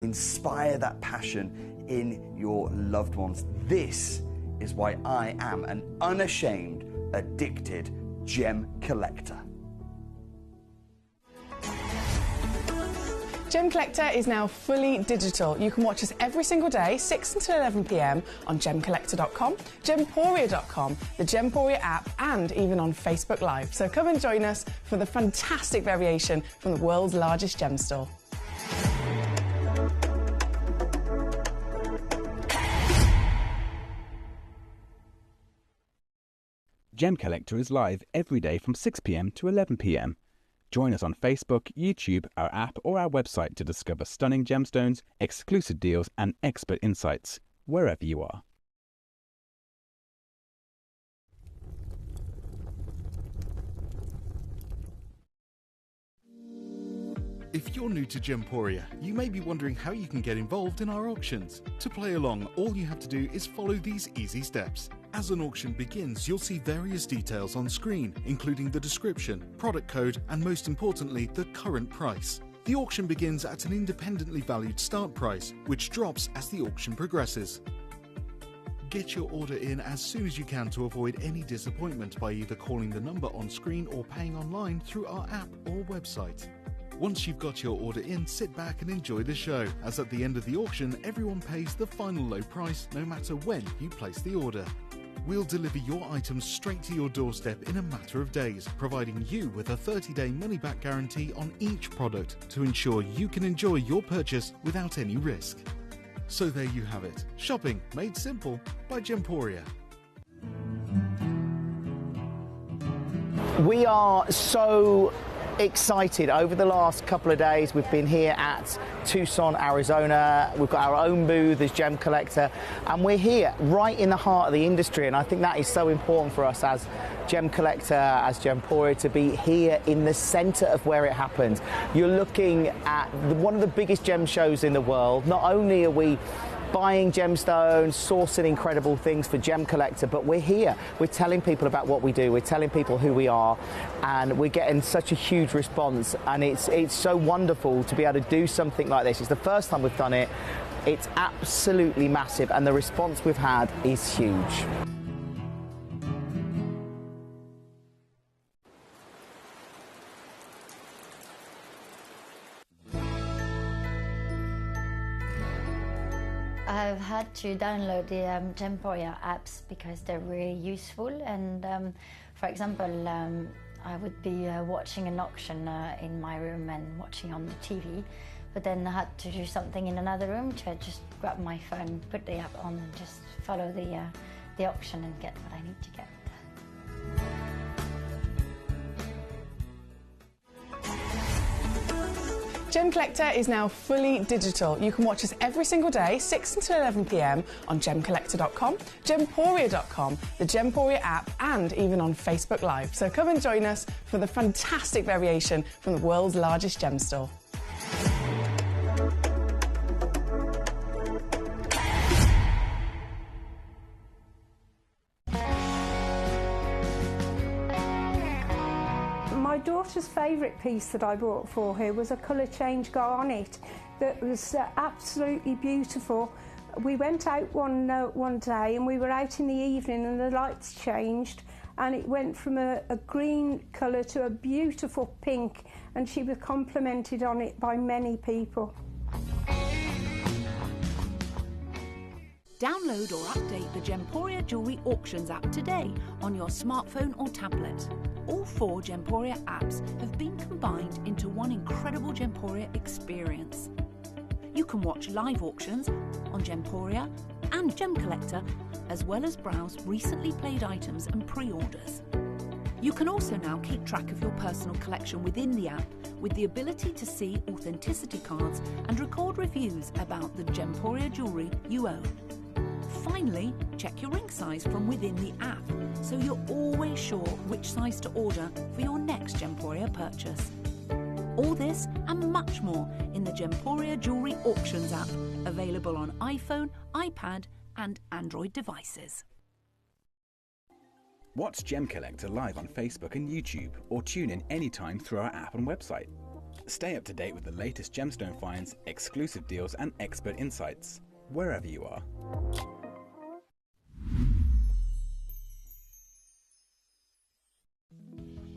inspire that passion in your loved ones. This is why I am an unashamed, addicted gem collector. Gemcollector is now fully digital. You can watch us every single day, 6 until 11 p.m. on gemcollector.com, gemporia.com, the Gemporia app, and even on Facebook Live. So come and join us for the fantastic variation from the world's largest gem store. Gemcollector is live every day from 6 p.m. to 11 p.m. Join us on Facebook, YouTube, our app or our website to discover stunning gemstones, exclusive deals and expert insights, wherever you are. If you're new to Gemporia, you may be wondering how you can get involved in our auctions. To play along, all you have to do is follow these easy steps. As an auction begins, you'll see various details on screen, including the description, product code, and most importantly, the current price. The auction begins at an independently valued start price, which drops as the auction progresses. Get your order in as soon as you can to avoid any disappointment by either calling the number on screen or paying online through our app or website. Once you've got your order in, sit back and enjoy the show, as at the end of the auction, everyone pays the final low price no matter when you place the order. We'll deliver your items straight to your doorstep in a matter of days, providing you with a 30-day money-back guarantee on each product to ensure you can enjoy your purchase without any risk. So there you have it, shopping made simple by Gemporia. We are so excited. Over the last couple of days we've been here at Tucson, Arizona. We've got our own booth as Gemcollector, and we're here right in the heart of the industry, and I think that is so important for us as Gemcollector, as Gemporia, to be here in the center of where it happens. You're looking at one of the biggest gem shows in the world. Not only are we buying gemstones, sourcing incredible things for Gemcollector, but we're here. We're telling people about what we do. We're telling people who we are, and we're getting such a huge response. And it's so wonderful to be able to do something like this. It's the first time we've done it. It's absolutely massive, and the response we've had is huge. I've had to download the Gemporia apps because they're really useful, and for example, I would be watching an auction in my room and watching on the TV, but then I had to do something in another room, so I just grab my phone, put the app on and just follow the auction and get what I need to get. Gemcollector is now fully digital. You can watch us every single day, 6 until 11 p.m. on gemcollector.com, gemporia.com, the Gemporia app, and even on Facebook Live. So come and join us for the fantastic variation from the world's largest gem store. My daughter's favourite piece that I bought for her was a colour change garnet that was absolutely beautiful. We went out one day and we were out in the evening and the lights changed and it went from a green colour to a beautiful pink, and she was complimented on it by many people. Download or update the Gemporia Jewellery Auctions app today on your smartphone or tablet. All 4 Gemporia apps have been combined into one incredible Gemporia experience. You can watch live auctions on Gemporia and Gemcollector, as well as browse recently played items and pre-orders. You can also now keep track of your personal collection within the app, with the ability to see authenticity cards and record reviews about the Gemporia jewellery you own. Finally, check your ring size from within the app, so you're always sure which size to order for your next Gemporia purchase. All this and much more in the Gemporia Jewellery Auctions app, available on iPhone, iPad and Android devices. Watch Gemcollector live on Facebook and YouTube, or tune in anytime through our app and website. Stay up to date with the latest gemstone finds, exclusive deals and expert insights, wherever you are.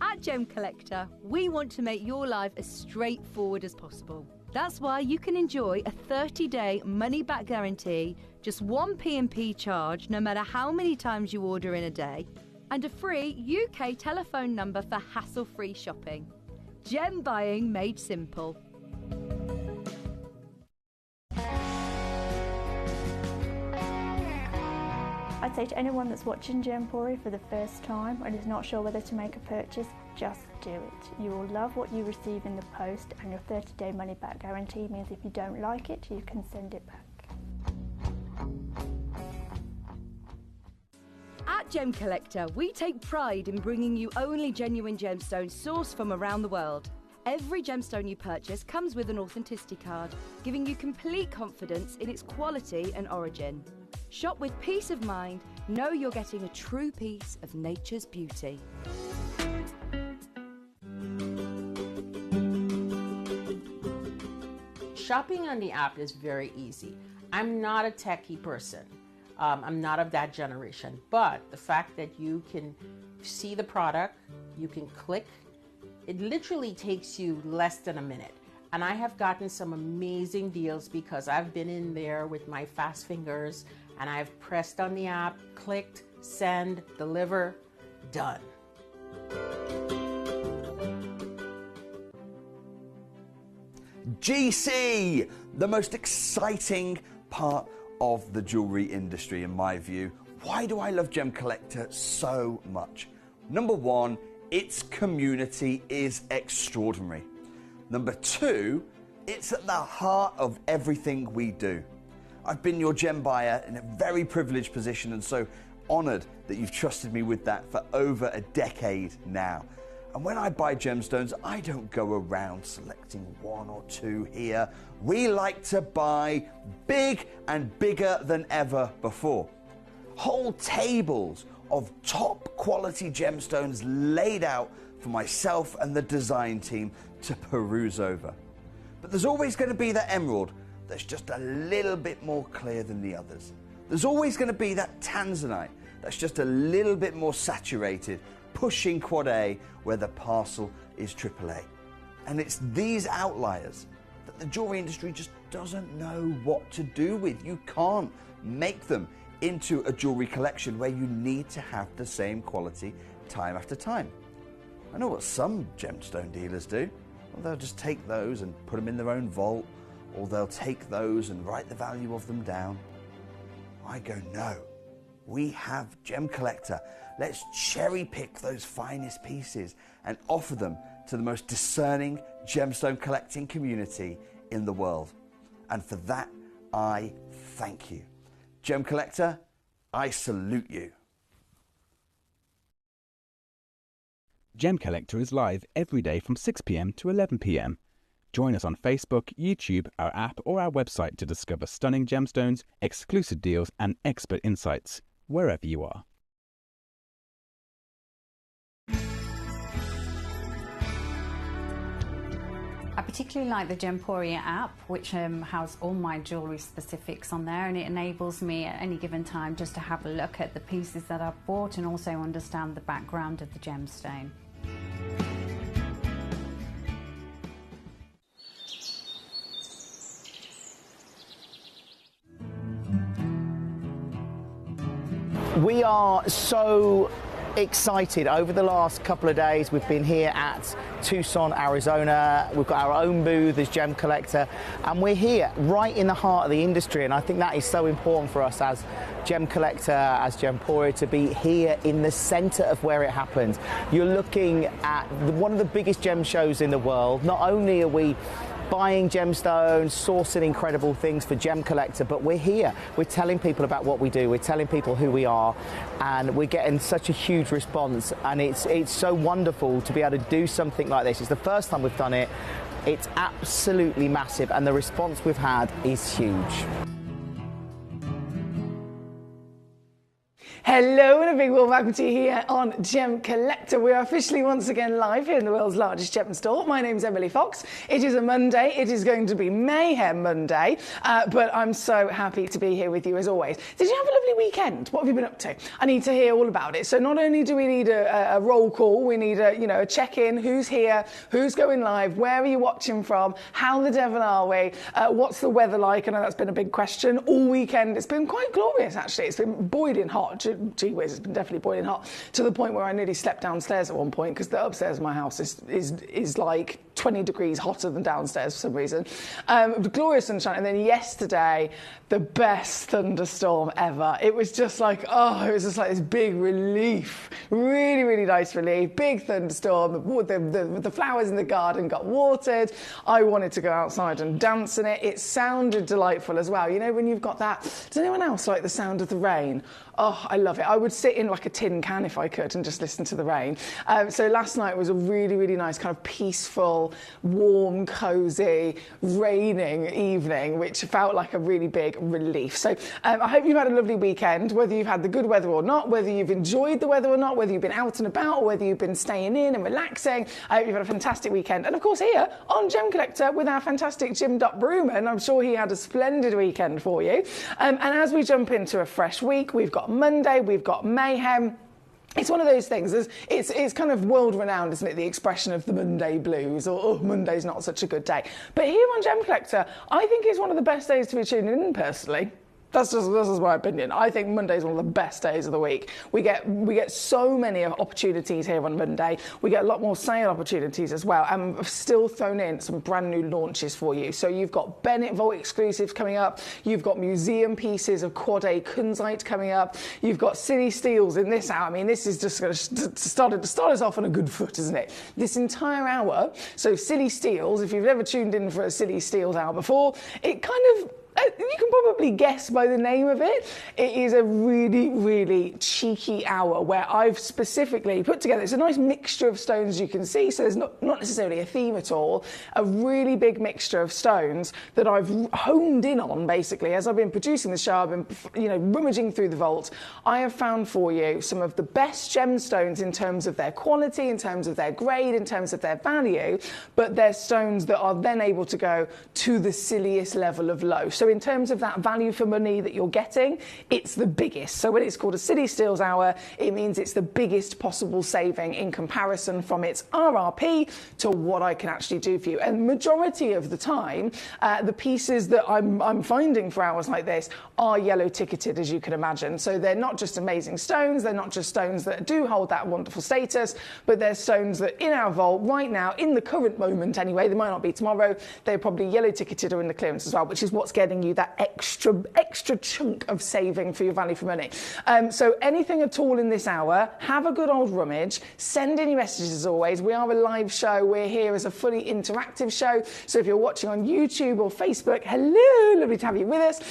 At Gemcollector, we want to make your life as straightforward as possible. That's why you can enjoy a 30-day money-back guarantee, just one P&P charge no matter how many times you order in a day, and a free UK telephone number for hassle-free shopping. Gem buying made simple. I'd say to anyone that's watching Gemporia for the first time and is not sure whether to make a purchase, just do it. You will love what you receive in the post, and your 30-day money-back guarantee means if you don't like it, you can send it back. At Gemcollector, we take pride in bringing you only genuine gemstones sourced from around the world. Every gemstone you purchase comes with an authenticity card, giving you complete confidence in its quality and origin. Shop with peace of mind, know you're getting a true piece of nature's beauty. Shopping on the app is very easy. I'm not a techie person. I'm not of that generation, but the fact that you can see the product, you can click, it literally takes you less than a minute. And I have gotten some amazing deals because I've been in there with my fast fingers and I've pressed on the app, clicked, send, deliver, done. GC, the most exciting part of the jewelry industry in my view. Why do I love Gemcollector so much? Number one, its community is extraordinary. Number two, it's at the heart of everything we do. I've been your gem buyer in a very privileged position and so honored that you've trusted me with that for over a decade now. And when I buy gemstones, I don't go around selecting one or two here. We like to buy big and bigger than ever before. Whole tables of top quality gemstones laid out for myself and the design team to peruse over. But there's always going to be that emerald that's just a little bit more clear than the others. There's always going to be that tanzanite that's just a little bit more saturated, pushing quad A where the parcel is AAA. And it's these outliers that the jewelry industry just doesn't know what to do with. You can't make them into a jewelry collection where you need to have the same quality time after time. I know what some gemstone dealers do. Well, they'll just take those and put them in their own vault, or they'll take those and write the value of them down. I go, no, we have Gemcollector. Let's cherry pick those finest pieces and offer them to the most discerning gemstone collecting community in the world. And for that, I thank you. Gemcollector, I salute you. Gemcollector is live every day from 6 p.m. to 11 p.m. Join us on Facebook, YouTube, our app or our website to discover stunning gemstones, exclusive deals and expert insights, wherever you are. I particularly like the Gemporia app, which has all my jewellery specifics on there, and it enables me at any given time just to have a look at the pieces that I've bought and also understand the background of the gemstone. We are so excited. Over the last couple of days we've been here at Tucson, Arizona. We've got our own booth as Gemcollector, and we're here right in the heart of the industry, and I think that is so important for us as Gemcollector, as Gemporia, to be here in the center of where it happens. You're looking at one of the biggest gem shows in the world. Not only are we buying gemstones, sourcing incredible things for Gemcollector, but we're here. We're telling people about what we do. We're telling people who we are, and we're getting such a huge response. And it's so wonderful to be able to do something like this. It's the first time we've done it. It's absolutely massive, and the response we've had is huge. Hello and a big warm welcome to you here on Gemcollector. We are officially once again live here in the world's largest gem store. My name's Emily Fox. It is a Monday. It is going to be Mayhem Monday, but I'm so happy to be here with you as always. Did you have a lovely weekend? What have you been up to? I need to hear all about it. So not only do we need a roll call, we need a check-in. Who's here? Who's going live? Where are you watching from? How the devil are we? What's the weather like? I know that's been a big question all weekend. It's been quite glorious actually. It's been boiling hot. Gee whiz, it's been definitely boiling hot to the point where I nearly slept downstairs at one point because the upstairs of my house is like 20 degrees hotter than downstairs for some reason. Glorious sunshine, and then yesterday, the best thunderstorm ever. It was just like, this big relief. Really, really nice relief. Big thunderstorm. The flowers in the garden got watered. I wanted to go outside and dance in it. It sounded delightful as well. You know, when you've got that, does anyone else like the sound of the rain? Oh, I love it. I would sit in like a tin can if I could and just listen to the rain. So last night was a really, really nice kind of peaceful, warm, cosy, raining evening, which felt like a really big relief. So I hope you've had a lovely weekend, whether you've had the good weather or not, whether you've enjoyed the weather or not, whether you've been out and about or whether you've been staying in and relaxing. I hope you've had a fantastic weekend. And of course here on Gemcollector with our fantastic Jim Broom, I'm sure he had a splendid weekend for you. And as we jump into a fresh week, we've got Monday, we've got Mayhem. It's one of those things, it's kind of world renowned, isn't it, the expression of the Monday blues, or Monday's not such a good day. But here on Gemcollector, I think it's one of the best days to be tuning in personally. This is my opinion. I think Monday is one of the best days of the week. We get so many opportunities here on Monday. We get a lot more sale opportunities as well. And I've still thrown in some brand new launches for you. So you've got Bennett Vault exclusives coming up. You've got museum pieces of Quad A Kunzite coming up. You've got City Steels in this hour. I mean, this is just going to start us off on a good foot, isn't it? This entire hour. So City Steels, if you've never tuned in for a City Steels hour before, it kind of... You can probably guess by the name of it. It is a really, really cheeky hour where I've specifically put together, it's a nice mixture of stones you can see, so there's not necessarily a theme at all, a really big mixture of stones that I've honed in on basically as I've been producing the show, I've been rummaging through the vault. I have found for you some of the best gemstones in terms of their quality, in terms of their grade, in terms of their value, but they're stones that are then able to go to the silliest level of low. So in terms of that value for money that you're getting, it's the biggest. So when it's called a City Steels hour, it means it's the biggest possible saving in comparison from its RRP to what I can actually do for you. And majority of the time, the pieces that I'm finding for hours like this are yellow ticketed, as you can imagine. So they're not just amazing stones, they're not just stones that do hold that wonderful status, but they're stones that in our vault right now, in the current moment anyway, they might not be tomorrow, they're probably yellow ticketed or in the clearance as well, which is what's getting you that extra chunk of saving for your value for money. So anything at all in this hour, have a good old rummage, send any messages as always. We are a live show, we're here as a fully interactive show, so if you're watching on YouTube or Facebook, hello, lovely to have you with us.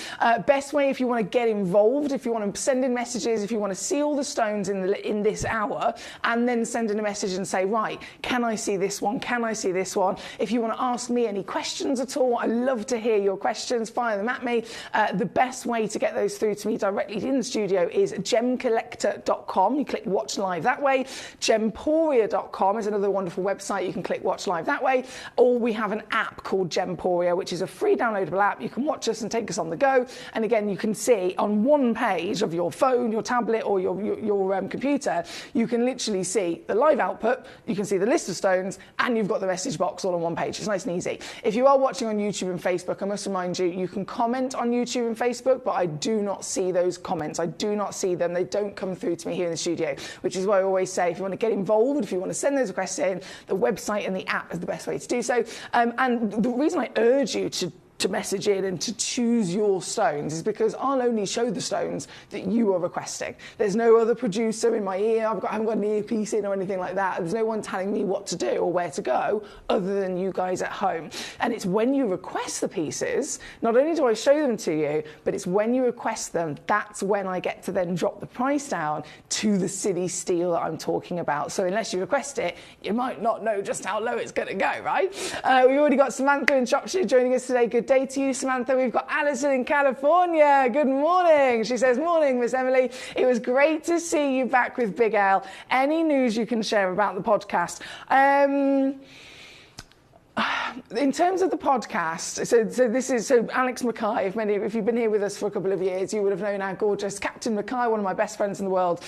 Best way if you want to get involved, if you want to send in messages, if you want to see all the stones in this hour, and then send in a message and say, right, can I see this one, can I see this one? If you want to ask me any questions at all, I love to hear your questions, fire them at me. The best way to get those through to me directly in the studio is gemcollector.com. You click watch live that way. Gemporia.com is another wonderful website. You can click watch live that way. Or we have an app called Gemporia, which is a free downloadable app. You can watch us and take us on the go. And again, you can see on one page of your phone, your tablet, or your computer, you can literally see the live output, you can see the list of stones, and you've got the message box all on one page. It's nice and easy. If you are watching on YouTube and Facebook, I must remind you, you can comment on YouTube and Facebook, but I do not see those comments. I do not see them. They don't come through to me here in the studio, which is why I always say if you want to get involved, if you want to send those requests in, the website and the app is the best way to do so. And the reason I urge you to message in and to choose your stones is because I'll only show the stones that you are requesting. There's no other producer in my ear. I haven't got an earpiece in or anything like that. There's no one telling me what to do or where to go other than you guys at home. And it's when you request the pieces, not only do I show them to you, but it's when you request them, that's when I get to then drop the price down to the City Steel that I'm talking about. So unless you request it, you might not know just how low it's going to go, right? We've already got Samantha in Shropshire joining us today. Good day. day to you, Samantha. We've got Alison in California. Good morning. She says, morning, Miss Emily. It was great to see you back with Big Al. Any news you can share about the podcast? In terms of the podcast, so Alex Mackay, if you've been here with us for a couple of years, you would have known our gorgeous Captain Mackay, one of my best friends in the world,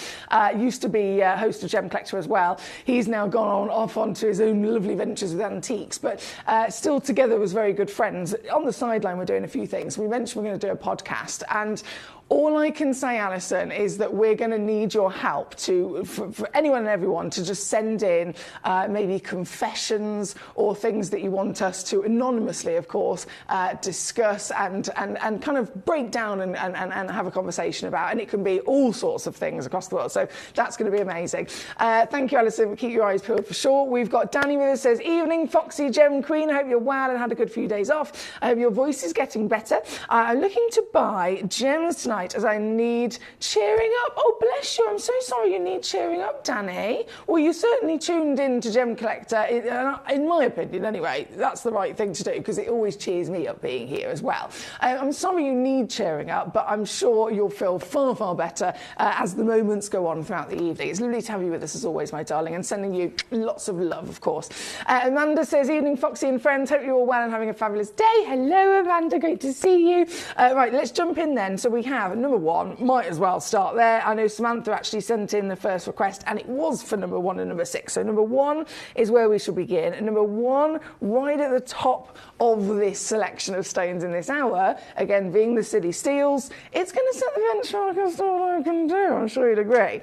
used to be host of Gemcollector as well. He's now gone off onto his own lovely ventures with antiques, but still together was very good friends. On the sideline, we're doing a few things. We mentioned we're going to do a podcast, and all I can say, Alison, is that we're going to need your help for anyone and everyone to just send in maybe confessions or things that you want us to anonymously, of course, discuss and kind of break down and have a conversation about. And it can be all sorts of things across the world. So that's going to be amazing. Thank you, Alison. Keep your eyes peeled for sure. We've got Danny with us. Says, evening, Foxy Gem Queen. I hope you're well and had a good few days off. I hope your voice is getting better. I'm looking to buy gems tonight as I need cheering up. Oh, bless you. I'm so sorry you need cheering up, Danny. Well, you certainly tuned in to Gemcollector. In my opinion, anyway, that's the right thing to do because it always cheers me up being here as well. I'm sorry you need cheering up, but I'm sure you'll feel far, far better as the moments go on throughout the evening. It's lovely to have you with us as always, my darling, and sending you lots of love, of course. Amanda says, evening, Foxy and friends. Hope you're all well and having a fabulous day. Hello, Amanda. Great to see you. Right, let's jump in then. So we have number one, might as well start there. I know Samantha actually sent in the first request and it was for number 1 and number 6. So number 1 is where we should begin. And number 1, right at the top of this selection of stones in this hour, again being the City Steels, it's going to set the benchmark as to what I can do. I'm sure you'd agree.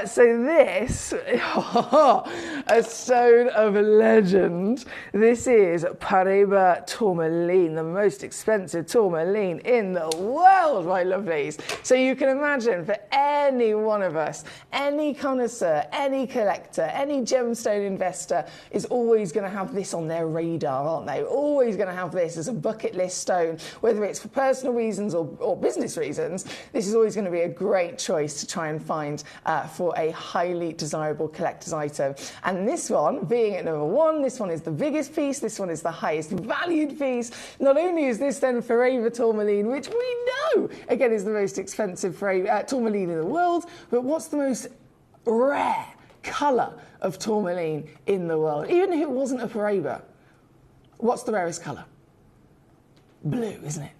So this, a stone of legend. This is Paraiba tourmaline, the most expensive tourmaline in the world, my lovelies. So you can imagine for any one of us, any connoisseur, any collector, any gemstone investor is always going to have this on their radar, aren't they? Always going to have this as a bucket list stone, whether it's for personal reasons or business reasons. This is always going to be a great choice to try and find for a highly desirable collector's item. And this one, being at number 1, this one is the biggest piece, this one is the highest valued piece. Not only is this then Paraiba tourmaline, which we know, again, is the most expensive tourmaline in the world, but what's the most rare colour of tourmaline in the world? Even if it wasn't a Paraiba, what's the rarest colour? Blue, isn't it?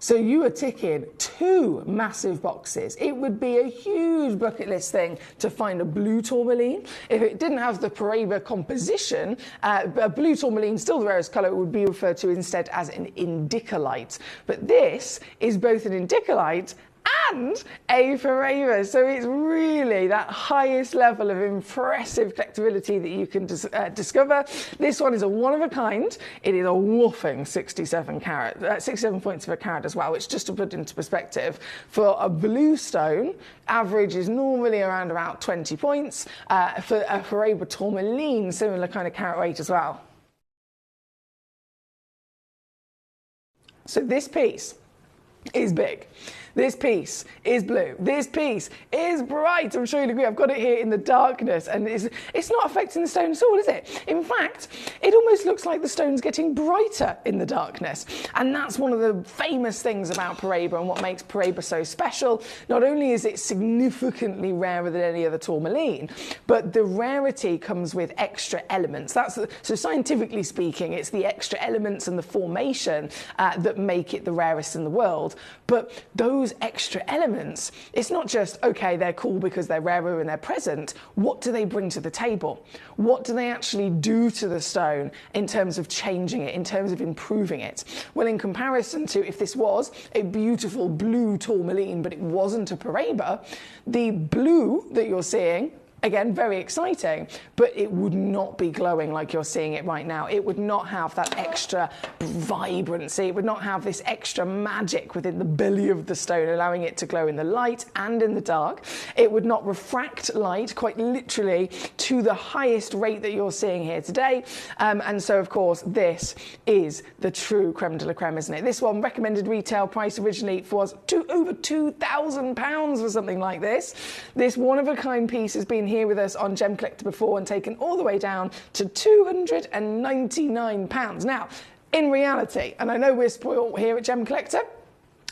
So you are ticking 2 massive boxes. It would be a huge bucket list thing to find a blue tourmaline. If it didn't have the Paraiba composition, a blue tourmaline, still the rarest colour, would be referred to instead as an indicolite. But this is both an indicolite and a Paraiba. So it's really that highest level of impressive collectability that you can discover. This one is a one of a kind. It is a whopping 67 points of a carat as well, which, just to put into perspective, for a blue stone, average is normally around about 20 points. For a Paraiba tourmaline, similar kind of carat weight as well. So this piece is big. This piece is blue. This piece is bright. I'm sure you'll agree. I've got it here in the darkness, and it's not affecting the stone at all, is it? In fact, it almost looks like the stone's getting brighter in the darkness. And that's one of the famous things about Paraiba and what makes Paraiba so special. Not only is it significantly rarer than any other tourmaline, but the rarity comes with extra elements. So scientifically speaking, it's the extra elements and the formation that make it the rarest in the world. But those extra elements, it's not just, okay, they're cool because they're rarer and they're present. What do they bring to the table? What do they actually do to the stone in terms of changing it, in terms of improving it? Well, in comparison to if this was a beautiful blue tourmaline, but it wasn't a Paraiba, the blue that you're seeing, again, very exciting, but it would not be glowing like you're seeing it right now. It would not have that extra vibrancy. It would not have this extra magic within the belly of the stone, allowing it to glow in the light and in the dark. It would not refract light, quite literally, to the highest rate that you're seeing here today. And so, of course, this is the true creme de la creme, isn't it? This one, recommended retail price originally was over £2,000 for something like this. This one-of-a-kind piece has been here with us on Gemcollector before and taken all the way down to £299. Now, In reality, and I know we're spoiled here at Gemcollector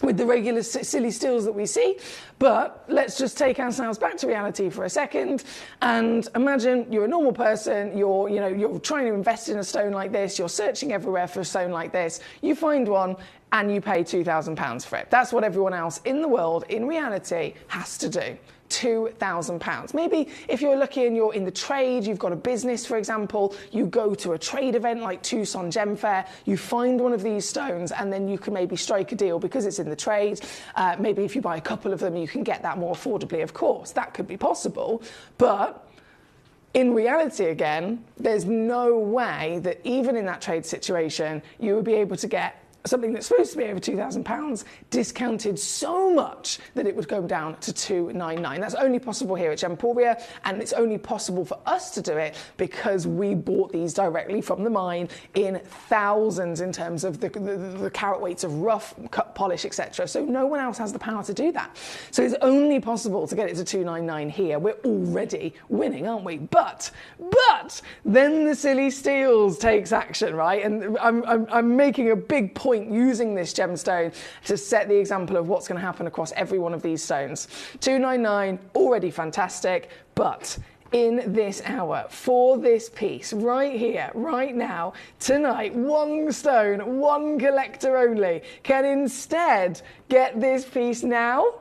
with the regular silly steals that we see, but let's just take ourselves back to reality for a second and imagine you're a normal person, you're trying to invest in a stone like this, you're searching everywhere for a stone like this, you find one and you pay £2,000 for it. That's what everyone else in the world, in reality, has to do. £2,000. Maybe if you're lucky and you're in the trade, you've got a business, for example, you go to a trade event like Tucson Gem Fair, you find one of these stones and then you can maybe strike a deal because it's in the trade. Maybe if you buy a couple of them, you can get that more affordably, of course. That could be possible. But in reality, again, there's no way that even in that trade situation, you would be able to get something that's supposed to be over £2,000 discounted so much that it would go down to $299. That's only possible here at Gemporia, and it's only possible for us to do it because we bought these directly from the mine in thousands in terms of the carat weights of rough, cut, polish, etc. So no one else has the power to do that. So it's only possible to get it to $299 here. We're already winning, aren't we? But then the silly steals takes action, right? And I'm making a big point using this gemstone to set the example of what's going to happen across every one of these stones. $299, already fantastic, but in this hour, for this piece, right here, right now, tonight, one stone, one collector only, can instead get this piece now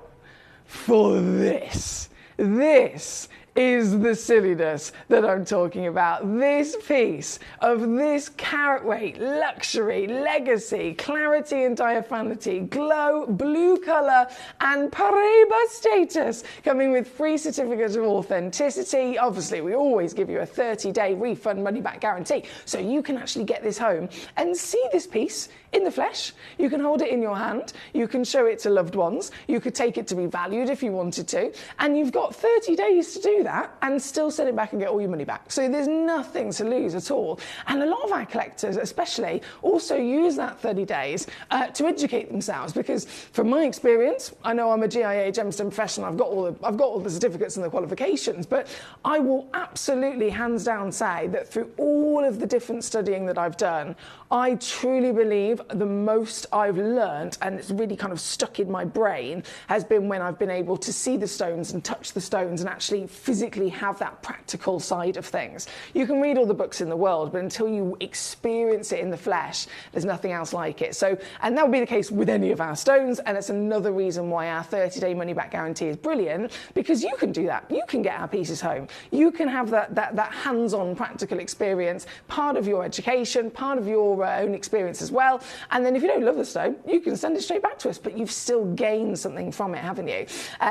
for this. This is the silliness that I'm talking about. This piece of this carat weight, luxury, legacy, clarity and diaphanity, glow, blue colour and Paraiba status, coming with free certificate of authenticity. Obviously, we always give you a 30-day refund money back guarantee, so you can actually get this home and see this piece in the flesh. You can hold it in your hand, you can show it to loved ones, you could take it to be valued if you wanted to, and you've got 30 days to do that and still send it back and get all your money back. So there's nothing to lose at all. And a lot of our collectors especially also use that 30 days to educate themselves, because from my experience, I know I'm a GIA gemstone professional, I've got all the certificates and the qualifications, but I will absolutely hands down say that through all of the different studying that I've done, I truly believe the most I've learned, and it's really kind of stuck in my brain, has been when I've been able to see the stones and touch the stones and actually physically have that practical side of things. You can read all the books in the world, but until you experience it in the flesh, there's nothing else like it. So, and that would be the case with any of our stones, and it's another reason why our 30-day money-back guarantee is brilliant, because you can do that. You can get our pieces home. You can have that hands-on practical experience, part of your education, part of your own experience as well. And then if you don't love the stone, you can send it straight back to us, but you've still gained something from it, haven't you?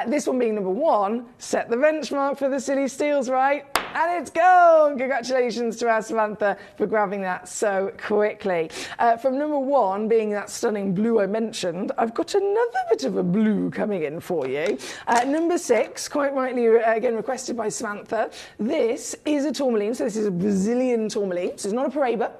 This one being number one, set the benchmark for the silly steals, right? And it's gone! Congratulations to our Samantha for grabbing that so quickly. From number one, being that stunning blue I mentioned, I've got another bit of a blue coming in for you. Number 6, quite rightly again requested by Samantha. This is a tourmaline, so this is a Brazilian tourmaline, so it's not a Paraiba.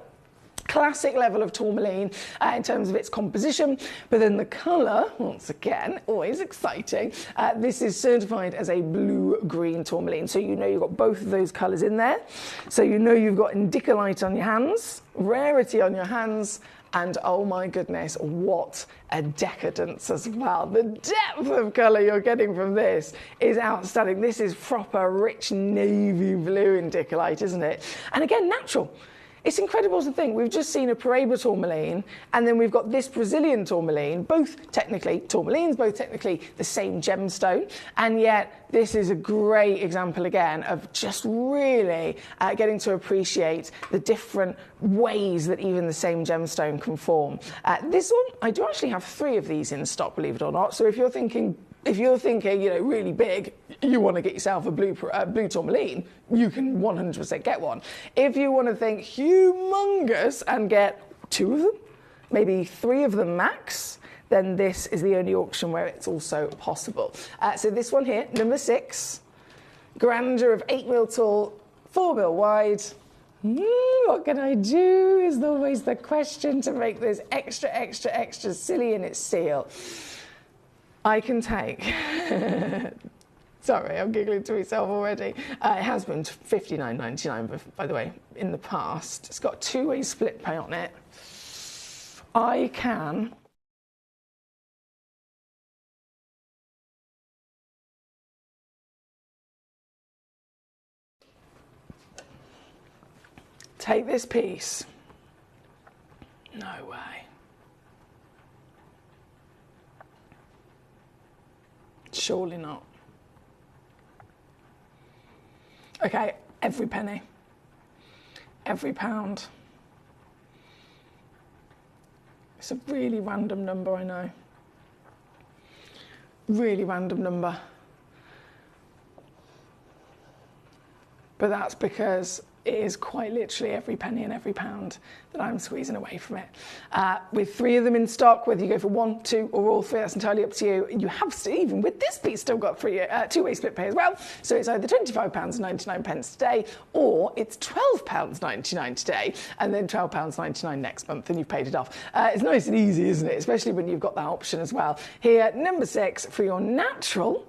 Classic level of tourmaline in terms of its composition, but then the colour, once again, always exciting. This is certified as a blue-green tourmaline, so you know you've got both of those colours in there. So you know you've got indicolite on your hands, rarity on your hands, and oh my goodness, what a decadence as well. The depth of colour you're getting from this is outstanding. This is proper rich navy blue indicolite, isn't it? And again, natural. It's incredible to think we've just seen a Paraiba tourmaline, and then we've got this Brazilian tourmaline, both technically tourmalines, both technically the same gemstone, and yet this is a great example again of just really getting to appreciate the different ways that even the same gemstone can form. This one, I do actually have 3 of these in stock, believe it or not. So if you're thinking, you know, really big, you want to get yourself a blue tourmaline, you can 100% get one. If you want to think humongous and get 2 of them, maybe 3 of them max, then this is the only auction where it's also possible. So this one here, number 6, grandeur of 8 mil tall, 4 mil wide. What can I do is always the question to make this extra, extra, extra silly in its seal. I can take, sorry, I'm giggling to myself already. It has been $59.99, by the way, in the past. It's got 2-way split pay on it. I can take this piece. No way. Surely not. Okay, every penny, every pound. It's a really random number, I know. Really random number. But that's because it is quite literally every penny and every pound that I'm squeezing away from it. With 3 of them in stock, whether you go for 1, 2 or all 3, that's entirely up to you. You have even with this piece still got two-way split pay as well. So it's either £25.99 today or it's £12.99 today and then £12.99 next month and you've paid it off. It's nice and easy, isn't it? Especially when you've got that option as well. Here, number 6 for your natural,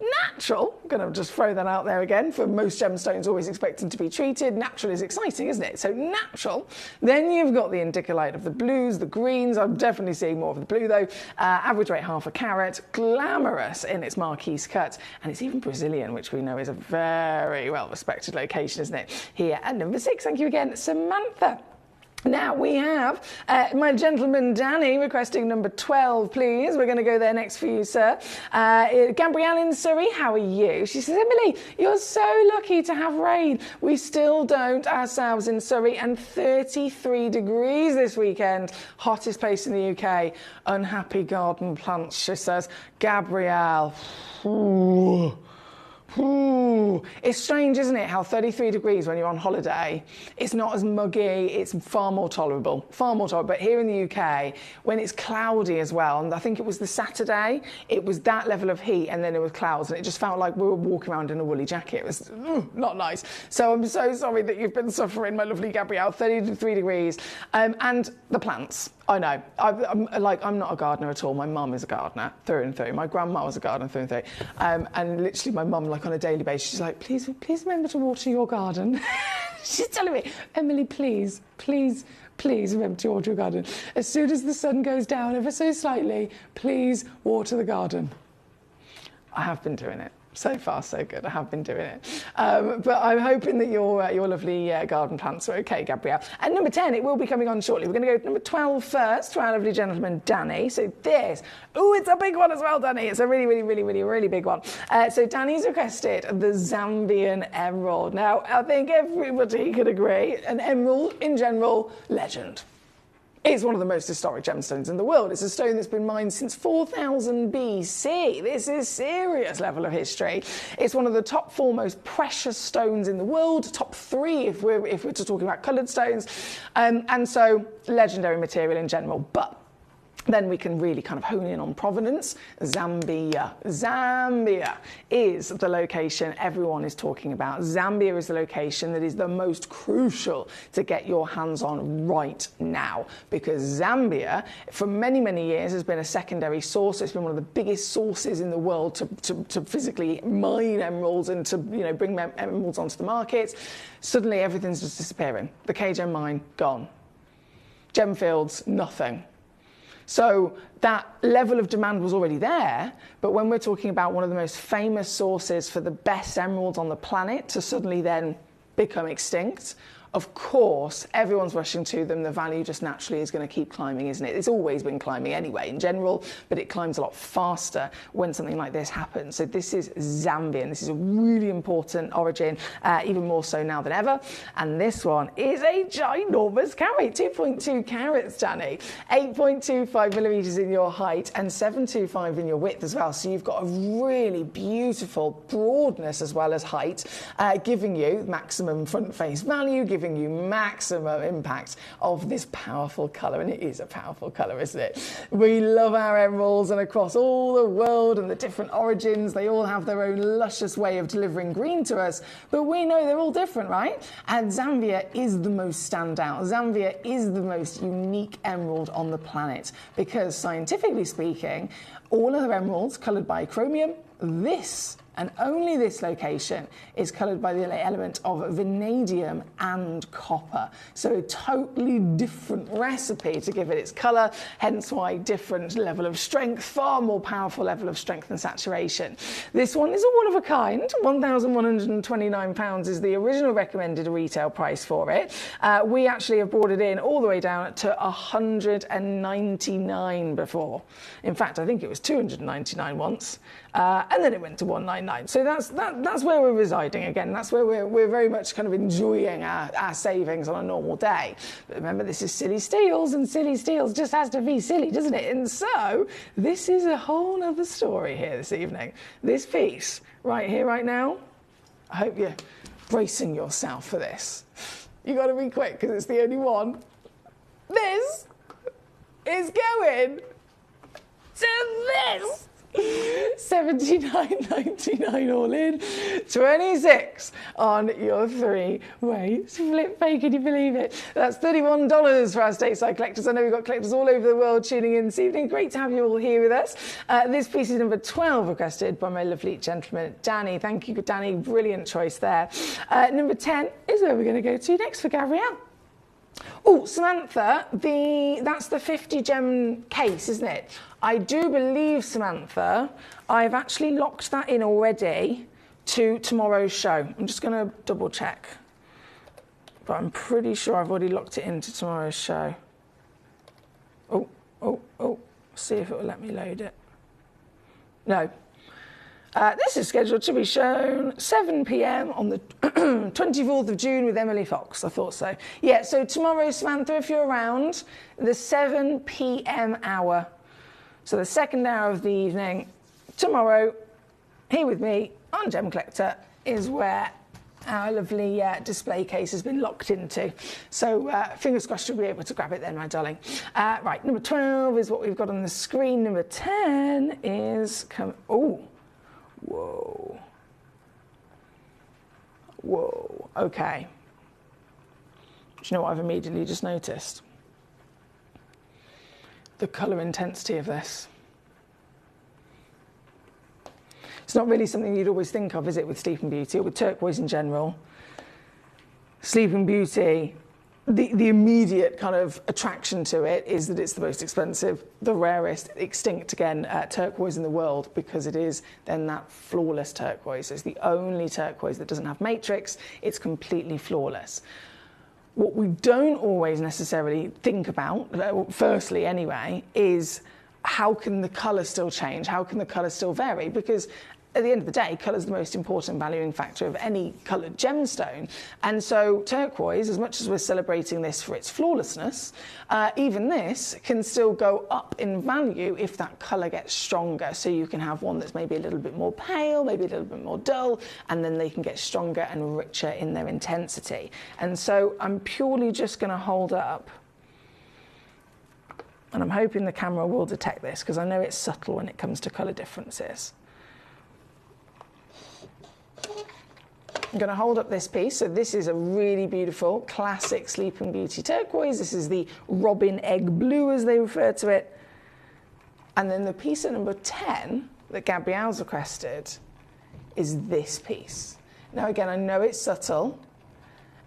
I'm going to just throw that out there again. For most gemstones, always expecting to be treated. Natural is exciting, isn't it? So natural. Then you've got the indicolite of the blues, the greens. I'm definitely seeing more of the blue though. Average rate ½ a carat. Glamorous in its marquise cut. And it's even Brazilian, which we know is a very well-respected location, isn't it? Here at number 6, thank you again, Samantha. Now we have my gentleman Danny requesting number 12, please. We're going to go there next for you, sir. Gabrielle in Surrey, how are you? She says, Emily, you're so lucky to have rain. We still don't ourselves in Surrey, and 33 degrees this weekend. Hottest place in the UK. Unhappy garden plants, she says. Gabrielle. Ooh. Ooh, it's strange, isn't it, how 33 degrees when you're on holiday, it's not as muggy, it's far more tolerable. But here in the UK, when it's cloudy as well, and I think it was the Saturday, it was that level of heat and then it was clouds and it just felt like we were walking around in a woolly jacket. It was not nice. So I'm so sorry that you've been suffering, my lovely Gabrielle. 33 degrees. And the plants. I know. I'm not a gardener at all. My mum is a gardener through and through. My grandma was a gardener through and through. And literally my mum, like on a daily basis, she's like, please remember to water your garden. She's telling me, Emily, please remember to water your garden. As soon as the sun goes down ever so slightly, please water the garden. I have been doing it. So far, so good. I have been doing it. But I'm hoping that your lovely garden plants are okay, Gabrielle. And number 10, it will be coming on shortly. We're going to go to number 12 first to our lovely gentleman, Danny. So this, it's a big one as well, Danny. It's a really big one. So Danny's requested the Zambian emerald. Now, I think everybody could agree, an emerald, in general, legend. It's one of the most historic gemstones in the world. It's a stone that's been mined since 4000 BC. This is serious level of history. It's one of the top 4 most precious stones in the world, top 3 if we're just talking about coloured stones, and so legendary material in general. But then we can really kind of hone in on provenance. Zambia is the location everyone is talking about. Zambia is the location that is the most crucial to get your hands on right now, because Zambia, for many, many years, has been a secondary source. It's been one of the biggest sources in the world to physically mine emeralds and to bring emeralds onto the market. Suddenly, everything's just disappearing. The KGem mine, gone. Gem fields, nothing. So that level of demand was already there, but when we're talking about one of the most famous sources for the best emeralds on the planet to suddenly then become extinct, of course, everyone's rushing to them. The value just naturally is going to keep climbing, isn't it? It's always been climbing anyway in general, but it climbs a lot faster when something like this happens. So this is Zambian. This is a really important origin, even more so now than ever. And this one is a ginormous carat, 2.2 carats, Danny. 8.25 millimetres in your height and 7.25 in your width as well. So you've got a really beautiful broadness as well as height, giving you maximum front face value, giving you maximum impact of this powerful colour. And it is a powerful colour, isn't it? We love our emeralds, and across all the world and the different origins, they all have their own luscious way of delivering green to us, but we know they're all different, right? And Zambia is the most standout. Zambia is the most unique emerald on the planet because, scientifically speaking, all other emeralds coloured by chromium this and only this location is coloured by the element of vanadium and copper. So a totally different recipe to give it its colour, hence why different level of strength, far more powerful level of strength and saturation. This one is a one of a kind. £1,129 is the original recommended retail price for it. We actually have brought it in all the way down to £199 before. In fact, I think it was £299 once. And then it went to £199. So that's where we're residing again. That's where we're very much kind of enjoying our savings on a normal day. But remember, this is Silly Steals, and Silly Steals just has to be silly, doesn't it? And so this is a whole other story here this evening. This piece right here, right now, I hope you're bracing yourself for this. You got to be quick because it's the only one. This is going to this. $79.99 all in, 26 on your three-way split pay. Can you believe it? That's $31 for our stateside collectors. I know we've got collectors all over the world tuning in this evening. Great to have you all here with us. This piece is number 12, requested by my lovely gentleman, Danny. Thank you, Danny. Brilliant choice there. Number 10 is where we're going to go to next for Gabrielle. Oh, Samantha, that's the 50 gem case, isn't it? I do believe, Samantha, I've actually locked that in already to tomorrow's show. I'm just going to double check. But I'm pretty sure I've already locked it into tomorrow's show. Oh. See if it will let me load it. No. This is scheduled to be shown 7 p.m. on the 24th of June with Emily Fox. I thought so. Yeah, so tomorrow, Samantha, if you're around, the 7 p.m. hour. So the second hour of the evening, tomorrow, here with me on Gem Collector is where our lovely display case has been locked into. So fingers crossed you'll be able to grab it then, my darling. Right, number 12 is what we've got on the screen. Number 10 is... Oh. Whoa. Okay. Do you know what I've immediately just noticed? The colour intensity of this. It's not really something you'd always think of, is it, with Sleeping Beauty or with turquoise in general? Sleeping Beauty, the immediate kind of attraction to it is that it's the most expensive, the rarest, extinct again, turquoise in the world, because it is then that flawless turquoise. It's the only turquoise that doesn't have matrix. It's completely flawless. What we don't always necessarily think about, firstly anyway, is how can the colour still change? How can the colour still vary? Because at the end of the day, colour is the most important valuing factor of any coloured gemstone. And so turquoise, as much as we're celebrating this for its flawlessness, even this can still go up in value if that colour gets stronger. So you can have one that's maybe a little bit more pale, maybe a little bit more dull, and then they can get stronger and richer in their intensity. And so I'm purely just going to hold up, and I'm hoping the camera will detect this because I know it's subtle when it comes to colour differences. I'm going to hold up this piece. So this is a really beautiful classic Sleeping Beauty turquoise. This is the Robin Egg Blue, as they refer to it. And then the piece at number 10 that Gabrielle's requested is this piece. Now, again, I know it's subtle.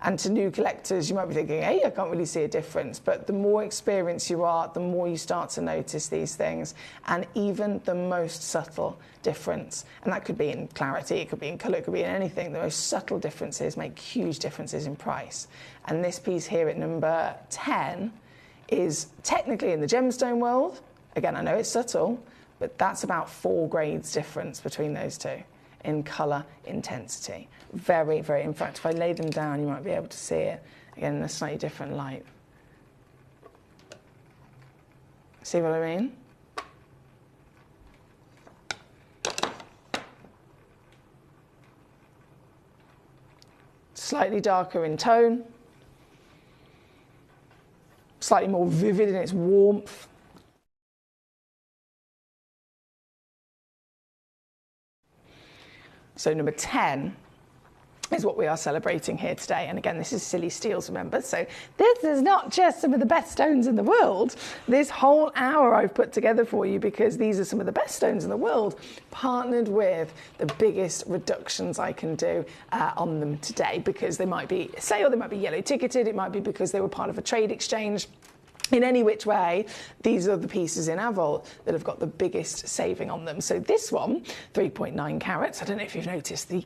And to new collectors, you might be thinking, hey, I can't really see a difference. But the more experienced you are, the more you start to notice these things. And even the most subtle difference, and that could be in clarity, it could be in colour, it could be in anything, the most subtle differences make huge differences in price. And this piece here at number 10 is technically in the gemstone world. Again, I know it's subtle, but that's about 4 grades difference between those two in colour intensity. Very, very, in fact, if I lay them down, you might be able to see it, again, in a slightly different light. See what I mean? Slightly darker in tone, slightly more vivid in its warmth. So number 10 is what we are celebrating here today. And again, this is Silly Steels, remember? So this is not just some of the best stones in the world. This whole hour I've put together for you because these are some of the best stones in the world, partnered with the biggest reductions I can do on them today, because they might be a sale, they might be yellow ticketed, it might be because they were part of a trade exchange. In any which way, these are the pieces in our vault that have got the biggest saving on them. So this one, 3.9 carats. I don't know if you've noticed, the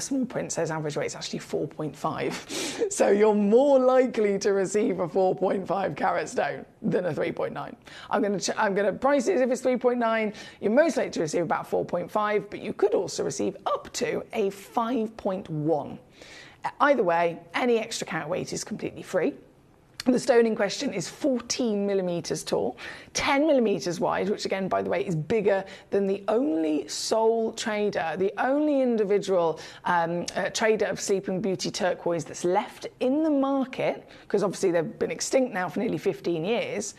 small print says average weight is actually 4.5. So you're more likely to receive a 4.5 carat stone than a 3.9. I'm going to price it as if it's 3.9. You're most likely to receive about 4.5, but you could also receive up to a 5.1. Either way, any extra carat weight is completely free. The stone in question is 14 millimetres tall, 10 millimetres wide, which again, by the way, is bigger than the only sole trader, the only individual trader of Sleeping Beauty turquoise that's left in the market, because obviously they've been extinct now for nearly 15 years.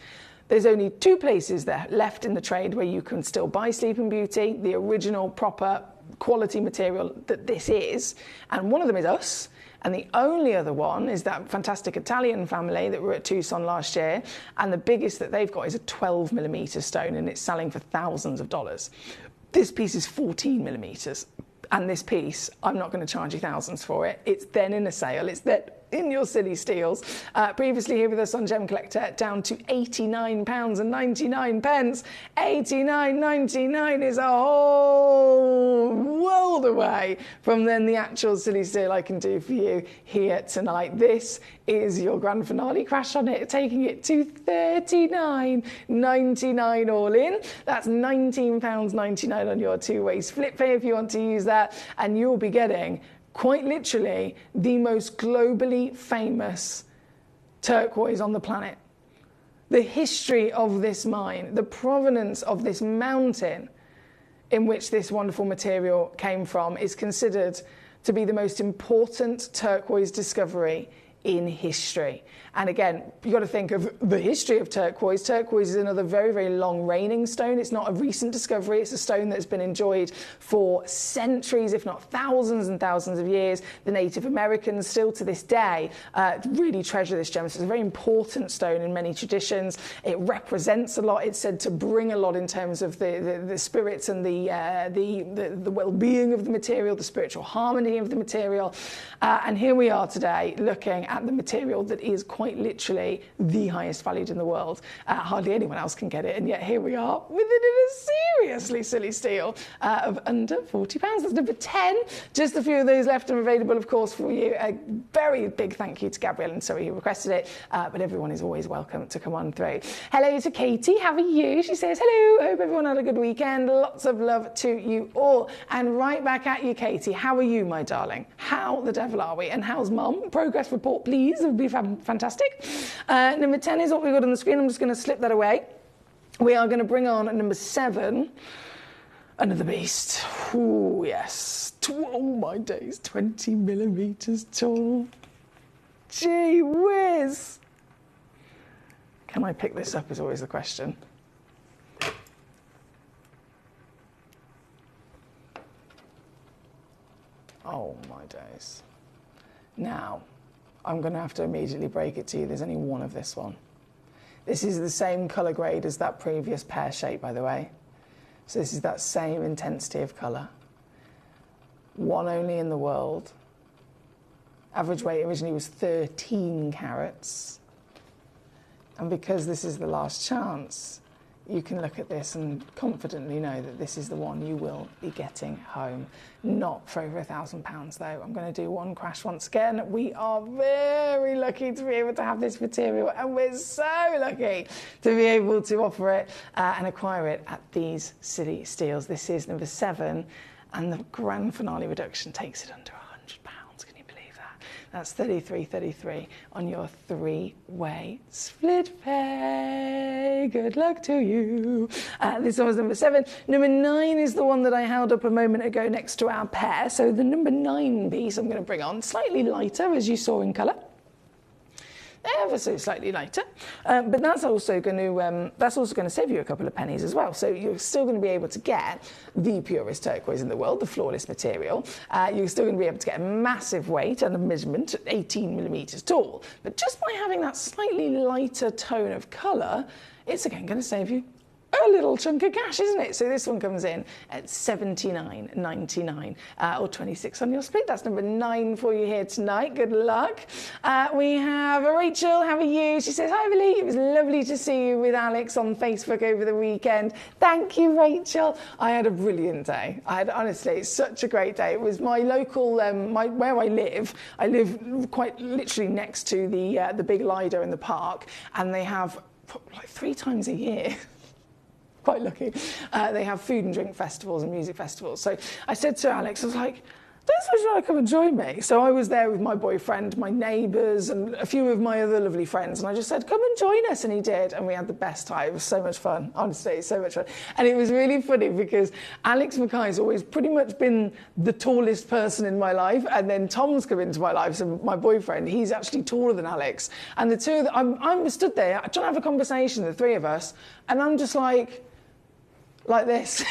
There's only 2 places there left in the trade where you can still buy Sleeping Beauty, the original proper quality material that this is, and one of them is us. And the only other one is that fantastic Italian family that were at Tucson last year. And the biggest that they've got is a 12 millimetre stone, and it's selling for thousands of dollars. This piece is 14 millimetres. And this piece, I'm not going to charge you thousands for it. It's then in a sale. It's then in your Silly Steels. Previously here with us on Gemcollector, down to £89.99. £89.99 is a whole world away from then the actual Silly Steal I can do for you here tonight. This is your grand finale crash on it, taking it to £39.99 all in. That's £19.99 on your two-way split pay if you want to use that, and you'll be getting quite literally the most globally famous turquoise on the planet. The history of this mine, the provenance of this mountain in which this wonderful material came from, is considered to be the most important turquoise discovery in history. And again, you've got to think of the history of turquoise. Turquoise is another very, very long reigning stone. It's not a recent discovery. It's a stone that's been enjoyed for centuries, if not thousands and thousands of years. The Native Americans still to this day really treasure this gem. So it's a very important stone in many traditions. It represents a lot. It's said to bring a lot in terms of the spirits and the well-being of the material, the spiritual harmony of the material. And here we are today looking at the material that is quite literally the highest valued in the world. Hardly anyone else can get it, and yet here we are with it in a seriously silly steal of under £40. That's number 10. Just a few of those left and available, of course, for you. A very big thank you to Gabrielle and Zoe who requested it, but everyone is always welcome to come on through. Hello to Katie, how are you? She says, hello, hope everyone had a good weekend. Lots of love to you all. And right back at you, Katie. How are you, my darling? How the devil are we? And how's Mum? Progress report, please. It would be fantastic. Number 10 is what we've got on the screen. I'm just going to slip that away. We are going to bring on number 7, another beast. Oh, yes. Oh, my days. 20 millimetres tall. Gee whiz. Can I pick this up is always the question. Oh, my days. Now, I'm going to have to immediately break it to you. There's only one of this one. This is the same colour grade as that previous pear shape, by the way. So this is that same intensity of colour. One only in the world. Average weight originally was 13 carats. And because this is the last chance, you can look at this and confidently know that this is the one you will be getting home. Not for over £1,000 though. I'm going to do one crash once again. We are very lucky to be able to have this material, and we're so lucky to be able to offer it and acquire it at these Silly Steals. This is number 7, and the grand finale reduction takes it under £100. Can you believe that? That's 33.33 on your 3-way split pay. Good luck to you. This one was number 7. Number 9 is the one that I held up a moment ago next to our pair. So the number 9 piece I'm going to bring on, slightly lighter as you saw in colour. ever so slightly lighter, but that's also going to save you a couple of pennies as well. So you're still going to be able to get the purest turquoise in the world, the flawless material. You're still going to be able to get a massive weight and a measurement at 18 millimeters tall. But just by having that slightly lighter tone of colour, it's again going to save you a little chunk of cash, isn't it? So this one comes in at $79.99 or 26 on your split. That's number 9 for you here tonight. Good luck. We have Rachel. How are you? She says, hi, Billy. It was lovely to see you with Alex on Facebook over the weekend. Thank you, Rachel. I had a brilliant day. Honestly, it's such a great day. It was my local, where I live. I live quite literally next to the big Lido in the park, and they have like 3 times a year. Quite lucky. They have food and drink festivals and music festivals. So I said to Alex, I was like, don't you want to come and join me? So I was there with my boyfriend, my neighbours, and a few of my other lovely friends. And I just said, come and join us. And he did. And we had the best time. It was so much fun. Honestly, so much fun. And it was really funny because Alex Mackay's always pretty much been the tallest person in my life. And then Tom's come into my life. So my boyfriend, he's actually taller than Alex. And the two of them, I'm stood there trying to have a conversation, the three of us. And I'm just like this.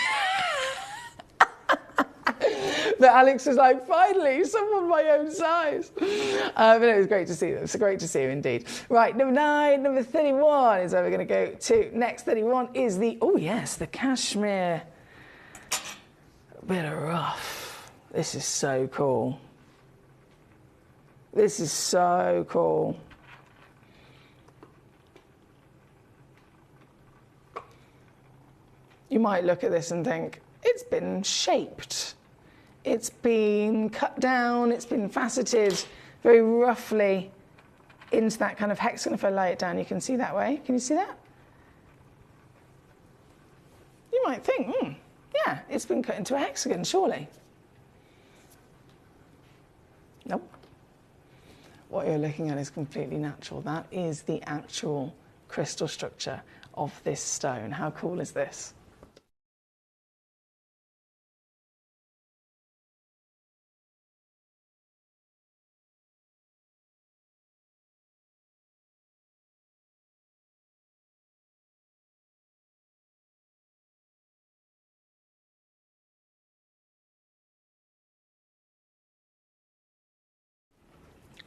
But Alex was like, finally, someone my own size. But it was great to see them. So great to see you indeed. Right, number 9, number 31 is where we're going to go to. Next, 31 is the cashmere. A bit of rough. This is so cool. This is so cool. You might look at this and think, it's been shaped. It's been cut down, it's been faceted very roughly into that kind of hexagon. If I lay it down, you can see that way. Can you see that? You might think, yeah, it's been cut into a hexagon, surely. Nope. What you're looking at is completely natural. That is the actual crystal structure of this stone. How cool is this?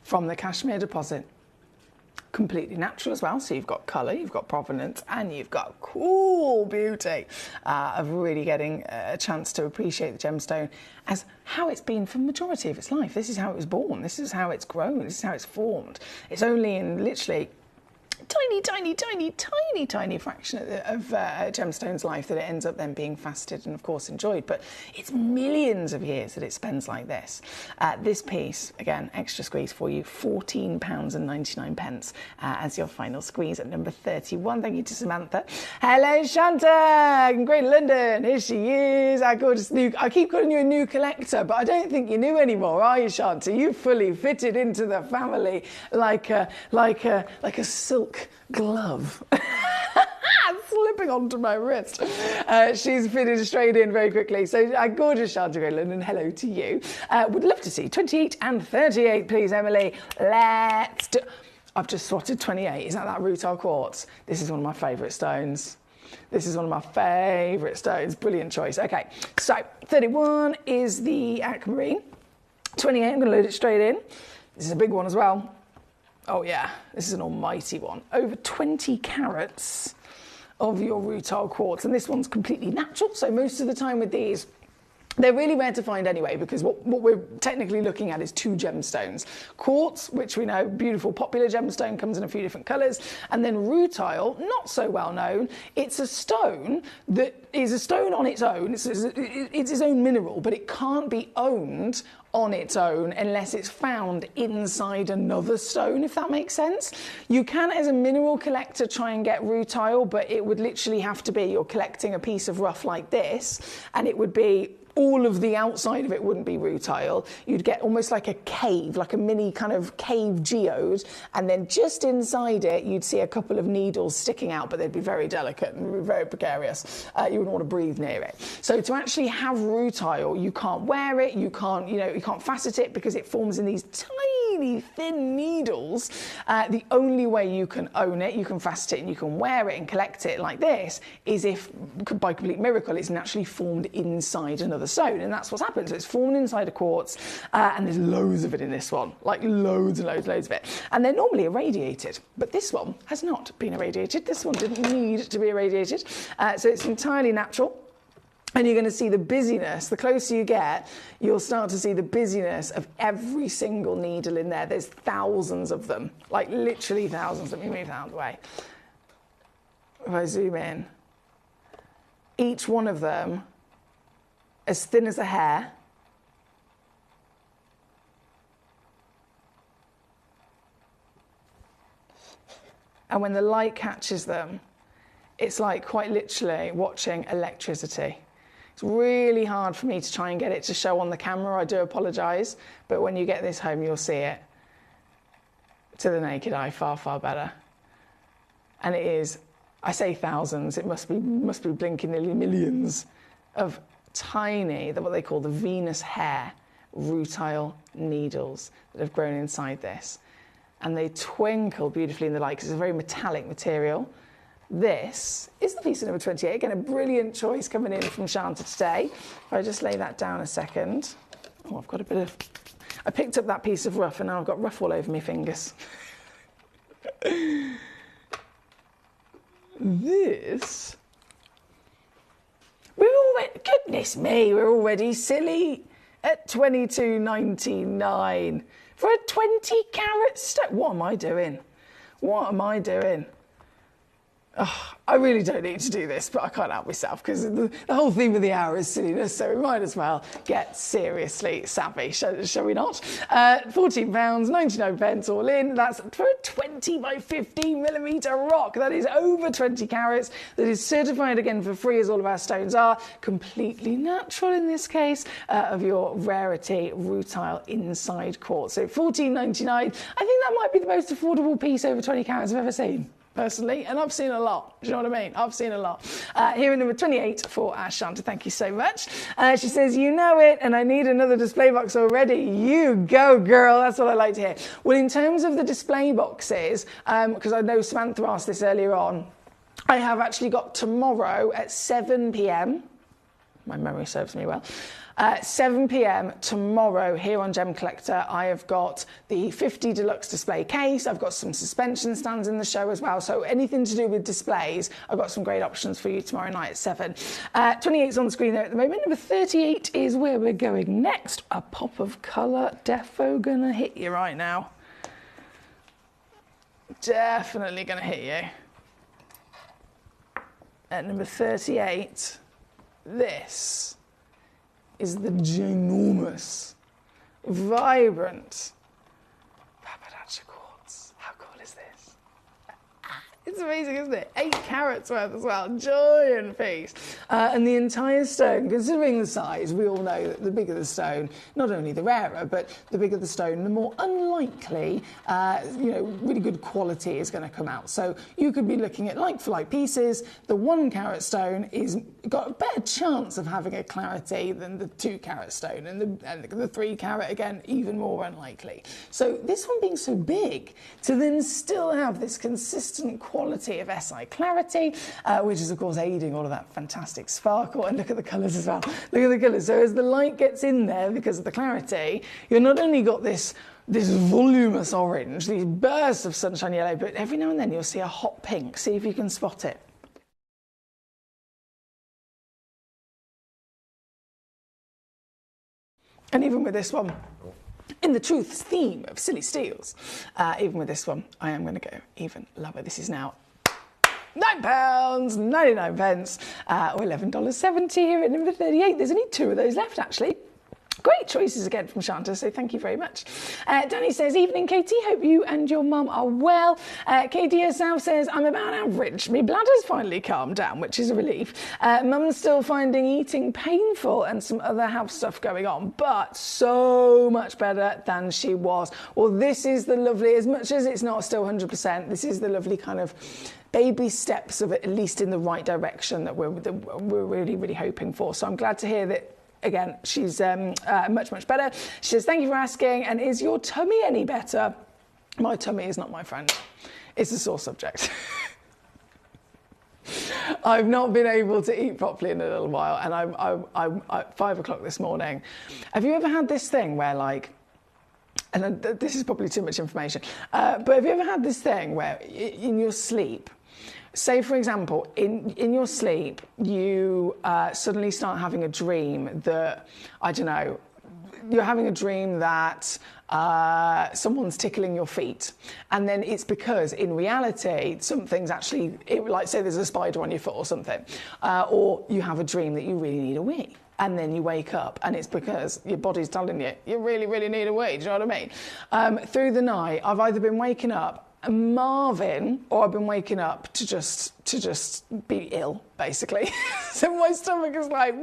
From the Kashmir deposit. Completely natural as well, so you've got colour, you've got provenance, and you've got cool beauty of really getting a chance to appreciate the gemstone as how it's been for the majority of its life. This is how it was born, this is how it's grown, this is how it's formed. It's only in literally tiny fraction of gemstone's life that it ends up then being faceted and of course enjoyed, but it's millions of years that it spends like this. This piece, again, extra squeeze for you, £14.99 as your final squeeze at number 31. Thank you to Samantha. Hello, Shanta, in Great London. Here she is. I keep calling you a new collector, but I don't think you're new anymore, are you, Shanta? You fully fitted into the family like a silk glove. Slipping onto my wrist. She's fitted straight in very quickly. So gorgeous Shanta Goodland, and hello to you. Would love to see 28 and 38, please, Emily. Let's do... I've just swatted 28. Is that rutile quartz? This is one of my favourite stones. This is one of my favourite stones. Brilliant choice. Okay, so 31 is the aquamarine. 28, I'm going to load it straight in. This is a big one as well. Oh yeah, this is an almighty one. Over 20 carats of your rutile quartz, and this one's completely natural. So most of the time with these, they're really rare to find anyway, because what we're technically looking at is 2 gemstones. Quartz, which we know, beautiful popular gemstone, comes in a few different colours, and then rutile, not so well known. It's a stone that is a stone on its own. It's its own mineral, but it can't be owned on its own unless it's found inside another stone, if that makes sense. You can, as a mineral collector, try and get rutile, but it would literally have to be you're collecting a piece of rough like this, and it would be all of the outside of it wouldn't be rutile. You'd get almost like a cave, like a mini kind of cave geode, and then just inside it you'd see a couple of needles sticking out, but they'd be very delicate and very precarious. You wouldn't want to breathe near it. So to actually have rutile, you can't wear it, you can't facet it, because it forms in these tiny, thin needles. The only way you can own it, you can fasten it and you can wear it and collect it like this, is if, by complete miracle, it's naturally formed inside another stone. And that's what's happened. So it's formed inside a quartz, and there's loads of it in this one, like loads and loads of it. And they're normally irradiated, but this one has not been irradiated. This one didn't need to be irradiated. So it's entirely natural. And you're going to see the busyness. The closer you get, you'll start to see the busyness of every single needle in there. There's thousands of them, like literally thousands. Let me move that out of the way. If I zoom in, each one of them as thin as a hair. And when the light catches them, it's like quite literally watching electricity. It's really hard for me to try and get it to show on the camera. I do apologise, but when you get this home, you'll see it to the naked eye far, far better. And it is, I say thousands, it must be blinking nearly millions of tiny, what they call the Venus hair rutile needles that have grown inside this. And they twinkle beautifully in the light because it's a very metallic material. This is the piece of number 28. Again, a brilliant choice coming in from Shanta today. If I just lay that down a second. Oh, I've got a bit of... I picked up that piece of rough and now I've got rough all over my fingers. This... We're already... Goodness me, we're already silly at $22.99 for a 20-carat stone. What am I doing? What am I doing? Oh, I really don't need to do this, but I can't help myself because the whole theme of the hour is silliness, so we might as well get seriously savvy, shall we not? £14.99 all in. That's for a 20 by 15 millimetre rock. That is over 20 carats. That is certified again for free, as all of our stones are. Completely natural in this case, of your rarity rutile inside quartz. So £14.99. I think that might be the most affordable piece over 20 carats I've ever seen, personally, and I've seen a lot. Do you know what I mean? I've seen a lot. Here in number 28 for Shanta. Thank you so much. She says, you know it, and I need another display box already. You go, girl. That's what I like to hear. Well, in terms of the display boxes, because I know Samantha asked this earlier on, I have actually got tomorrow at 7 p.m. My memory serves me well. 7 p.m. tomorrow here on Gemcollector, I have got the 50 Deluxe display case. I've got some suspension stands in the show as well. So anything to do with displays, I've got some great options for you tomorrow night at 7. 28's on the screen there at the moment. Number 38 is where we're going next. A pop of colour. Defo gonna hit you right now. Definitely gonna hit you. At number 38, this is the ginormous, vibrant Papadacha quartz. How cool is this? It's amazing, isn't it? 8 carats worth as well, giant piece. And the entire stone, considering the size, we all know that the bigger the stone, not only the rarer, but the bigger the stone, the more unlikely, really good quality is going to come out. So you could be looking at like-for-like pieces. The 1 carat stone is got a better chance of having a clarity than the 2 carat stone, and the 3 carat, again, even more unlikely. So this one being so big, to then still have this consistent quality of SI clarity, which is of course aiding all of that fantastic sparkle. And look at the colours as well. Look at the colours. So as the light gets in there, because of the clarity, you've not only got this voluminous orange, these bursts of sunshine yellow, but every now and then you'll see a hot pink. See if you can spot it. And even with this one, in the truth's theme of silly steals, even with this one, I am going to go even lower. This is now £9.99, or $11.70 here at number 38. There's only 2 of those left, actually. Great choices again from Shanta, so thank you very much. Danny says, evening Katie, hope you and your mum are well. Katie herself says, I'm about average. My bladder's finally calmed down, which is a relief. Mum's still finding eating painful and some other health stuff going on, but so much better than she was. Well, this is the lovely, as much as it's not still 100%, this is the lovely kind of baby steps of it, at least in the right direction that we're really, really hoping for. So I'm glad to hear that again, she's much, much better. She says, thank you for asking. And is your tummy any better? My tummy is not my friend. It's a sore subject. I've not been able to eat properly in a little while, and I'm 5 o'clock this morning. Have you ever had this thing where, like, and this is probably too much information, but have you ever had this thing where in your sleep, say for example, in your sleep, you suddenly start having a dream that, I don't know, you're having a dream that someone's tickling your feet, and then it's because in reality something's actually, like say there's a spider on your foot or something, or you have a dream that you really need a wee, and then you wake up and it's because your body's telling you you really, really need a wee. Do you know what I mean? Through the night I've either been waking up Marvin, or I've been waking up to just be ill, basically. So my stomach is like,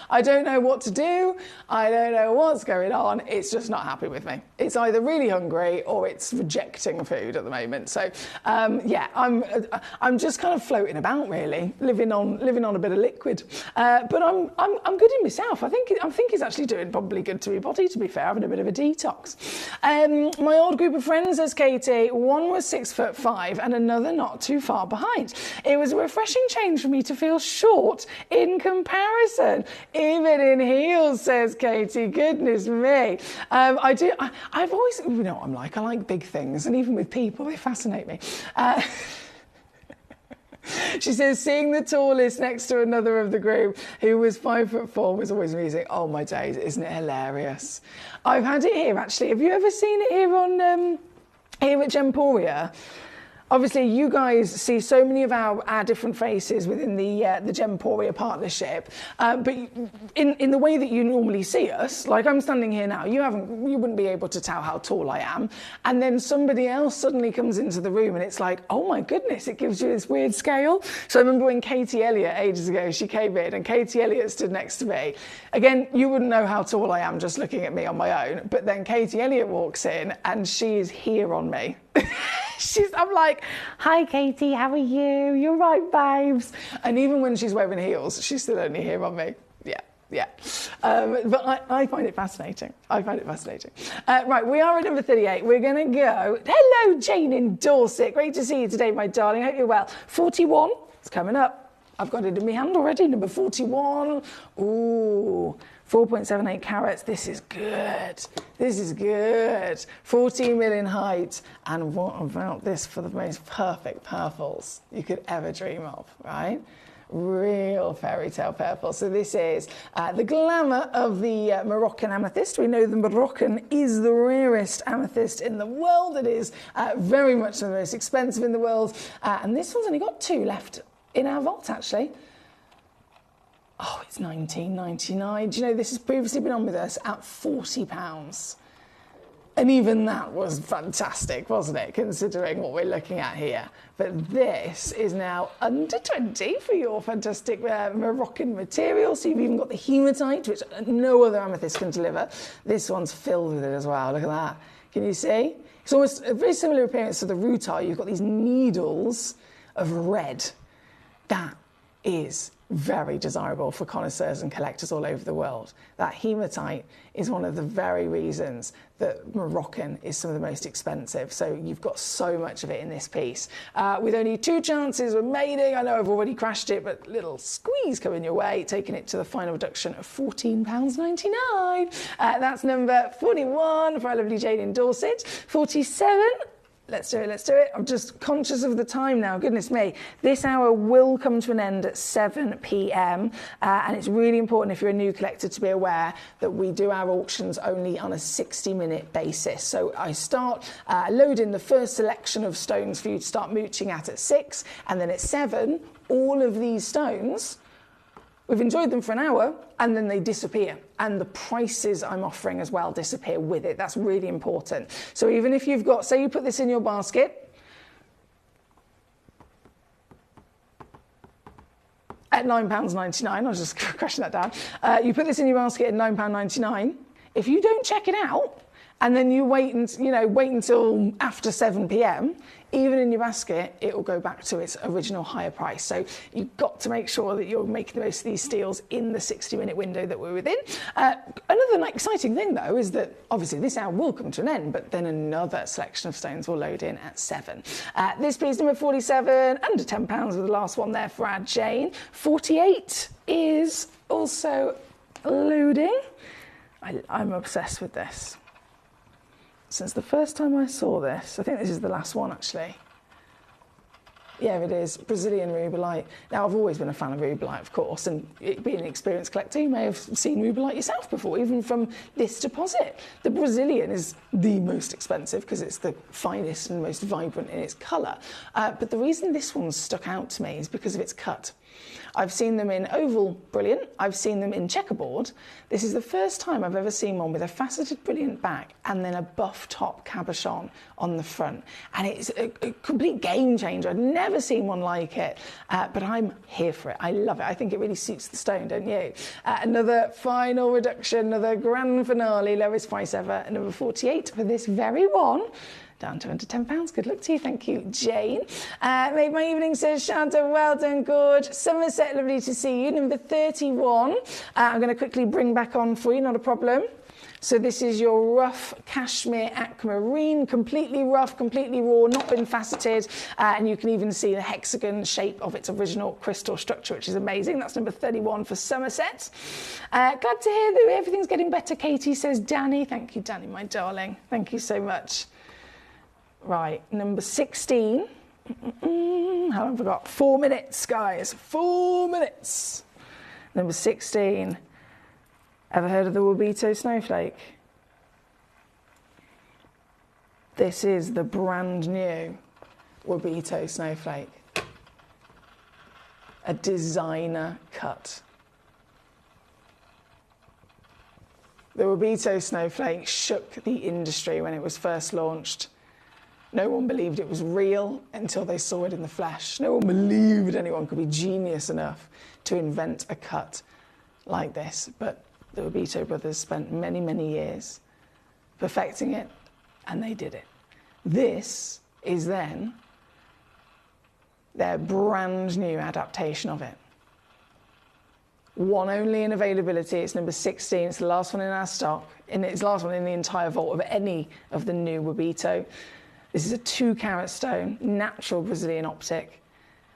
I don't know what to do. I don't know what's going on. It's just not happy with me. It's either really hungry or it's rejecting food at the moment. So yeah, I'm just kind of floating about, really, living on a bit of liquid. But I'm good in myself. I think it's actually doing probably good to my body, to be fair, having a bit of a detox. My old group of friends, says Katie, one was 6'5" and another not too far behind. It was a refreshing change for me to feel short in comparison, even in heels, says Katie. Goodness me. I've always, you know what I'm like, I like big things, and even with people, they fascinate me. She says, seeing the tallest next to another of the group who was 5'4" was always amusing. Oh my days, isn't it hilarious? I've had it here, actually. Have you ever seen it here on here at Gemporia? Obviously, you guys see so many of our different faces within the Gemporia partnership, but in the way that you normally see us, like I'm standing here now, you wouldn't be able to tell how tall I am, and then somebody else suddenly comes into the room and it's like, oh my goodness, it gives you this weird scale. So I remember when Katie Elliott, ages ago, she came in and Katie Elliott stood next to me. Again, you wouldn't know how tall I am just looking at me on my own, but then Katie Elliott walks in and she is here on me. I'm like, hi Katie, how are you? You're right, babes. And even when she's wearing heels, she's still only here on me. Yeah. But I find it fascinating. Right, we are at number 38. We're going to go. Hello, Jane in Dorset. Great to see you today, my darling. Hope you're well. 41, it's coming up. I've got it in my hand already. Number 41. Ooh. 4.78 carats, this is good. 14 mil in height. And what about this for the most perfect purples you could ever dream of, right? Real fairy tale purple. So this is the glamour of the Moroccan amethyst. We know the Moroccan is the rarest amethyst in the world. It is very much the most expensive in the world. And this one's only got 2 left in our vault, actually. Oh, it's $19.99. Do you know, this has previously been on with us at £40. And even that was fantastic, wasn't it, considering what we're looking at here. But this is now under 20 for your fantastic Moroccan material. So you've even got the hematite, which no other amethyst can deliver. This one's filled with it as well. Look at that. Can you see? It's almost a very similar appearance to the rutile. You've got these needles of red. That is very desirable for connoisseurs and collectors all over the world. That hematite is one of the very reasons that Moroccan is some of the most expensive. So you've got so much of it in this piece. With only 2 chances of mating, I know I've already crashed it, but little squeeze coming your way, taking it to the final reduction of £14.99. That's number 41 for our lovely Jane in Dorset. 47. Let's do it. I'm just conscious of the time now. Goodness me. This hour will come to an end at 7 p.m. And it's really important, if you're a new collector, to be aware that we do our auctions only on a 60-minute basis. So I start loading the first selection of stones for you to start mooching at 6. And then at 7, all of these stones, we've enjoyed them for an hour, and then they disappear. And the prices I'm offering as well disappear with it. That's really important. So even if you've got, say you put this in your basket at £9.99, I was just crashing that down. You put this in your basket at £9.99. If you don't check it out, and then you wait until after 7 p.m, even in your basket, it will go back to its original higher price. So you've got to make sure that you're making the most of these steals in the 60-minute window that we're within. Another exciting thing, though, is that obviously this hour will come to an end, but then another selection of stones will load in at 7. This piece, number 47, under £10 with the last one there for our Jane. 48 is also loading. I'm obsessed with this. Since the first time I saw this, I think this is the last one actually. Yeah, it is. Brazilian rubellite. Now, I've always been a fan of rubellite, of course, and being an experienced collector, you may have seen rubellite yourself before, even from this deposit. The Brazilian is the most expensive because it's the finest and most vibrant in its colour. But the reason this one stuck out to me is because of its cut. I've seen them in oval, brilliant. I've seen them in checkerboard. This is the first time I've ever seen one with a faceted brilliant back and then a buff top cabochon on the front. And it's a complete game changer. I've never seen one like it, but I'm here for it. I love it. I think it really suits the stone, don't you? Another final reduction, another grand finale, lowest price ever, at number 48 for this very one. Down to under £10. Good luck to you. Thank you, Jane. Made my evening, says Shanta. Well done, Gorge. Somerset, lovely to see you. Number 31. I'm going to quickly bring back on for you, not a problem. So this is your rough cashmere aquamarine, completely rough, completely raw, not been faceted, and you can even see the hexagon shape of its original crystal structure, which is amazing. That's number 31 for Somerset. Glad to hear that everything's getting better, Katie, says Danny. Thank you, Danny, my darling. Thank you so much. Right, number 16. How long have I got? 4 minutes, guys. 4 minutes. Number 16. Ever heard of the Wabito snowflake? This is the brand new Wabito snowflake. A designer cut. The Wabito snowflake shook the industry when it was first launched. No one believed it was real until they saw it in the flesh. No one believed anyone could be genius enough to invent a cut like this. But the Wabito brothers spent many, many years perfecting it, and they did it. This is then their brand new adaptation of it. One only in availability. It's number 16. It's the last one in our stock. It's the last one in the entire vault of any of the new Wabito. This is a 2-carat stone, natural Brazilian optic.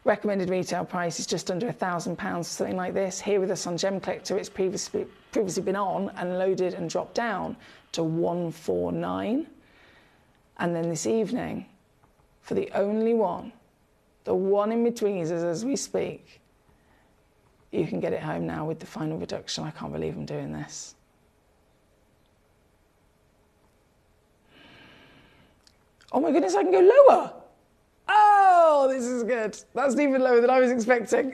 Recommended retail price is just under £1,000, something like this. Here with us on Gemcollector, it's previously been on and loaded and dropped down to 149. And then this evening, for the only one, the one in between us as we speak, you can get it home now with the final reduction. I can't believe I'm doing this. Oh my goodness, I can go lower. Oh, this is good. That's even lower than I was expecting.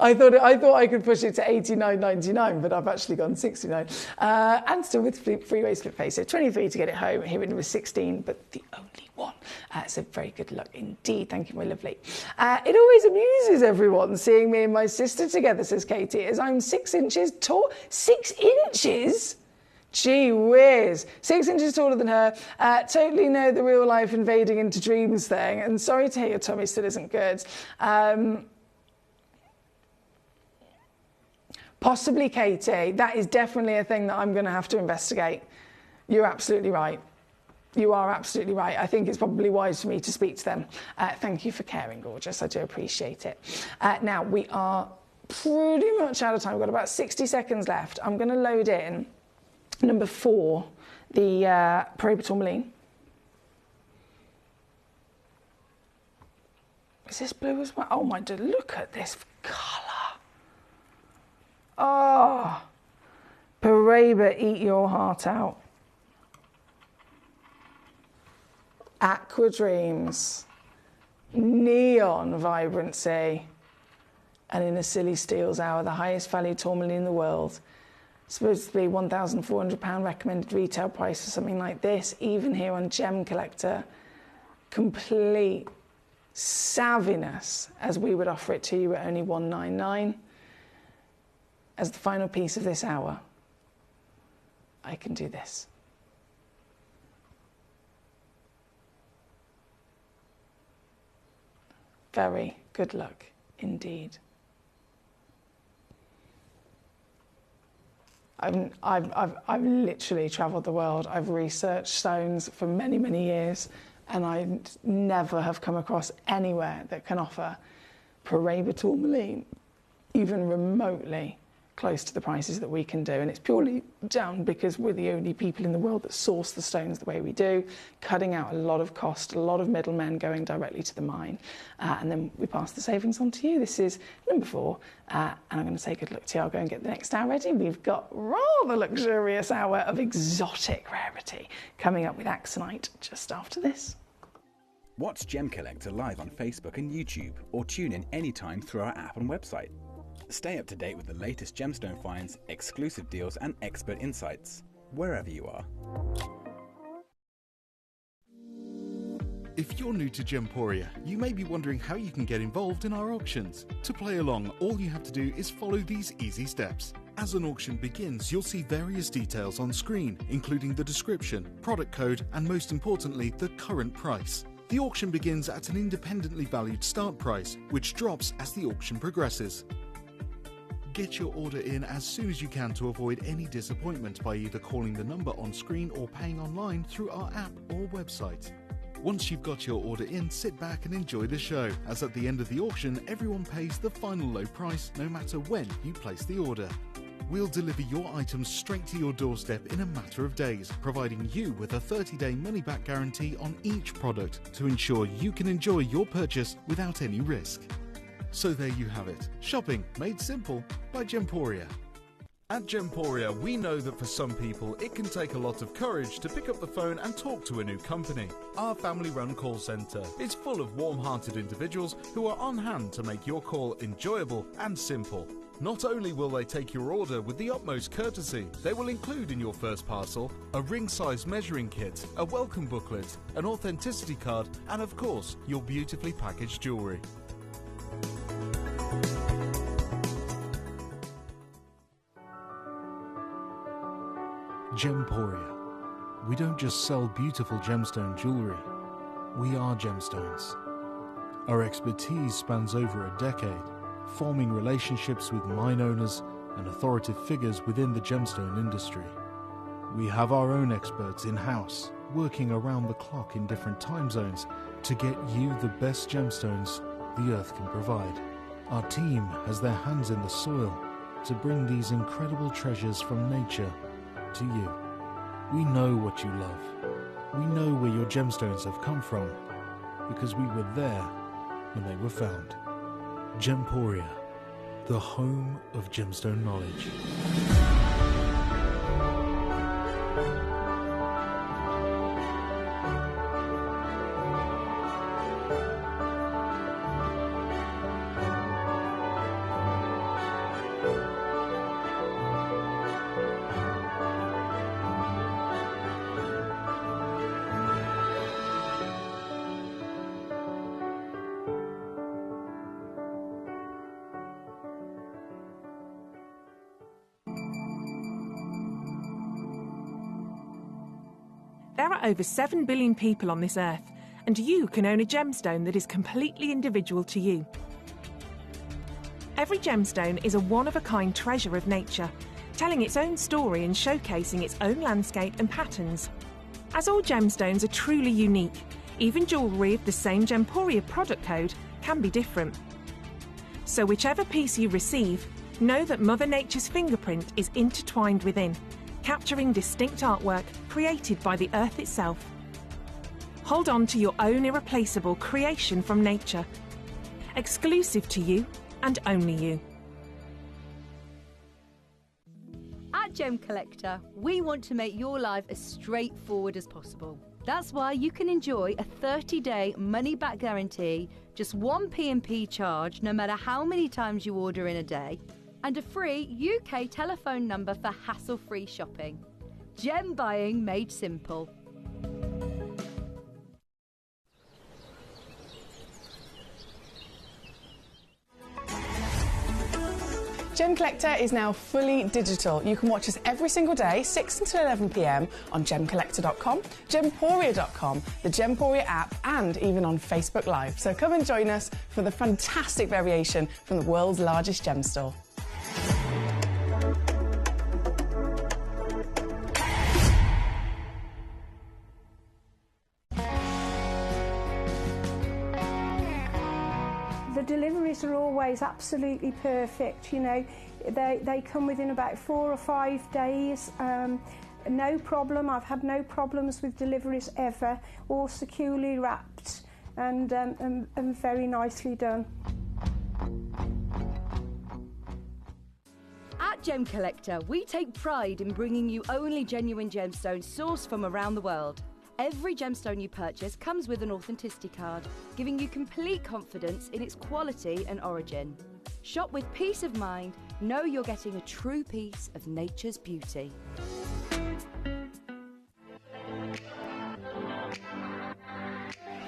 I thought I could push it to $89.99, but I've actually gone $69. And still with freeway split face. So 23 to get it home. Here it was 16, but the only one. So very good luck indeed. Thank you, my lovely. It always amuses everyone seeing me and my sister together, says Katie, as I'm 6 inches tall. 6 inches? Gee whiz, 6 inches taller than her. Totally know the real life invading into dreams thing. And sorry to hear your tummy still isn't good. Possibly, Katie. That is definitely a thing that I'm going to have to investigate. You're absolutely right. You are absolutely right. I think it's probably wise for me to speak to them. Thank you for caring, gorgeous. I do appreciate it. Now, we are pretty much out of time. We've got about 60 seconds left. I'm going to load in number 4, the Paraiba tourmaline. Is this blue as well? Oh my God, look at this colour. Oh, Paraiba, eat your heart out. Aqua Dreams, neon vibrancy, and in a silly steals hour, the highest value tourmaline in the world. Supposed to be £1,400 recommended retail price for something like this, even here on Gemcollector. Complete savviness, as we would offer it to you at only £199 as the final piece of this hour. I can do this. Very good luck indeed. I've literally travelled the world. I've researched stones for many, many years, and I never have come across anywhere that can offer Paraiba tourmaline even remotely close to the prices that we can do. And it's purely down because we're the only people in the world that source the stones the way we do, cutting out a lot of cost, a lot of middlemen going directly to the mine. And then we pass the savings on to you. This is number 4. And I'm going to say good luck to you. I'll go and get the next hour ready. We've got rather luxurious hour of exotic rarity coming up with Axonite just after this. Watch Gemcollector live on Facebook and YouTube, or tune in anytime through our app and website. Stay up to date with the latest gemstone finds, exclusive deals and expert insights, wherever you are. If you're new to Gemporia, you may be wondering how you can get involved in our auctions. To play along, all you have to do is follow these easy steps. As an auction begins, you'll see various details on screen, including the description, product code, and most importantly, the current price. The auction begins at an independently valued start price, which drops as the auction progresses. Get your order in as soon as you can to avoid any disappointment by either calling the number on screen or paying online through our app or website. Once you've got your order in, sit back and enjoy the show, as at the end of the auction, everyone pays the final low price no matter when you place the order. We'll deliver your items straight to your doorstep in a matter of days, providing you with a 30-day money-back guarantee on each product to ensure you can enjoy your purchase without any risk. So there you have it, shopping made simple by Gemporia. At Gemporia, we know that for some people it can take a lot of courage to pick up the phone and talk to a new company. Our family-run call centre is full of warm-hearted individuals who are on hand to make your call enjoyable and simple. Not only will they take your order with the utmost courtesy, they will include in your first parcel a ring-size measuring kit, a welcome booklet, an authenticity card, and of course, your beautifully packaged jewellery. Gemporia. We don't just sell beautiful gemstone jewellery, we are gemstones. Our expertise spans over a decade, forming relationships with mine owners and authoritative figures within the gemstone industry. We have our own experts in-house, working around the clock in different time zones to get you the best gemstones the earth can provide. Our team has their hands in the soil to bring these incredible treasures from nature to you. We know what you love. We know where your gemstones have come from, because we were there when they were found. Gemporia, the home of gemstone knowledge. There are over 7 billion people on this earth, and you can own a gemstone that is completely individual to you. Every gemstone is a one-of-a-kind treasure of nature, telling its own story and showcasing its own landscape and patterns. As all gemstones are truly unique, even jewellery of the same Gemporia product code can be different. So whichever piece you receive, know that Mother Nature's fingerprint is intertwined within, capturing distinct artwork created by the earth itself. Hold on to your own irreplaceable creation from nature, exclusive to you and only you. At Gemcollector, we want to make your life as straightforward as possible. That's why you can enjoy a 30-day money-back guarantee, just one P&P charge no matter how many times you order in a day, and a free UK telephone number for hassle-free shopping. Gem buying made simple. Gemcollector is now fully digital. You can watch us every single day, 6 until 11 p.m. on Gemcollector.com, Gemporia.com, the Gemporia app, and even on Facebook Live. So come and join us for the fantastic variation from the world's largest gem store. The deliveries are always absolutely perfect, you know. They come within about 4 or 5 days. No problem. I've had no problems with deliveries ever. All securely wrapped and very nicely done. At Gemcollector, we take pride in bringing you only genuine gemstones sourced from around the world. Every gemstone you purchase comes with an authenticity card, giving you complete confidence in its quality and origin. Shop with peace of mind, know you're getting a true piece of nature's beauty.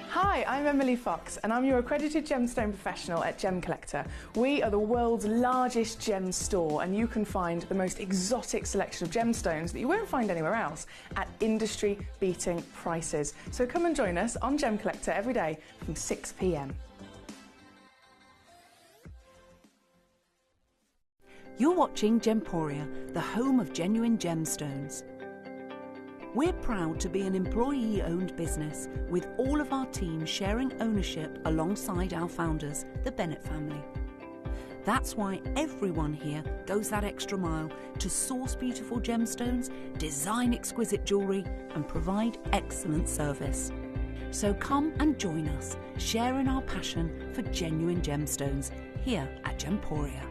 Hi, I'm Emily Fox and I'm your accredited gemstone professional at Gemcollector. We are the world's largest gem store and you can find the most exotic selection of gemstones that you won't find anywhere else at industry-beating prices. So come and join us on Gemcollector every day from 6 p.m. You're watching Gemporia, the home of genuine gemstones. We're proud to be an employee-owned business with all of our team sharing ownership alongside our founders, the Bennett family. That's why everyone here goes that extra mile to source beautiful gemstones, design exquisite jewellery and provide excellent service. So come and join us, sharing our passion for genuine gemstones here at Gemporia.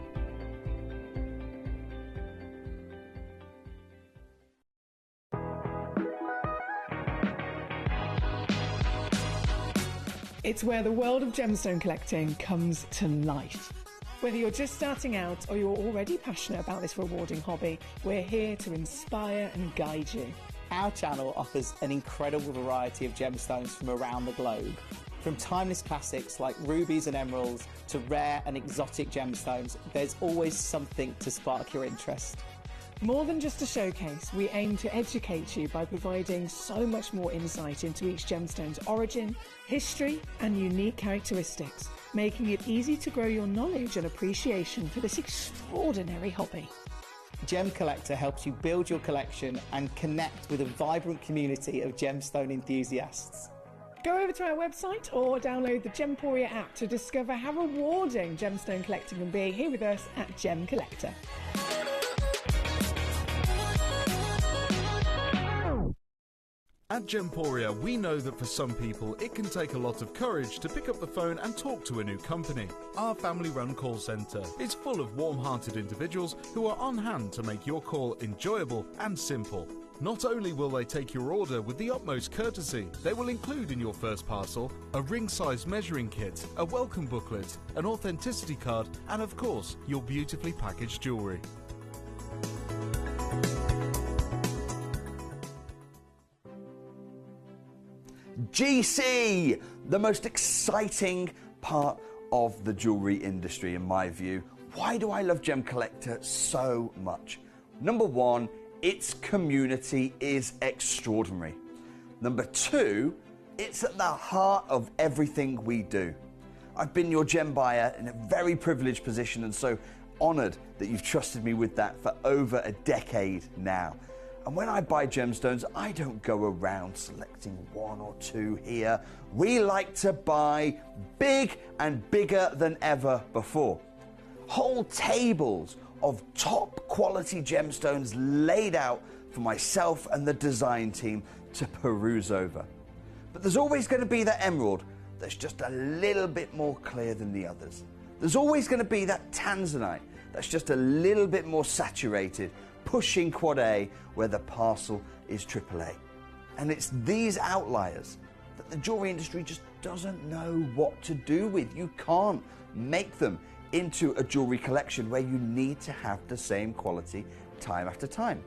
It's where the world of gemstone collecting comes to life. Whether you're just starting out or you're already passionate about this rewarding hobby, we're here to inspire and guide you. Our channel offers an incredible variety of gemstones from around the globe. From timeless classics like rubies and emeralds to rare and exotic gemstones, there's always something to spark your interest. More than just a showcase, we aim to educate you by providing so much more insight into each gemstone's origin, history and unique characteristics, making it easy to grow your knowledge and appreciation for this extraordinary hobby. Gemcollector helps you build your collection and connect with a vibrant community of gemstone enthusiasts. Go over to our website or download the Gemporia app to discover how rewarding gemstone collecting can be here with us at Gemcollector. At Gemporia, we know that for some people it can take a lot of courage to pick up the phone and talk to a new company. Our family-run call centre is full of warm-hearted individuals who are on hand to make your call enjoyable and simple. Not only will they take your order with the utmost courtesy, they will include in your first parcel a ring-size measuring kit, a welcome booklet, an authenticity card and of course your beautifully packaged jewellery. GC, the most exciting part of the jewellery industry in my view. Why do I love Gemcollector so much? Number one, its community is extraordinary. Number two, it's at the heart of everything we do. I've been your gem buyer in a very privileged position and so honoured that you've trusted me with that for over a decade now. And when I buy gemstones, I don't go around selecting one or two here. We like to buy big and bigger than ever before. Whole tables of top quality gemstones laid out for myself and the design team to peruse over. But there's always going to be that emerald that's just a little bit more clear than the others. There's always going to be that tanzanite that's just a little bit more saturated, pushing quad A where the parcel is AAA. And it's these outliers that the jewellery industry just doesn't know what to do with. You can't make them into a jewellery collection where you need to have the same quality time after time.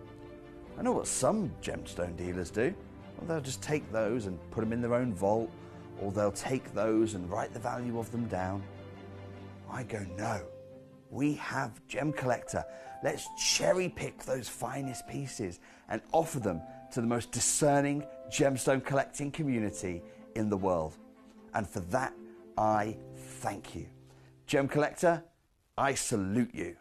I know what some gemstone dealers do. Well, they'll just take those and put them in their own vault, or they'll take those and write the value of them down. I go, no. we have Gemcollector. Let's cherry pick those finest pieces and offer them to the most discerning gemstone collecting community in the world. And for that, I thank you. Gemcollector, I salute you.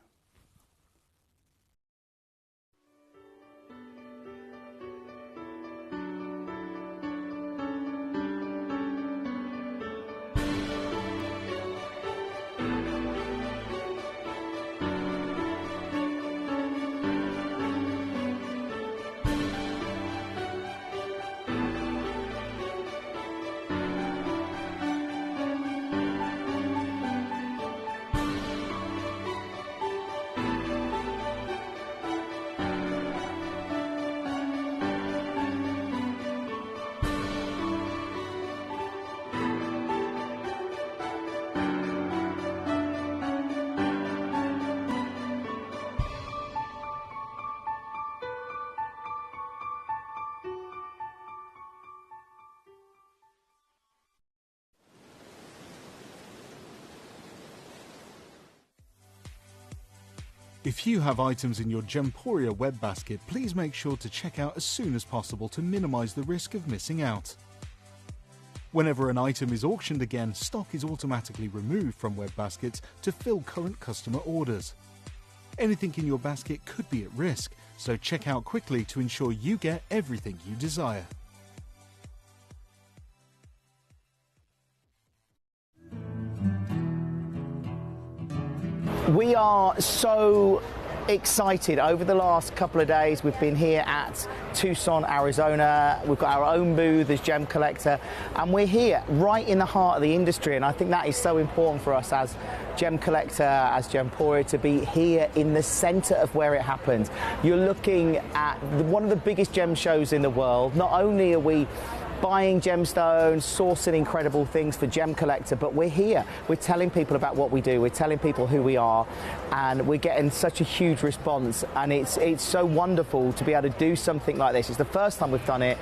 If you have items in your Gemporia web basket, please make sure to check out as soon as possible to minimize the risk of missing out. Whenever an item is auctioned again, stock is automatically removed from web baskets to fill current customer orders. Anything in your basket could be at risk, so check out quickly to ensure you get everything you desire. We are so excited. Over the last couple of days, we've been here at Tucson, Arizona. We've got our own booth as Gemcollector, and we're here right in the heart of the industry. And I think that is so important for us as Gemcollector, as Gemporia, to be here in the center of where it happens. You're looking at one of the biggest gem shows in the world. Not only are we buying gemstones, sourcing incredible things for Gemcollector, but we're here. We're telling people about what we do. We're telling people who we are, and we're getting such a huge response. And it's so wonderful to be able to do something like this. It's the first time we've done it.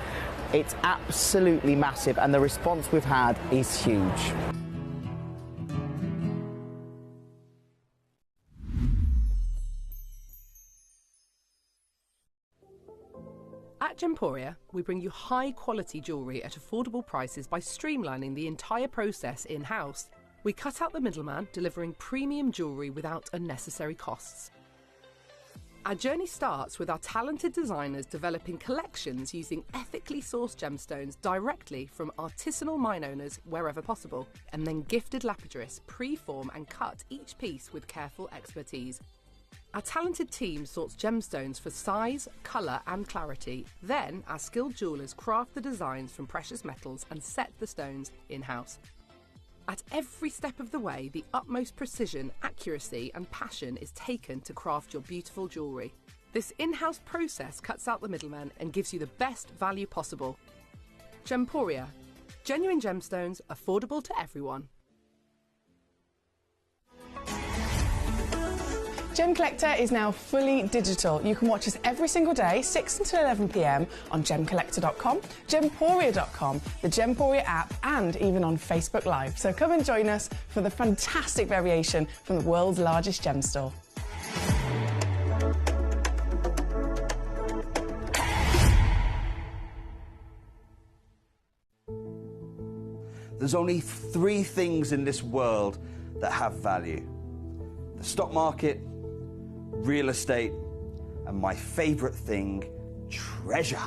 It's absolutely massive, and the response we've had is huge. At Gemporia, we bring you high-quality jewellery at affordable prices by streamlining the entire process in-house. We cut out the middleman, delivering premium jewellery without unnecessary costs. Our journey starts with our talented designers developing collections using ethically sourced gemstones directly from artisanal mine owners wherever possible, and then gifted lapidarists pre-form and cut each piece with careful expertise. Our talented team sorts gemstones for size, colour and clarity. Then our skilled jewellers craft the designs from precious metals and set the stones in-house. At every step of the way, the utmost precision, accuracy and passion is taken to craft your beautiful jewellery. This in-house process cuts out the middleman and gives you the best value possible. Gemporia. Genuine gemstones, affordable to everyone. Gemcollector is now fully digital. You can watch us every single day, 6 until 11 p.m. on gemcollector.com, gemporia.com, the Gemporia app, and even on Facebook Live. So come and join us for the fantastic variation from the world's largest gem store. There's only 3 things in this world that have value: the stock market, real estate, and my favorite thing, treasure.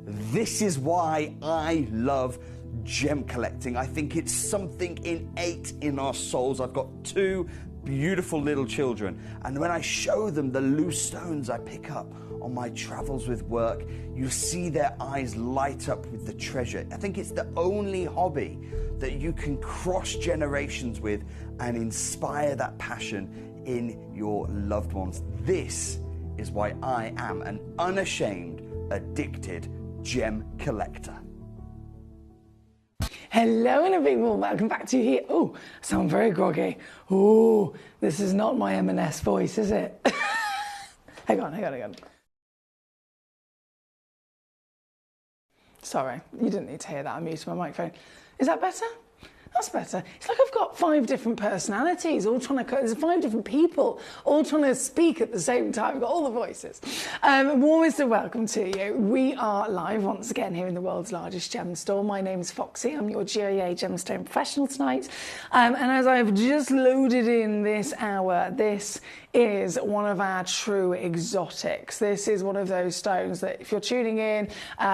This is why I love gem collecting. I think it's something innate in our souls. I've got 2 beautiful little children, and when I show them the loose stones I pick up on my travels with work, you see their eyes light up with the treasure. I think it's the only hobby that you can cross generations with and inspire that passion in your loved ones. This is why I am an unashamed, addicted gem collector. Hello, and a big warm welcome back to you here. Oh, I sound very groggy. Oh, this is not my M&S voice, is it? hang on. Sorry, you didn't need to hear that. I muted my microphone. Is that better? That's better. It's like I've got 5 different personalities, all trying to, there's 5 different people, all trying to speak at the same time. I've got all the voices. Warmest of welcome to you. We are live once again here in the world's largest gem store. My name's Foxy. I'm your GIA Gemstone professional tonight. And as I've just loaded in this hour, this is one of our true exotics. This is one of those stones that if you're tuning in,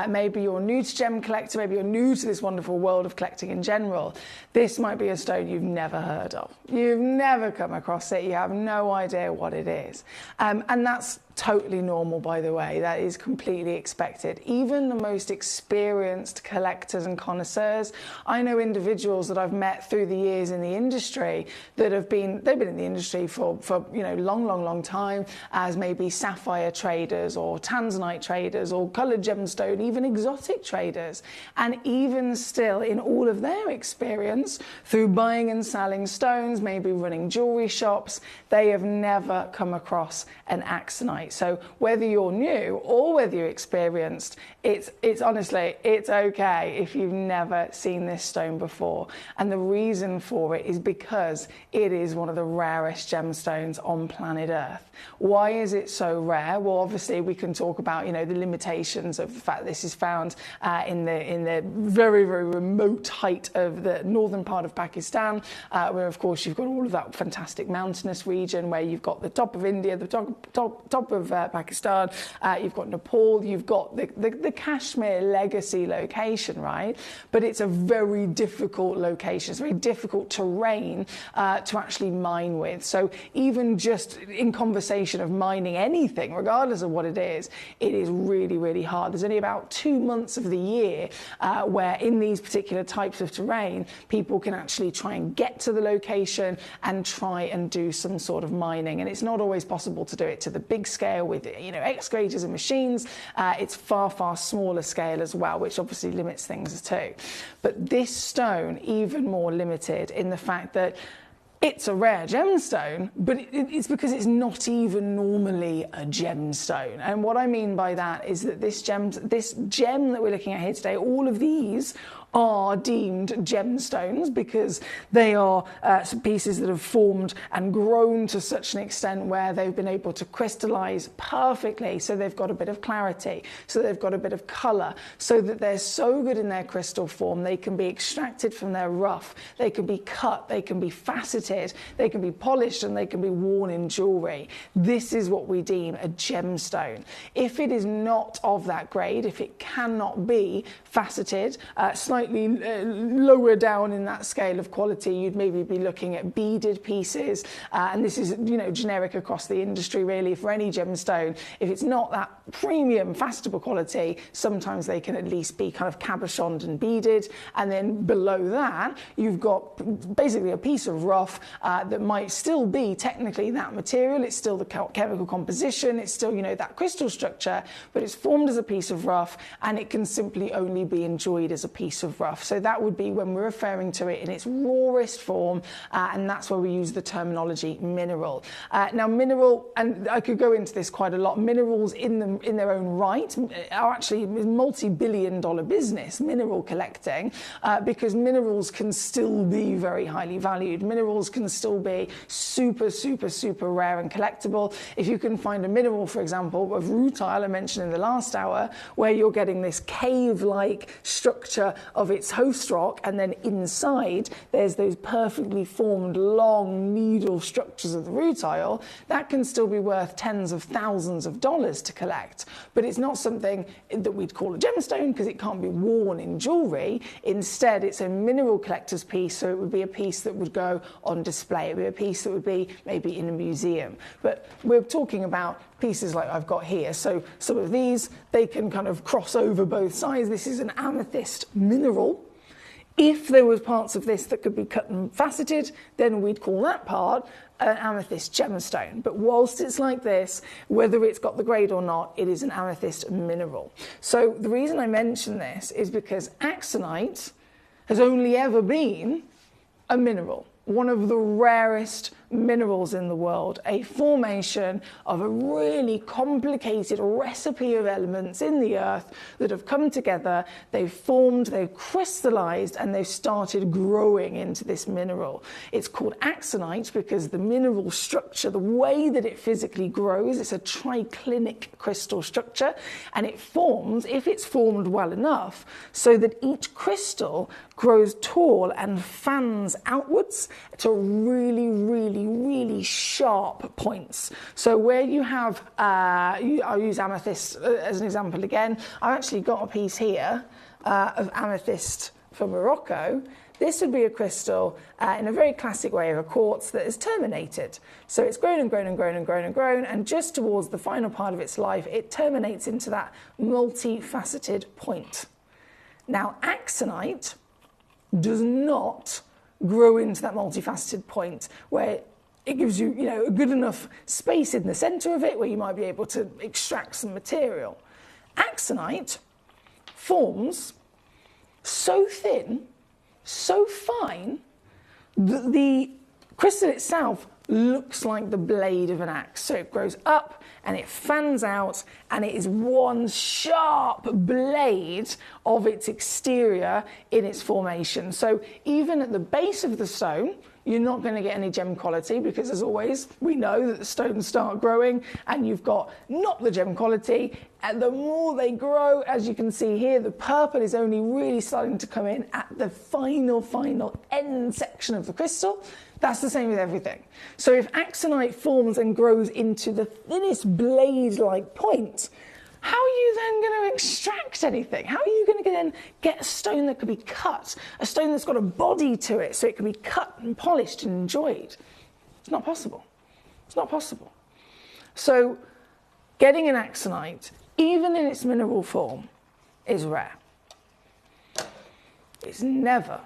maybe you're new to Gemcollector, maybe you're new to this wonderful world of collecting in general, this might be a stone you've never heard of. You've never come across it, you have no idea what it is. And that's totally normal, by the way. That is completely expected. Even the most experienced collectors and connoisseurs, I know individuals that I've met through the years in the industry that they've been in the industry for you know, long time, as maybe sapphire traders or tanzanite traders or coloured gemstone, even exotic traders. And even still, in all of their experience, through buying and selling stones, maybe running jewellery shops, they have never come across an axonite. So whether you're new or whether you're experienced, it's honestly, it's okay if you've never seen this stone before. And the reason for it is because it is one of the rarest gemstones on planet Earth. Why is it so rare? Well, obviously we can talk about, you know, the limitations of the fact this is found in the very, very remote height of the northern part of Pakistan, where of course you've got all of that fantastic mountainous region where you've got the top of India, the top of Pakistan, you've got Nepal, you've got the Kashmir legacy location, right? But it's a very difficult location. It's very difficult terrain to actually mine with. So even just in conversation of mining anything, regardless of what it is really, really hard. There's only about 2 months of the year where in these particular types of terrain, people can actually try and get to the location and try and do some sort of mining. And it's not always possible to do it to the big scale with, you know, excavators and machines. It's far, far smaller scale as well, which obviously limits things too. But this stone, even more limited in the fact that it's a rare gemstone, but it's because it's not even normally a gemstone. And what I mean by that is that this gem that we're looking at here today, all of these are deemed gemstones because they are pieces that have formed and grown to such an extent where they've been able to crystallize perfectly, so they've got a bit of clarity, so they've got a bit of color, so that they're so good in their crystal form they can be extracted from their rough, they can be cut, they can be faceted, they can be polished, and they can be worn in jewelry. This is what we deem a gemstone. If it is not of that grade, if it cannot be faceted, slightly lower down in that scale of quality, you'd maybe be looking at beaded pieces, and this is, you know, generic across the industry really for any gemstone. If it's not that premium facetable quality, sometimes they can at least be kind of cabochoned and beaded, and then below that you've got basically a piece of rough that might still be technically that material, it's still the chemical composition, it's still, you know, that crystal structure, but it's formed as a piece of rough and it can simply only be enjoyed as a piece of rough. So that would be when we're referring to it in its rawest form, and that's where we use the terminology mineral. Now mineral, and I could go into this quite a lot, minerals in their own right are actually a multi-billion-dollar business, mineral collecting, because minerals can still be very highly valued. Minerals can still be super, super, super rare and collectible. If you can find a mineral, for example, of rutile I mentioned in the last hour, where you're getting this cave-like structure of its host rock, and then inside there's those perfectly formed long needle structures of the rutile, that can still be worth tens of thousands of dollars to collect. But it's not something that we'd call a gemstone because it can't be worn in jewellery. Instead, it's a mineral collector's piece, so it would be a piece that would go on display. It would be a piece that would be maybe in a museum. But we're talking about pieces like I've got here. So some of these, they can kind of cross over both sides. This is an amethyst mineral. If there was parts of this that could be cut and faceted, then we'd call that part an amethyst gemstone. But whilst it's like this, whether it's got the grade or not, it is an amethyst mineral. So the reason I mention this is because axonite has only ever been a mineral, one of the rarest minerals in the world, a formation of a really complicated recipe of elements in the earth that have come together, they've formed, they've crystallized, and they've started growing into this mineral. It's called axonite because the mineral structure, the way that it physically grows, it's a triclinic crystal structure, and it forms, if it's formed well enough, so that each crystal grows tall and fans outwards to really, really, really sharp points. So where you have, I'll use amethyst as an example again. I've actually got a piece here of amethyst from Morocco. This would be a crystal in a very classic way of a quartz that is terminated. So it's grown and grown and grown and grown and grown, and just towards the final part of its life, it terminates into that multifaceted point. Now, axonite does not grow into that multifaceted point where it gives you, a good enough space in the center of it where you might be able to extract some material. Axonite forms so thin, so fine, that the crystal itself looks like the blade of an axe. So it grows up and it fans out, and it is one sharp blade of its exterior in its formation. So even at the base of the stone, you're not going to get any gem quality because, as always, we know that the stones start growing and you've got not the gem quality. And the more they grow, as you can see here, the purple is only really starting to come in at the final end section of the crystal. That's the same with everything. So if axonite forms and grows into the thinnest blade-like point, how are you then going to extract anything? How are you going to then get a stone that could be cut, a stone that's got a body to it so it can be cut and polished and enjoyed? It's not possible. It's not possible. So getting an axonite, even in its mineral form, is rare. It's never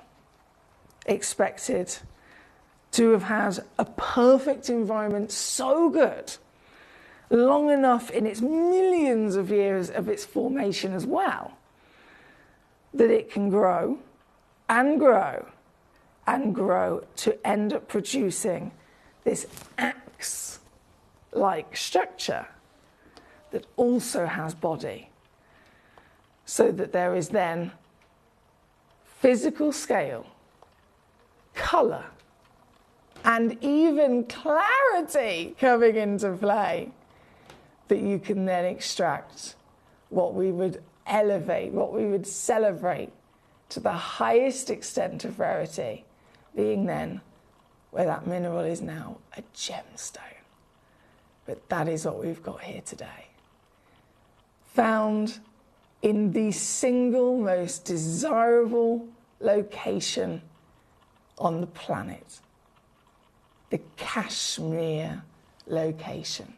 expected to have had a perfect environment so good, long enough in its millions of years of its formation as well, that it can grow and grow and grow to end up producing this axe-like structure that also has body, so that there is then physical scale, colour, and even clarity coming into play, that you can then extract what we would elevate, what we would celebrate to the highest extent of rarity, being then where that mineral is now a gemstone. But that is what we've got here today. Found in the single most desirable location on the planet, the Kashmir location.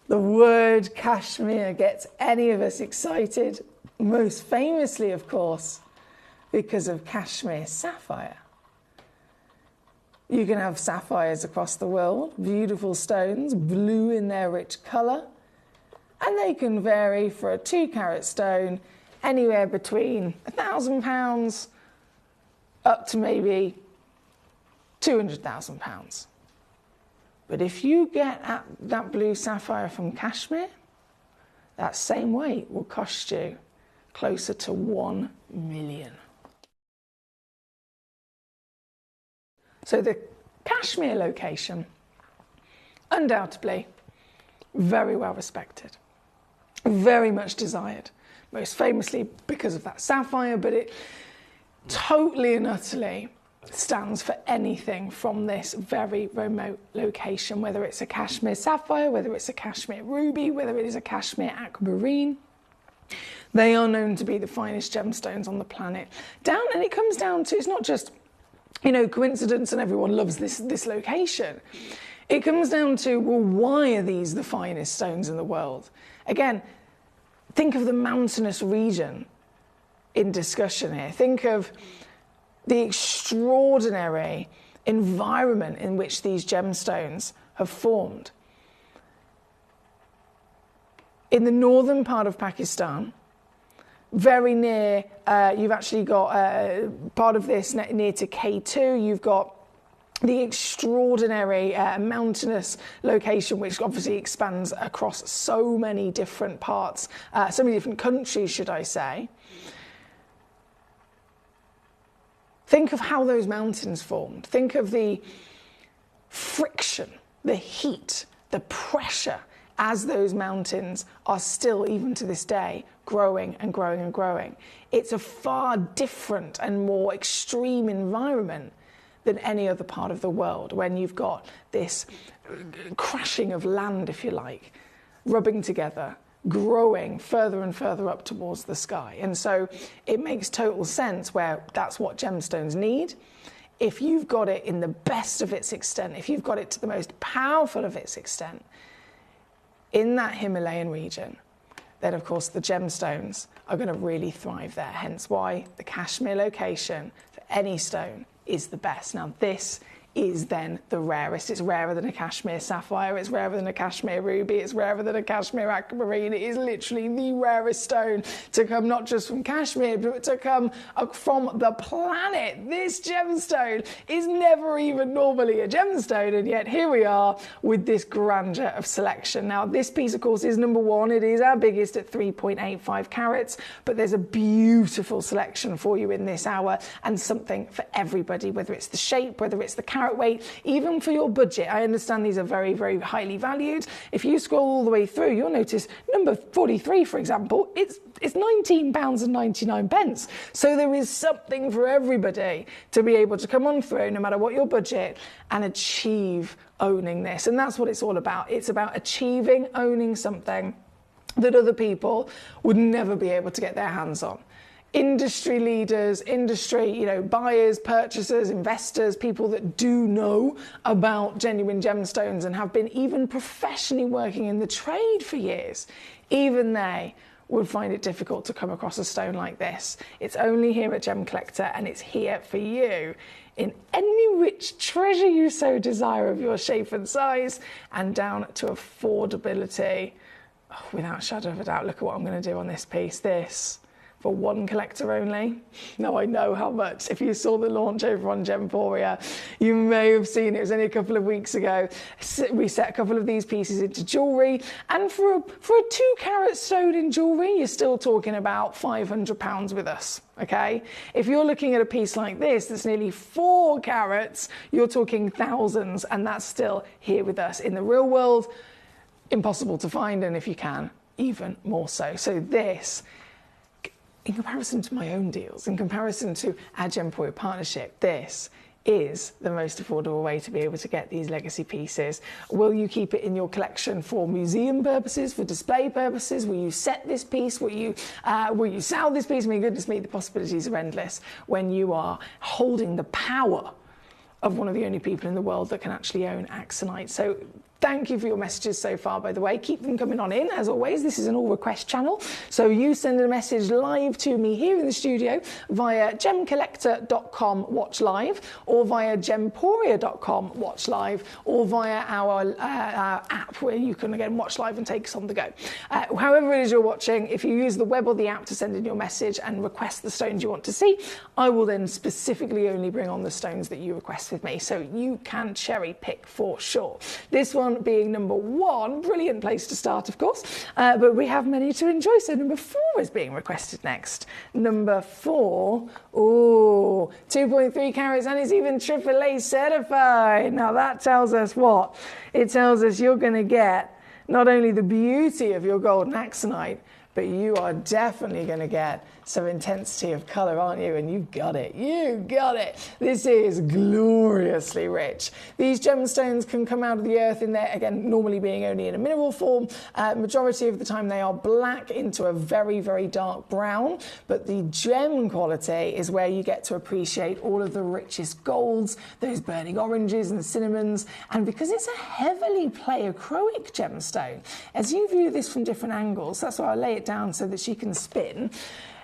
The word Kashmir gets any of us excited, most famously, of course, because of Kashmir sapphire. You can have sapphires across the world, beautiful stones, blue in their rich colour, and they can vary for a 2-carat stone anywhere between £1,000 up to maybe £200,000. But if you get that blue sapphire from Kashmir, that same weight will cost you closer to 1 million. So the Kashmir location, undoubtedly, very well respected, very much desired, most famously because of that sapphire, but it totally and utterly stands for anything from this very remote location, whether it's a Kashmir sapphire, whether it's a Kashmir ruby, whether it is a Kashmir aquamarine. They are known to be the finest gemstones on the planet. And it comes down to, it's not just, coincidence and everyone loves this location. It comes down to, well, why are these the finest stones in the world? Again, think of the mountainous region in discussion here. Think of the extraordinary environment in which these gemstones have formed. In the northern part of Pakistan, very near, you've actually got part of this near to K2, you've got the extraordinary mountainous location, which obviously expands across so many different parts, so many different countries, should I say. Think of how those mountains formed. Think of the friction, the heat, the pressure as those mountains are still, even to this day, growing and growing and growing. It's a far different and more extreme environment than any other part of the world, when you've got this crashing of land, if you like, rubbing together, growing further and further up towards the sky. And so it makes total sense where that's what gemstones need. If you've got it in the best of its extent, if you've got it to the most powerful of its extent in that Himalayan region, then of course the gemstones are going to really thrive there. Hence why the Kashmir location for any stone is the best. Now this is then the rarest. It's rarer than a Kashmir sapphire, it's rarer than a Kashmir ruby, it's rarer than a Kashmir aquamarine. It is literally the rarest stone to come not just from Kashmir, but to come from the planet. This gemstone is never even normally a gemstone, and yet here we are with this grandeur of selection. Now this piece of course is number one. It is our biggest at 3.85 carats, but there's a beautiful selection for you in this hour, and something for everybody, whether it's the shape, whether it's the carat weight, even for your budget. I understand these are very, very highly valued. If you scroll all the way through, you'll notice number 43, for example, it's £19.99. So there is something for everybody to be able to come on through, no matter what your budget, and achieve owning this. And that's what it's all about. It's about achieving, owning something that other people would never be able to get their hands on. Industry leaders, buyers, purchasers, investors, people that do know about genuine gemstones and have been even professionally working in the trade for years, even they would find it difficult to come across a stone like this. It's only here at Gemcollector, and it's here for you in any rich treasure you so desire of your shape and size, and down to affordability. Oh, without a shadow of a doubt, look at what I'm going to do on this piece. This for one collector only. Now I know how much. If you saw the launch over on Gemporia, you may have seen it was only a couple of weeks ago. We set a couple of these pieces into jewellery, and for a 2-carat stone in jewellery, you're still talking about £500 with us. Okay, if you're looking at a piece like this that's nearly 4 carats, you're talking thousands, and that's still here with us. In the real world, impossible to find, and if you can, even more so. So this, in comparison to my own deals, in comparison to our Gemporia partnership, this is the most affordable way to be able to get these legacy pieces. Will you keep it in your collection for museum purposes, for display purposes? Will you set this piece? Will you sell this piece? I mean, goodness me, the possibilities are endless when you are holding the power of one of the only people in the world that can actually own Axonite. So thank you for your messages so far, by the way. Keep them coming on in. As always, this is an all request channel. So you send a message live to me here in the studio via gemcollector.com watch live, or via gemporia.com watch live, or via our app, where you can again watch live and take us on the go. However it is you're watching, if you use the web or the app to send in your message and request the stones you want to see, I will then specifically only bring on the stones that you request with me. So you can cherry pick for sure. This one being number 1, brilliant place to start, of course, but we have many to enjoy. So number 4 is being requested next. Number 4, 2.3 carats, and it's even AAA certified. Now that tells us what? It tells us you're going to get not only the beauty of your golden Axonite, but you are definitely going to get some intensity of colour, aren't you? And you got it. You got it. This is gloriously rich. These gemstones can come out of the earth in there, again, normally being only in a mineral form. Majority of the time they are black into a very, very dark brown. But the gem quality is where you get to appreciate all of the richest golds, those burning oranges and cinnamons. And because it's a heavily pleochroic gemstone, as you view this from different angles, that's why I lay it down so that she can spin.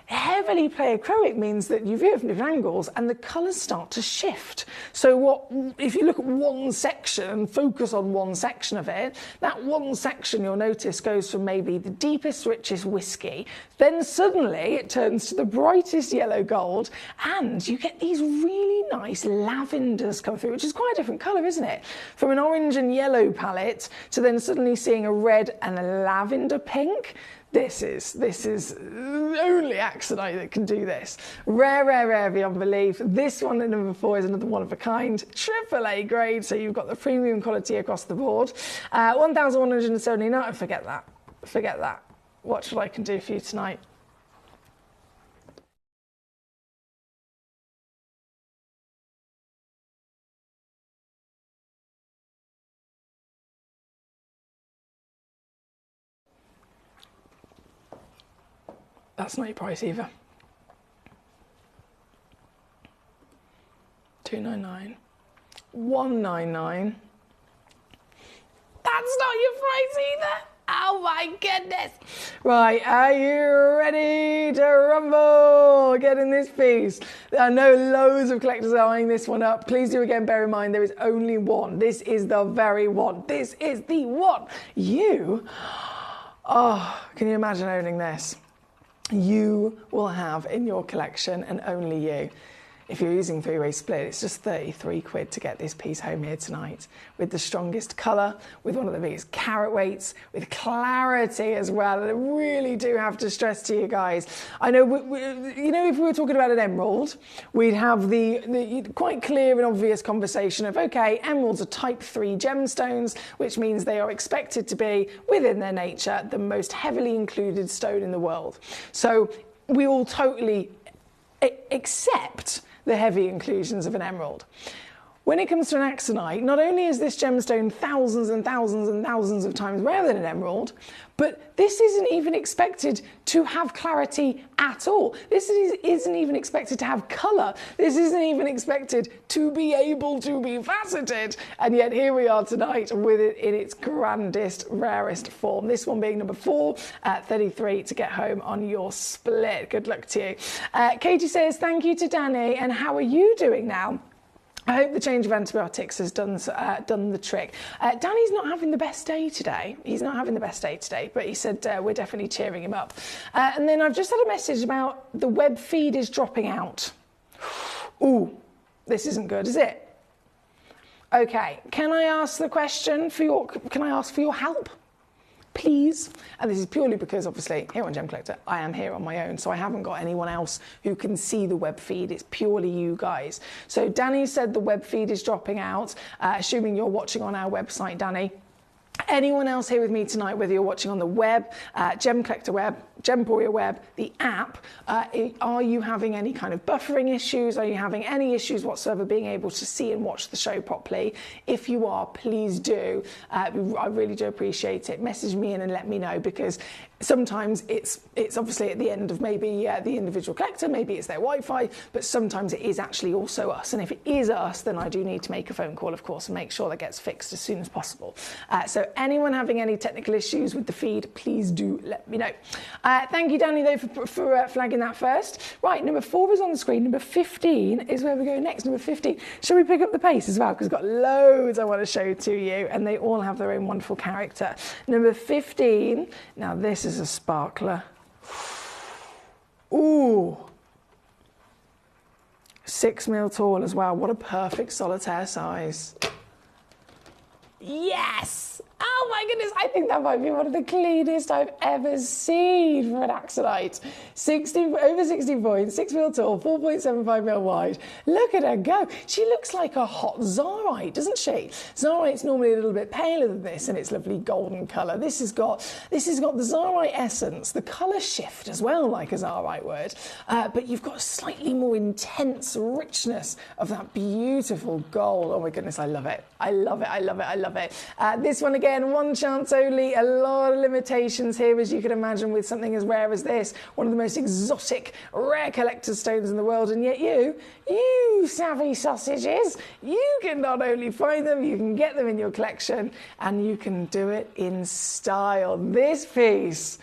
Heavily pleochroic means that you view it from different angles and the colours start to shift. So if you look at one section and focus on one section of it, that one section you'll notice goes from maybe the deepest, richest whiskey, then suddenly it turns to the brightest yellow gold, and you get these really nice lavenders come through, which is quite a different colour, isn't it? From an orange and yellow palette to then suddenly seeing a red and a lavender pink. This is only Axonite that can do this. Rare, rare, rare beyond belief. This one at number 4 is another one of a kind, AAA grade, so you've got the premium quality across the board. 1,179, forget that. Watch what I can do for you tonight. That's not your price either. $299, $199. That's not your price either. Oh my goodness. Right, are you ready to rumble? Get in this piece. I know loads of collectors are eyeing this one up. Please do again bear in mind there is only one. This is the very one. This is the one. Can you imagine owning this? You will have in your collection, and only you. If you're using three-way split, it's just 33 quid to get this piece home here tonight, with the strongest colour, with one of the biggest carat weights, with clarity as well. And I really do have to stress to you guys, I know, if we were talking about an emerald, we'd have the quite clear and obvious conversation of, okay, emeralds are type 3 gemstones, which means they are expected to be, within their nature, the most heavily included stone in the world. So we all totally accept the heavy inclusions of an emerald. When it comes to an Axonite, not only is this gemstone thousands and thousands and thousands of times rarer than an emerald, but this isn't even expected to have clarity at all. This isn't even expected to have colour. This isn't even expected to be able to be faceted. And yet here we are tonight with it in its grandest, rarest form. This one being number 4 at 33 to get home on your split. Good luck to you. Katie says, thank you to Danny. And how are you doing now? I hope the change of antibiotics has done the trick. Danny's not having the best day today. He's not having the best day today, but he said we're definitely cheering him up. And then I've just had a message about the web feed is dropping out. Ooh, this isn't good, is it? Okay, can I ask the question for your help? Please. And this is purely because, obviously, here on Gemcollector, I am here on my own, so I haven't got anyone else who can see the web feed. It's purely you guys. So Danny said the web feed is dropping out, assuming you're watching on our website, Danny. Anyone else here with me tonight, whether you're watching on the web, Gemcollector web, Gemporia web, the app, are you having any kind of buffering issues? Are you having any issues whatsoever being able to see and watch the show properly? If you are, please do. I really do appreciate it. Message me in and let me know, because sometimes it's obviously at the end of maybe the individual collector, maybe it's their Wi-Fi, but sometimes it is actually also us. And if it is us, then I do need to make a phone call, of course, and make sure that gets fixed as soon as possible. So anyone having any technical issues with the feed, please do let me know. Thank you, Danny, though, for flagging that first. Right, number 4 is on the screen. Number 15 is where we go next. Number 15. Shall we pick up the pace as well? Because we've got loads I want to show to you, and they all have their own wonderful character. Number 15. Now, this is a sparkler. Ooh. 6 mil tall as well. What a perfect solitaire size. Yes! Oh my goodness, I think that might be one of the cleanest I've ever seen for an Axonite. Over 60 points, 6 mil tall, 4.75 mil wide. Look at her go. She looks like a hot Zarite, doesn't she? Zarite's normally a little bit paler than this in its lovely golden colour. This has got the Zarite essence, the colour shift as well, like a Zarite would. But you've got a slightly more intense richness of that beautiful gold. Oh my goodness, I love it. I love it, I love it, I love it. This one again, one chance only, a lot of limitations here, as you can imagine, with something as rare as this, one of the most exotic, rare collector's stones in the world, and yet you savvy sausages, you can not only find them, you can get them in your collection, and you can do it in style. This piece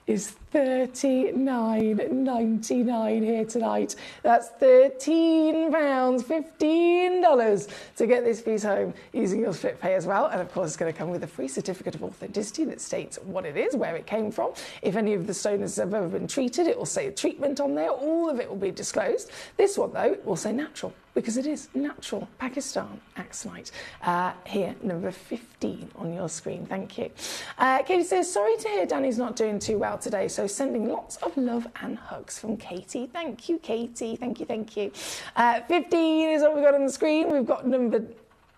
is $39.99 here tonight. That's £13, $15 to get this piece home using your split pay as well. And of course, it's going to come with a free certificate of authenticity that states what it is, where it came from. If any of the stones have ever been treated, it will say treatment on there. All of it will be disclosed. This one, though, will say natural, because it is natural Pakistan axonite. Here, number 15 on your screen. Thank you. Katie says, sorry to hear Danny's not doing too well today, so sending lots of love and hugs from Katie. Thank you, Katie. Thank you, thank you. 15 is what we've got on the screen. We've got number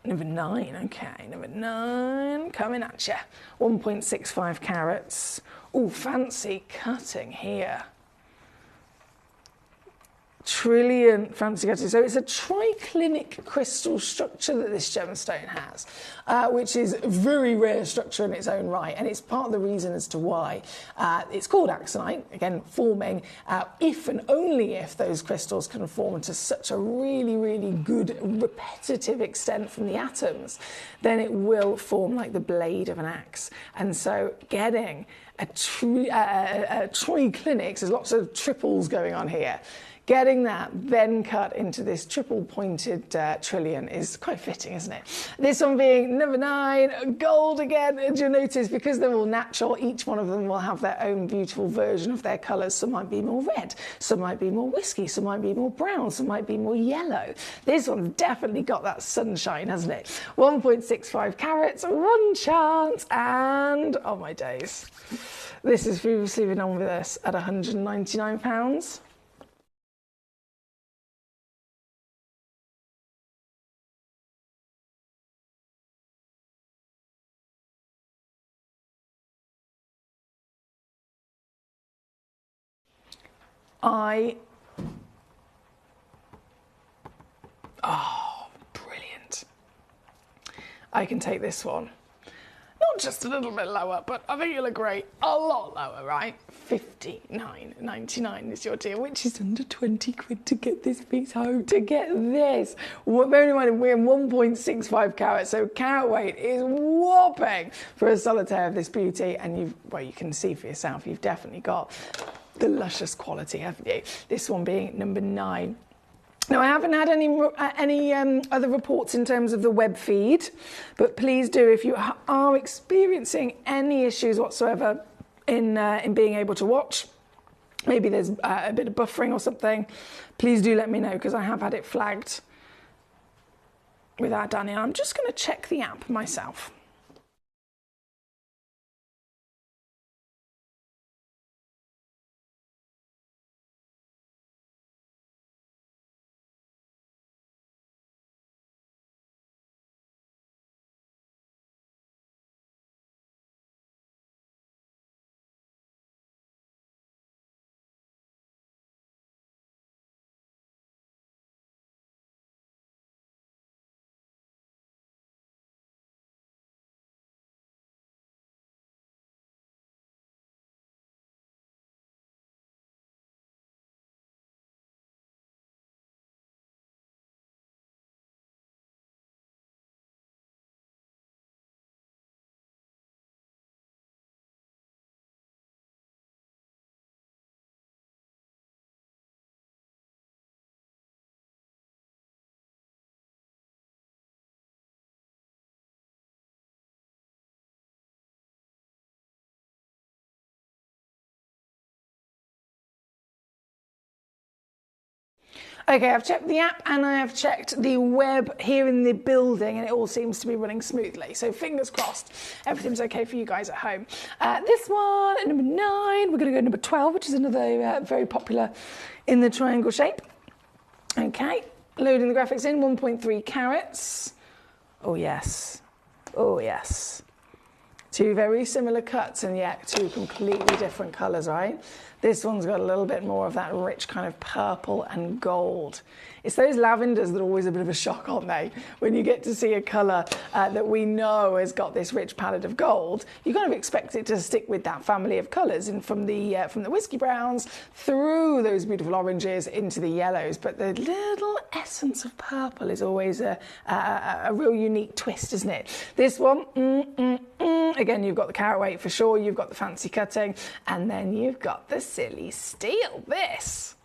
9. Okay, number 9 coming at you. 1.65 carats. Oh, fancy cutting here. Trillion fancy cutting. So it's a triclinic crystal structure that this gemstone has, which is a very rare structure in its own right, and it's part of the reason as to why it's called axonite, again forming if and only if those crystals can form to such a really, really good repetitive extent from the atoms, then it will form like the blade of an axe. And so getting a triclinic, there's lots of triples going on here. Getting that then cut into this triple pointed trillion is quite fitting, isn't it? This one being number 9, gold again. And you'll notice because they're all natural, each one of them will have their own beautiful version of their colours. Some might be more red, some might be more whiskey, some might be more brown, some might be more yellow. This one's definitely got that sunshine, hasn't it? 1.65 carats, 1 chance, and oh my days. This has previously been on with us at £199. Brilliant. I can take this one. Not just a little bit lower, but I think you'll agree, a lot lower, right? $59.99 is your deal, which is under 20 quid to get this piece home, to get this. Bearing in mind, we're in 1.65 carats, so carat weight is whopping for a solitaire of this beauty, and you can see for yourself, you've definitely got the luscious quality, haven't you? This one being number 9. Now, I haven't had any other reports in terms of the web feed, but please do, if you are experiencing any issues whatsoever in being able to watch, maybe there's a bit of buffering or something, please do let me know, because I have had it flagged without Danny. I'm just going to check the app myself. Okay, I've checked the app and I have checked the web here in the building, and it all seems to be running smoothly. So fingers crossed, everything's okay for you guys at home. This one, number 9, we're going to go number 12, which is another very popular in the triangle shape. Okay, loading the graphics in, 1.3 carats. Oh yes, oh yes. 2 very similar cuts and yet 2 completely different colours, right? This one's got a little bit more of that rich kind of purple and gold. It's those lavenders that are always a bit of a shock, aren't they? When you get to see a colour that we know has got this rich palette of gold, you kind of expect it to stick with that family of colours, and from the whiskey browns through those beautiful oranges into the yellows. But the little essence of purple is always a real unique twist, isn't it? This one, Again, you've got the carat weight for sure, you've got the fancy cutting, and then you've got the silly steel. This.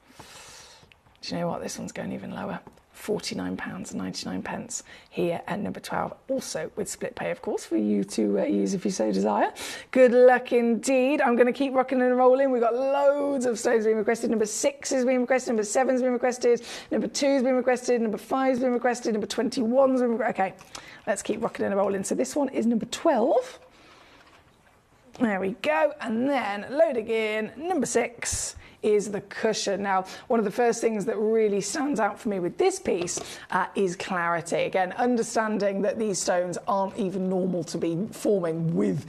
Do you know what? This one's going even lower. £49.99 here at number 12, also with split pay, of course, for you to use if you so desire. Good luck indeed. I'm going to keep rocking and rolling. We've got loads of stones being requested. Number 6 is being requested, number 7 is being requested, number 2 is being requested, number 5 is being requested, number 21 is being requested. Okay, let's keep rocking and rolling. So this one is number 12. There we go, and then loading in number 6 is the cushion. Now, one of the first things that really stands out for me with this piece is clarity. Again, understanding that these stones aren't even normal to be forming with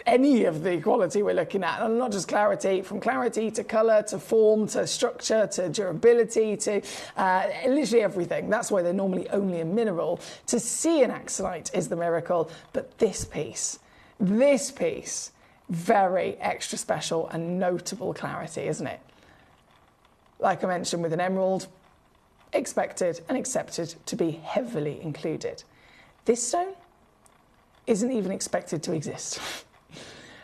any of the quality we're looking at, and not just clarity, from clarity to colour to form to structure to durability to literally everything. That's why they're normally only a mineral. To see an axonite is the miracle, but this piece, very extra special and notable clarity, isn't it? Like I mentioned with an emerald, expected and accepted to be heavily included. This stone isn't even expected to exist,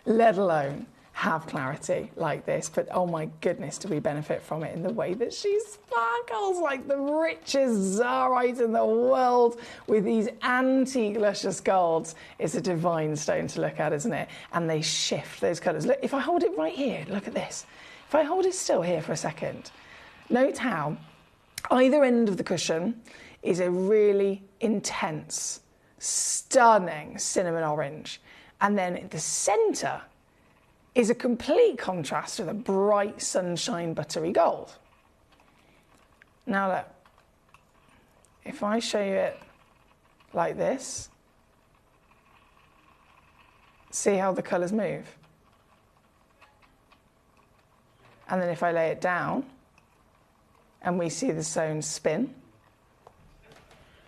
let alone have clarity like this. But oh my goodness, do we benefit from it in the way that she sparkles like the richest zarite in the world with these antique luscious golds. It's a divine stone to look at, isn't it? And they shift those colours. Look, if I hold it right here, look at this. If I hold it still here for a second, note how either end of the cushion is a really intense, stunning cinnamon orange. And then at the centre is a complete contrast with a bright sunshine buttery gold. Now look, if I show you it like this, see how the colours move? And then if I lay it down and we see the stones spin,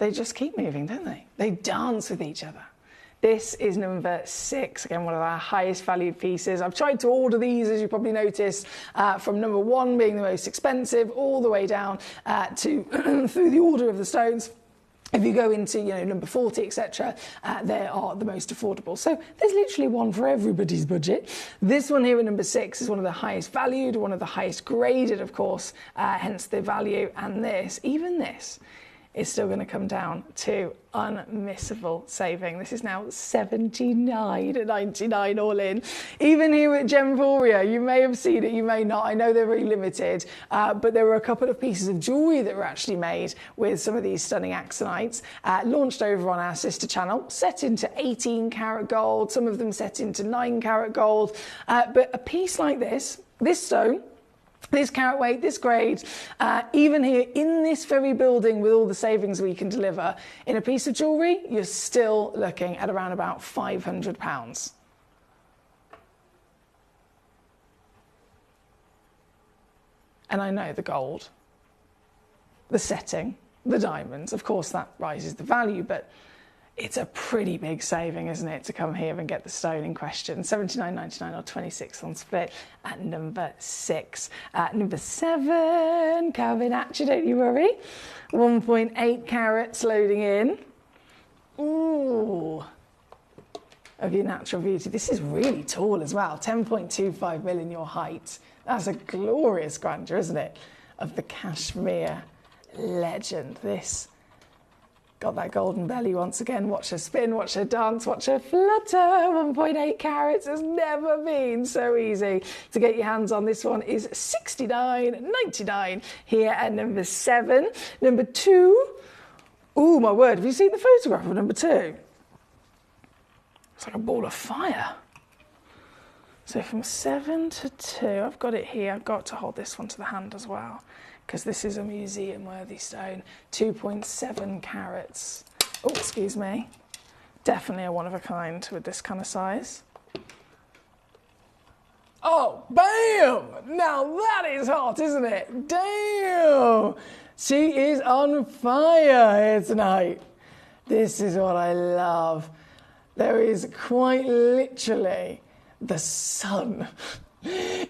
they just keep moving, don't they? They dance with each other. This is number 6, again, one of our highest valued pieces. I've tried to order these, as you probably noticed, from number 1 being the most expensive, all the way down to through the order of the stones. If you go into, number 40, etc., they are the most affordable. So there's literally one for everybody's budget. This one here at number 6 is one of the highest valued, one of the highest graded, of course, hence the value. And this, even this, is still going to come down to unmissable saving. This is now $79.99 all in. Even here at Gemporia, you may have seen it, you may not. I know they're very limited, but there were a couple of pieces of jewellery that were actually made with some of these stunning axonites, launched over on our sister channel, set into 18 karat gold, some of them set into 9 karat gold. But a piece like this stone, this carat weight, this grade, even here in this very building with all the savings we can deliver, in a piece of jewellery, you're still looking at around about £500. And I know the gold, the setting, the diamonds, of course that rises the value, but it's a pretty big saving, isn't it, to come here and get the stone in question. $79.99 or 26 on split at number 6. Number 7, coming at you, don't you worry. 1.8 carats loading in. Ooh, of your natural beauty. This is really tall as well. 10.25 million your height. That's a glorious grandeur, isn't it, of the cashmere legend. This got that golden belly once again. Watch her spin, watch her dance, watch her flutter. 1.8 carats has never been so easy to get your hands on. This one is $69.99 here at number 7. Number 2, oh my word, have you seen the photograph of number 2? It's like a ball of fire. So from 7 to 2, I've got it here. I've got to hold this one to the hand as well, because this is a museum-worthy stone. 2.7 carats. Oh, excuse me. Definitely a one-of-a-kind with this kind of size. Oh, bam! Now that is hot, isn't it? Damn! She is on fire here tonight. This is what I love. There is quite literally the sun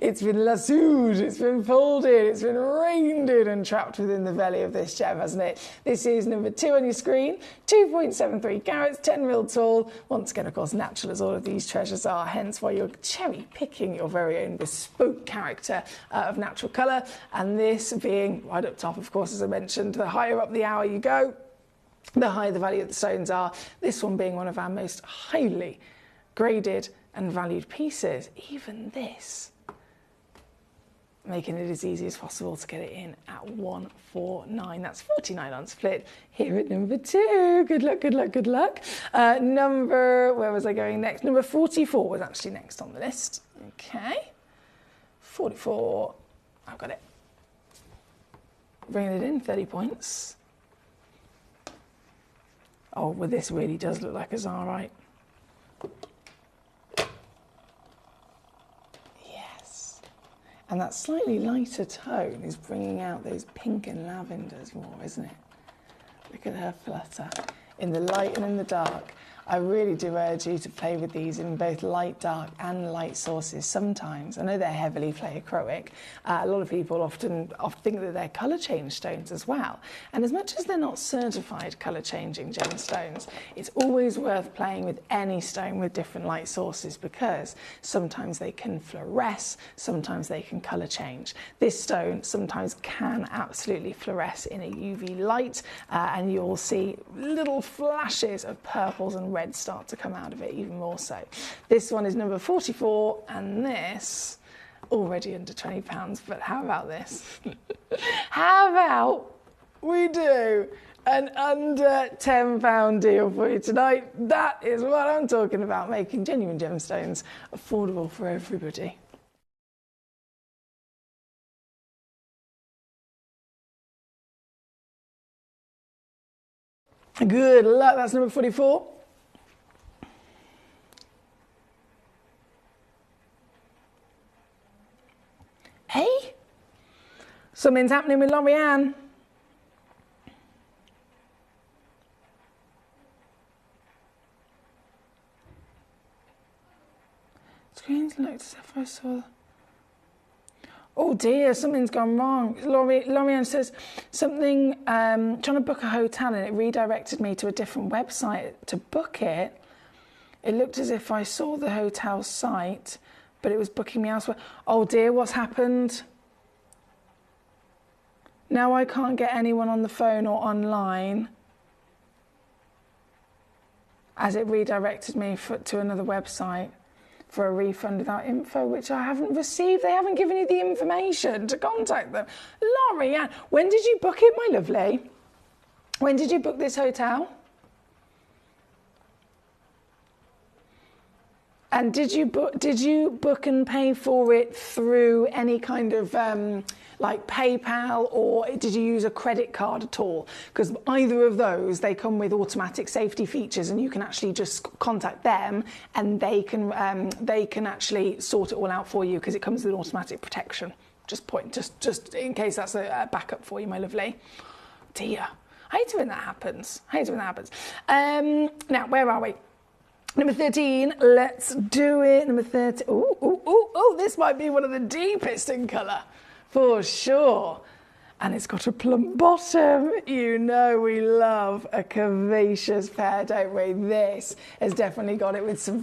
It's been lassoed, it's been folded, it's been reined in and trapped within the belly of this gem, hasn't it? This is number 2 on your screen, 2.73 carats, 10 mil tall. Once again, of course, natural as all of these treasures are, hence why you're cherry picking your very own bespoke character of natural colour. And this being right up top, of course, as I mentioned, the higher up the hour you go, the higher the value of the stones are. This one being one of our most highly graded and valued pieces. Even this, making it as easy as possible to get it in at 149. That's 49 on split here at number 2. Good luck, good luck, good luck. Where was I going next? Number 44 was actually next on the list. Okay. 44. I've got it. Bringing it in, 30 points. Oh, well, this really does look like a Zarite. Yes. And that slightly lighter tone is bringing out those pink and lavenders more, isn't it? Look at her flutter. In the light and in the dark. I really do urge you to play with these in both light, dark and light sources sometimes. I know they're heavily pleochroic. A lot of people often think that they're colour change stones as well. And as much as they're not certified colour changing gemstones, it's always worth playing with any stone with different light sources, because sometimes they can fluoresce, sometimes they can colour change. This stone sometimes can absolutely fluoresce in a UV light, and you'll see little flashes of purples and reds start to come out of it even more so. This one is number 44, and this already under £20, but how about this? How about we do an under £10 deal for you tonight? That is what I'm talking about, making genuine gemstones affordable for everybody. Good luck, that's number 44. Hey, something's happening with Lorianne. Screens looked as if I saw. Oh dear, something's gone wrong. Lorianne says something, trying to book a hotel, and it redirected me to a different website to book it. It looked as if I saw the hotel site, but it was booking me elsewhere. Oh dear, what's happened? Now I can't get anyone on the phone or online, as it redirected me to another website for a refund without info, which I haven't received. They haven't given you the information to contact them. Lorianne, when did you book it, my lovely? When did you book this hotel? And did you book and pay for it through any kind of like PayPal, or did you use a credit card at all? Because either of those, they come with automatic safety features, and you can actually just contact them, and they can actually sort it all out for you, because it comes with automatic protection. Just in case that's a backup for you, my lovely. Dear, I hate it when that happens. Now, where are we? Number 13, let's do it. Number 13. Oh, this might be one of the deepest in colour, for sure. And it's got a plump bottom. You know we love a curvaceous pair, don't we? This has definitely got it with some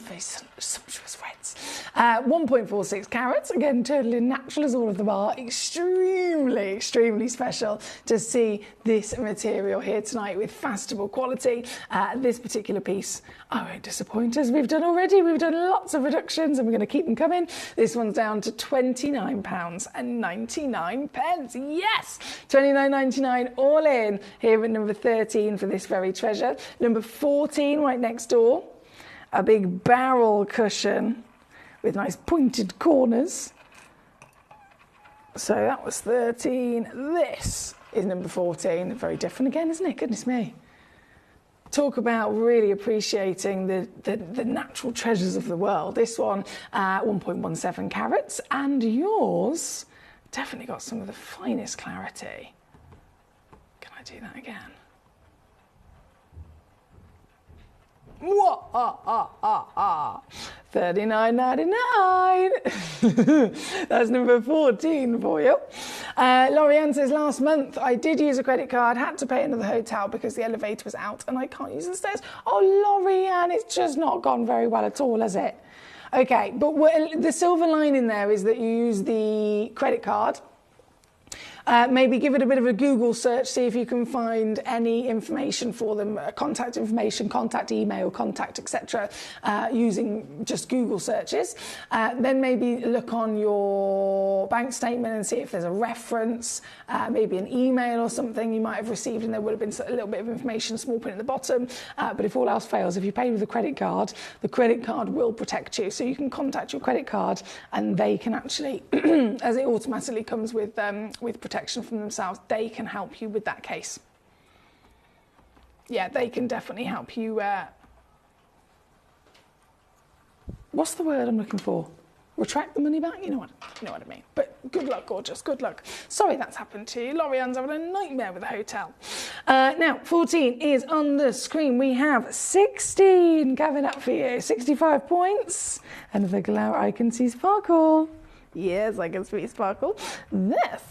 sumptuous reds. 1.46 carats, again, totally natural as all of them are. Extremely, extremely special to see this material here tonight with fastable quality. This particular piece, I won't disappoint us. We've done lots of reductions, and we're going to keep them coming. This one's down to £29.99. Yes! £29.99 all in here at number 13 for this very treasure. Number 14 right next door, a big barrel cushion with nice pointed corners. So that was 13. This is number 14. Very different again, isn't it? Goodness me. Talk about really appreciating the natural treasures of the world. This one, 1.17 carats, and yours definitely got some of the finest clarity. Can I do that again? $39.99. That's number 14 for you. Lorianne says, last month I did use a credit card, had to pay into the hotel because the elevator was out and I can't use the stairs. Oh, Lorianne, it's just not gone very well at all, has it? Okay, but the silver lining there is that you use the credit card. Maybe give it a bit of a Google search, see if you can find any information for them, contact information, contact email, contact, etc., using just Google searches. Then maybe look on your bank statement and see if there's a reference, maybe an email or something you might have received and there would have been a little bit of information, small print at the bottom. But if all else fails, if you pay with a credit card, the credit card will protect you. So you can contact your credit card and they can actually, as it automatically comes with protection from themselves, they can help you with that case. Yeah, they can definitely help you. What's the word I'm looking for? Retract the money back? You know what I mean. But good luck, gorgeous, good luck. Sorry that's happened to you. Lorianne's having a nightmare with the hotel. Now, 14 is on the screen. We have 16 coming up for you. 65 points. And the glow, I can see sparkle. Yes, I can see sparkle. This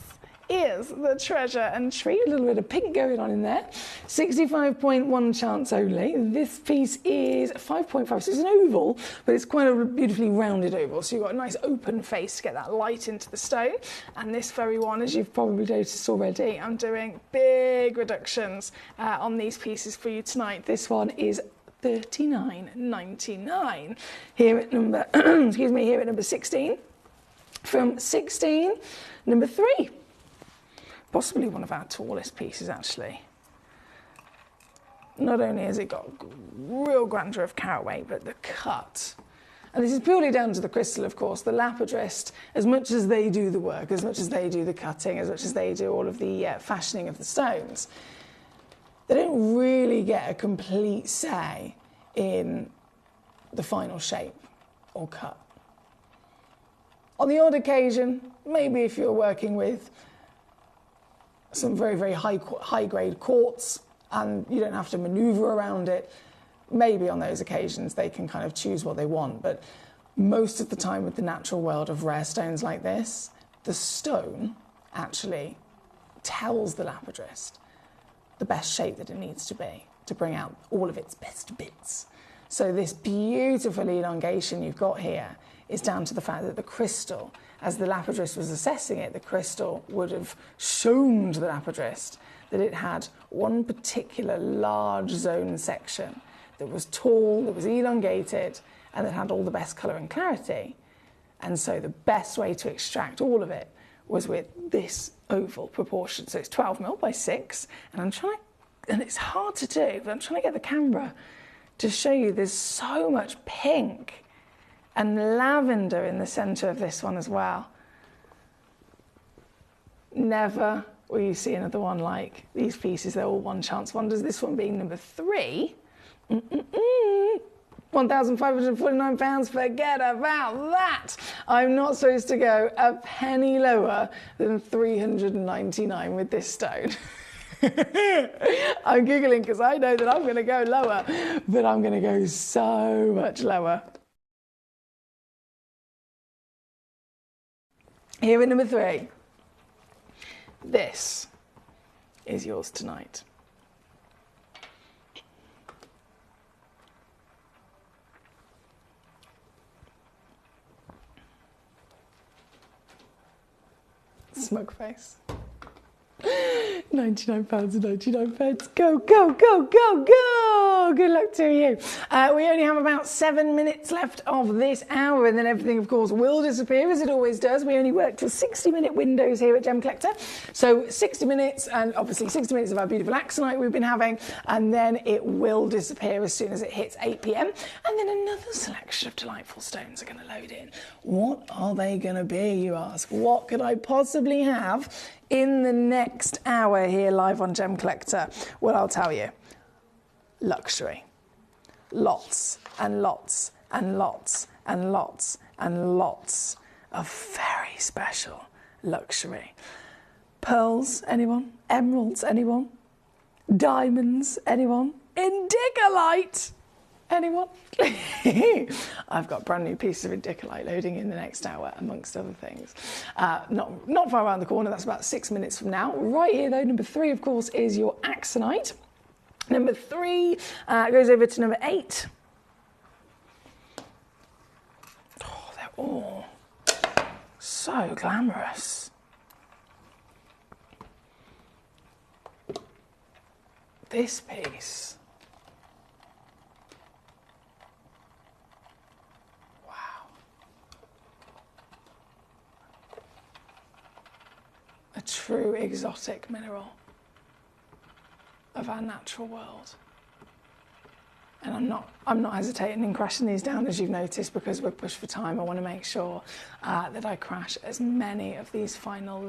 is the treasure and treat. A little bit of pink going on in there. 65.1 chance only. This piece is 5.5, so it's an oval, but it's quite a beautifully rounded oval. So you've got a nice open face to get that light into the stone. And this very one, as you've probably noticed already, I'm doing big reductions on these pieces for you tonight. This one is $39.99. Here at number, excuse me, here at number 16. From 16, number 3. Possibly one of our tallest pieces, actually. Not only has it got real grandeur of carat weight, but the cut. And this is purely down to the crystal, of course. The lapidrist, as much as they do the work, as much as they do the cutting, as much as they do all of the fashioning of the stones, they don't really get a complete say in the final shape or cut. On the odd occasion, maybe if you're working with some very, very high-grade quartz and you don't have to maneuver around it, maybe on those occasions they can kind of choose what they want. But most of the time with the natural world of rare stones like this, the stone actually tells the lapidrist the best shape that it needs to be to bring out all of its best bits. So this beautiful elongation you've got here is down to the fact that the crystal, as the lapidrist was assessing it, the crystal would have shown to the lapidrist that it had one particular large zone section that was tall, that was elongated, and that had all the best colour and clarity. And so the best way to extract all of it was with this oval proportion. So it's 12mm by 6, and I'm trying to, and it's hard to do, but I'm trying to get the camera to show you there's so much pink and lavender in the centre of this one as well. Never will you see another one like these pieces. They're all one chance wonders. This one being number 3. £1,549, forget about that. I'm not supposed to go a penny lower than $399 with this stone. I'm giggling because I know that I'm going to go lower, but I'm going to go so much lower. Here at number 3, this is yours tonight. Smug face. £99.99. Go, go, go, go, go! Good luck to you. We only have about 7 minutes left of this hour, and then everything, of course, will disappear, as it always does. We only work to 60-minute windows here at Gemcollector. So 60 minutes, and obviously 60 minutes of our beautiful axonite we've been having, and then it will disappear as soon as it hits 8 p.m. And then another selection of delightful stones are going to load in. What are they going to be, you ask? What could I possibly have in the next hour here live on Gemcollector? Well, I'll tell you. Luxury. Lots and lots and lots and lots and lots of very special luxury. Pearls, anyone? Emeralds, anyone? Diamonds, anyone? Indigo light. Anyone? I've got brand new pieces of indicolite loading in the next hour, amongst other things. Not far around the corner, that's about 6 minutes from now. Right here though, number 3, of course, is your Axonite. Number 3 goes over to number 8. Oh, they're all so glamorous. This piece. Wow. A true exotic mineral of our natural world. And I'm not hesitating in crashing these down, as you've noticed, because we're pushed for time. I want to make sure that I crash as many of these final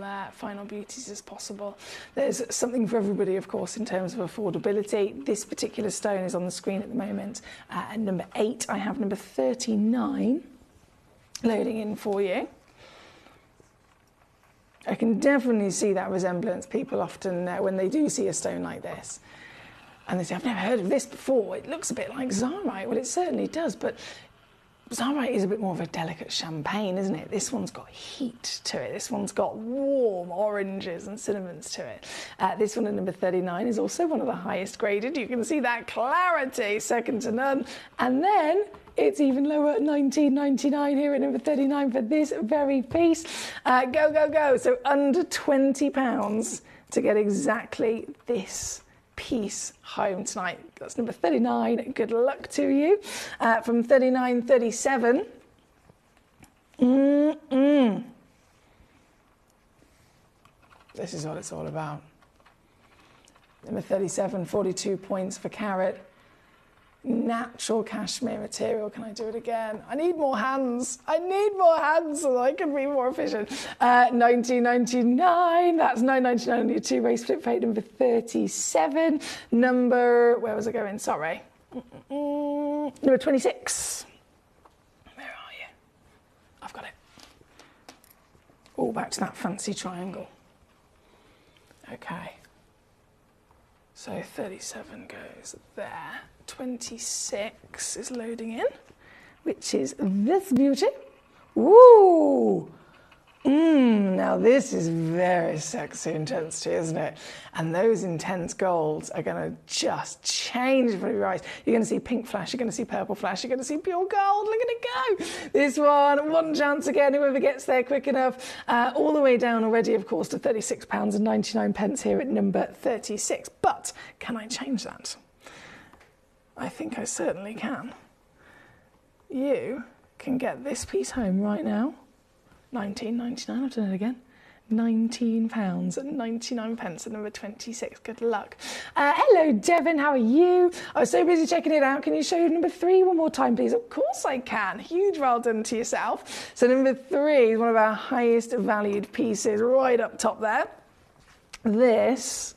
beauties as possible. There's something for everybody, of course, in terms of affordability. This particular stone is on the screen at the moment. At number 8, I have number 39 loading in for you. I can definitely see that resemblance. People often, when they do see a stone like this, and they say, I've never heard of this before. It looks a bit like Zarite. Well, it certainly does, but Zarite is a bit more of a delicate champagne, isn't it? This one's got heat to it. This one's got warm oranges and cinnamons to it. This one at number 39 is also one of the highest graded. You can see that clarity, second to none. And then it's even lower at $19.99 here at number 39 for this very piece. Go. So under £20 to get exactly this piece home tonight. That's number 39. Good luck to you. From 39.37. This is what it's all about. Number 37, 42 points for carat. Natural cashmere material. Can I do it again? I need more hands. I need more hands so that I can be more efficient. $19.99. That's $9.99 on your 2-way split plate. Number 37. Number, where was I going? Sorry. Number 26. Where are you? I've got it. Oh, back to that fancy triangle. Okay. So 37 goes there. 26 is loading in, which is this beauty. Ooh! Now this is very sexy intensity, isn't it? And those intense golds are going to just change in front of your eyes. You're going to see pink flash, you're going to see purple flash, you're going to see pure gold. Look at it go! This one chance again, whoever gets there quick enough. All the way down already, of course, to £36.99 here at number 36. But can I change that? I think I certainly can. You can get this piece home right now. £19.99, I've done it again. £19.99 at number 26. Good luck. Hello, Devon, how are you? I was so busy checking it out. Can you show number 3 one more time, please? Of course I can. Huge well done to yourself. So number 3 is one of our highest valued pieces right up top there. This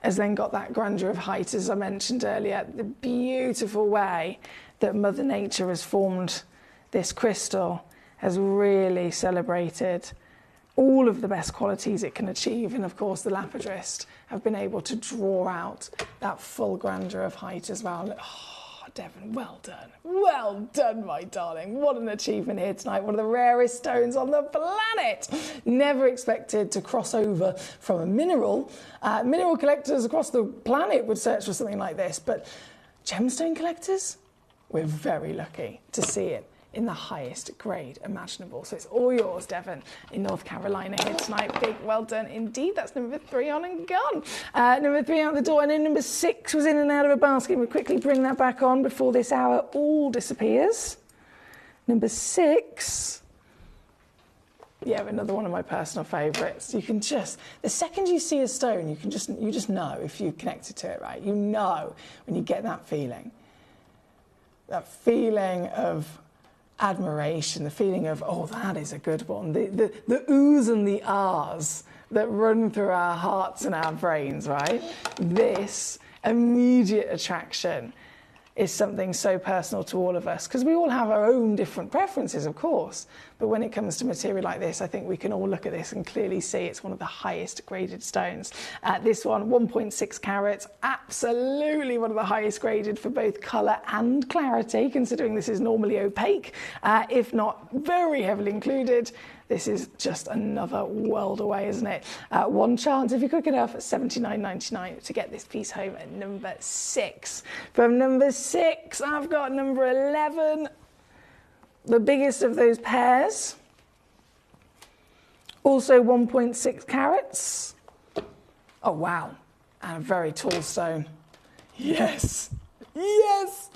has then got that grandeur of height, as I mentioned earlier. The beautiful way that Mother Nature has formed this crystal has really celebrated all of the best qualities it can achieve. And of course, the lapidrist have been able to draw out that full grandeur of height as well. Oh, Devon, well done. Well done, my darling. What an achievement here tonight. One of the rarest stones on the planet. Never expected to cross over from a mineral. Mineral collectors across the planet would search for something like this, but gemstone collectors, we're very lucky to see it in the highest grade imaginable. So it's all yours, Devon, in North Carolina here tonight. Big well done indeed. That's number 3 on and gone. Number 3 out the door, and then number 6 was in and out of a basket. We'll quickly bring that back on before this hour all disappears. Number 6. Yeah, another one of my personal favourites. You can just, the second you see a stone, you just know if you're connected to it, right? You know when you get that feeling. That feeling of admiration, the feeling of, oh, that is a good one. The oohs and the ahs that run through our hearts and our brains, right? This immediate attraction is something so personal to all of us, because we all have our own different preferences, of course, but when it comes to material like this, I think we can all look at this and clearly see it's one of the highest graded stones. This one, 1.6 carats, absolutely one of the highest graded for both colour and clarity, considering this is normally opaque, if not very heavily included. This is just another world away, isn't it? One chance, if you're quick enough, at $79.99 to get this piece home at number 6. From number 6, I've got number 11, the biggest of those pairs. Also 1.6 carats. Oh, wow. And a very tall stone. Yes. Yes.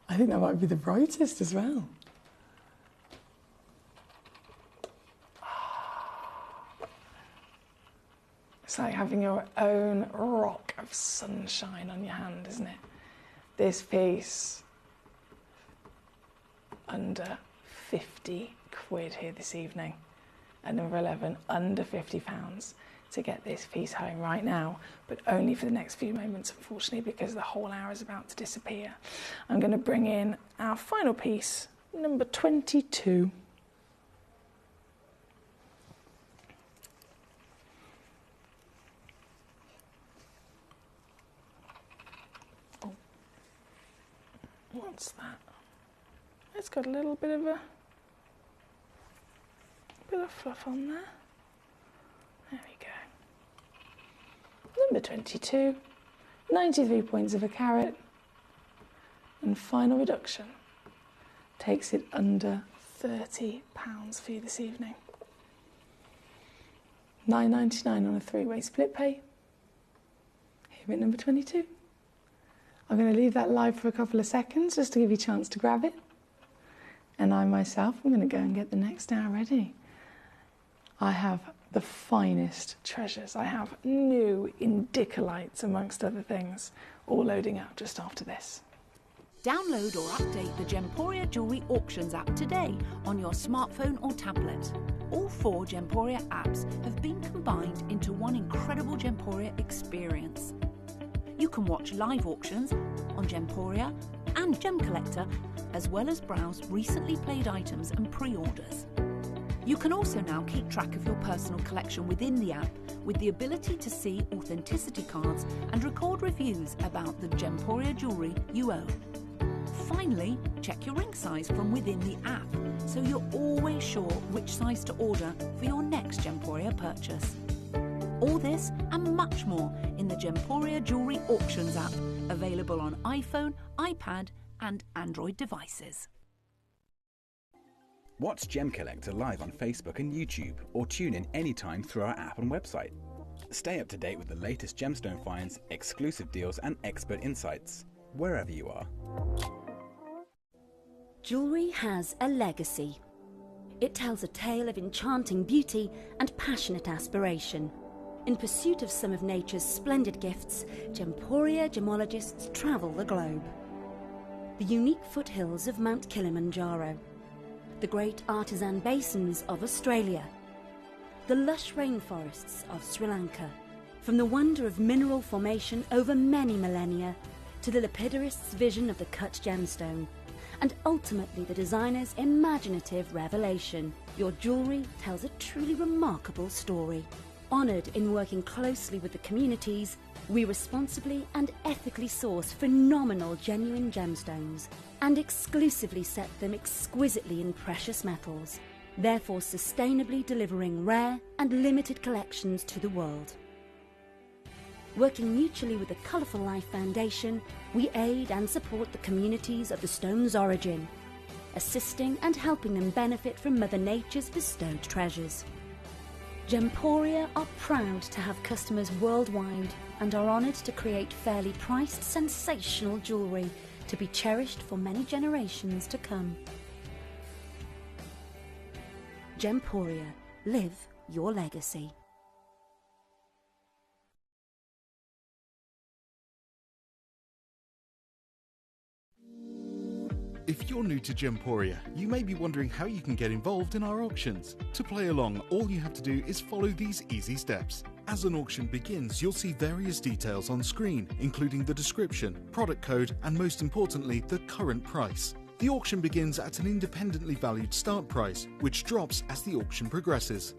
I think that might be the brightest as well. It's like having your own rock of sunshine on your hand, isn't it? This piece, under 50 quid here this evening. At number 11, under £50 to get this piece home right now, but only for the next few moments, unfortunately, because the whole hour is about to disappear. I'm going to bring in our final piece, number 22. What's that? It's got a little bit of fluff on there. There we go. Number 22, 93 points of a carat, and final reduction takes it under £30 for you this evening. $9.99 on a 3-way split pay. Here at number 22. I'm going to leave that live for a couple of seconds just to give you a chance to grab it. And I myself am going to go and get the next hour ready. I have the finest treasures. I have new Indicolites, amongst other things, all loading up just after this. Download or update the Gemporia Jewellery Auctions app today on your smartphone or tablet. All 4 Gemporia apps have been combined into one incredible Gemporia experience. You can watch live auctions on Gemporia and Gemcollector, as well as browse recently played items and pre-orders. You can also now keep track of your personal collection within the app with the ability to see authenticity cards and record reviews about the Gemporia jewellery you own. Finally, check your ring size from within the app so you're always sure which size to order for your next Gemporia purchase. All this and much more in the Gemporia Jewellery Auctions app, available on iPhone, iPad and Android devices. Watch Gemcollector live on Facebook and YouTube, or tune in anytime through our app and website. Stay up to date with the latest gemstone finds, exclusive deals and expert insights, wherever you are. Jewellery has a legacy. It tells a tale of enchanting beauty and passionate aspiration. In pursuit of some of nature's splendid gifts, Gemporia gemologists travel the globe. The unique foothills of Mount Kilimanjaro, the great artisan basins of Australia, the lush rainforests of Sri Lanka, from the wonder of mineral formation over many millennia to the lapidarists' vision of the cut gemstone, and ultimately the designer's imaginative revelation, your jewellery tells a truly remarkable story. Honoured in working closely with the communities, we responsibly and ethically source phenomenal genuine gemstones and exclusively set them exquisitely in precious metals, therefore sustainably delivering rare and limited collections to the world. Working mutually with the Colourful Life Foundation, we aid and support the communities of the stone's origin, assisting and helping them benefit from Mother Nature's bestowed treasures. Gemporia are proud to have customers worldwide and are honoured to create fairly priced, sensational jewellery to be cherished for many generations to come. Gemporia, live your legacy. If you're new to Gemporia, you may be wondering how you can get involved in our auctions. To play along, all you have to do is follow these easy steps. As an auction begins, you'll see various details on screen, including the description, product code, and most importantly, the current price. The auction begins at an independently valued start price, which drops as the auction progresses.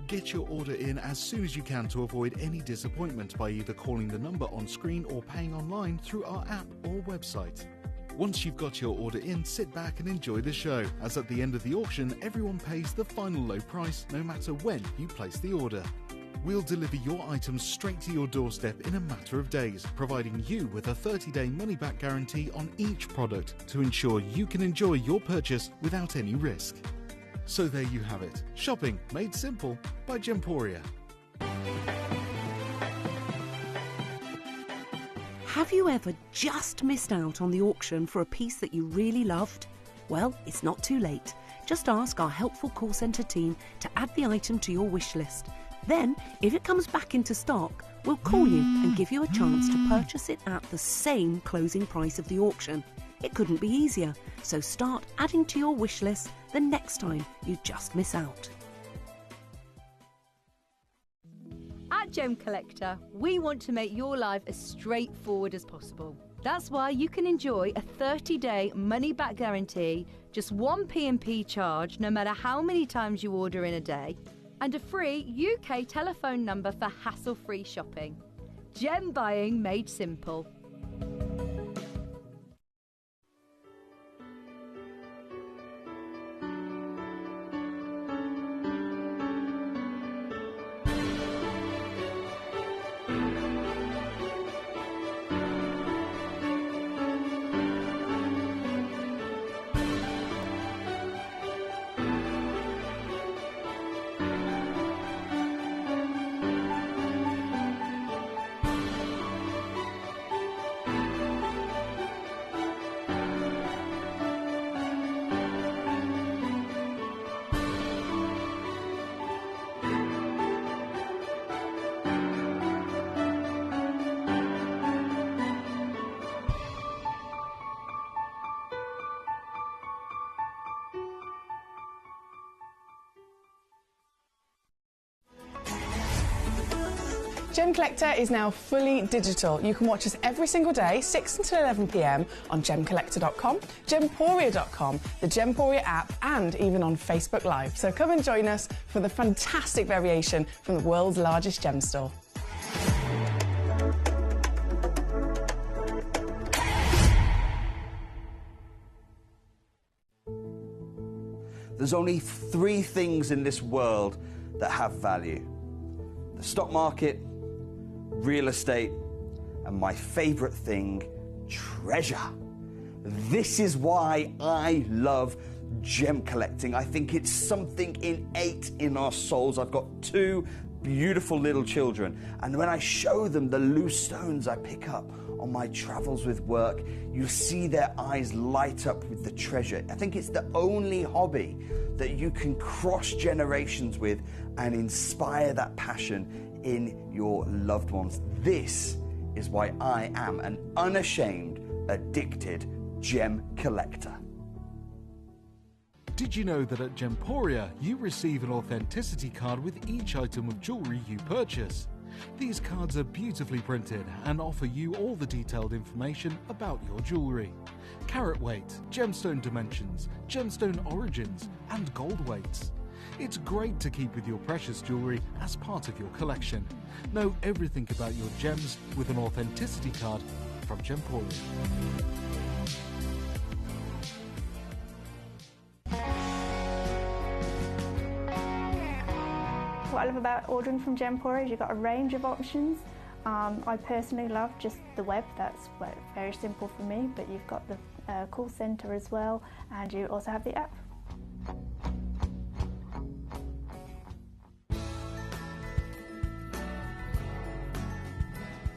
Get your order in as soon as you can to avoid any disappointment by either calling the number on screen or paying online through our app or website. Once you've got your order in, sit back and enjoy the show, as at the end of the auction, everyone pays the final low price no matter when you place the order. We'll deliver your items straight to your doorstep in a matter of days, providing you with a 30-day money-back guarantee on each product to ensure you can enjoy your purchase without any risk. So there you have it, shopping made simple by Gemporia. Have you ever just missed out on the auction for a piece that you really loved? Well, it's not too late. Just ask our helpful call centre team to add the item to your wish list. Then, if it comes back into stock, we'll call you and give you a chance to purchase it at the same closing price of the auction. It couldn't be easier, so start adding to your wish list the next time you just miss out. At Gemcollector, we want to make your life as straightforward as possible. That's why you can enjoy a 30-day money-back guarantee, just one P&P charge no matter how many times you order in a day, and a free UK telephone number for hassle-free shopping. Gem buying made simple. Gemcollector is now fully digital. You can watch us every single day, 6 until 11 p.m. on Gemcollector.com, Gemporia.com, the Gemporia app, and even on Facebook Live. So come and join us for the fantastic variation from the world's largest gem store. There's only 3 things in this world that have value: the stock market, real estate, and my favorite thing, treasure. This is why I love gem collecting. I think it's something innate in our souls. I've got 2 beautiful little children, and when I show them the loose stones I pick up on my travels with work, you see their eyes light up with the treasure. I think it's the only hobby that you can cross generations with and inspire that passion in your loved ones. This is why I am an unashamed, addicted gem collector. Did you know that at Gemporia you receive an authenticity card with each item of jewellery you purchase? These cards are beautifully printed and offer you all the detailed information about your jewellery. Carat weight, gemstone dimensions, gemstone origins, and gold weights. It's great to keep with your precious jewellery as part of your collection. Know everything about your gems with an authenticity card from Gemporia. What I love about ordering from Gemporia is you've got a range of options. I personally love just the web, that's very simple for me, but you've got the call centre as well, and you also have the app.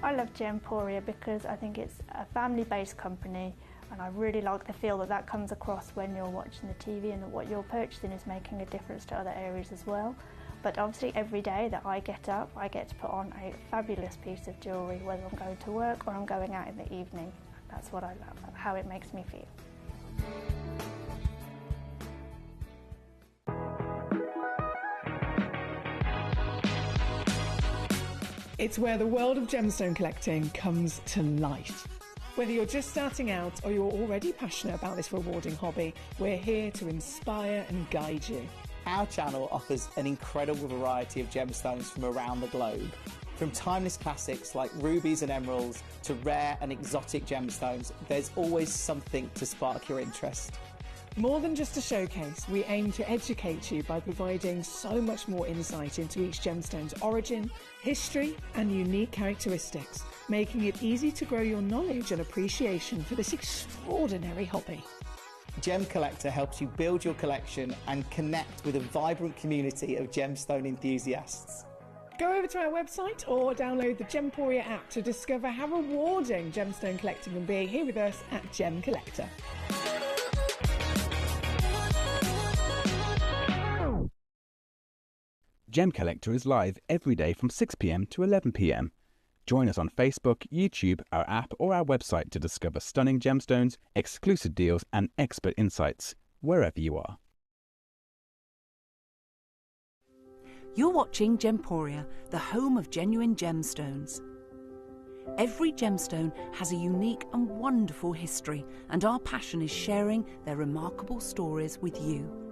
I love Gemporia because I think it's a family-based company, and I really like the feel that comes across when you're watching the TV, and that what you're purchasing is making a difference to other areas as well. But obviously every day that I get up, I get to put on a fabulous piece of jewellery, whether I'm going to work or I'm going out in the evening. That's what I love, how it makes me feel. It's where the world of gemstone collecting comes to life. Whether you're just starting out or you're already passionate about this rewarding hobby, we're here to inspire and guide you. Our channel offers an incredible variety of gemstones from around the globe. From timeless classics like rubies and emeralds to rare and exotic gemstones, there's always something to spark your interest. More than just a showcase, we aim to educate you by providing so much more insight into each gemstone's origin, history and unique characteristics, making it easy to grow your knowledge and appreciation for this extraordinary hobby. Gemcollector helps you build your collection and connect with a vibrant community of gemstone enthusiasts. Go over to our website or download the Gemporia app to discover how rewarding gemstone collecting can be here with us at Gemcollector. Gemcollector is live every day from 6 p.m. to 11 p.m. Join us on Facebook, YouTube, our app or our website to discover stunning gemstones, exclusive deals and expert insights wherever you are. You're watching Gemporia, the home of genuine gemstones. Every gemstone has a unique and wonderful history, and our passion is sharing their remarkable stories with you.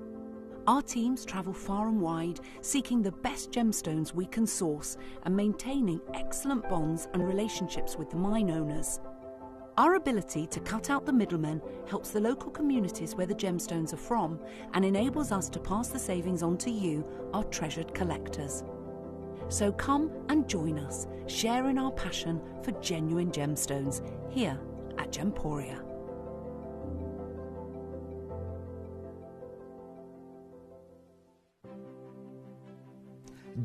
Our teams travel far and wide, seeking the best gemstones we can source and maintaining excellent bonds and relationships with the mine owners. Our ability to cut out the middlemen helps the local communities where the gemstones are from and enables us to pass the savings on to you, our treasured collectors. So come and join us, sharing our passion for genuine gemstones here at Gemporia.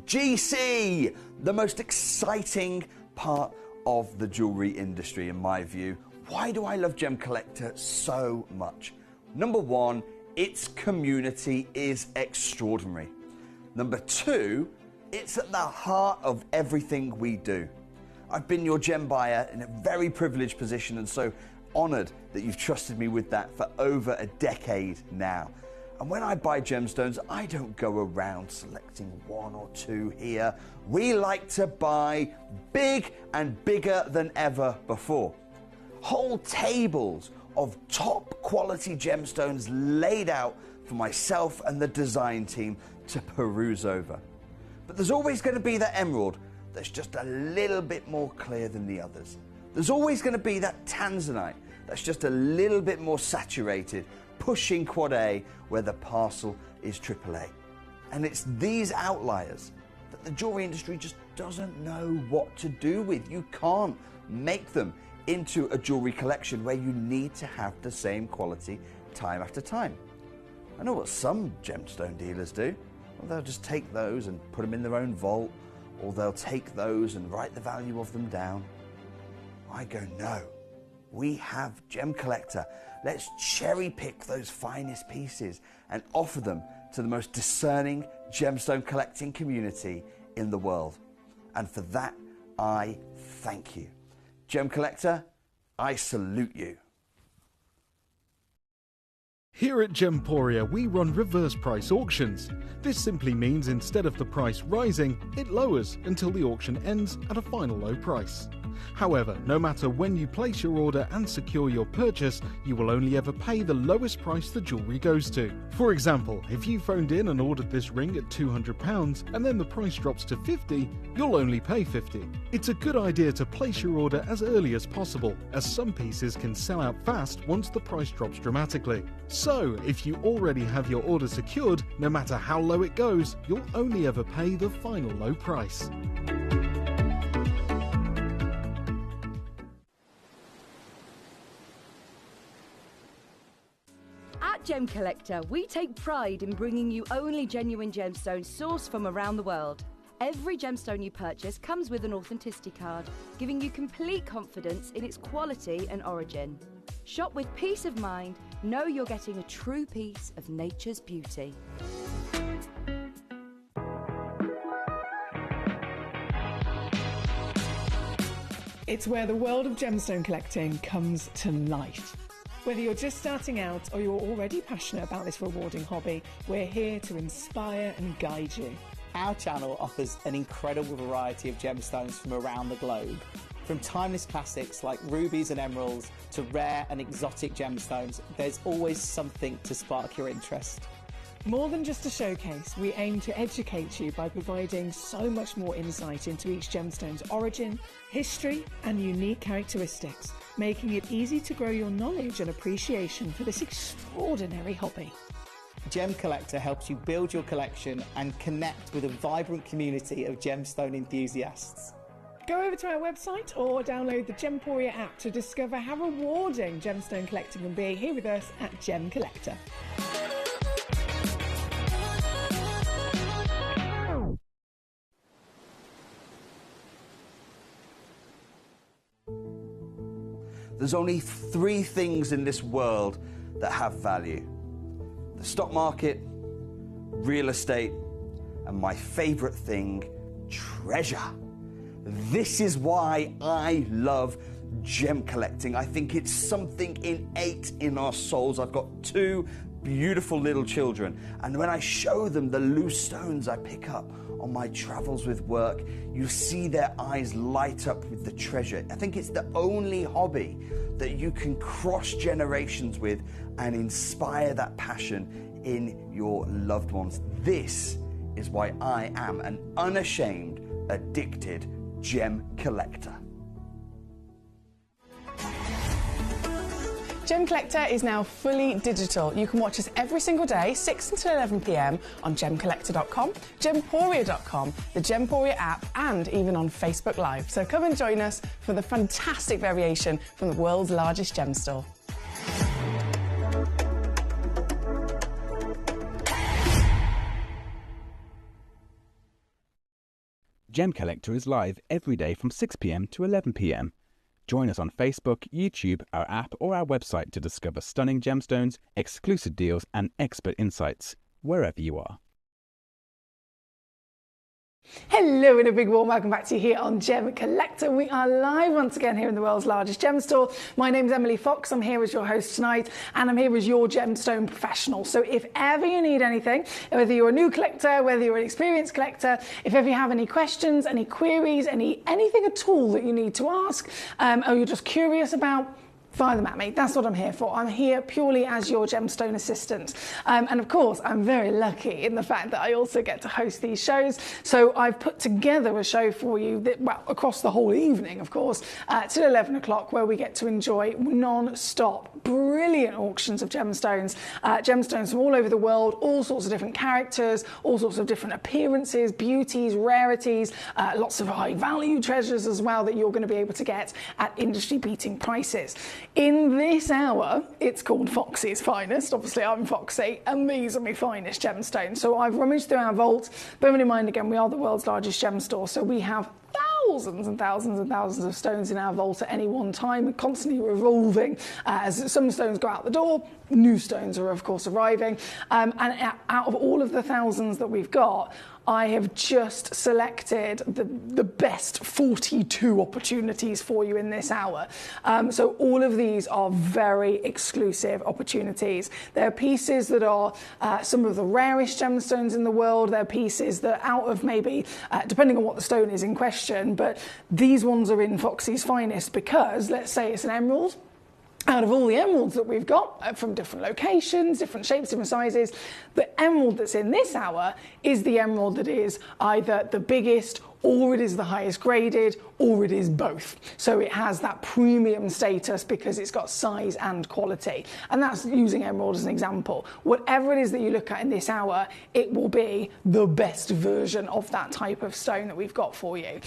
GC, the most exciting part of the jewellery industry in my view. Why do I love Gemcollector so much? Number one, its community is extraordinary. Number two, it's at the heart of everything we do. I've been your gem buyer in a very privileged position and so honoured that you've trusted me with that for over a decade now. And when I buy gemstones, I don't go around selecting one or two here. We like to buy big and bigger than ever before. Whole tables of top quality gemstones laid out for myself and the design team to peruse over. But there's always going to be that emerald that's just a little bit more clear than the others. There's always going to be that tanzanite that's just a little bit more saturated, pushing quad A where the parcel is AAA. And it's these outliers that the jewelry industry just doesn't know what to do with. You can't make them into a jewelry collection where you need to have the same quality time after time. I know what some gemstone dealers do. Well, they'll just take those and put them in their own vault, or they'll take those and write the value of them down. I go, no. We have Gemcollector. Let's cherry pick those finest pieces and offer them to the most discerning gemstone collecting community in the world. And for that, I thank you. Gemcollector, I salute you. Here at Gemporia, we run reverse price auctions. This simply means instead of the price rising, it lowers until the auction ends at a final low price. However, no matter when you place your order and secure your purchase, you will only ever pay the lowest price the jewellery goes to. For example, if you phoned in and ordered this ring at £200 and then the price drops to £50, you'll only pay £50. It's a good idea to place your order as early as possible, as some pieces can sell out fast once the price drops dramatically. So, if you already have your order secured, no matter how low it goes, you'll only ever pay the final low price. At Gemcollector, we take pride in bringing you only genuine gemstones sourced from around the world. Every gemstone you purchase comes with an authenticity card, giving you complete confidence in its quality and origin. Shop with peace of mind, know you're getting a true piece of nature's beauty. It's where the world of gemstone collecting comes to life. Whether you're just starting out or you're already passionate about this rewarding hobby, we're here to inspire and guide you. Our channel offers an incredible variety of gemstones from around the globe. From timeless classics like rubies and emeralds to rare and exotic gemstones, there's always something to spark your interest. More than just a showcase, we aim to educate you by providing so much more insight into each gemstone's origin, history, and unique characteristics, making it easy to grow your knowledge and appreciation for this extraordinary hobby. Gemcollector helps you build your collection and connect with a vibrant community of gemstone enthusiasts. Go over to our website or download the Gemporia app to discover how rewarding gemstone collecting can be here with us at Gemcollector. There's only 3 things in this world that have value: the stock market, real estate, and my favorite thing, treasure. This is why I love gem collecting. I think it's something innate in our souls. I've got 2 beautiful little children, and when I show them the loose stones I pick up on my travels with work, you see their eyes light up with the treasure. I think it's the only hobby that you can cross generations with and inspire that passion in your loved ones. This is why I am an unashamed, addicted gem collector. Gemcollector is now fully digital. You can watch us every single day, 6 until 11 p.m. on Gemcollector.com, Gemporia.com, the Gemporia app, and even on Facebook Live. So come and join us for the fantastic variation from the world's largest gem store. Gemcollector is live every day from 6 p.m. to 11 p.m. Join us on Facebook, YouTube, our app, or our website to discover stunning gemstones, exclusive deals, and expert insights wherever you are. Hello and a big warm welcome back to you here on Gemcollector. We are live once again here in the world's largest gem store. My name's Emily Fox. I'm here as your host tonight, and I'm here as your gemstone professional. So if ever you need anything, whether you're a new collector, whether you're an experienced collector, if ever you have any questions, any queries, anything at all that you need to ask, or you're just curious about, fire them at me. That's what I'm here for. I'm here purely as your gemstone assistant. And of course, I'm very lucky in the fact that I also get to host these shows. So I've put together a show for you that, well, across the whole evening, of course, till 11 o'clock, where we get to enjoy non-stop brilliant auctions of gemstones. Gemstones from all over the world, all sorts of different characters, all sorts of different appearances, beauties, rarities, lots of high value treasures as well that you're going to be able to get at industry beating prices. In this hour, it's called Foxy's Finest. Obviously, I'm Foxy, and these are my finest gemstones. So I've rummaged through our vault. Bearing in mind, again, we are the world's largest gem store, so we have thousands and thousands and thousands of stones in our vault at any one time, constantly revolving. As some stones go out the door, new stones are, of course, arriving. And out of all of the thousands that we've got, I have just selected the best 42 opportunities for you in this hour. So all of these are very exclusive opportunities. They're pieces that are some of the rarest gemstones in the world. They're pieces that out of maybe, depending on what the stone is in question, but these ones are in Foxy's Finest because, let's say it's an emerald. Out of all the emeralds that we've got from different locations, different shapes, different sizes, the emerald that's in this hour is the emerald that is either the biggest, or it is the highest graded, or it is both. So it has that premium status because it's got size and quality. And that's using emerald as an example. Whatever it is that you look at in this hour, it will be the best version of that type of stone that we've got for you.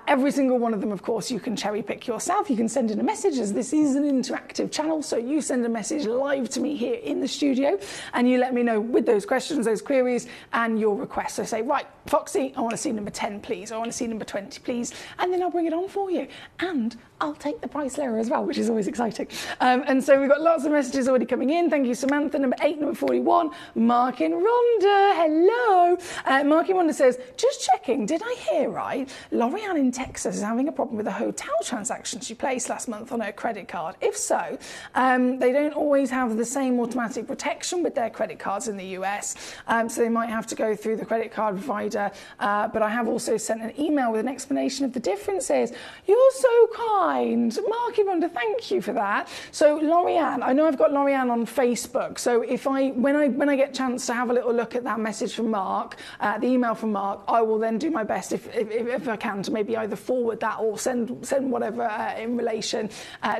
Every single one of them, of course, you can cherry pick yourself. You can send in a message, as this is an interactive channel. So you send a message live to me here in the studio, and you let me know with those questions, those queries, and your requests. So say, right, Foxy, I want to see number 10, please. I want to see number 20, please. And then I'll bring it on for you. And I'll take the price lower as well, which is always exciting. And so we've got lots of messages already coming in. Thank you, Samantha. Number 8, number 41, Mark in Rhonda. Hello. Mark in Rhonda says, just checking, did I hear right? L'Oreal in Texas is having a problem with a hotel transaction she placed last month on her credit card. If so, they don't always have the same automatic protection with their credit cards in the US. So they might have to go through the credit card provider. But I have also sent an email with an explanation of the differences. You're so kind. Marky Wonder, thank you for that. So Lorianne, I know I've got Lorianne on Facebook, so when I get a chance to have a little look at that message from Mark, the email from Mark, I will then do my best if I can to maybe either forward that or send whatever in relation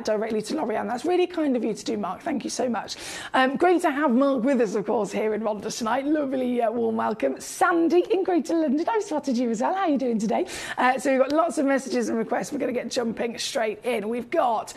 directly to Lorianne. That's really kind of you to do, Mark. Thank you so much. Great to have Mark with us, of course, here in Ronda tonight. Lovely warm welcome. Sandy in Greater London, I've spotted you as well. How are you doing today? So we've got lots of messages and requests. We're going to get jumping straight in. We've got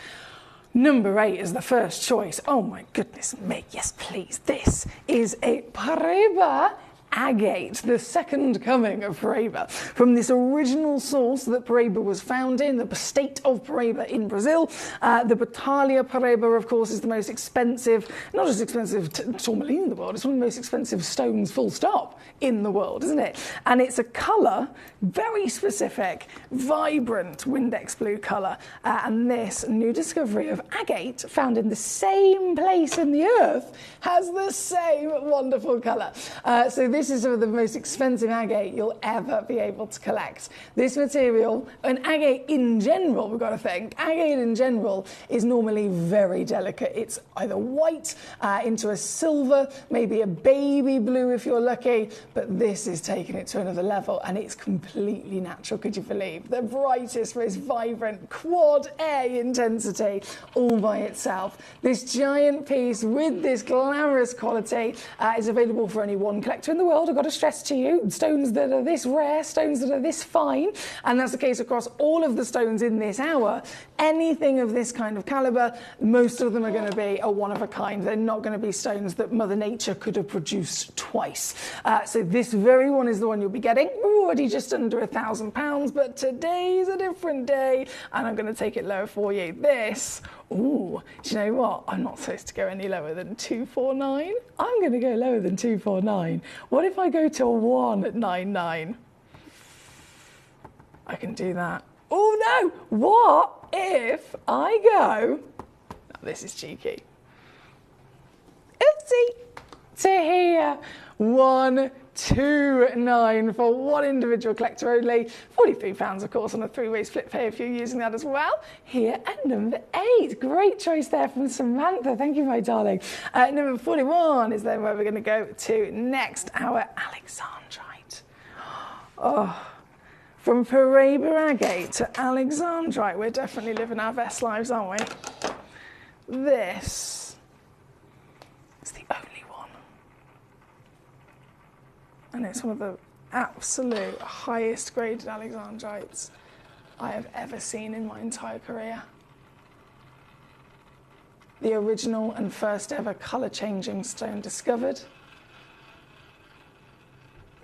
number 8 is the first choice. Oh my goodness me, yes please. This is a Paraiba agate, the second coming of Paraiba, from this original source that Paraiba was found in, the state of Paraiba in Brazil. The Batalha Paraiba, of course, is the most expensive, not just expensive tourmaline in the world, it's one of the most expensive stones, full stop, in the world, isn't it? And it's a colour, very specific, vibrant Windex blue colour. And this new discovery of agate, found in the same place in the earth, has the same wonderful colour. So this is some of the most expensive agate you'll ever be able to collect. This material, and agate in general, we've got to think, agate in general is normally very delicate. It's either white into a silver, maybe a baby blue if you're lucky, but this is taking it to another level and it's completely natural, could you believe? The brightest, most vibrant quad A intensity all by itself. This giant piece with this glamorous quality is available for only one collector in the world. I've got to stress to you, stones that are this rare, stones that are this fine, and that's the case across all of the stones in this hour. Anything of this kind of calibre, most of them are going to be a one of a kind. They're not going to be stones that Mother Nature could have produced twice. So this very one is the one you'll be getting. We're already just under £1,000, but today's a different day, and I'm going to take it lower for you. This, ooh, do you know what? I'm not supposed to go any lower than 249. I'm going to go lower than 249. What if I go to 199? I can do that. Oh no! What if I go? Oh, this is cheeky. Oopsie! To here, 129 for one individual collector only. £43, of course, on a 3-way split pay if you're using that as well. Here at number 8. Great choice there from Samantha. Thank you, my darling. Number 41 is then where we're going to go to next, our Alexandrite. Oh. From Paraiba agate to Alexandrite, we're definitely living our best lives, aren't we? This is the only one. And it's one of the absolute highest graded Alexandrites I have ever seen in my entire career. The original and first ever colour changing stone discovered.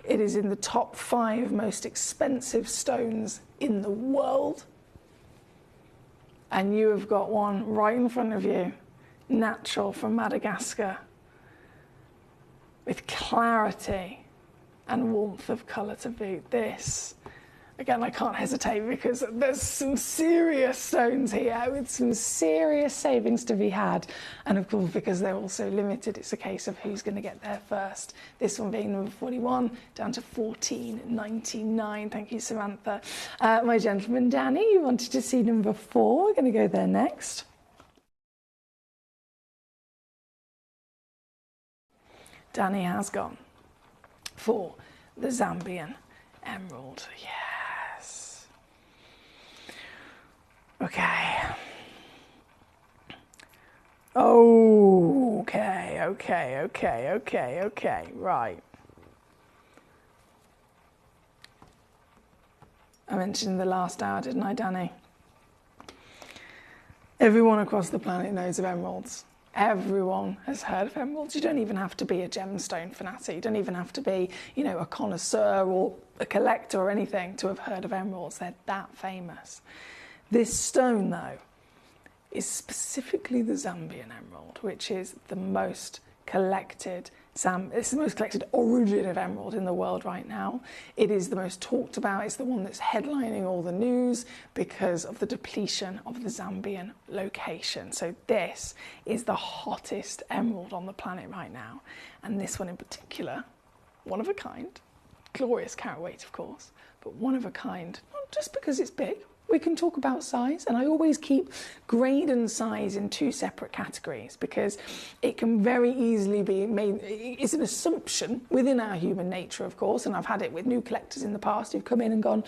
It is in the top 5 most expensive stones in the world. And you have got one right in front of you, natural from Madagascar, with clarity and warmth of colour to boot. This, again, I can't hesitate because there's some serious stones here with some serious savings to be had. And of course, because they're also limited, it's a case of who's going to get there first. This one being number 41, down to $14.99. Thank you, Samantha. My gentleman, Danny, you wanted to see number 4. We're going to go there next. Danny has gone for the Zambian emerald. Yes. Okay. Okay. Right. I mentioned in the last hour, didn't I, Danny? Everyone across the planet knows of emeralds. Everyone has heard of emeralds. You don't even have to be a gemstone fanatic. You don't even have to be, a connoisseur or a collector or anything to have heard of emeralds. They're that famous. This stone, though, is specifically the Zambian emerald, which is the most collected. It's the most collected origin of emerald in the world right now. It is the most talked about. It's the one that's headlining all the news because of the depletion of the Zambian location. So this is the hottest emerald on the planet right now. And this one in particular, one of a kind, glorious carat weight, of course, but one of a kind, not just because it's big. We can talk about size, and I always keep grade and size in two separate categories because it can very easily be made, it's an assumption within our human nature, of course, and I've had it with new collectors in the past who've come in and gone,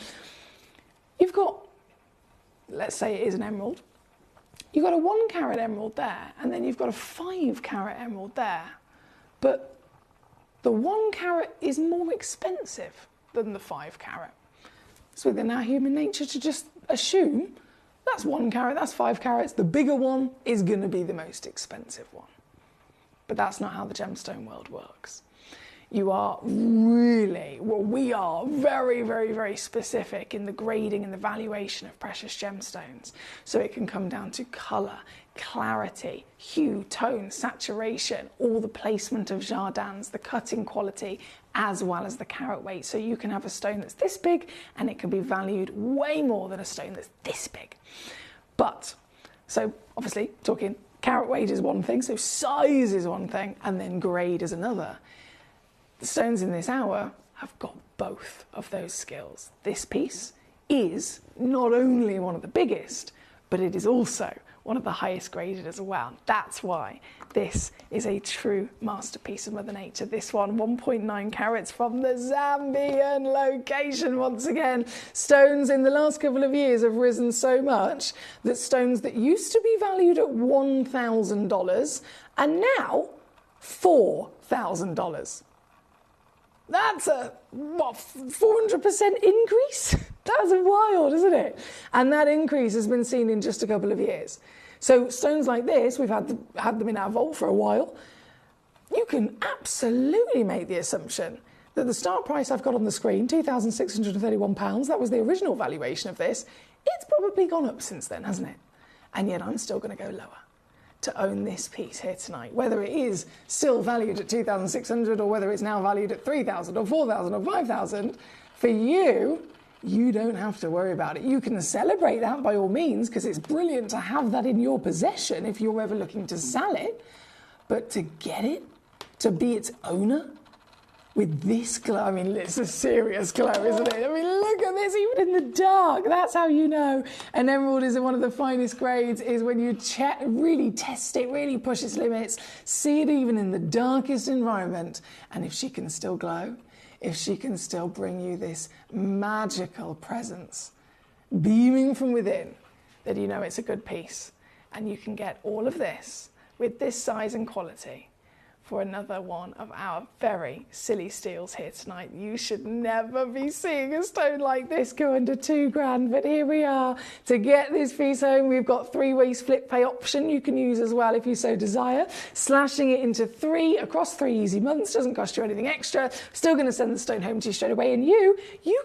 you've got, let's say it is an emerald, you've got a 1 carat emerald there, and then you've got a 5 carat emerald there, but the 1 carat is more expensive than the 5 carat. It's within our human nature to just assume that's 1 carat, that's 5 carats, the bigger one is going to be the most expensive one. But that's not how the gemstone world works. You are really, well, we are very, very, very specific in the grading and the valuation of precious gemstones. So it can come down to colour, clarity, hue, tone, saturation, all the placement of jardins, the cutting quality, as well as the carat weight. So you can have a stone that's this big and it can be valued way more than a stone that's this big. But, so obviously talking carat weight is one thing, so size is one thing, and then grade is another. The stones in this hour have got both of those skills. This piece is not only one of the biggest, but it is also one of the highest graded as well. That's why this is a true masterpiece of Mother Nature. This one, 1.9 carats from the Zambian location. Once again, stones in the last couple of years have risen so much that stones that used to be valued at $1,000 are now $4,000. That's a, what, 400% increase? That's wild, isn't it? And that increase has been seen in just a couple of years. So stones like this, we've had them in our vault for a while. You can absolutely make the assumption that the start price I've got on the screen, £2,631, that was the original valuation of this, it's probably gone up since then, hasn't it? And yet I'm still going to go lower to own this piece here tonight, whether it is still valued at 2,600 or whether it's now valued at 3,000 or 4,000 or 5,000. For you, you don't have to worry about it. You can celebrate that by all means because it's brilliant to have that in your possession if you're ever looking to sell it. But to get it, to be its owner, with this glow, I mean, it's a serious glow, isn't it? I mean, look at this, even in the dark. That's how you know an emerald is one of the finest grades, is when you really test it, really push its limits, see it even in the darkest environment. And if she can still glow, if she can still bring you this magical presence, beaming from within, then you know it's a good piece. And you can get all of this with this size and quality for another one of our very silly steals here tonight. You should never be seeing a stone like this go under £2,000, but here we are. To get this piece home, we've got 3-way split pay option you can use as well if you so desire. Slashing it into 3 across 3 easy months, doesn't cost you anything extra. Still going to send the stone home to you straight away, and you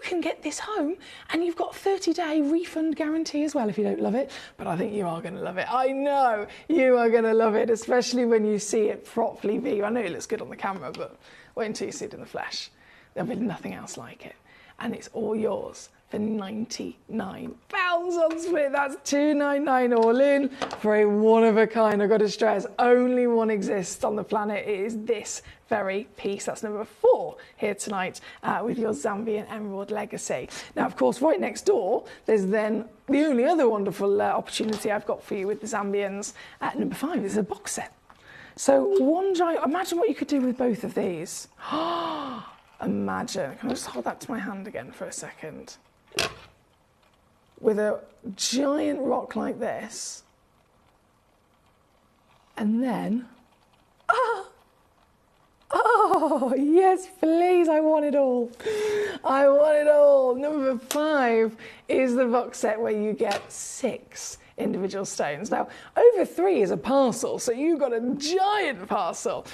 can get this home and you've got 30-day refund guarantee as well if you don't love it, but I think you are going to love it. I know you are going to love it, especially when you see it properly be. I know it looks good on the camera, but wait until you see it in the flesh. There'll be nothing else like it. And it's all yours for £99 on split. That's $299 all in for a one-of-a-kind. I've got to stress, only one exists on the planet. It is this very piece. That's number 4 here tonight with your Zambian Emerald Legacy. Now, of course, right next door, there's then the only other wonderful opportunity I've got for you with the Zambians. Number 5 is a box set. So one giant, imagine what you could do with both of these. Imagine, can I just hold that to my hand again for a second? With a giant rock like this, and then, oh, yes, please, I want it all. I want it all. Number 5 is the box set where you get 6 individual stones. Now, over 3 is a parcel, so you've got a giant parcel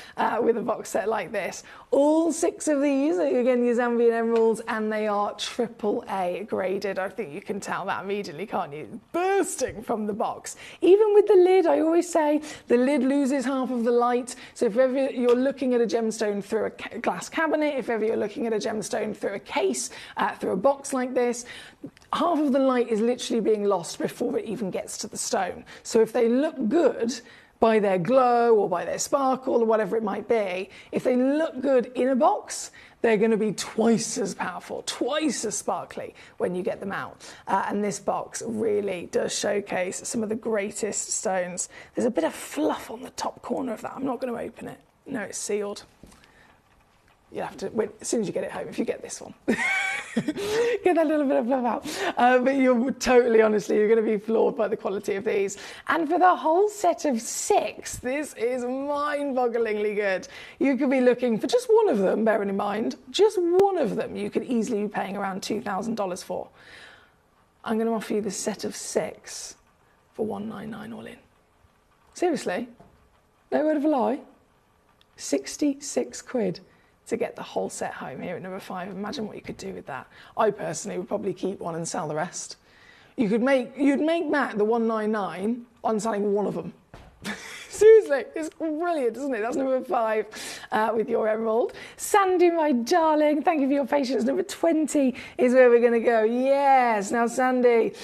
with a box set like this. All 6 of these are, again, your Zambian emeralds, and they are AAA graded. I think you can tell that immediately, can't you? Bursting from the box. Even with the lid, I always say, the lid loses half of the light. So if ever you're looking at a gemstone through a glass cabinet, if ever you're looking at a gemstone through a case, through a box like this, half of the light is literally being lost before it even gets to the stone. So if they look good, by their glow or by their sparkle or whatever it might be. If they look good in a box, they're going to be twice as powerful, twice as sparkly when you get them out. And this box really does showcase some of the greatest stones. There's a bit of fluff on the top corner of that. I'm not going to open it. No, it's sealed. You'll have to, wait, as soon as you get it home, if you get this one, get that little bit of fluff out. But you're totally, honestly, you're going to be floored by the quality of these. And for the whole set of 6, this is mind-bogglingly good. You could be looking for just one of them, bearing in mind, just one of them you could easily be paying around $2,000 for. I'm going to offer you the set of 6 for $199 all in. Seriously? No word of a lie? 66 quid. To get the whole set home here at number 5. Imagine what you could do with that. I personally would probably keep one and sell the rest. You'd make back the $199 on selling one of them. Seriously, it's brilliant, isn't it? That's number 5 with your emerald. Sandy, my darling, thank you for your patience. Number 20 is where we're going to go. Yes, now Sandy,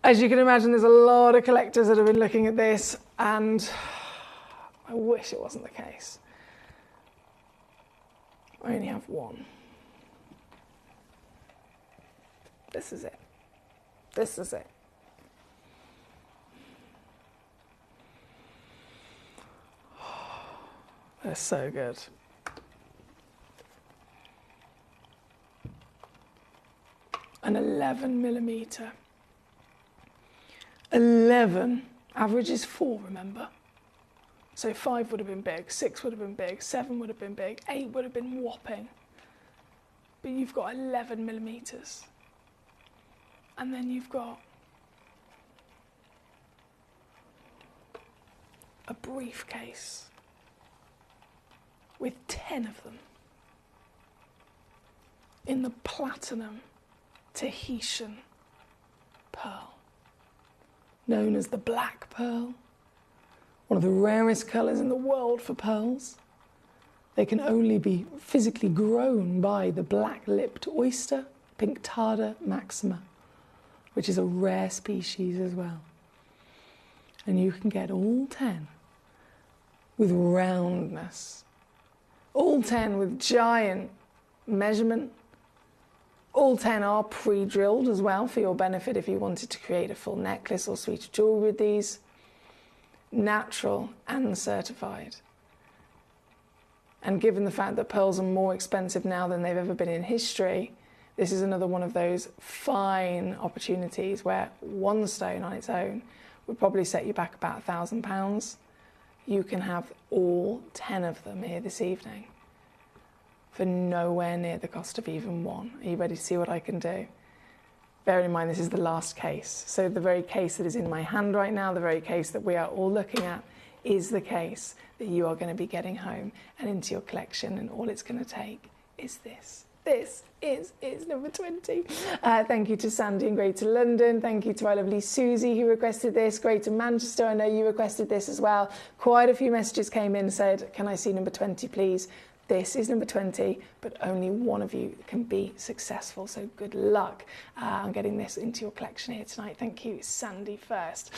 as you can imagine, there's a lot of collectors that have been looking at this, and I wish it wasn't the case. I only have one. This is it. This is it. They're so good. An 11mm. 11. Average is 4, remember? So 5 would have been big, 6 would have been big, 7 would have been big, 8 would have been whopping. But you've got 11mm. And then you've got a briefcase with 10 of them in the platinum Tahitian pearl, known as the black pearl. One of the rarest colours in the world for pearls. They can only be physically grown by the black-lipped oyster, Pinctada maxima, which is a rare species as well. And you can get all 10 with roundness, all 10 with giant measurement. All 10 are pre-drilled as well for your benefit if you wanted to create a full necklace or suite of jewellery with these. Natural and certified. And given the fact that pearls are more expensive now than they've ever been in history, this is another one of those fine opportunities where one stone on its own would probably set you back about £1,000. You can have all 10 of them here this evening for nowhere near the cost of even one. Are you ready to see what I can do? Bearing in mind this is the last case. So the very case that is in my hand right now, the very case that we are all looking at, is the case that you are going to be getting home and into your collection, and all it's going to take is this. This is number 20. Thank you to Sandy in Greater London. Thank you to our lovely Susie who requested this. Greater Manchester, I know you requested this as well. Quite a few messages came in and said, can I see number 20 please? This is number 20, but only one of you can be successful. So good luck on getting this into your collection here tonight. Thank you, Sandy first.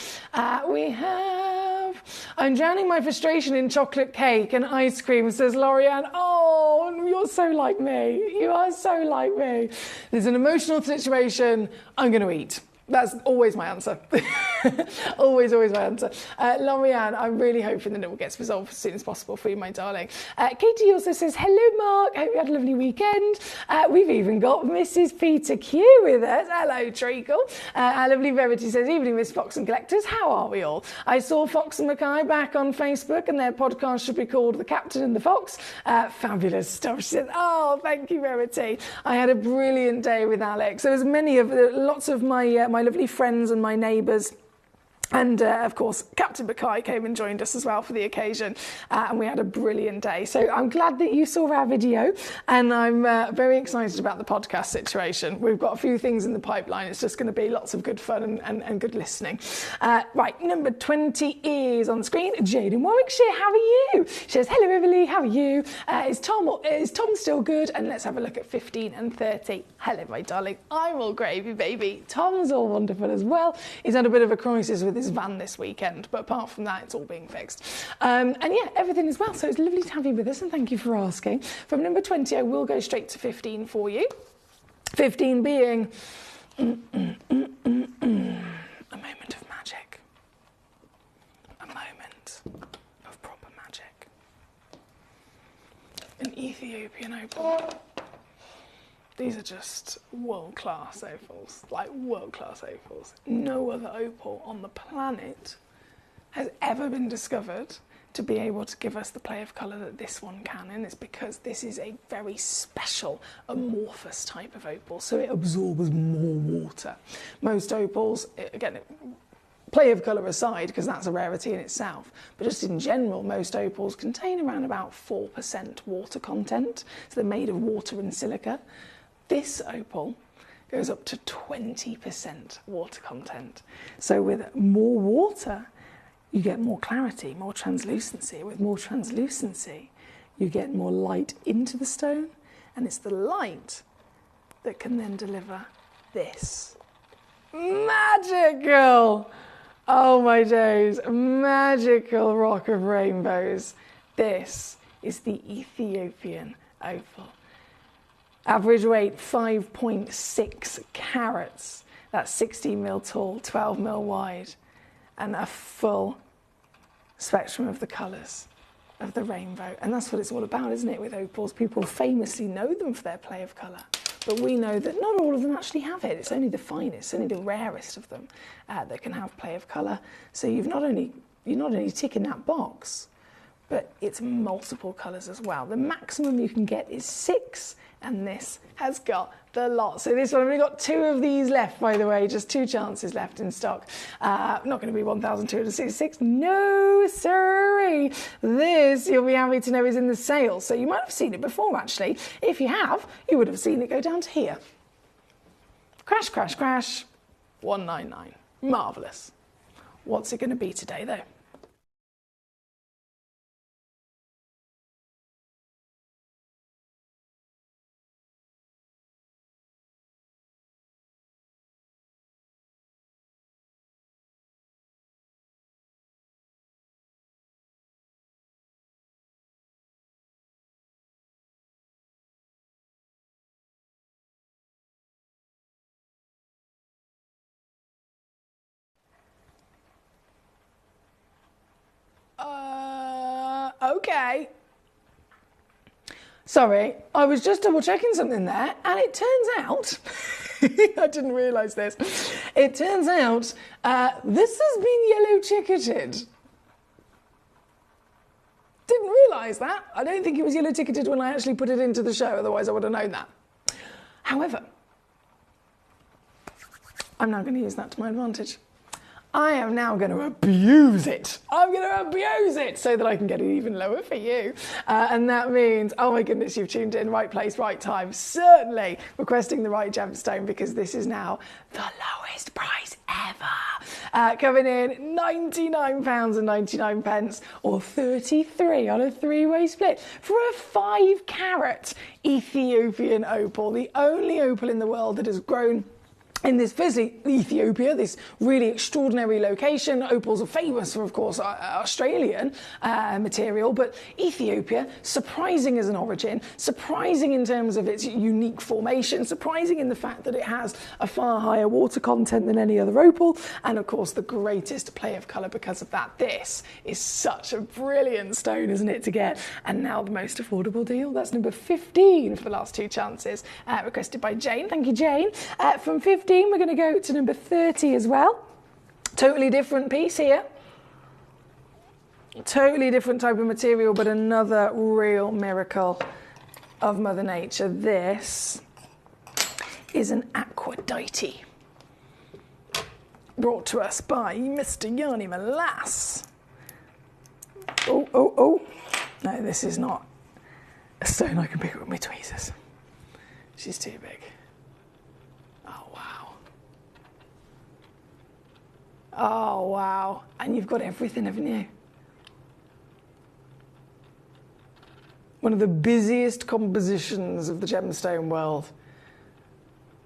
We have, I'm drowning my frustration in chocolate cake and ice cream, says Lorianne. Oh, you're so like me. You are so like me. There's an emotional situation, I'm going to eat. That's always my answer. always my answer. Lorianne, I'm really hoping that it will get resolved as soon as possible for you, my darling. Katie also says, hello, Mark. Hope you had a lovely weekend. We've even got Mrs. Peter Q with us. Hello, Treacle. Our lovely Verity says, evening, Miss Fox and Collectors. How are we all? I saw Fox and Mackay back on Facebook, and their podcast should be called The Captain and the Fox. Fabulous stuff. She said, oh, thank you, Verity. I had a brilliant day with Alex. There was lots of my lovely friends and my neighbours. And, of course, Captain Mackay came and joined us as well for the occasion, and we had a brilliant day. So I'm glad that you saw our video, and I'm very excited about the podcast situation. We've got a few things in the pipeline. It's just going to be lots of good fun and good listening. Right, number 20 is on screen. Jade in Warwickshire, how are you? She says, hello, Everly, how are you? Is Tom still good? And let's have a look at 15 and 30. Hello, my darling. I'm all gravy, baby. Tom's all wonderful as well. He's had a bit of a crisis with this van this weekend, but apart from that, it's all being fixed. And yeah, everything is well. So it's lovely to have you with us, and thank you for asking. From number 20, I will go straight to 15 for you. 15 being a moment of magic. A moment of proper magic. An Ethiopian opal. These are just world-class opals, like world-class opals. No other opal on the planet has ever been discovered to be able to give us the play of colour that this one can, and it's because this is a very special amorphous type of opal, so it absorbs more water. Most opals, again, play of colour aside, because that's a rarity in itself, but just in general, most opals contain around about 4% water content, so they're made of water and silica. This opal goes up to 20% water content. So with more water, you get more clarity, more translucency. With more translucency, you get more light into the stone, and it's the light that can then deliver this. Magical! Oh my days, magical rock of rainbows. This is the Ethiopian opal. Average weight 5.6 carats. That's 16 mil tall, 12 mil wide, and a full spectrum of the colours of the rainbow. And that's what it's all about, isn't it, with opals? People famously know them for their play of colour, but we know that not all of them actually have it. It's only the finest, only the rarest of them that can have play of colour. So you're not only ticking that box, but it's multiple colours as well. The maximum you can get is 6, and this has got the lot. So this one, I've only got 2 of these left, by the way, just 2 chances left in stock. Not going to be 1,266, no sirree. This, you'll be happy to know, is in the sale. So you might have seen it before, actually. If you have, you would have seen it go down to here. Crash, crash, crash, 199. Marvellous. What's it going to be today, though? Okay. Sorry, I was just double checking something there, and it turns out, I didn't realise this, it turns out this has been yellow ticketed. Didn't realise that. I don't think it was yellow ticketed when I actually put it into the show, otherwise I would have known that. However, I'm now going to use that to my advantage. I am now going to abuse it. I'm going to abuse it so that I can get it even lower for you. And that means, oh my goodness, you've tuned in, right place, right time. Certainly requesting the right gemstone, because this is now the lowest price ever. Coming in £99.99 or 33 on a 3-way split for a 5-carat Ethiopian opal, the only opal in the world that has grown in this, firstly, Ethiopia, this really extraordinary location. Opals are famous for, of course, Australian material, but Ethiopia, surprising as an origin, surprising in terms of its unique formation, surprising in the fact that it has a far higher water content than any other opal, and of course the greatest play of colour because of that. This is such a brilliant stone, isn't it, to get? And now the most affordable deal. That's number 15 for the last 2 chances, requested by Jane. Thank you, Jane. From 15, we're going to go to number 30 as well. Totally different piece here. Totally different type of material, but another real miracle of Mother Nature. This is an aquadite, brought to us by Mr. Yanni Molass. Oh. No, this is not a stone I can pick up with my tweezers. She's too big. Oh, wow. And you've got everything, haven't you? One of the busiest compositions of the gemstone world.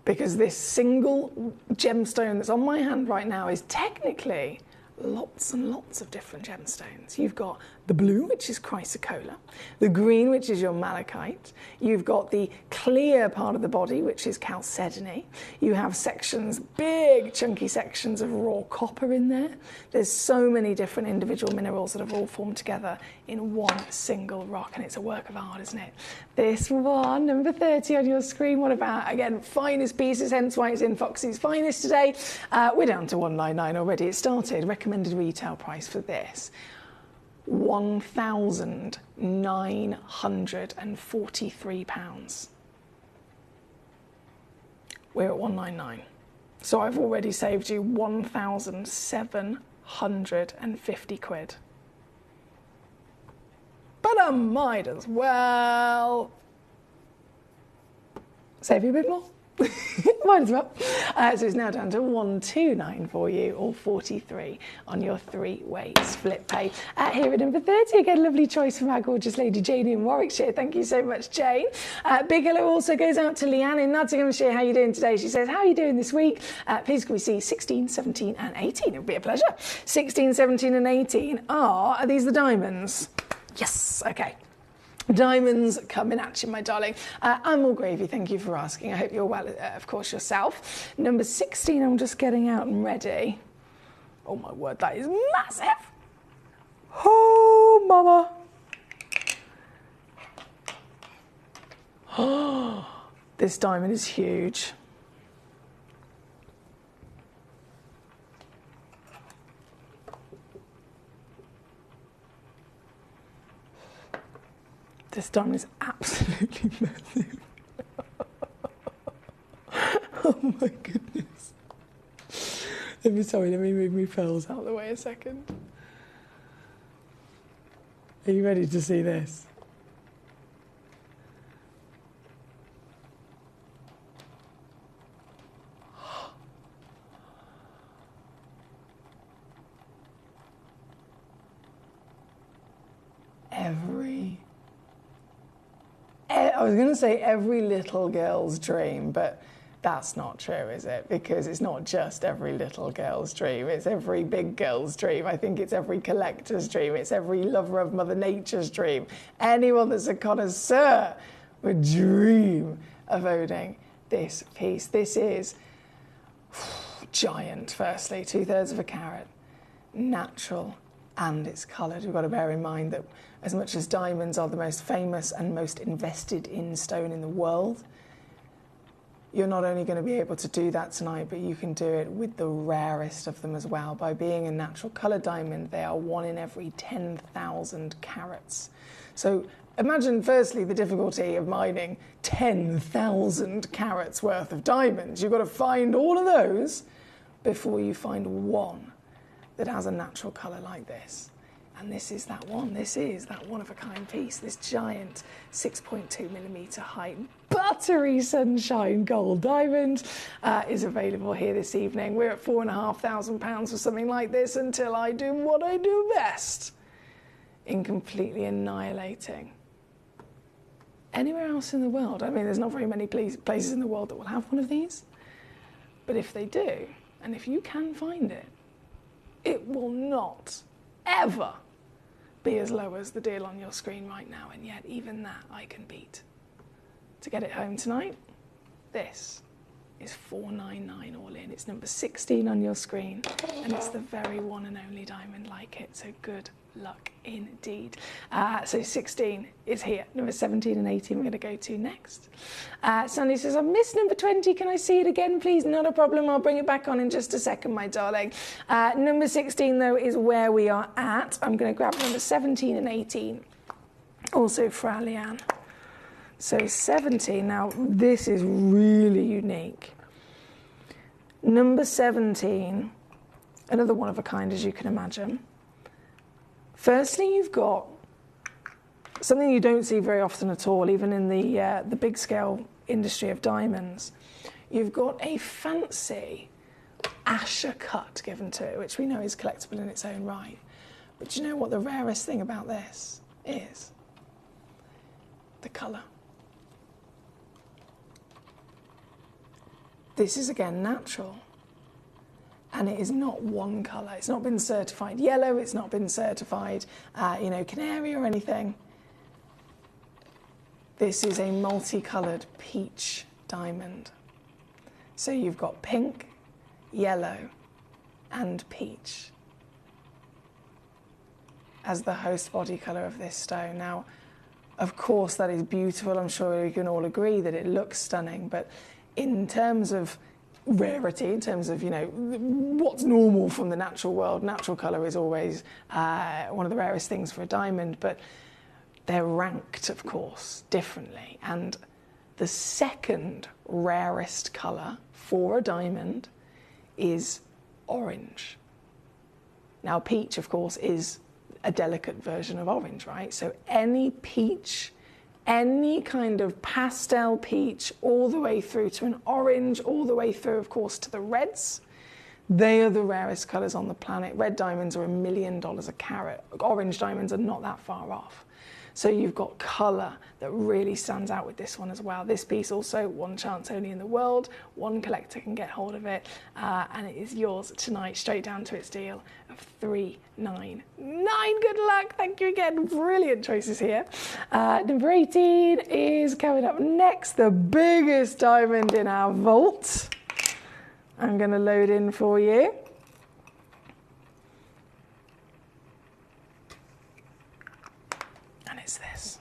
Because this single gemstone that's on my hand right now is technically lots and lots of different gemstones. You've got the blue, which is chrysocolla, the green, which is your malachite. You've got the clear part of the body, which is chalcedony. You have sections, big chunky sections of raw copper in there. There's so many different individual minerals that have all formed together in one single rock, and it's a work of art, isn't it? This one, number 30 on your screen, what about, again, finest pieces, hence why it's in Foxy's Finest today. We're down to 199 already. It started, recommended retail price for this, £1,943. We're at 199. So I've already saved you 1,750 quid. But I might as well save you a bit more. Might as well. So it's now down to 129 for you, or 43 on your three-way split pay. Here at number 30, again, lovely choice from our gorgeous lady Janie in Warwickshire. Thank you so much, Jane. Big hello also goes out to Leanne in Nottinghamshire. How are you doing today? She says, how are you doing this week? Please can we see 16, 17 and 18? It would be a pleasure. 16, 17 and 18 are these the diamonds? Yes, okay. Diamonds coming at you, my darling. I'm all gravy, thank you for asking. I hope you're well, of course, yourself. Number 16, I'm just getting out and ready. Oh my word, that is massive. Oh, mama. Oh, this diamond is huge. This diamond is absolutely massive. Oh my goodness. Let me move my pearls out of the way a second. Are you ready to see this? I was going to say every little girl's dream, but that's not true, is it? Because it's not just every little girl's dream, it's every big girl's dream. I think it's every collector's dream, it's every lover of Mother Nature's dream. Anyone that's a connoisseur would dream of owning this piece. This is giant, firstly, 2/3 of a carat, natural, and it's coloured. We've got to bear in mind that as much as diamonds are the most famous and most invested in stone in the world, you're not only going to be able to do that tonight, but you can do it with the rarest of them as well. By being a natural colour diamond, they are 1 in every 10,000 carats. So imagine firstly the difficulty of mining 10,000 carats worth of diamonds. You've got to find all of those before you find one that has a natural colour like this. And this is that one. This is that one-of-a-kind piece. This giant 6.2mm height buttery sunshine gold diamond is available here this evening. We're at £4,500 for something like this until I do what I do best in completely annihilating anywhere else in the world. I mean, there's not very many places in the world that will have one of these. But if they do, and if you can find it, it will not ever be as low as the deal on your screen right now, and yet even that I can beat. To get it home tonight, this is $499 all in. It's number 16 on your screen, and it's the very one and only diamond like it, so good luck indeed. So 16 is here. Number 17 and 18 we're going to go to next. Sandy says, I missed number 20. Can I see it again, please? Not a problem. I'll bring it back on in just a second, my darling. Number 16, though, is where we are at. I'm going to grab number 17 and 18. Also for Leanne. So 17. Now, this is really unique. Number 17, another one of a kind, as you can imagine. Firstly, you've got something you don't see very often at all, even in the big scale industry of diamonds. You've got a fancy Asher cut given to it, which we know is collectible in its own right. But do you know what the rarest thing about this is? The colour. This is again natural. and it is not one colour. It's not been certified yellow, it's not been certified, canary or anything. This is a multicoloured peach diamond. So you've got pink, yellow, and peach as the host body colour of this stone. Now, of course, that is beautiful. I'm sure you can all agree that it looks stunning, but in terms of rarity, in terms of, what's normal from the natural world, natural colour is always one of the rarest things for a diamond, but they're ranked, of course, differently. And the second rarest colour for a diamond is orange. Now, peach, of course, is a delicate version of orange, right? So any peach, any kind of pastel peach, all the way through to an orange, all the way through, of course, to the reds, they are the rarest colours on the planet. Red diamonds are $1 million a carat. Orange diamonds are not that far off. So you've got colour that really stands out with this one as well. This piece also, one chance only in the world, one collector can get hold of it, and it is yours tonight, straight down to its deal of $399. Good luck, thank you again, brilliant choices here. Number 18 is coming up next, the biggest diamond in our vault. I'm going to load in for you. Is this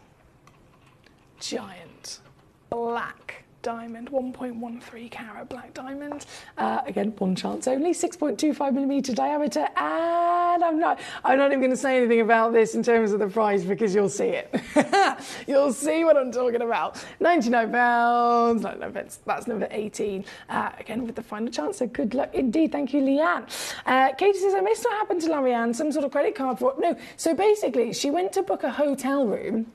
giant black diamond, 1.13 carat black diamond. Again, one chance only, 6.25mm diameter, and I'm not even going to say anything about this in terms of the price because you'll see it. You'll see what I'm talking about. £99. No, that's number 18. Again, with the final chance, so good luck indeed. Thank you, Leanne. Katie says, I missed what happened to Larianne, some sort of credit card for... No, so basically, she went to book a hotel room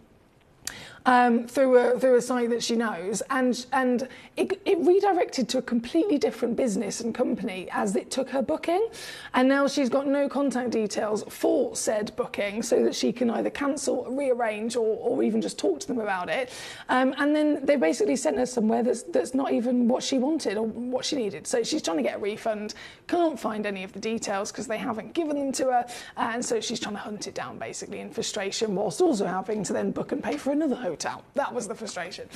through a site that she knows, and it redirected to a completely different business and company as it took her booking, and now she's got no contact details for said booking so that she can either cancel, rearrange, or even just talk to them about it, and then they basically sent her somewhere that's not even what she wanted or what she needed. So she's trying to get a refund, can't find any of the details because they haven't given them to her, and so she's trying to hunt it down basically in frustration, whilst also having to then book and pay for another hotel. That was the frustration.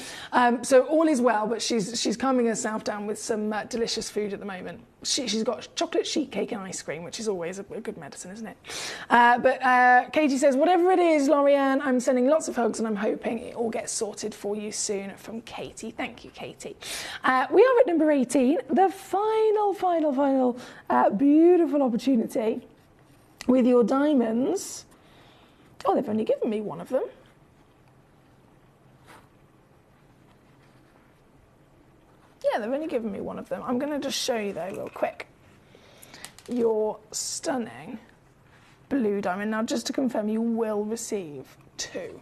So all is well, but she's calming herself down with some delicious food at the moment. She's got chocolate sheet cake and ice cream, which is always a good medicine, isn't it? But Katie says, whatever it is, Lorianne, I'm sending lots of hugs and I'm hoping it all gets sorted for you soon, from Katie. Thank you, Katie. We are at number 18, the final beautiful opportunity with your diamonds. Oh, they've only given me one of them. Yeah, they've only given me one of them. I'm going to just show you, though, real quick, your stunning blue diamond. Now, just to confirm, you will receive 2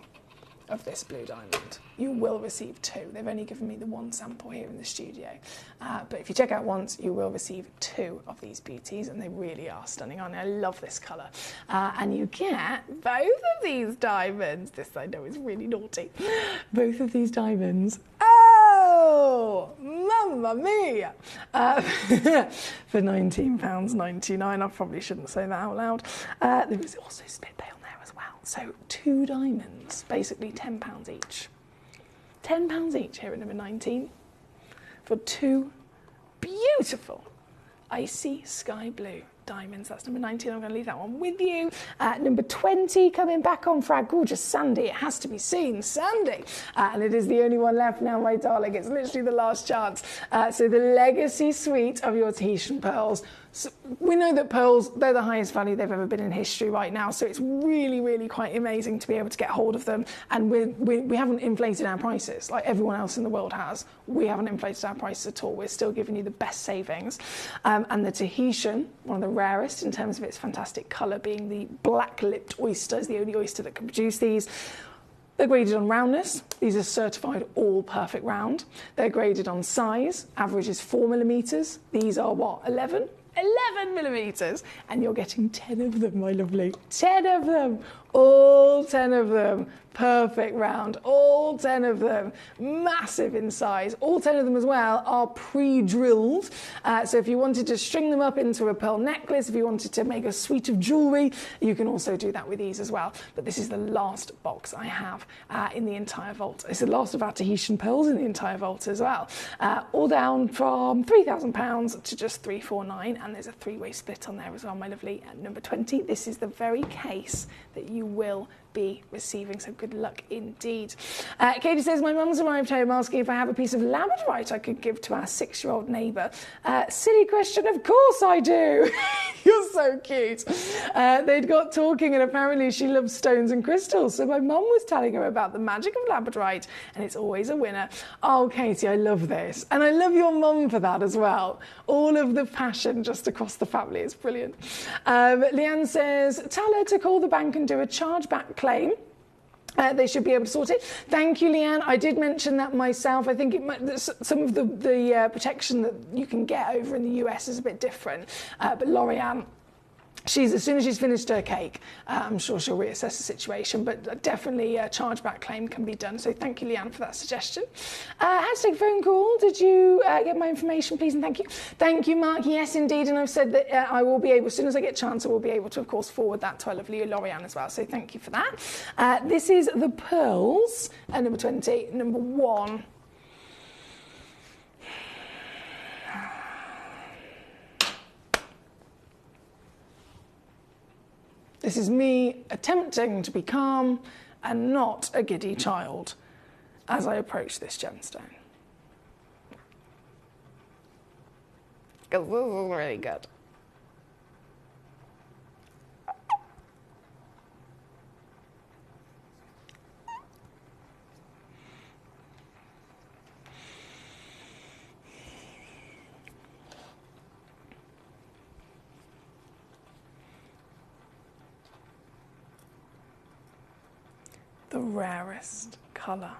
of this blue diamond. You will receive 2. They've only given me the one sample here in the studio. But if you check out once, you will receive 2 of these beauties, and they really are stunning, aren't they? I love this colour. And you get both of these diamonds. This, I know, is really naughty. Both of these diamonds. Oh, mamma mia! For £19.99. I probably shouldn't say that out loud. There is also split pay on there as well. So 2 diamonds, basically £10 each. £10 each here at number 19 for 2 beautiful icy sky blue diamonds. That's number 19. I'm going to leave that one with you. Number 20, coming back on for our gorgeous Sandy. It has to be seen, Sandy. And it is the only one left now, my darling. It's literally the last chance. So the Legacy Suite of your Tahitian pearls. So we know that pearls, they're the highest value they've ever been in history right now, so it's really, really quite amazing to be able to get hold of them. And we haven't inflated our prices like everyone else in the world has. We haven't inflated our prices at all. We're still giving you the best savings. And the Tahitian, one of the rarest in terms of its fantastic colour, being the black-lipped oyster, is the only oyster that can produce these. They're graded on roundness. These are certified all perfect round. They're graded on size. Average is 4mm. These are what, 11 millimetres, and you're getting 10 of them, my lovely. 10 of them All 10 of them, perfect round. All 10 of them, massive in size. All 10 of them as well are pre-drilled. So if you wanted to string them up into a pearl necklace, if you wanted to make a suite of jewellery, you can also do that with ease as well. But this is the last box I have in the entire vault. It's the last of our Tahitian pearls in the entire vault as well. All down from £3,000 to just £349, and there's a three-way split on there as well, my lovely. At number 20, this is the very case that you will be receiving, so good luck indeed. Katie says, my mum's arrived home asking if I have a piece of labradorite I could give to our 6-year-old neighbour. Silly question, of course I do. You're so cute. They'd got talking and apparently she loves stones and crystals, so my mum was telling her about the magic of labradorite, and it's always a winner. Oh, Katie, I love this. And I love your mum for that as well. All of the passion just across the family is brilliant. Leanne says, tell her to call the bank and do a chargeback claim. They should be able to sort it. Thank you, Leanne. I did mention that myself. I think it might, some of the protection that you can get over in the US is a bit different. But Lorianne, as soon as she's finished her cake, I'm sure she'll reassess the situation, but definitely a chargeback claim can be done. So thank you, Leanne, for that suggestion. Hashtag phone call. Did you get my information, please? And thank you. Thank you, Mark. Yes, indeed. And I've said that I will be able, as soon as I get a chance, I will be able to, of course, forward that to our lovely Lorianne as well. So thank you for that. This is the pearls at number 20. Number 1. This is me attempting to be calm and not a giddy child as I approach this gemstone. Because this is really good. The rarest colour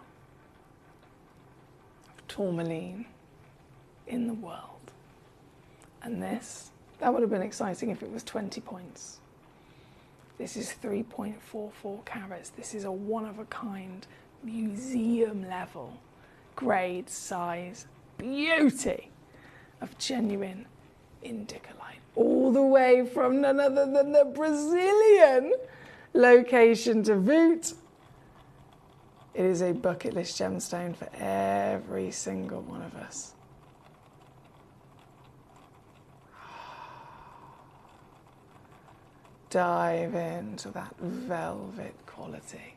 of tourmaline in the world. And this, that would have been exciting if it was 20 points. This is 3.44 carats. This is a one-of-a-kind, museum level, grade, size, beauty of genuine indicolite. All the way from none other than the Brazilian location to boot. It is a bucket list gemstone for every single one of us. Dive into that velvet quality.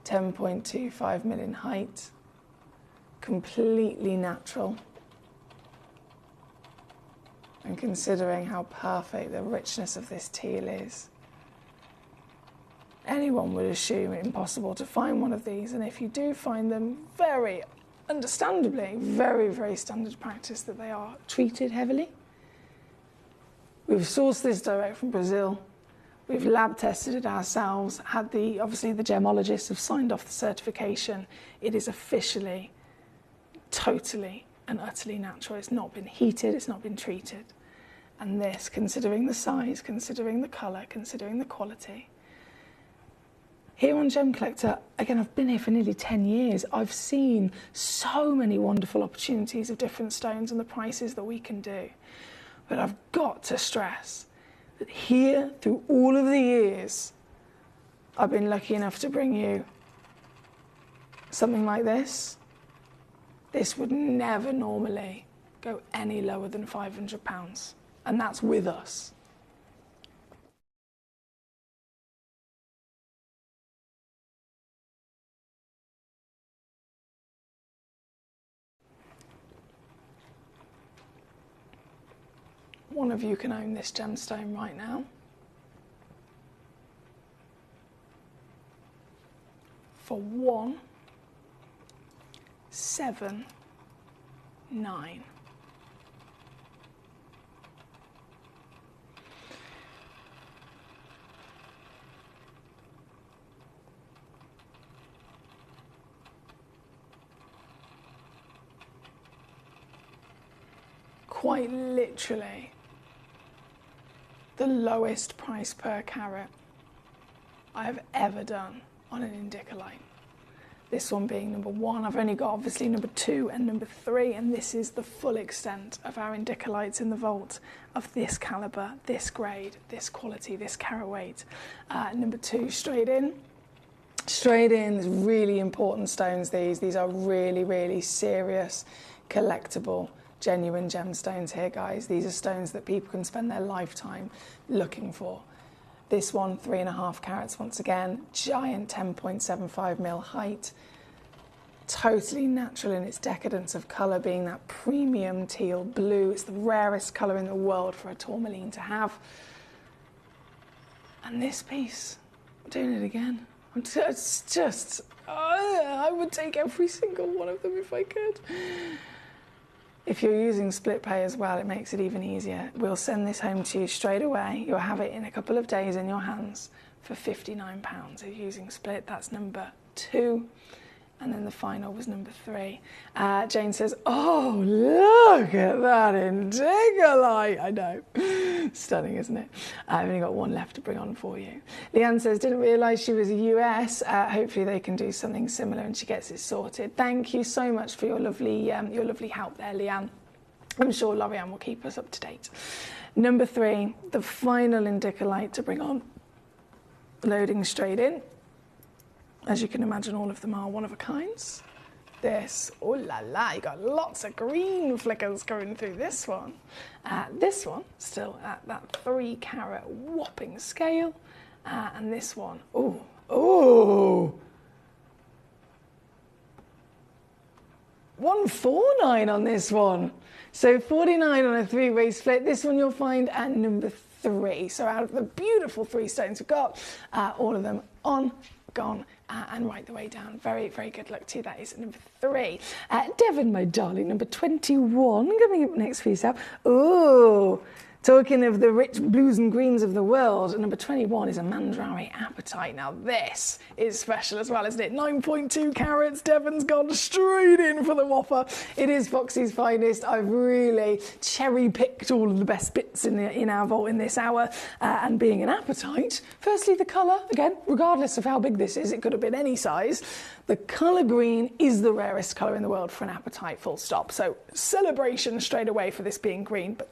10.25 mil in height, completely natural. And considering how perfect the richness of this teal is, anyone would assume it impossible to find one of these, and if you do find them, very understandably, very, very standard practice that they are treated heavily. We've sourced this direct from Brazil. We've lab tested it ourselves, obviously the gemologists have signed off the certification. It is officially, totally and utterly natural. It's not been heated, it's not been treated. And this, considering the size, considering the colour, considering the quality, here on Gemcollector, again, I've been here for nearly 10 years. I've seen so many wonderful opportunities of different stones and the prices that we can do. But I've got to stress that here, through all of the years, I've been lucky enough to bring you something like this. This would never normally go any lower than £500, and that's with us. One of you can own this gemstone right now. For $179. Quite literally, the lowest price per carat I have ever done on an Indicolite. This one being number 1. I've only got obviously number 2 and number 3, and this is the full extent of our Indicolites in the vault of this calibre, this grade, this quality, this carat weight. Number 2, straight in. Straight in, really important stones these. These are really, really serious, collectible, genuine gemstones here, guys. These are stones that people can spend their lifetime looking for. This one, 3.5 carats once again, giant 10.75mm height, totally natural in its decadence of colour, being that premium teal blue. It's the rarest colour in the world for a tourmaline to have. And this piece, I'm doing it again. It's just, I would take every single one of them if I could. If you're using split pay as well, it makes it even easier. We'll send this home to you straight away. You'll have it in a couple of days in your hands for £59. If you're using split, that's number 2. And then the final was number 3. Jane says, oh, look at that Indicolite. I know. Stunning, isn't it? I've only got one left to bring on for you. Leanne says, didn't realise she was a US. Hopefully they can do something similar and she gets it sorted. Thank you so much for your lovely help there, Leanne. I'm sure Lorianne will keep us up to date. Number 3, the final Indicolite to bring on. Loading straight in. As you can imagine, all of them are one-of-a-kinds. This, oh la la, you got lots of green flickers going through this one. This one, still at that 3 carat whopping scale. And this one, oh, 149 on this one. So 49 on a 3-way split. This one you'll find at number 3. So out of the beautiful 3 stones we've got, all of them on, gone, and right the way down. Very, very good luck to you. That is number 3. Devon, my darling, number 21, coming up next for yourself. Oh, talking of the rich blues and greens of the world, number 21 is a Mandrari Apatite. Now this is special as well, isn't it? 9.2 carats. Devon's gone straight in for the whopper. It is Foxy's finest. I've really cherry-picked all of the best bits in our vault in this hour. And being an apatite, firstly the colour, again, regardless of how big this is, it could have been any size. The colour green is the rarest colour in the world for an apatite, full stop. So celebration straight away for this being green, but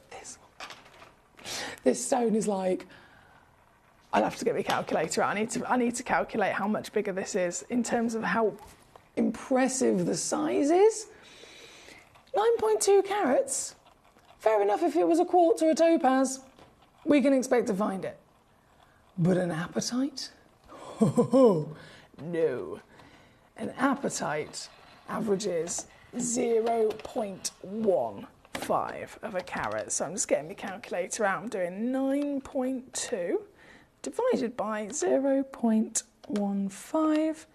this stone is like, I'll have to get my calculator out. I need to calculate how much bigger this is in terms of how impressive the size is. 9.2 carats. Fair enough if it was a quartz or a topaz. We can expect to find it. But an apatite? No. An apatite averages 0.15 of a carat. So I'm just getting my calculator out. I'm doing 9.2 divided by 0.15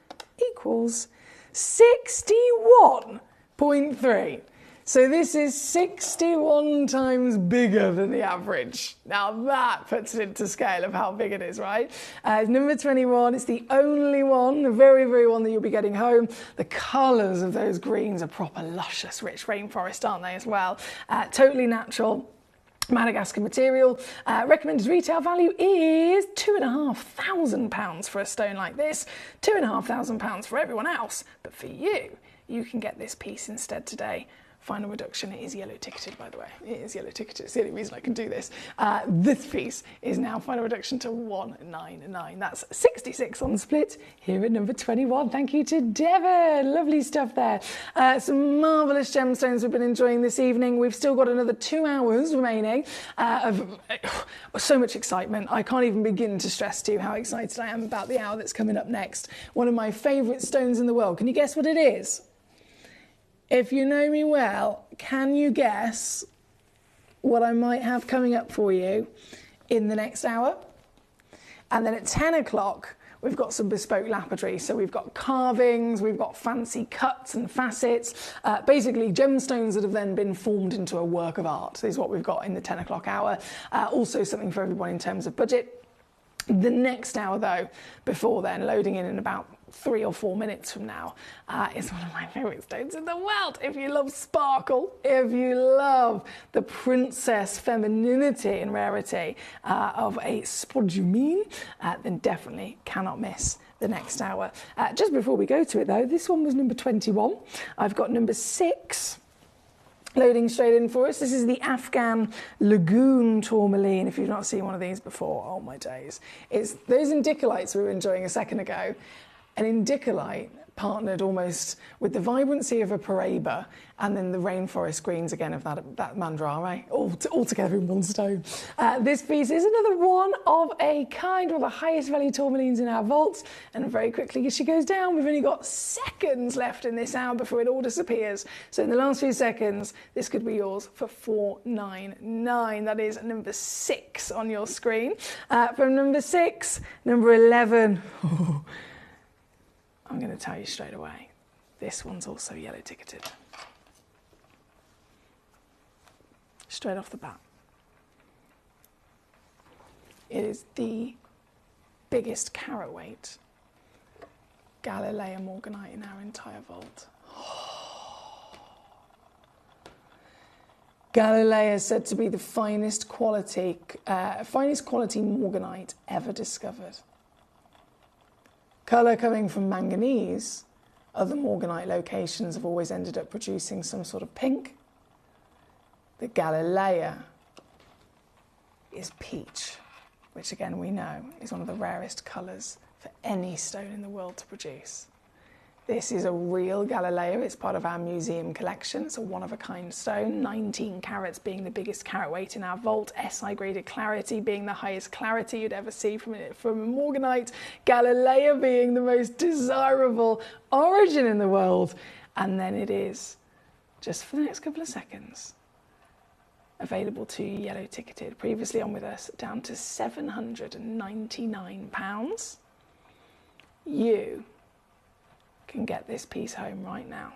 equals 61.3. So this is 61 times bigger than the average. Now that puts it into scale of how big it is, right? Number 21, it's the only one, the very, very one that you'll be getting home. The colours of those greens are proper luscious, rich rainforest, aren't they, as well? Totally natural. Madagascar material. Recommended retail value is £2,500 for a stone like this, £2,500 for everyone else. But for you, you can get this piece instead today. Final reduction, it is yellow ticketed, by the way. It is yellow ticketed. It's the only reason I can do this. This piece is now final reduction to 199. That's 66 on the split here at number 21. Thank you to Devon. Lovely stuff there. Some marvellous gemstones we've been enjoying this evening. We've still got another 2 hours remaining of so much excitement. I can't even begin to stress to you how excited I am about the hour that's coming up next. One of my favourite stones in the world. Can you guess what it is? If you know me well, can you guess what I might have coming up for you in the next hour? And then at 10 o'clock, we've got some bespoke lapidary. So we've got carvings, we've got fancy cuts and facets, basically gemstones that have then been formed into a work of art is what we've got in the 10 o'clock hour. Also something for everyone in terms of budget. The next hour, though, before then, loading in about 3 or 4 minutes from now. It's one of my favourite stones in the world. If you love sparkle, if you love the princess femininity and rarity of a spodumene, then definitely cannot miss the next hour. Just before we go to it though, this one was number 21. I've got number 6 loading straight in for us. This is the Afghan Lagoon Tourmaline. If you've not seen one of these before, oh my days. It's those indicolites we were enjoying a second ago. An indicolite partnered almost with the vibrancy of a paraiba and then the rainforest greens again of that mandrare, all together in one stone. This piece is another one of a kind, one of the highest value tourmalines in our vault, and very quickly as she goes down, we've only got seconds left in this hour before it all disappears. So in the last few seconds, this could be yours for $499. That is number 6 on your screen. From number 6, number 11. I'm going to tell you straight away, this one's also yellow ticketed. Straight off the bat. It is the biggest carat weight Galilea morganite in our entire vault. Galilea is said to be the finest quality morganite ever discovered. Colour coming from manganese, other morganite locations have always ended up producing some sort of pink. The Galilea is peach, which again we know is one of the rarest colours for any stone in the world to produce. This is a real Galilea. It's part of our museum collection. It's a one-of-a-kind stone, 19 carats being the biggest carat weight in our vault, SI graded clarity being the highest clarity you'd ever see from a morganite, Galilea being the most desirable origin in the world. And then it is, just for the next couple of seconds, available to you yellow ticketed, previously on with us, down to £799. You can get this piece home right now.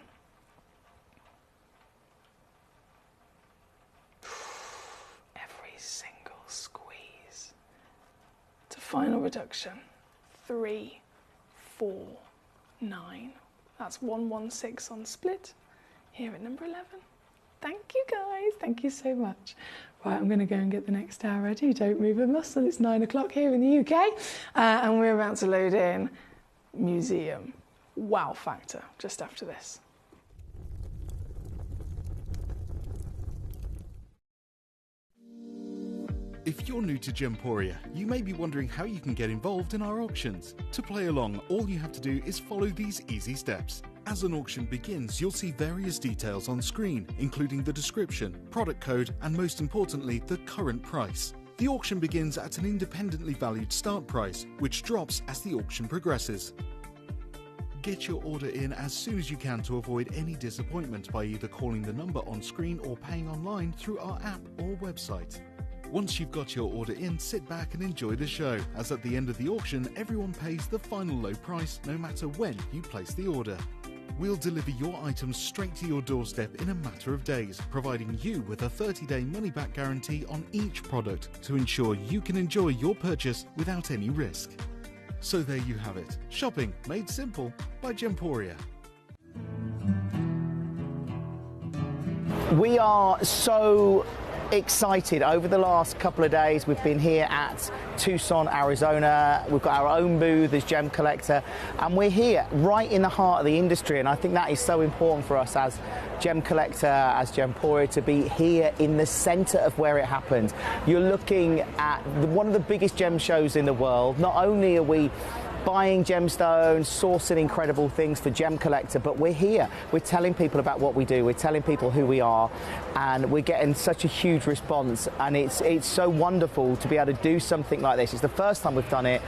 Every single squeeze. To final reduction, 349. That's 116 on split here at number 11. Thank you guys, thank you so much. Right, I'm going to go and get the next hour ready. Don't move a muscle. It's 9 o'clock here in the UK, and we're about to load in museum wow factor just after this. If you're new to Gemporia, you may be wondering how you can get involved in our auctions. To play along, all you have to do is follow these easy steps. As an auction begins, you'll see various details on screen, including the description, product code, and most importantly, the current price. The auction begins at an independently valued start price, which drops as the auction progresses. Get your order in as soon as you can to avoid any disappointment by either calling the number on screen or paying online through our app or website. Once you've got your order in, sit back and enjoy the show, as at the end of the auction, everyone pays the final low price no matter when you place the order. We'll deliver your items straight to your doorstep in a matter of days, providing you with a 30-day money-back guarantee on each product to ensure you can enjoy your purchase without any risk. So there you have it, shopping made simple by Gemporia. We are so excited. Over the last couple of days, we've been here at Tucson, Arizona. We've got our own booth as Gemcollector, and we're here right in the heart of the industry, and I think that is so important for us as Gemcollector, as Gemporia, to be here in the centre of where it happened. You're looking at one of the biggest gem shows in the world. Not only are we buying gemstones, sourcing incredible things for Gemcollector, but we're here. We're telling people about what we do. We're telling people who we are, and we're getting such a huge response. And it's so wonderful to be able to do something like this. It's the first time we've done it.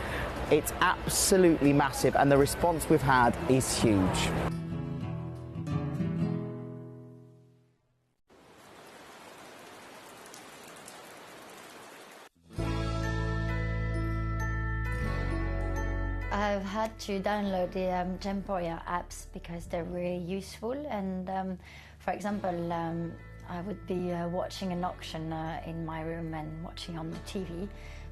It's absolutely massive, and the response we've had is huge. I've had to download the Gemporia apps because they're really useful, and for example, I would be watching an auction in my room and watching on the TV,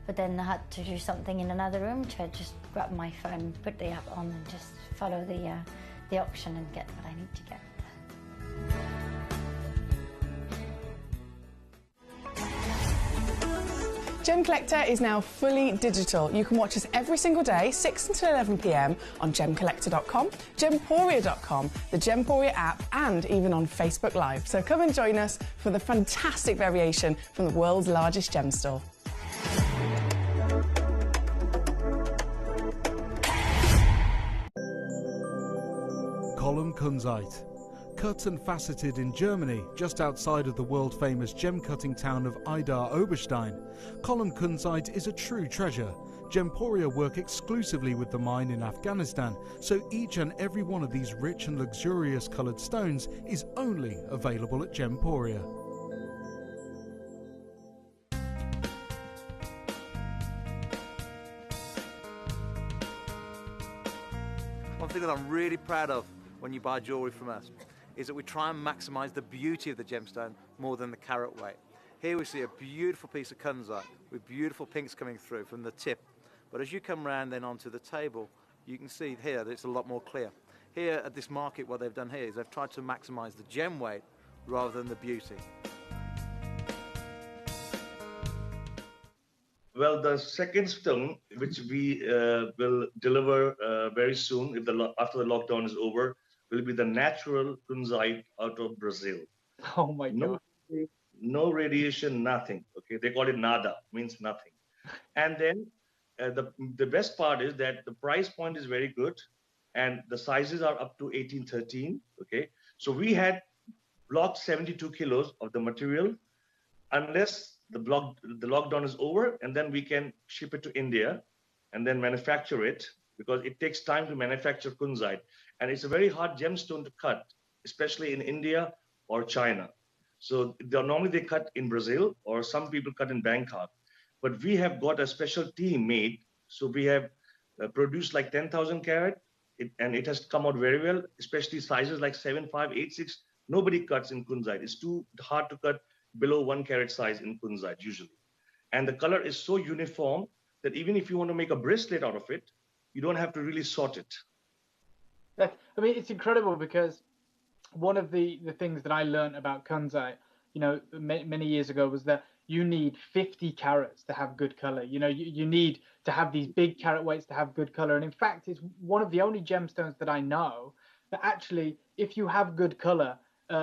But then I had to do something in another room, to just grab my phone, put the app on, and just follow the auction and get what I need to get. Gemcollector is now fully digital. You can watch us every single day, 6 until 11 p.m. on Gemcollector.com, Gemporia.com, the Gemporia app, and even on Facebook Live. So come and join us for the fantastic variation from the world's largest gem store. Column Kunzite. Cut and faceted in Germany, just outside of the world-famous gem-cutting town of Idar Oberstein, column Kunzite is a true treasure. Gemporia work exclusively with the mine in Afghanistan, so each and every one of these rich and luxurious coloured stones is only available at Gemporia. One thing that I'm really proud of when you buy jewellery from us is that we try and maximise the beauty of the gemstone more than the carat weight. Here we see a beautiful piece of kunzite with beautiful pinks coming through from the tip. But as you come round then onto the table, you can see here that it's a lot more clear. Here at this market, what they've done here is they've tried to maximise the gem weight rather than the beauty. Well, the second stone, which we will deliver very soon, if after the lockdown is over, will be the natural kunzite out of Brazil. Oh my God. No radiation, nothing. Okay, they call it nada, means nothing. And then the best part is that the price point is very good, and the sizes are up to 1813. Okay, so we had blocked 72 kilos of the material, unless the lockdown is over, and then we can ship it to India and then manufacture it, because it takes time to manufacture kunzite. And it's a very hard gemstone to cut, especially in India or China. So normally they cut in Brazil, or some people cut in Bangkok. But we have got a special team made. So we have produced like 10,000 carat, and it has come out very well, especially sizes like 7, 5, 8, 6. Nobody cuts in kunzite. It's too hard to cut below 1 carat size in kunzite usually. And the color is so uniform that even if you want to make a bracelet out of it, you don't have to really sort it. I mean, it's incredible, because one of the things that I learned about kunzite, you know, many years ago, was that you need 50 carats to have good color. You know, you need to have these big carat weights to have good color. And in fact, it's one of the only gemstones that I know that actually, if you have good color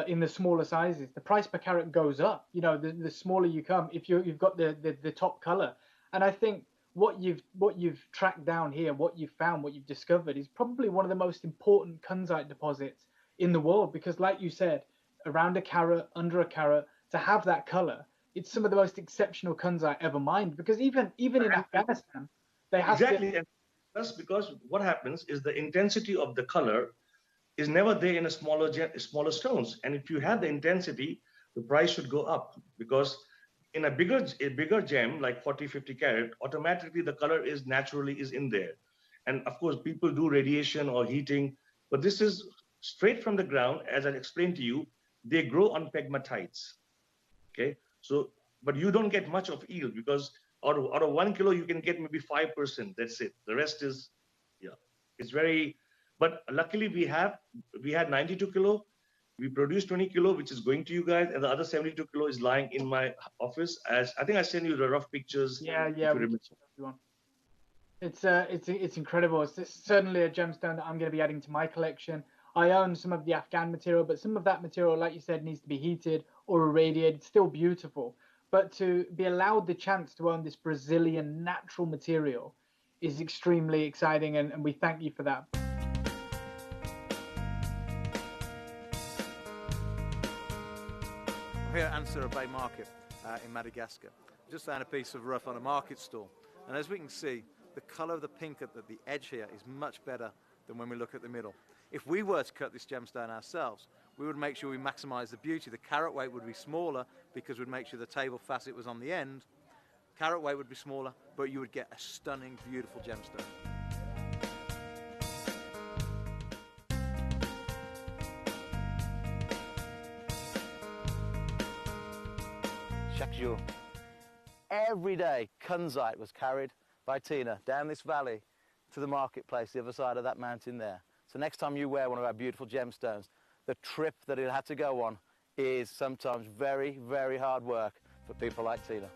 in the smaller sizes, the price per carat goes up. You know, the smaller you come, if you've got the top color. And I think what you've tracked down here, what you've found, what you've discovered, is probably one of the most important kunzite deposits in the world, because like you said, around a carat, under a carat, to have that color, it's some of the most exceptional kunzite ever mined, because even in Afghanistan, they have exactly. And that's because what happens is the intensity of the color is never there in a smaller stones. And if you have the intensity, the price should go up, because in a bigger gem like 40, 50 carat, automatically the color is naturally in there. And of course, people do radiation or heating, but this is straight from the ground. As I explained to you, they grow on pegmatites. Okay, so but you don't get much of yield, because out of 1 kilo you can get maybe 5%. That's it. The rest is, yeah, it's very. But luckily we had 92 kilo. We produced 20 kilo, which is going to you guys, and the other 72 kilo is lying in my office. As I think I sent you the rough pictures. Yeah. It's incredible. It's certainly a gemstone that I'm going to be adding to my collection. I own some of the Afghan material, but some of that material, like you said, needs to be heated or irradiated. It's still beautiful, but to be allowed the chance to own this Brazilian natural material is extremely exciting, and we thank you for that. I'm here at Ansura Bay Market in Madagascar. Just found a piece of rough on a market stall, and as we can see, the colour of the pink at the edge here is much better than when we look at the middle. If we were to cut this gemstone ourselves, we would make sure we maximise the beauty. The carat weight would be smaller, because we'd make sure the table facet was on the end. Carat weight would be smaller, but you would get a stunning, beautiful gemstone. Chaque jour. Every day, kunzite was carried by Tina down this valley to the marketplace, the other side of that mountain there. So next time you wear one of our beautiful gemstones, the trip that it had to go on is sometimes very, very hard work for people like Tina.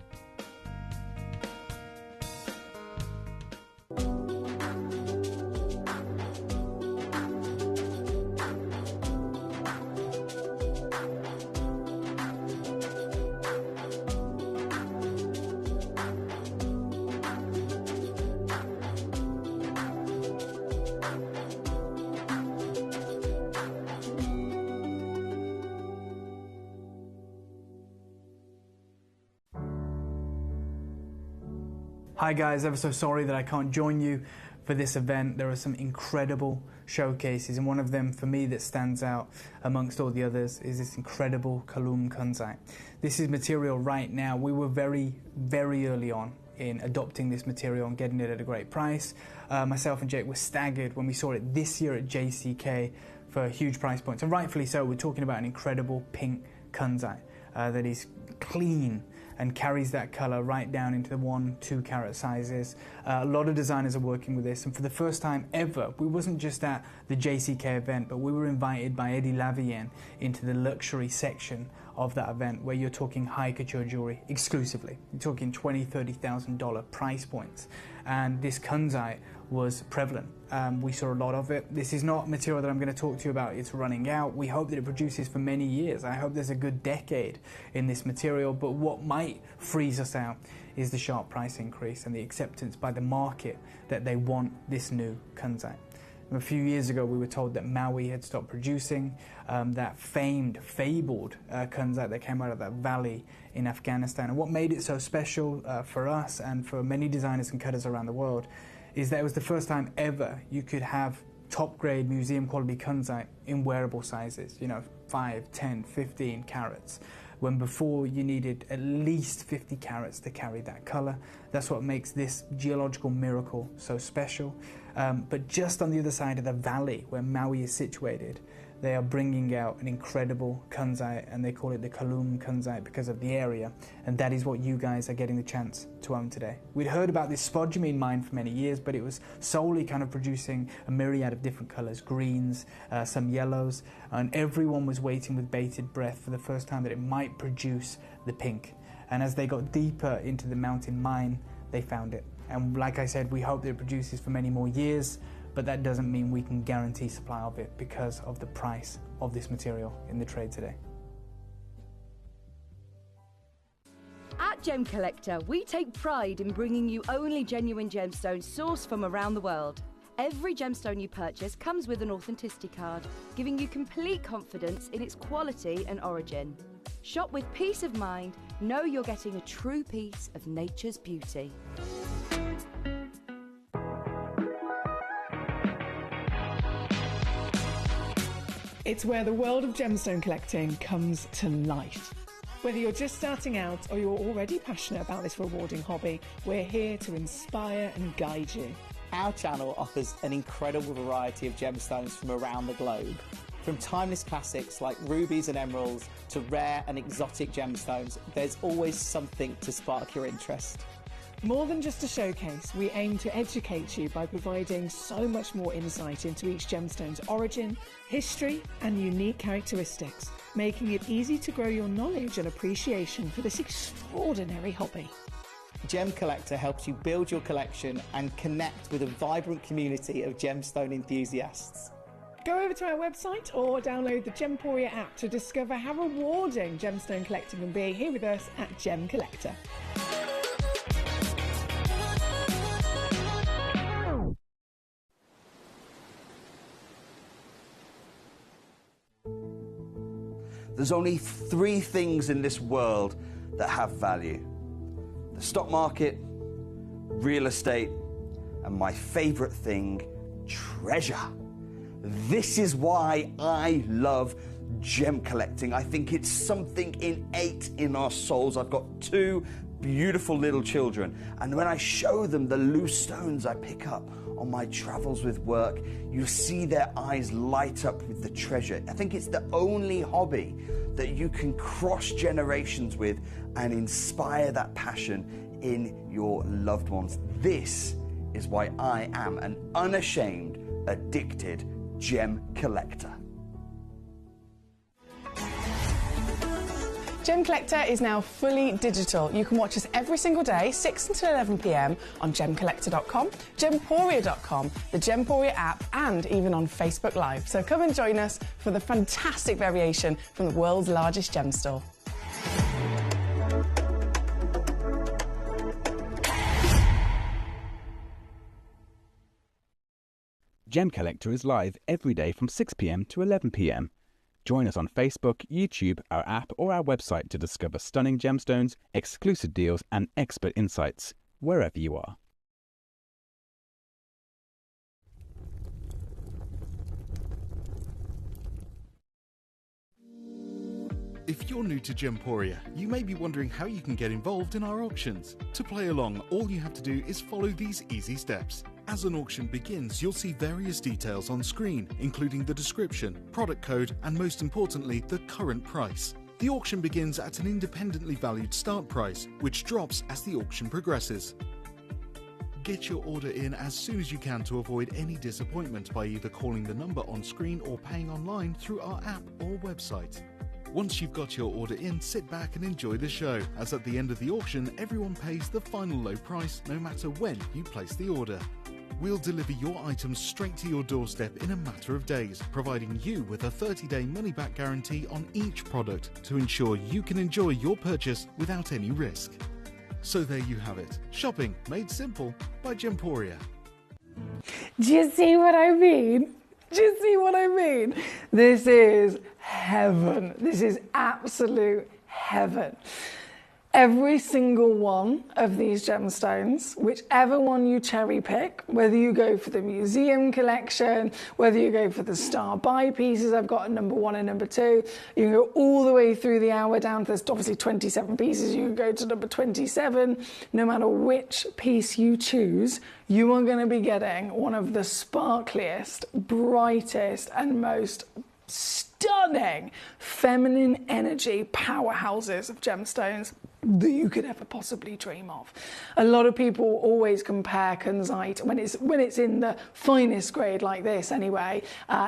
Hi guys, ever so sorry that I can't join you for this event. There are some incredible showcases, and one of them for me that stands out amongst all the others is this incredible Kalum kunzite. This is material right now. We were very, very early on in adopting this material and getting it at a great price. Myself and Jake were staggered when we saw it this year at JCK for huge price points, and rightfully so. We're talking about an incredible pink kunzite that is clean and carries that colour right down into the 1-2 carat sizes. A lot of designers are working with this, and for the first time ever, we wasn't just at the JCK event, but we were invited by Eddie Lavien into the luxury section of that event, where you're talking high couture jewellery exclusively. You're talking $20,000, $30,000 price points, and this kunzite was prevalent. We saw a lot of it. This is not material that I'm going to talk to you about. It's running out. We hope that it produces for many years. I hope there's a good decade in this material, but what might freeze us out is the sharp price increase and the acceptance by the market that they want this new kunzite. A few years ago, we were told that Maui had stopped producing that fabled kunzite that came out of that valley in Afghanistan. And what made it so special for us and for many designers and cutters around the world is that it was the first time ever you could have top-grade museum quality kunzite in wearable sizes, 5, 10, 15 carats, when before you needed at least 50 carats to carry that colour. That's what makes this geological miracle so special. But just on the other side of the valley where Maui is situated, they are bringing out an incredible kunzite, and they call it the Kalum kunzite because of the area, and that is what you guys are getting the chance to own today. We'd heard about this spodumene mine for many years, but it was solely kind of producing a myriad of different colours, greens, some yellows, and everyone was waiting with bated breath for the first time that it might produce the pink. And as they got deeper into the mountain mine, they found it. And like I said, we hope that it produces for many more years, but that doesn't mean we can guarantee supply of it because of the price of this material in the trade today. At Gemcollector, we take pride in bringing you only genuine gemstones sourced from around the world. Every gemstone you purchase comes with an authenticity card, giving you complete confidence in its quality and origin. Shop with peace of mind, know you're getting a true piece of nature's beauty. It's where the world of gemstone collecting comes to life. Whether you're just starting out or you're already passionate about this rewarding hobby, we're here to inspire and guide you. Our channel offers an incredible variety of gemstones from around the globe. From timeless classics like rubies and emeralds to rare and exotic gemstones, there's always something to spark your interest. More than just a showcase, we aim to educate you by providing so much more insight into each gemstone's origin, history, and unique characteristics, making it easy to grow your knowledge and appreciation for this extraordinary hobby. Gemcollector helps you build your collection and connect with a vibrant community of gemstone enthusiasts. Go over to our website or download the Gemporia app to discover how rewarding gemstone collecting can be here with us at Gemcollector. There's only 3 things in this world that have value: the stock market, real estate, and my favorite thing, treasure. This is why I love gem collecting. I think it's something innate in our souls. I've got 2 beautiful little children, and when I show them the loose stones I pick up on my travels with work, you see their eyes light up with the treasure. I think it's the only hobby that you can cross generations with and inspire that passion in your loved ones. This is why I am an unashamed, addicted gem collector. Gemcollector is now fully digital. You can watch us every single day, 6 until 11 p.m. on Gemcollector.com, Gemporia.com, the Gemporia app, and even on Facebook Live. So come and join us for the fantastic variation from the world's largest gem store. Gemcollector is live every day from 6 p.m. to 11 p.m. Join us on Facebook, YouTube, our app, or our website to discover stunning gemstones, exclusive deals, and expert insights wherever you are. If you're new to Gemporia, you may be wondering how you can get involved in our auctions. To play along, all you have to do is follow these easy steps. As an auction begins, you'll see various details on screen, including the description, product code, and most importantly, the current price. The auction begins at an independently valued start price, which drops as the auction progresses. Get your order in as soon as you can to avoid any disappointment by either calling the number on screen or paying online through our app or website. Once you've got your order in, sit back and enjoy the show, as at the end of the auction, everyone pays the final low price no matter when you place the order. We'll deliver your items straight to your doorstep in a matter of days, providing you with a 30-day money-back guarantee on each product to ensure you can enjoy your purchase without any risk. So there you have it, shopping made simple by Gemporia. Do you see what I mean? Do you see what I mean? This is heaven. This is absolute heaven. Every single one of these gemstones, whichever one you cherry pick, whether you go for the museum collection, whether you go for the star buy pieces, I've got a number 1 and number 2, you can go all the way through the hour down to, there's obviously 27 pieces, you can go to number 27. No matter which piece you choose, you are going to be getting one of the sparkliest, brightest, and most stunning feminine energy powerhouses of gemstones that you could ever possibly dream of. A lot of people always compare kunzite when it's in the finest grade like this anyway,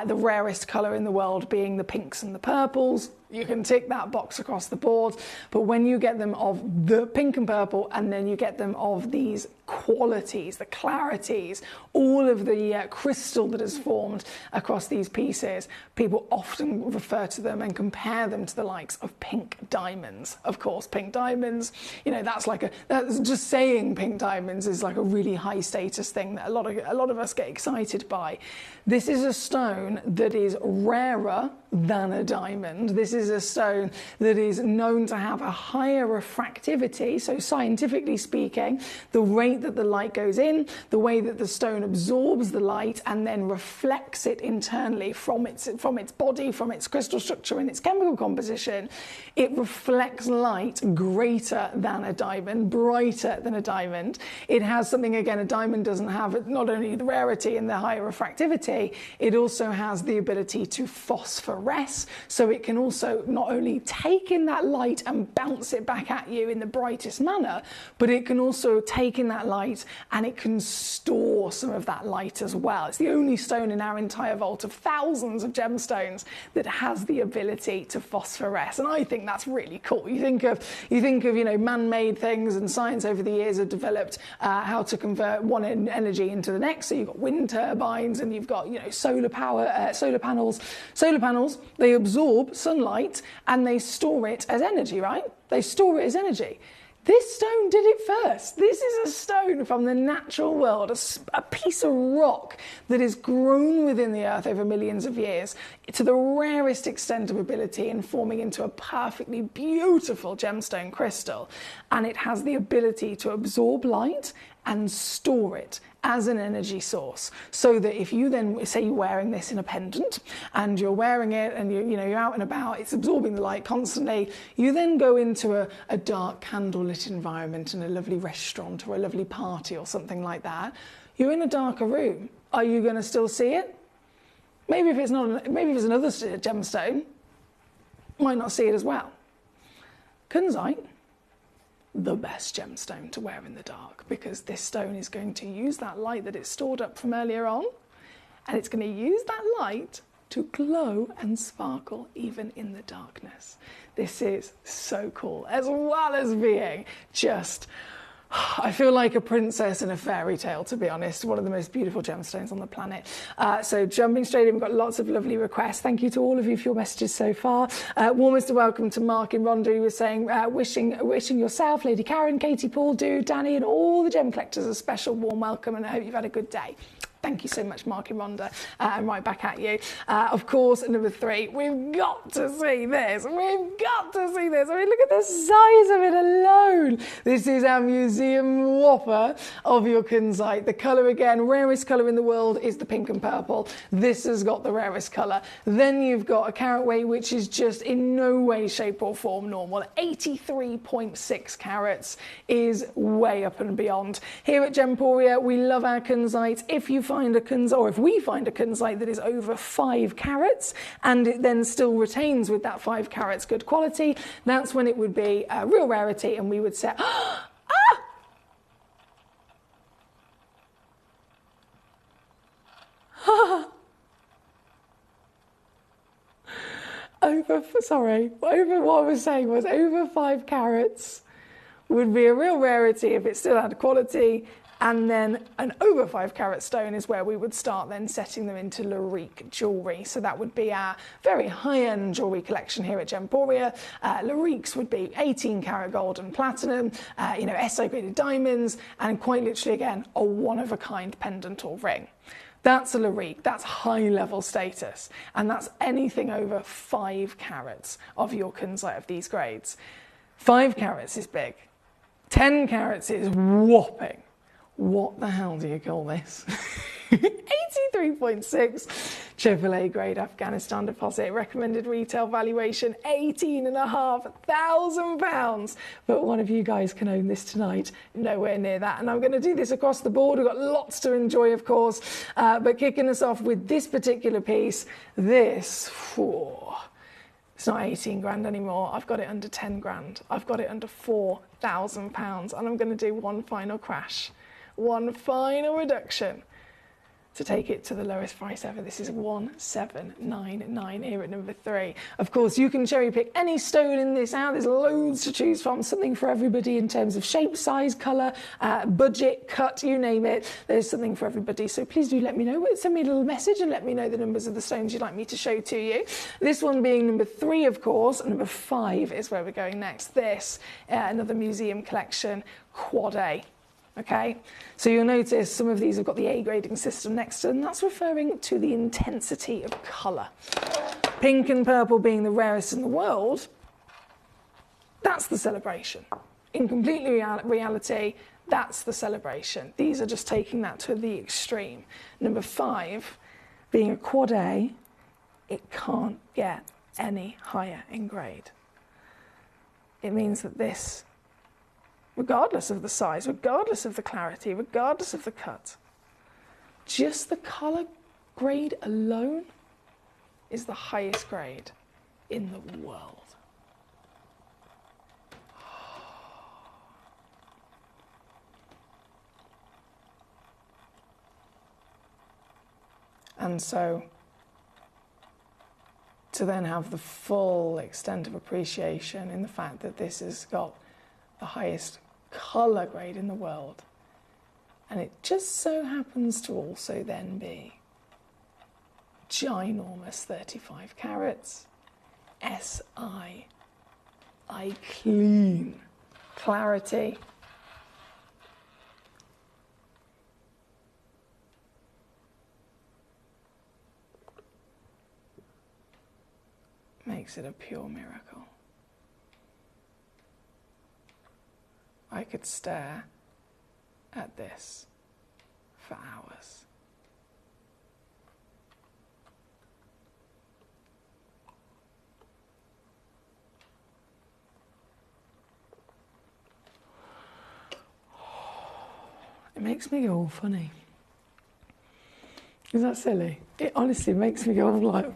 the rarest colour in the world being the pinks and the purples. You can tick that box across the board, but when you get them of the pink and purple, and then you get them of these qualities, the clarities, all of the crystal that is formed across these pieces, people often refer to them and compare them to the likes of pink diamonds. Of course, pink diamonds, you know, that's just saying pink diamonds is like a really high status thing that a lot of us get excited by. This is a stone that is rarer than a diamond. This is a stone that is known to have a higher refractivity. So scientifically speaking, the rate that the light goes in, the way that the stone absorbs the light and then reflects it internally from its body, from its crystal structure and its chemical composition, it reflects light greater than a diamond, brighter than a diamond. It has something, again, a diamond doesn't have, not only the rarity and the higher refractivity, it also has the ability to phosphoresce, so it can also not only take in that light and bounce it back at you in the brightest manner, but it can also take in that light and it can store some of that light as well. It's the only stone in our entire vault of thousands of gemstones that has the ability to phosphoresce, and I think that's really cool. You think of you know, man-made things, and science over the years have developed how to convert one energy into the next. So you've got wind turbines, and you've got, you know, solar panels. Solar panels, they absorb sunlight and they store it as energy, right? They store it as energy. This stone did it first. This is a stone from the natural world, a piece of rock that is grown within the earth over millions of years to the rarest extent of ability in forming into a perfectly beautiful gemstone crystal. And it has the ability to absorb light and store it as an energy source, so that if you then say you're wearing this in a pendant and you're wearing it and you're out and about, it's absorbing the light constantly, you then go into a dark candlelit environment in a lovely restaurant or a lovely party or something like that, you're in a darker room. Are you going to still see it? Maybe if it's another gemstone, might not see it as well. Kunzite, the best gemstone to wear in the dark, because this stone is going to use that light that it's stored up from earlier on, and it's going to use that light to glow and sparkle even in the darkness. This is so cool, as well as being just, I feel like a princess in a fairy tale, to be honest. One of the most beautiful gemstones on the planet. So jumping straight in, we've got lots of lovely requests. Thank you to all of you for your messages so far. Warmest welcome to Mark in Rhondda, who was saying, wishing yourself, Lady Karen, Katie, Paul, Dude, Danny, and all the gem collectors a special warm welcome, and I hope you've had a good day. Thank you so much, Mark in Rhondda, and right back at you. Of course, number 3, we've got to see this. We've got to see this. I mean, look at the size of it alone. This is our museum whopper of your kunzite. The colour, again, rarest colour in the world is the pink and purple. This has got the rarest colour. Then you've got a carat weight, which is just in no way, shape or form normal. 83.6 carats is way up and beyond. Here at Gemporia, we love our kunzite. If you find a kunzite, or if we find a kunzite that is over 5 carats and it then still retains with that 5 carats good quality, that's when it would be a real rarity, and we would say, what I was saying was over 5 carats would be a real rarity if it still had quality. And then an over 5 carat stone is where we would start then setting them into Larique jewellery. So that would be our very high-end jewellery collection here at Gemporia. Lariques would be 18 carat gold and platinum, SI graded diamonds, and quite literally, again, a one-of-a-kind pendant or ring. That's a Larique, that's high-level status, and that's anything over 5 carats of your kunzite of these grades. 5 carats is big. 10 carats is whopping. What the hell do you call this? 83.6 AAA grade Afghanistan deposit, recommended retail valuation £18,500. But one of you guys can own this tonight, nowhere near that. And I'm going to do this across the board. We've got lots to enjoy, of course, but kicking us off with this particular piece, it's not 18 grand anymore. I've got it under 10 grand. I've got it under £4,000, and I'm going to do one final crash. One final reduction to take it to the lowest price ever. This is 1799 here at number 3. Of course, you can cherry pick any stone in this out. There's loads to choose from, something for everybody in terms of shape, size, colour, budget, cut, you name it. There's something for everybody. So please do let me know. Send me a little message and let me know the numbers of the stones you'd like me to show to you. This one being number 3, of course. Number 5 is where we're going next. This, another museum collection, Quad A. Okay, so you'll notice some of these have got the A grading system next to them. That's referring to the intensity of colour. Pink and purple being the rarest in the world, that's the celebration. In complete reality, that's the celebration. These are just taking that to the extreme. Number 5, being a quad A, it can't get any higher in grade. It means that this, regardless of the size, regardless of the clarity, regardless of the cut, just the colour grade alone is the highest grade in the world. And so, to then have the full extent of appreciation in the fact that this has got the highest colour grade in the world, and it just so happens to also then be ginormous 35 carats, SI, clean, clarity. Makes it a pure miracle. I could stare at this for hours. It makes me go all funny. Is that silly? It honestly makes me go all like,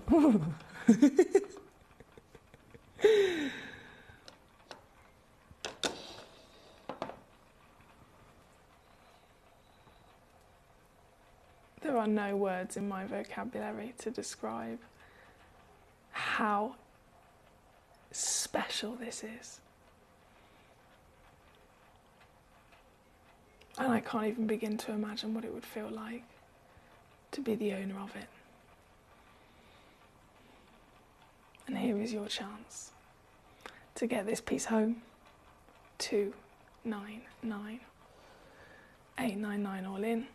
There are no words in my vocabulary to describe how special this is. And I can't even begin to imagine what it would feel like to be the owner of it. And here is your chance to get this piece home. 299, 899 all in.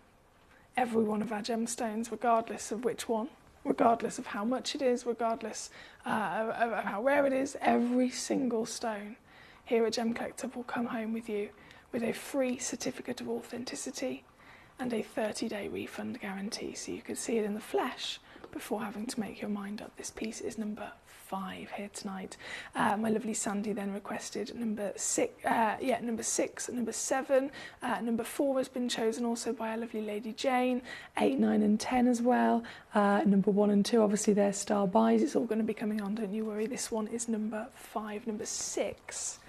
Every one of our gemstones, regardless of which one, regardless of how much it is, regardless of how rare it is, every single stone here at Gemcollector will come home with you with a free certificate of authenticity and a 30-day refund guarantee, so you could see it in the flesh before having to make your mind up. This piece is number 5 here tonight. My lovely Sandy then requested number 6, number 7, number 4 has been chosen also by our lovely lady Jane, 8, 9 and 10 as well. Number 1 and 2, obviously they're star buys, it's all going to be coming on, don't you worry. This one is number 5, number 6.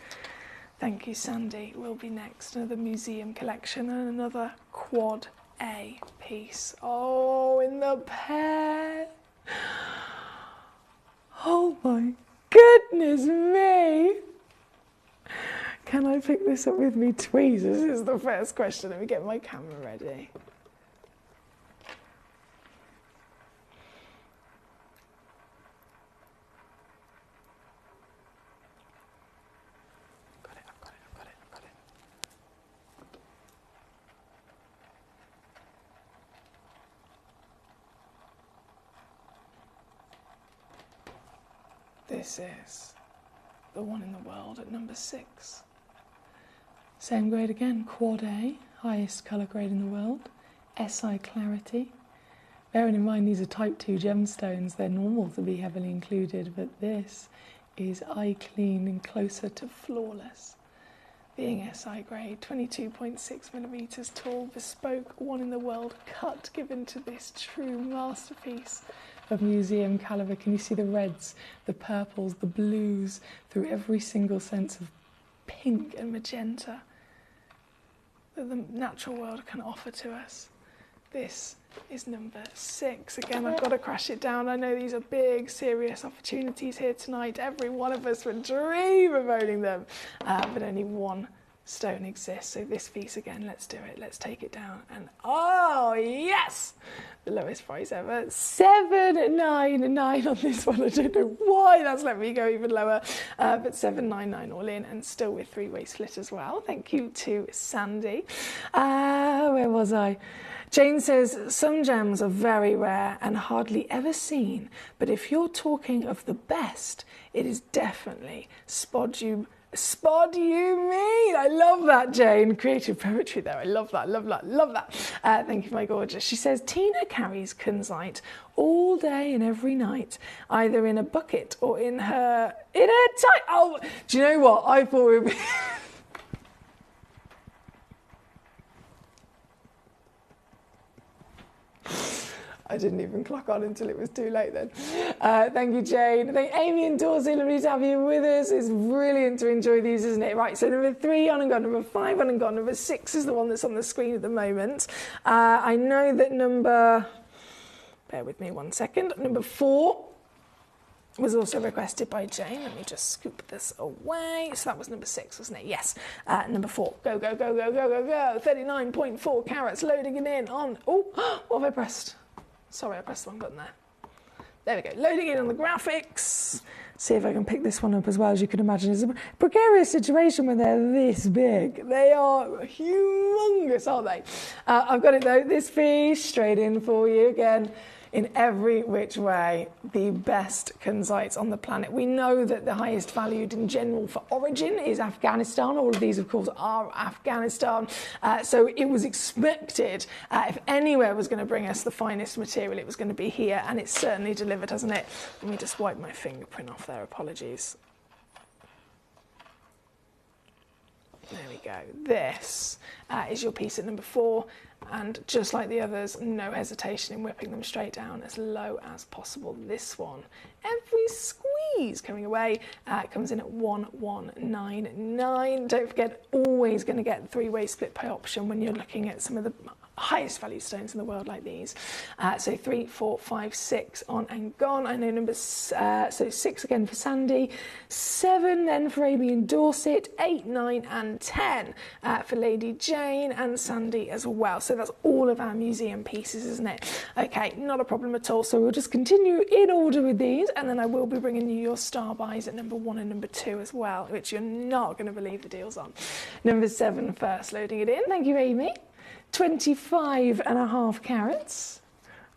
Thank you, Sandy. Will be next. Another museum collection and another quad A piece. Oh, in the pair. Oh my goodness me. Can I pick this up with me tweezers? This is the first question. Let me get my camera ready. This is the one in the world at number 6. Same grade again, quad A, highest colour grade in the world, SI clarity. Bearing in mind these are type 2 gemstones, they're normal to be heavily included, but this is eye clean and closer to flawless. Being SI grade, 22.6 millimetres tall, bespoke, one in the world cut given to this true masterpiece of museum calibre. Can you see the reds, the purples, the blues through every single sense of pink and magenta that the natural world can offer to us? This is number 6. Again, I've got to crash it down. I know these are big, serious opportunities here tonight. Every one of us would dream of owning them, but only one stone exists. So this piece again, let's do it. Let's take it down. And oh yes, the lowest price ever, 799 on this one. I don't know why that's let me go even lower, but 799 all in, and still with 3-way split as well. Thank you to Sandy. Where was I? Jane says, some gems are very rare and hardly ever seen, but if you're talking of the best, it is definitely Spod You Mean. I love that, Jane. Creative poetry there. I love that, love that, love that. Thank you, my gorgeous. She says, Tina carries kunzite all day and every night, either in a bucket or in her tight. Oh, do you know what? I thought it would be... I didn't even clock on until it was too late then. Thank you, Jane. Thank Amy and Dorsey, lovely to have you with us. It's brilliant to enjoy these, isn't it? Right, so number 3 on and gone, number 5 on and gone, number 6 is the one that's on the screen at the moment. I know that number, bear with me 1 second, number 4 was also requested by Jane. Let me just scoop this away. So that was number 6, wasn't it? Yes. Number 4. Go, go, go, go, go, go, go. 39.4 carats loading it in on... Oh, what have I pressed? Sorry, I pressed the wrong button there. There we go. Loading in on the graphics. See if I can pick this one up as well. As you can imagine, it's a precarious situation when they're this big. They are humongous, aren't they? I've got it though. This piece straight in for you again. In every which way, the best kunzites on the planet. We know that the highest valued in general for origin is Afghanistan. All of these, of course, are Afghanistan. So it was expected, if anywhere was going to bring us the finest material, it was going to be here, and it's certainly delivered, hasn't it? Let me just wipe my fingerprint off there. Apologies. There we go. This is your piece at number 4. And just like the others, no hesitation in whipping them straight down as low as possible. This one, every squeeze coming away, comes in at 1199. Don't forget, always going to get 3-way split pay option when you're looking at some of the highest value stones in the world like these. So 3, 4, 5, 6 on and gone. I know numbers, so 6 again for Sandy, 7 then for Amy and Dorset, 8, 9 and 10 for Lady Jane and Sandy as well. So that's all of our museum pieces, isn't it? Okay, not a problem at all. So we'll just continue in order with these, and then I will be bringing you your star buys at number 1 and number 2 as well, which you're not going to believe the deals on. Number 7 first, loading it in. Thank you, Amy. 25.5 carats.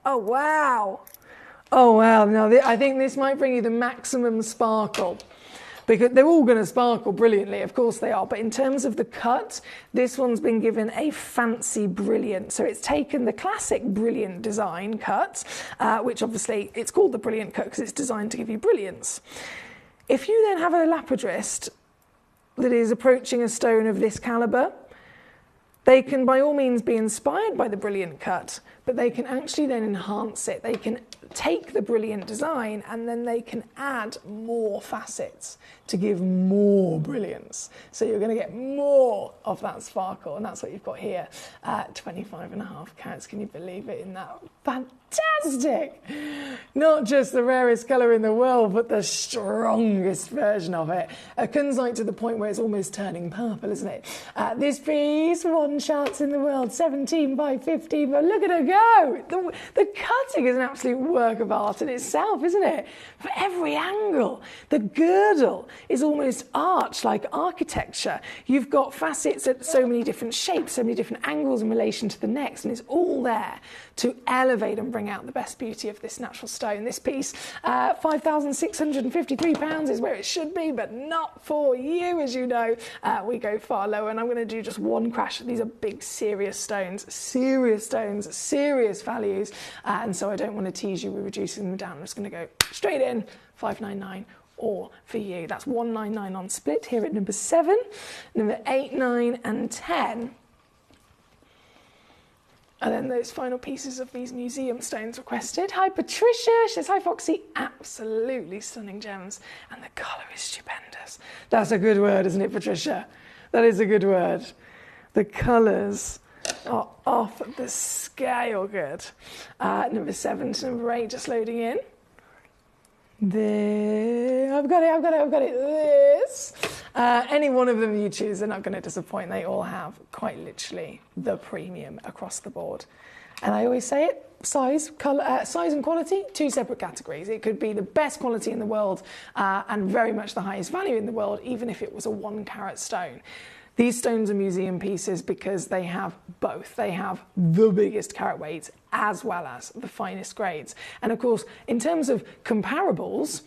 Oh, wow. Oh, wow. Now, I think this might bring you the maximum sparkle, because they're all going to sparkle brilliantly, of course they are, but in terms of the cut, this one's been given a fancy brilliant. So it's taken the classic brilliant design cut, which obviously it's called the brilliant cut because it's designed to give you brilliance. If you then have a lapidrist that is approaching a stone of this calibre, they can by all means be inspired by the brilliant cut, but they can actually then enhance it. They can take the brilliant design and then they can add more facets to give more brilliance. So you're going to get more of that sparkle, and that's what you've got here. 25.5 carats, can you believe it, in that? Fantastic! Not just the rarest colour in the world, but the strongest version of it. A kunzite to the point where it's almost turning purple, isn't it? This piece, 1 shots in the world, 17 by 15, but look at her go! The cutting is an absolute work of art in itself, isn't it? For every angle. The girdle is almost arch, like architecture. You've got facets at so many different shapes, so many different angles in relation to the next, and it's all there to elevate and bring out the best beauty of this natural stone. This piece, £5,653 is where it should be, but not for you, as you know. We go far lower, and I'm going to do just one crash. These are big, serious stones, serious values, and so I don't want to tease you with reducing them down. I'm just going to go straight in, 599. Or for you. That's 199 on split here at number 7. Number 8, 9 and 10. And then those final pieces of these museum stones requested. Hi Patricia, she says, hi Foxy, absolutely stunning gems. And the colour is stupendous. That's a good word, isn't it, Patricia? That is a good word. The colours are off the scale good. Number 7 to number 8, just loading in. There, I've got it. This. Any one of them you choose, they're not going to disappoint. They all have quite literally the premium across the board. And I always say it, size, colour, size and quality, 2 separate categories. It could be the best quality in the world and very much the highest value in the world, even if it was a 1 carat stone. These stones are museum pieces because they have both. They have the biggest carat weights as well as the finest grades. And of course, in terms of comparables,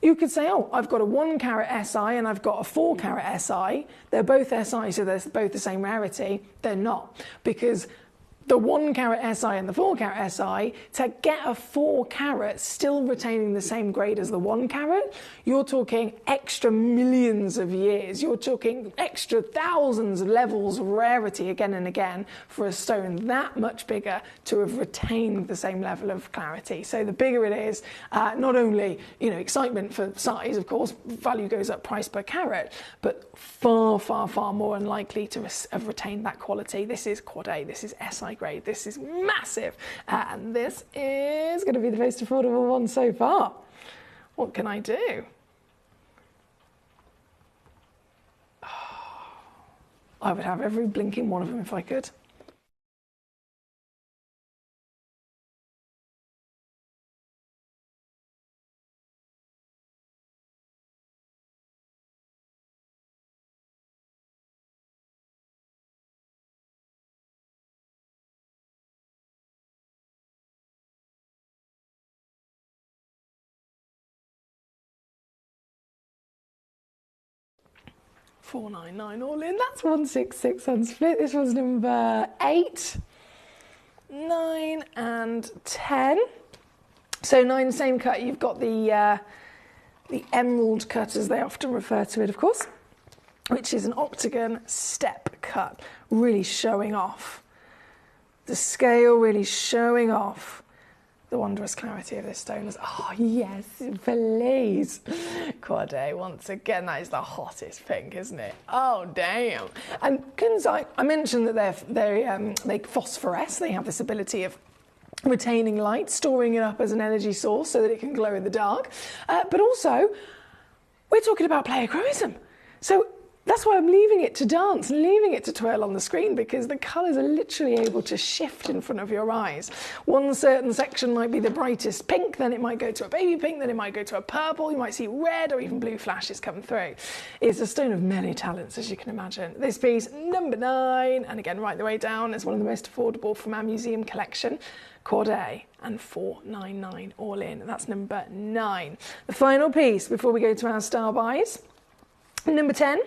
you could say, oh, I've got a 1 carat SI and I've got a 4 carat SI. They're both SI, so they're both the same rarity. They're not, because the 1 carat SI and the 4 carat SI, to get a 4 carat still retaining the same grade as the 1 carat, you're talking extra millions of years. You're talking extra thousands of levels of rarity again and again for a stone that much bigger to have retained the same level of clarity. So the bigger it is, not only, you know, excitement for size, of course, value goes up price per carat, but far, far, far more unlikely to have retained that quality. This is Quad A, this is SI grade, this is massive, and this is going to be the most affordable one so far. What can I do? Oh, I would have every blinking one of them if I could. $499 all in. That's 166 on split. This was number 8, 9 and 10. So 9, same cut. You've got the emerald cut, as they often refer to it, of course, which is an octagon step cut, really showing off the scale, really showing off the wondrous clarity of this stone. Oh yes, please. Quade, once again, that is the hottest pink, isn't it? Oh damn. And kunzite, I mentioned that they phosphoresce. They have this ability of retaining light, storing it up as an energy source so that it can glow in the dark. But also, we're talking about pleochroism. So that's why I'm leaving it to dance and leaving it to twirl on the screen, because the colours are literally able to shift in front of your eyes. One certain section might be the brightest pink, then it might go to a baby pink, then it might go to a purple, you might see red or even blue flashes come through. It's a stone of many talents, as you can imagine. This piece, number 9, and again right the way down, is one of the most affordable from our museum collection. Quade and $499 all in. That's number 9. The final piece before we go to our star buys, number 10.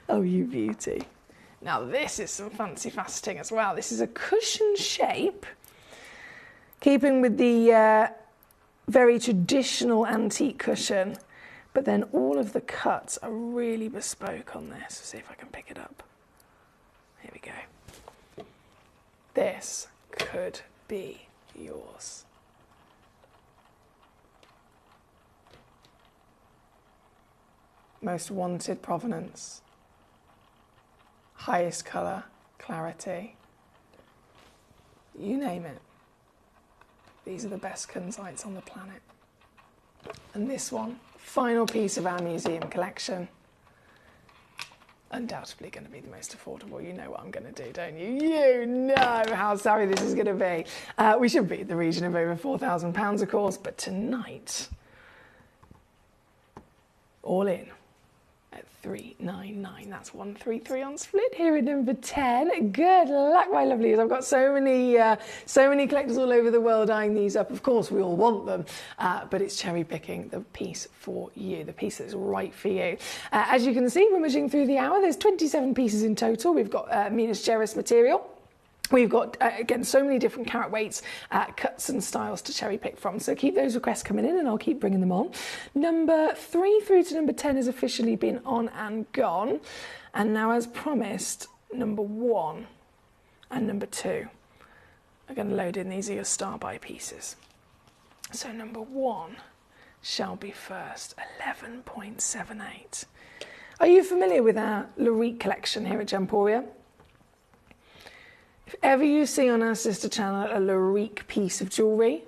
Oh, you beauty. Now this is some fancy faceting as well. This is a cushion shape, keeping with the very traditional antique cushion, but then all of the cuts are really bespoke on this. See if I can pick it up. Here we go. This could be yours. Most wanted provenance, highest colour, clarity, you name it. These are the best kunzites on the planet. And this one, final piece of our museum collection, undoubtedly going to be the most affordable. You know what I'm going to do, don't you? You know how savvy this is going to be. We should be in the region of over £4,000, of course, but tonight, all in at $399. That's 133 on split here at number 10. Good luck, my lovelies. I've got so many collectors all over the world eyeing these up. Of course, we all want them, but it's cherry picking the piece for you, the piece that's right for you. As you can see, rummaging through the hour, there's 27 pieces in total. We've got Minas Gerais material. We've got, again, so many different carat weights, cuts and styles to cherry pick from. So keep those requests coming in and I'll keep bringing them on. Number 3 through to number 10 has officially been on and gone. And now, as promised, number 1 and number 2 are going to load in. These are your star buy pieces. So number 1 shall be first, 11.78. Are you familiar with our Lorique collection here at Gemporia? If ever you see on our sister channel a Lorique piece of jewellery,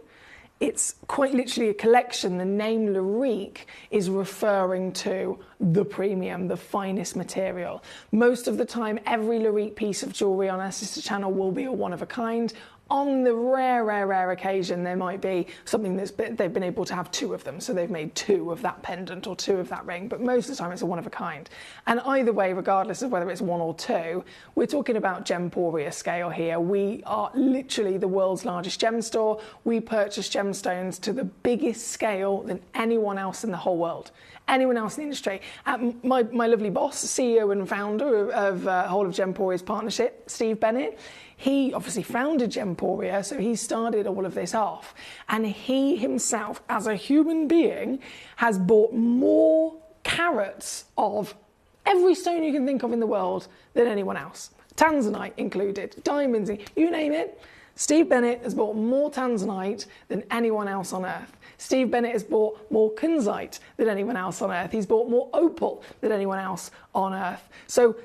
it's quite literally a collection. The name Lorique is referring to the premium, the finest material. Most of the time, every Lorique piece of jewellery on our sister channel will be a one-of-a-kind. On the rare occasion, there might be something they've been able to have 2 of them, so they've made 2 of that pendant or 2 of that ring, but most of the time it's a one-of-a-kind. And either way, regardless of whether it's 1 or 2, we're talking about Gemporia scale here. We are literally the world's largest gem store. We purchase gemstones to the biggest scale than anyone else in the whole world. Anyone else in the industry. My lovely boss, CEO and founder of Whole of Gemporia's partnership, Steve Bennett, he obviously founded Gemporia, so he started all of this off. And he himself, as a human being, has bought more carats of every stone you can think of in the world than anyone else. Tanzanite included, diamonds, you name it. Steve Bennett has bought more tanzanite than anyone else on earth. Steve Bennett has bought more kunzite than anyone else on earth. He's bought more opal than anyone else on earth. So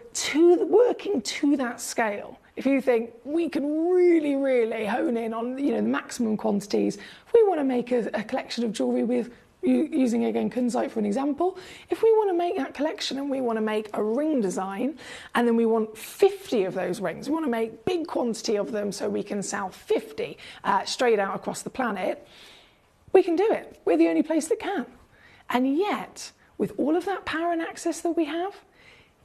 working to that scale, if you think we can really hone in on the maximum quantities, if we want to make a collection of jewellery with, using again kunzite for an example, if we want to make that collection and we want to make a ring design and then we want 50 of those rings, we want to make big quantity of them so we can sell 50 straight out across the planet, we can do it. We're the only place that can. And yet, with all of that power and access that we have,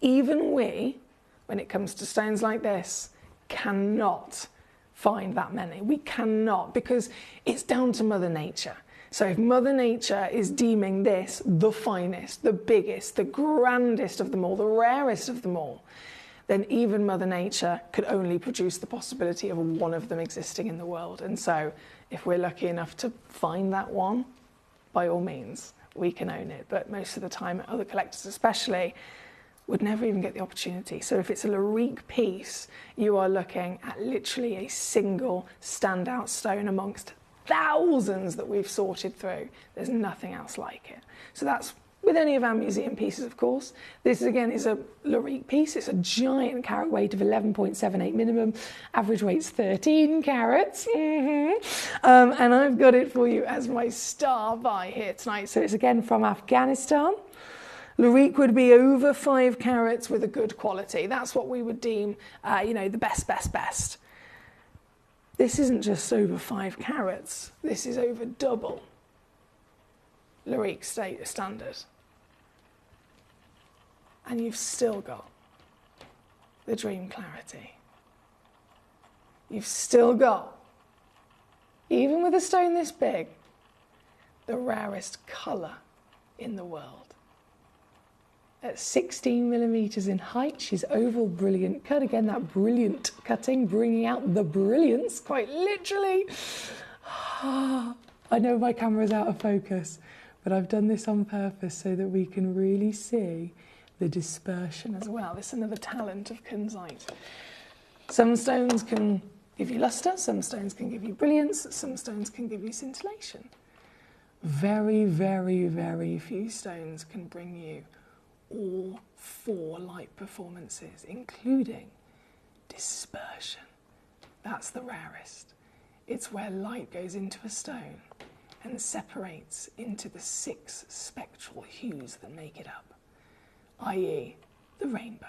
even we, when it comes to stones like this, cannot find that many. We cannot, because it's down to Mother Nature. So if Mother Nature is deeming this the finest, the biggest, the grandest of them all, the rarest of them all, then even Mother Nature could only produce the possibility of one of them existing in the world. And so if we're lucky enough to find that one, by all means, we can own it. But most of the time, other collectors especially, would never even get the opportunity. So if it's a Larique piece, you are looking at literally a single standout stone amongst thousands that we've sorted through. There's nothing else like it. So that's with any of our museum pieces, of course. This again is a Larique piece. It's a giant carat weight of 11.78 minimum. Average weight's 13 carats. And I've got it for you as my star buy here tonight. So it's again from Afghanistan. Larique would be over 5 carats with a good quality. That's what we would deem, the best. This isn't just over 5 carats. This is over double Larique standard. And you've still got the dream clarity. You've still got, even with a stone this big, the rarest colour in the world. At 16 millimetres in height, she's oval, brilliant cut. Again, that brilliant cutting, bringing out the brilliance, quite literally. I know my camera's out of focus, but I've done this on purpose so that we can really see the dispersion as well. This is another talent of kunzite. Some stones can give you lustre, some stones can give you brilliance, some stones can give you scintillation. Very, very, very few stones can bring you all 4 light performances, including dispersion. That's the rarest. It's where light goes into a stone and separates into the 6 spectral hues that make it up, i.e. the rainbow.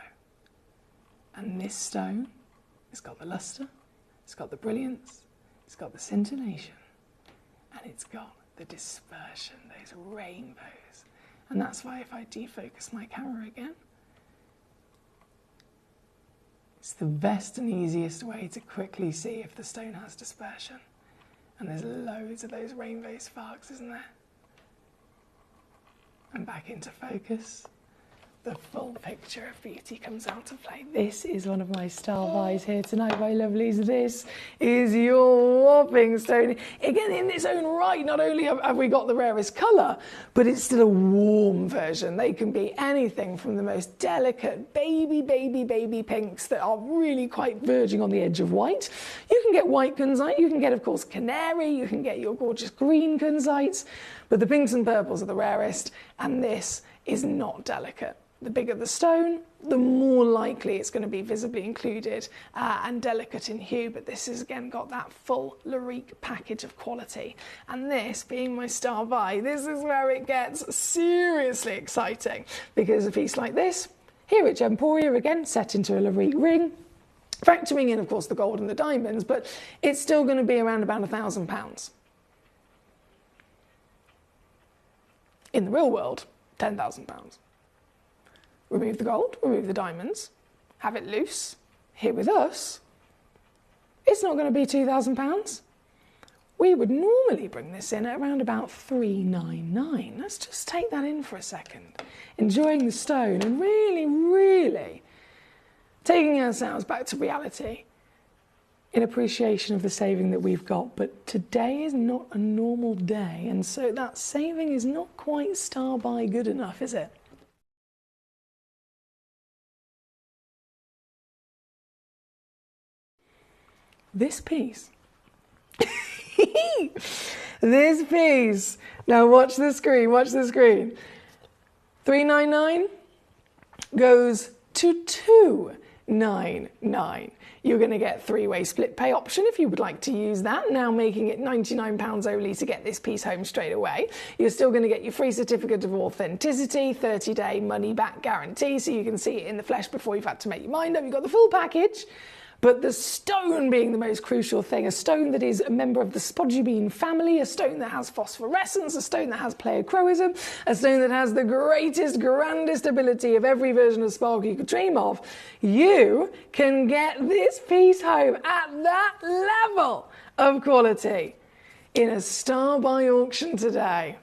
And this stone has got the lustre, it's got the brilliance, it's got the scintillation, and it's got the dispersion, those rainbows. And that's why if I defocus my camera again, it's the best and easiest way to quickly see if the stone has dispersion. And there's loads of those rainbow sparks, isn't there? And back into focus. The full picture of beauty comes out to play. This is one of my star buys here tonight, my lovelies. This is your whopping stone. Again, in its own right, not only have we got the rarest colour, but it's still a warm version. They can be anything from the most delicate baby pinks that are really quite verging on the edge of white. You can get white kunzite, you can get, of course, canary, you can get your gorgeous green kunzites, but the pinks and purples are the rarest, and this is not delicate. The bigger the stone, the more likely it's going to be visibly included and delicate in hue, but this has again got that full Larique package of quality. And this, being my star buy, this is where it gets seriously exciting, because a piece like this, here at Gemporia, again, set into a Larique ring, factoring in, of course, the gold and the diamonds, but it's still going to be around about £1,000. In the real world, £10,000. Remove the gold, remove the diamonds, have it loose. Here with us, it's not going to be £2,000. We would normally bring this in at around about $399. Let's just take that in for a second. Enjoying the stone and really, really taking ourselves back to reality in appreciation of the saving that we've got. But today is not a normal day, and so that saving is not quite star buy good enough, is it? This piece, this piece, now watch the screen, $399 goes to $299. You're going to get 3-way split pay option if you would like to use that, now making it £99 only to get this piece home straight away. You're still going to get your free certificate of authenticity, 30-day money-back guarantee, so you can see it in the flesh before you've had to make your mind up. You've got the full package. But the stone being the most crucial thing, a stone that is a member of the spodumene family, a stone that has phosphorescence, a stone that has pleochroism, a stone that has the greatest, grandest ability of every version of sparkle you could dream of, you can get this piece home at that level of quality in a star buy auction today.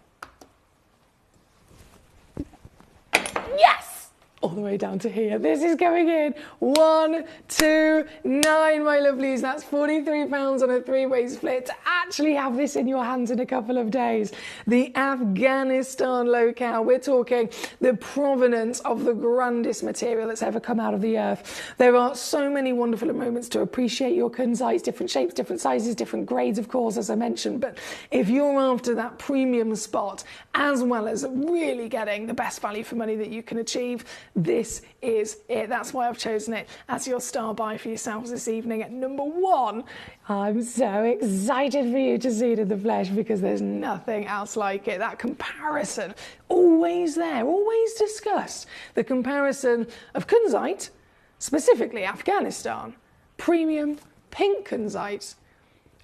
Yes! All the way down to here. This is going in 129, my lovelies. That's £43 on a 3-way split at actually have this in your hands in a couple of days. The Afghanistan locale. We're talking the provenance of the grandest material that's ever come out of the earth. There are so many wonderful moments to appreciate your kunzite, different shapes, different sizes, different grades, of course, as I mentioned. But if you're after that premium spot, as well as really getting the best value for money that you can achieve, this is it. That's why I've chosen it as your star buy for yourselves this evening at number 1. I'm so excited for you to see it in the flesh because there's nothing else like it. That comparison, always there, always discussed. The comparison of kunzite, specifically Afghanistan, premium pink kunzite,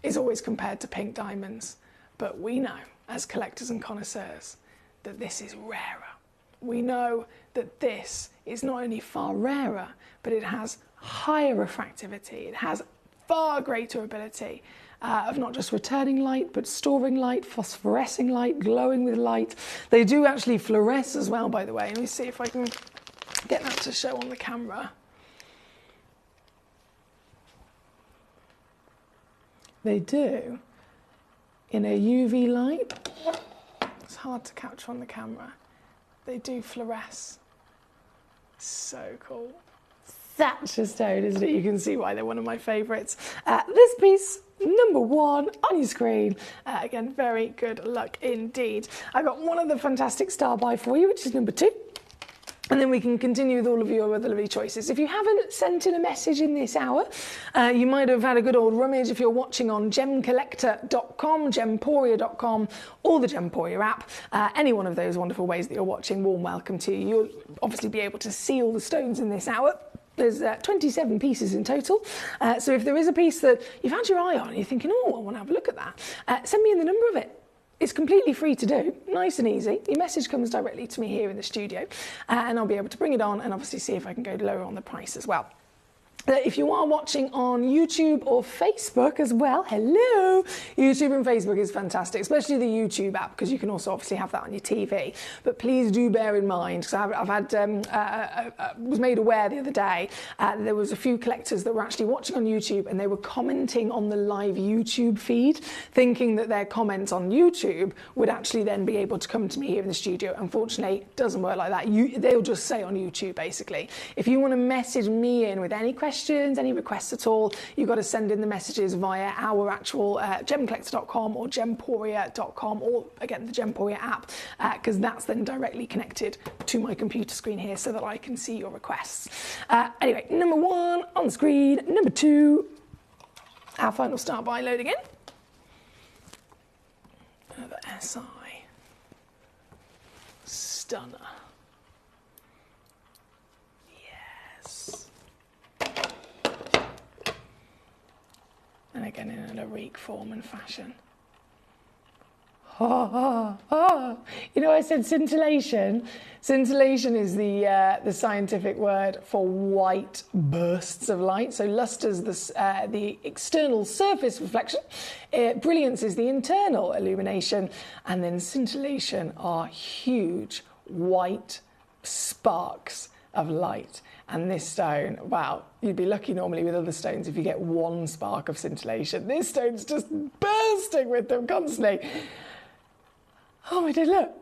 is always compared to pink diamonds. But we know, as collectors and connoisseurs, that this is rarer. We know that this is not only far rarer, but it has higher refractivity. It has far greater ability of not just returning light, but storing light, phosphorescing light, glowing with light. They do actually fluoresce as well, by the way. Let me see if I can get that to show on the camera. They do. In a UV light, it's hard to capture on the camera. They do fluoresce. So cool. Such a stone, isn't it? You can see why they're one of my favourites. This piece, number 1 on your screen. Again, very good luck indeed. I've got one other fantastic star buy for you, which is number 2. And then we can continue with all of your other lovely choices. If you haven't sent in a message in this hour, you might have had a good old rummage if you're watching on gemcollector.com, gemporia.com, or the Gemporia app. Any one of those wonderful ways that you're watching, warm welcome to you. You'll obviously be able to see all the stones in this hour. There's 27 pieces in total. So if there is a piece that you've had your eye on and you're thinking, oh, I want to have a look at that, send me in the number of it. It's completely free to do, nice and easy. Your message comes directly to me here in the studio, and I'll be able to bring it on and obviously see if I can go lower on the price as well. If you are watching on YouTube or Facebook as well, hello! YouTube and Facebook is fantastic, especially the YouTube app, because you can also obviously have that on your TV. But please do bear in mind, because I've had, was made aware the other day, there was a few collectors that were actually watching on YouTube and they were commenting on the live YouTube feed, thinking that their comments on YouTube would actually then be able to come to me here in the studio. Unfortunately, it doesn't work like that. They'll just say on YouTube, basically. If you want to message me in with any questions, any requests at all, you've got to send in the messages via our actual gemcollector.com or gemporia.com, or again the Gemporia app, because that's then directly connected to my computer screen here so that I can see your requests. Anyway, number 1 on screen, number 2, our final start by loading in. Another SI. Stunner. And again in a lyrique form and fashion. You know, I said scintillation. Scintillation is the scientific word for white bursts of light. So luster is the external surface reflection. Brilliance is the internal illumination. And then scintillation are huge white sparks of light. And this stone, wow, you'd be lucky normally with other stones if you get one spark of scintillation. This stone's just bursting with them constantly. Oh my dear, look,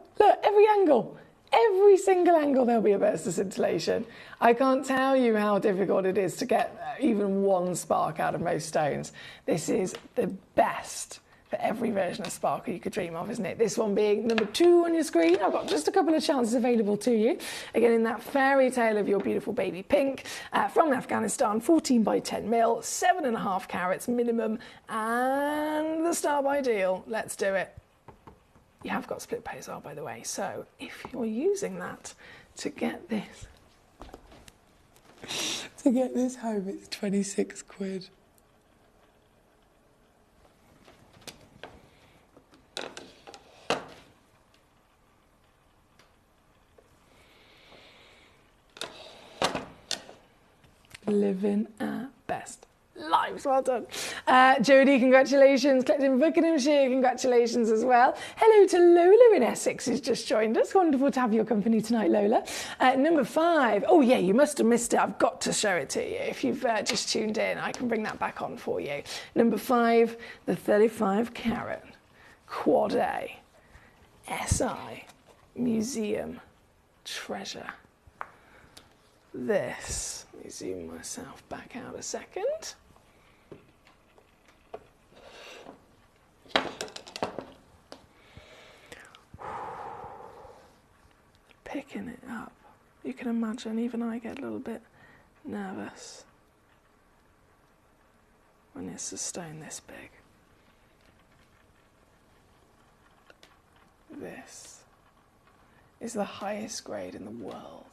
every single angle there'll be a burst of scintillation. I can't tell you how difficult it is to get even one spark out of most stones. This is the best for every version of sparkle you could dream of, isn't it? This one being number 2 on your screen. I've got just a couple of chances available to you. Again, in that fairy tale of your beautiful baby pink, from Afghanistan, 14 by 10 mil, 7.5 carats minimum, and the star by deal. Let's do it. You have got split pay as well, by the way. So if you're using that to get this, home, it's 26 quid. Living our best life. times. Well done. Jodie, congratulations. Collected in Buckinghamshire, congratulations as well. Hello to Lola in Essex, who's just joined us. Wonderful to have your company tonight, Lola. Number 5. Oh, yeah, you must have missed it. I've got to show it to you. If you've just tuned in, I can bring that back on for you. Number 5, the 35 carat Quad A SI Museum Treasure. This, let me zoom myself back out a second. Picking it up. You can imagine, even I get a little bit nervous when it's a stone this big. This is the highest grade in the world.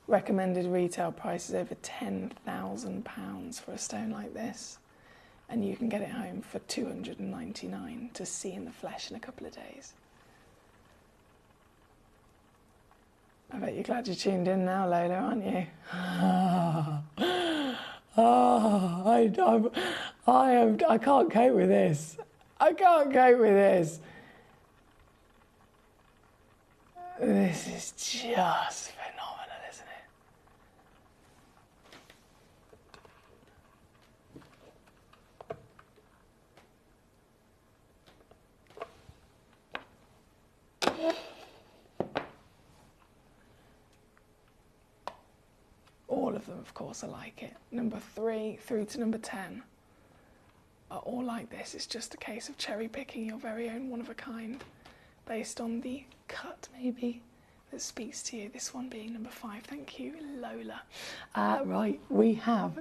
Recommended retail price is over £10,000 for a stone like this, and you can get it home for $299 to see in the flesh in a couple of days. I bet you're glad you tuned in now, Lola, aren't you? I can't cope with this. I can't cope with this. This is just phenomenal, isn't it? All of them, of course, are like it. Number 3 through to number 10 are all like this. It's just a case of cherry picking your very own one-of-a-kind based on the cut, maybe, that speaks to you. This one being number 5. Thank you, Lola. Right, we have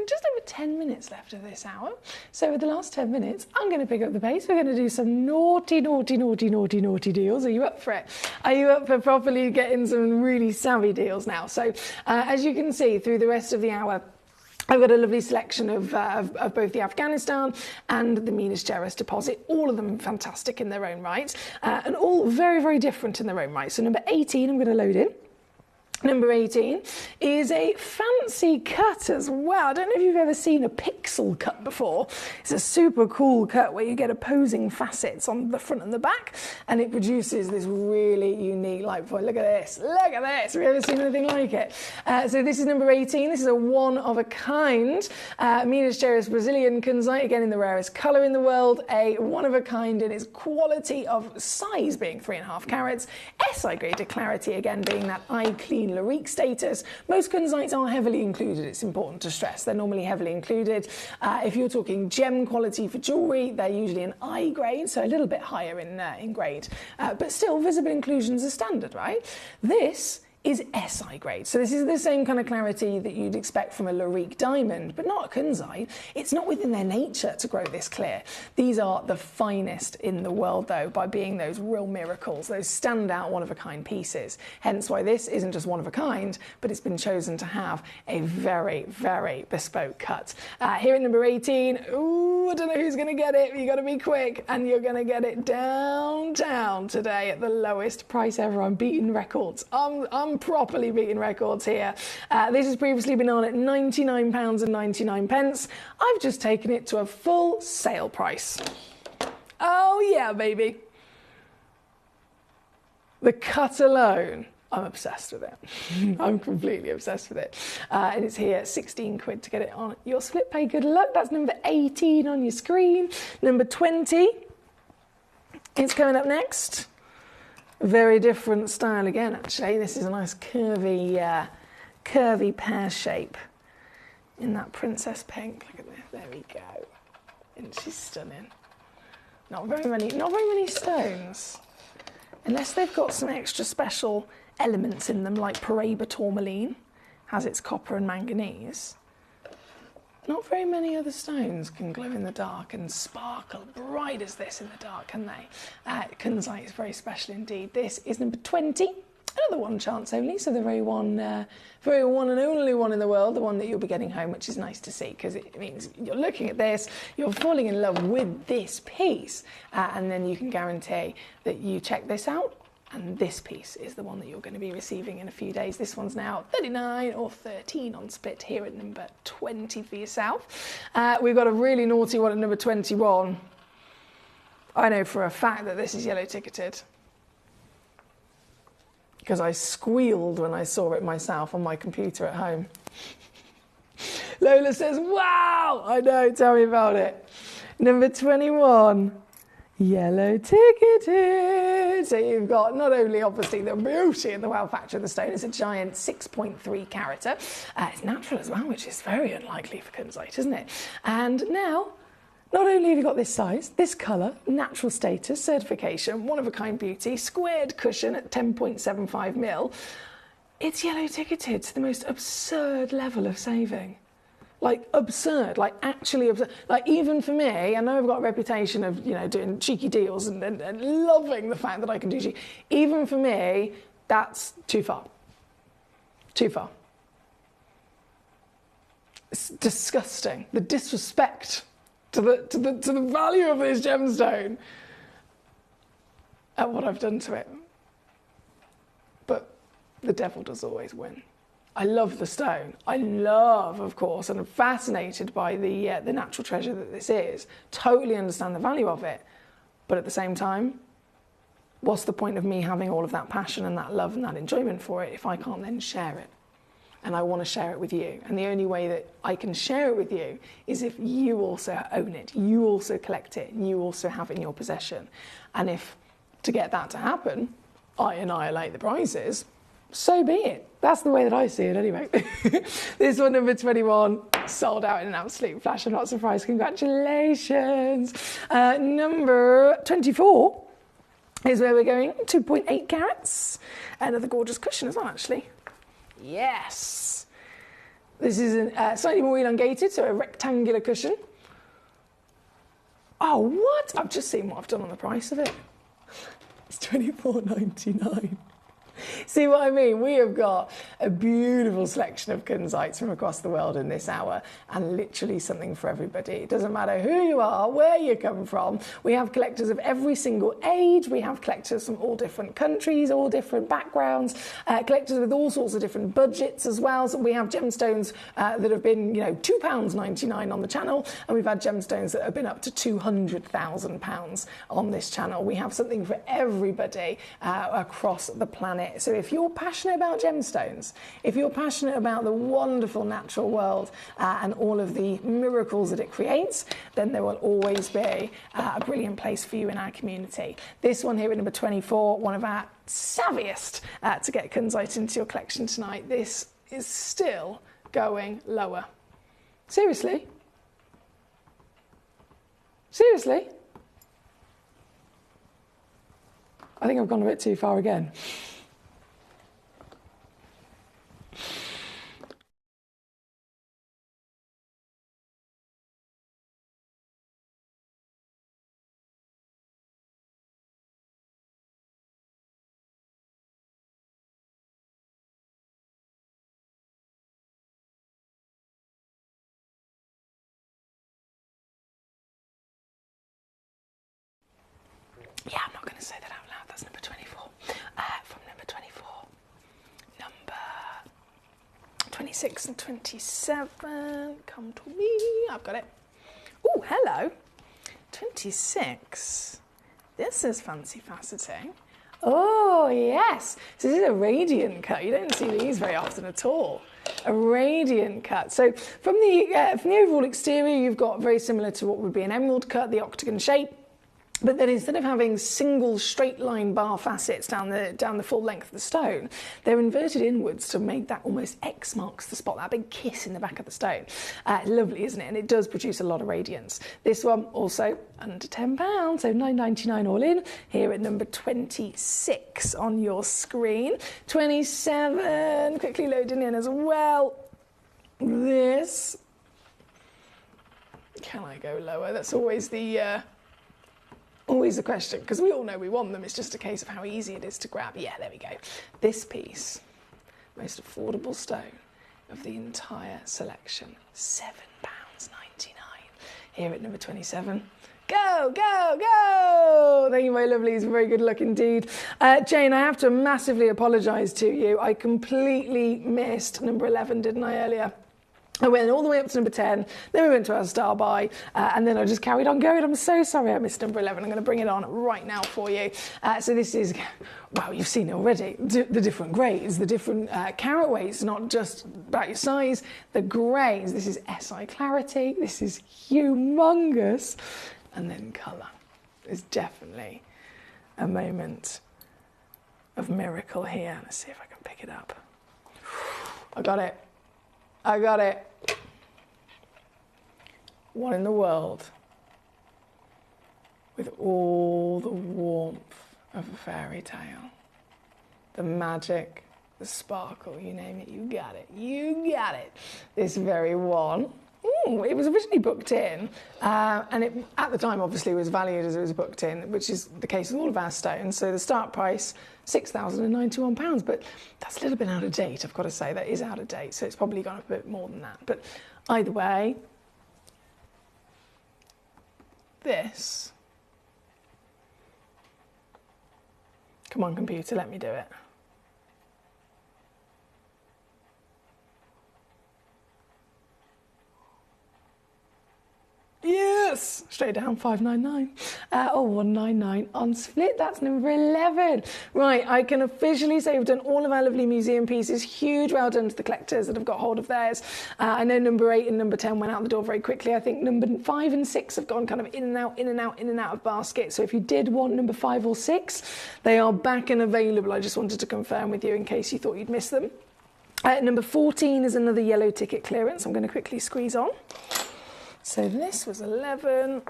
just over 10 minutes left of this hour. So with the last 10 minutes, I'm going to pick up the pace. We're going to do some naughty deals. Are you up for it? Are you up for properly getting some really savvy deals now? So as you can see through the rest of the hour, I've got a lovely selection of both the Afghanistan and the Minas Gerais deposit, all of them fantastic in their own right, and all very, very different in their own right. So number 18, I'm going to load in. Number 18 is a fancy cut as well. I don't know if you've ever seen a pixel cut before. It's a super cool cut where you get opposing facets on the front and the back, and it produces this really unique light point. Look at this. Look at this. Have you ever seen anything like it? So this is number 18. This is a one-of-a-kind Minas Gerais Brazilian kunzite, again in the rarest colour in the world, a one-of-a-kind in its quality of size being 3.5 carats, SI graded clarity again being that eye clean Larique status. Most kunzites are heavily included, it's important to stress. They're normally heavily included. If you're talking gem quality for jewellery, they're usually an I grade, so a little bit higher in grade. But still, visible inclusions are standard, right? This is SI grade. So this is the same kind of clarity that you'd expect from a Larique diamond, but not a kunzite. It's not within their nature to grow this clear. These are the finest in the world, though, by being those real miracles, those standout one-of-a-kind pieces. Hence why this isn't just one-of-a-kind, but it's been chosen to have a very, very bespoke cut. Here at number 18, ooh, I don't know who's going to get it. You've got to be quick, and you're going to get it downtown today at the lowest price ever. I'm beating records. I'm properly beating records here. This has previously been on at £99.99. I've just taken it to a full sale price. Oh yeah, baby. The cut alone, I'm obsessed with it. I'm completely obsessed with it. And it's here, 16 quid to get it on your split pay. Good luck. That's number 18 on your screen. Number 20 is coming up next. Very different style again, actually. This is a nice curvy pear shape in that princess pink. Look at this. There we go. Isn't she stunning? Not very many stones, unless they've got some extra special elements in them, like Paraiba tourmaline has its copper and manganese. Not very many other stones can glow in the dark and sparkle bright as this in the dark, can they? Kunzite is very special indeed. This is number 20, another one chance only, so the very one and only one in the world, the one that you'll be getting home, which is nice to see because it means you're looking at this, you're falling in love with this piece, and then you can guarantee that you check this out And this piece is the one that you're going to be receiving in a few days. This one's now 39 or 13 on split here at number 20 for yourself. We've got a really naughty one at number 21. I know for a fact that this is yellow ticketed, because I squealed when I saw it myself on my computer at home. Lola says, wow! I know, tell me about it. Number 21. Yellow ticketed. So you've got not only obviously the beauty and the wow factor of the stone, it's a giant 6.3 carat. It's natural as well, which is very unlikely for kunzite, isn't it? And now, not only have you got this size, this colour, natural status, certification, one of a kind beauty, squared cushion at 10.75 mil, it's yellow ticketed to the most absurd level of saving. Like absurd, like actually absurd. Like even for me, I know I've got a reputation of, you know, doing cheeky deals and loving the fact that I can do cheeky. Even for me, that's too far. Too far. It's disgusting. The disrespect to the value of this gemstone at what I've done to it. But the devil does always win. I love the stone. I love, of course, and I'm fascinated by the natural treasure that this is. Totally understand the value of it. But at the same time, what's the point of me having all of that passion and that love and that enjoyment for it if I can't then share it? And I want to share it with you. And the only way that I can share it with you is if you also own it, you also collect it, you also have it in your possession. And if, to get that to happen, I annihilate the prizes, so be it. That's the way that I see it anyway. This one, number 21, sold out in an absolute flash. I'm not surprised. Congratulations. Number 24 is where we're going. 2.8 carats. Another gorgeous cushion as well, actually. Yes. This is slightly more elongated, so a rectangular cushion. Oh, what? I've just seen what I've done on the price of it. It's £24.99. See what I mean? We have got a beautiful selection of kunzites from across the world in this hour, and literally something for everybody. It doesn't matter who you are, where you come from. We have collectors of every single age. We have collectors from all different countries, all different backgrounds, collectors with all sorts of different budgets as well. So we have gemstones that have been, you know, £2.99 on the channel, and we've had gemstones that have been up to £200,000 on this channel. We have something for everybody across the planet. So if you're passionate about gemstones, if you're passionate about the wonderful natural world and all of the miracles that it creates, then there will always be a brilliant place for you in our community. This one here at number 24, one of our savviest to get kunzite into your collection tonight. This is still going lower. Seriously? Seriously? I think I've gone a bit too far again. Yeah, I'm not going to say that out loud. That's number 24. From number 24, number 26 and 27. Come to me. I've got it. Oh, hello. 26. This is fancy faceting. Oh, yes. So this is a radiant cut. You don't see these very often at all. A radiant cut. So from the overall exterior, you've got very similar to what would be an emerald cut, the octagon shape. But then instead of having single straight line bar facets down the full length of the stone, they're inverted inwards to make that almost X marks the spot, that big kiss in the back of the stone. Lovely, isn't it? And it does produce a lot of radiance. This one also under £10, so £9.99 all in, here at number 26 on your screen. 27, quickly loading in as well. This, can I go lower? That's always the question, because we all know we want them. It's just a case of how easy it is to grab. Yeah, there we go. This piece, most affordable stone of the entire selection, £7.99. Here at number 27, Go, go, go! Thank you, my lovelies. Very good luck indeed. Jane, I have to massively apologise to you. I completely missed number 11, didn't I, earlier? I went all the way up to number 10, then we went to our star by, and then I just carried on going. I'm so sorry I missed number 11. I'm going to bring it on right now for you. So this is, well, you've seen it already, the different grades, the different carat weights, not just about your size, the grades. This is SI clarity, this is humongous, and then colour is definitely a moment of miracle here. Let's see if I can pick it up. I got it. I got it. What in the world with all the warmth of a fairy tale? The magic, the sparkle, you name it, you got it. You got it. This very one. It was originally booked in, and it, at the time, obviously, was valued as it was booked in, which is the case with all of our stones. So the start price, £6,091, but that's a little bit out of date, I've got to say. That is out of date, so it's probably gone up a bit more than that. But either way, this... Come on, computer, let me do it. Yes! Straight down, 599. Or 199 on split. That's number 11. Right, I can officially say we've done all of our lovely museum pieces. Huge well done to the collectors that have got hold of theirs. I know number 8 and number 10 went out the door very quickly. I think number 5 and 6 have gone kind of in and out, in and out, in and out of basket. So if you did want number 5 or 6, they are back and available. I just wanted to confirm with you in case you thought you'd missed them. Number 14 is another yellow ticket clearance. I'm going to quickly squeeze on. So this was 11,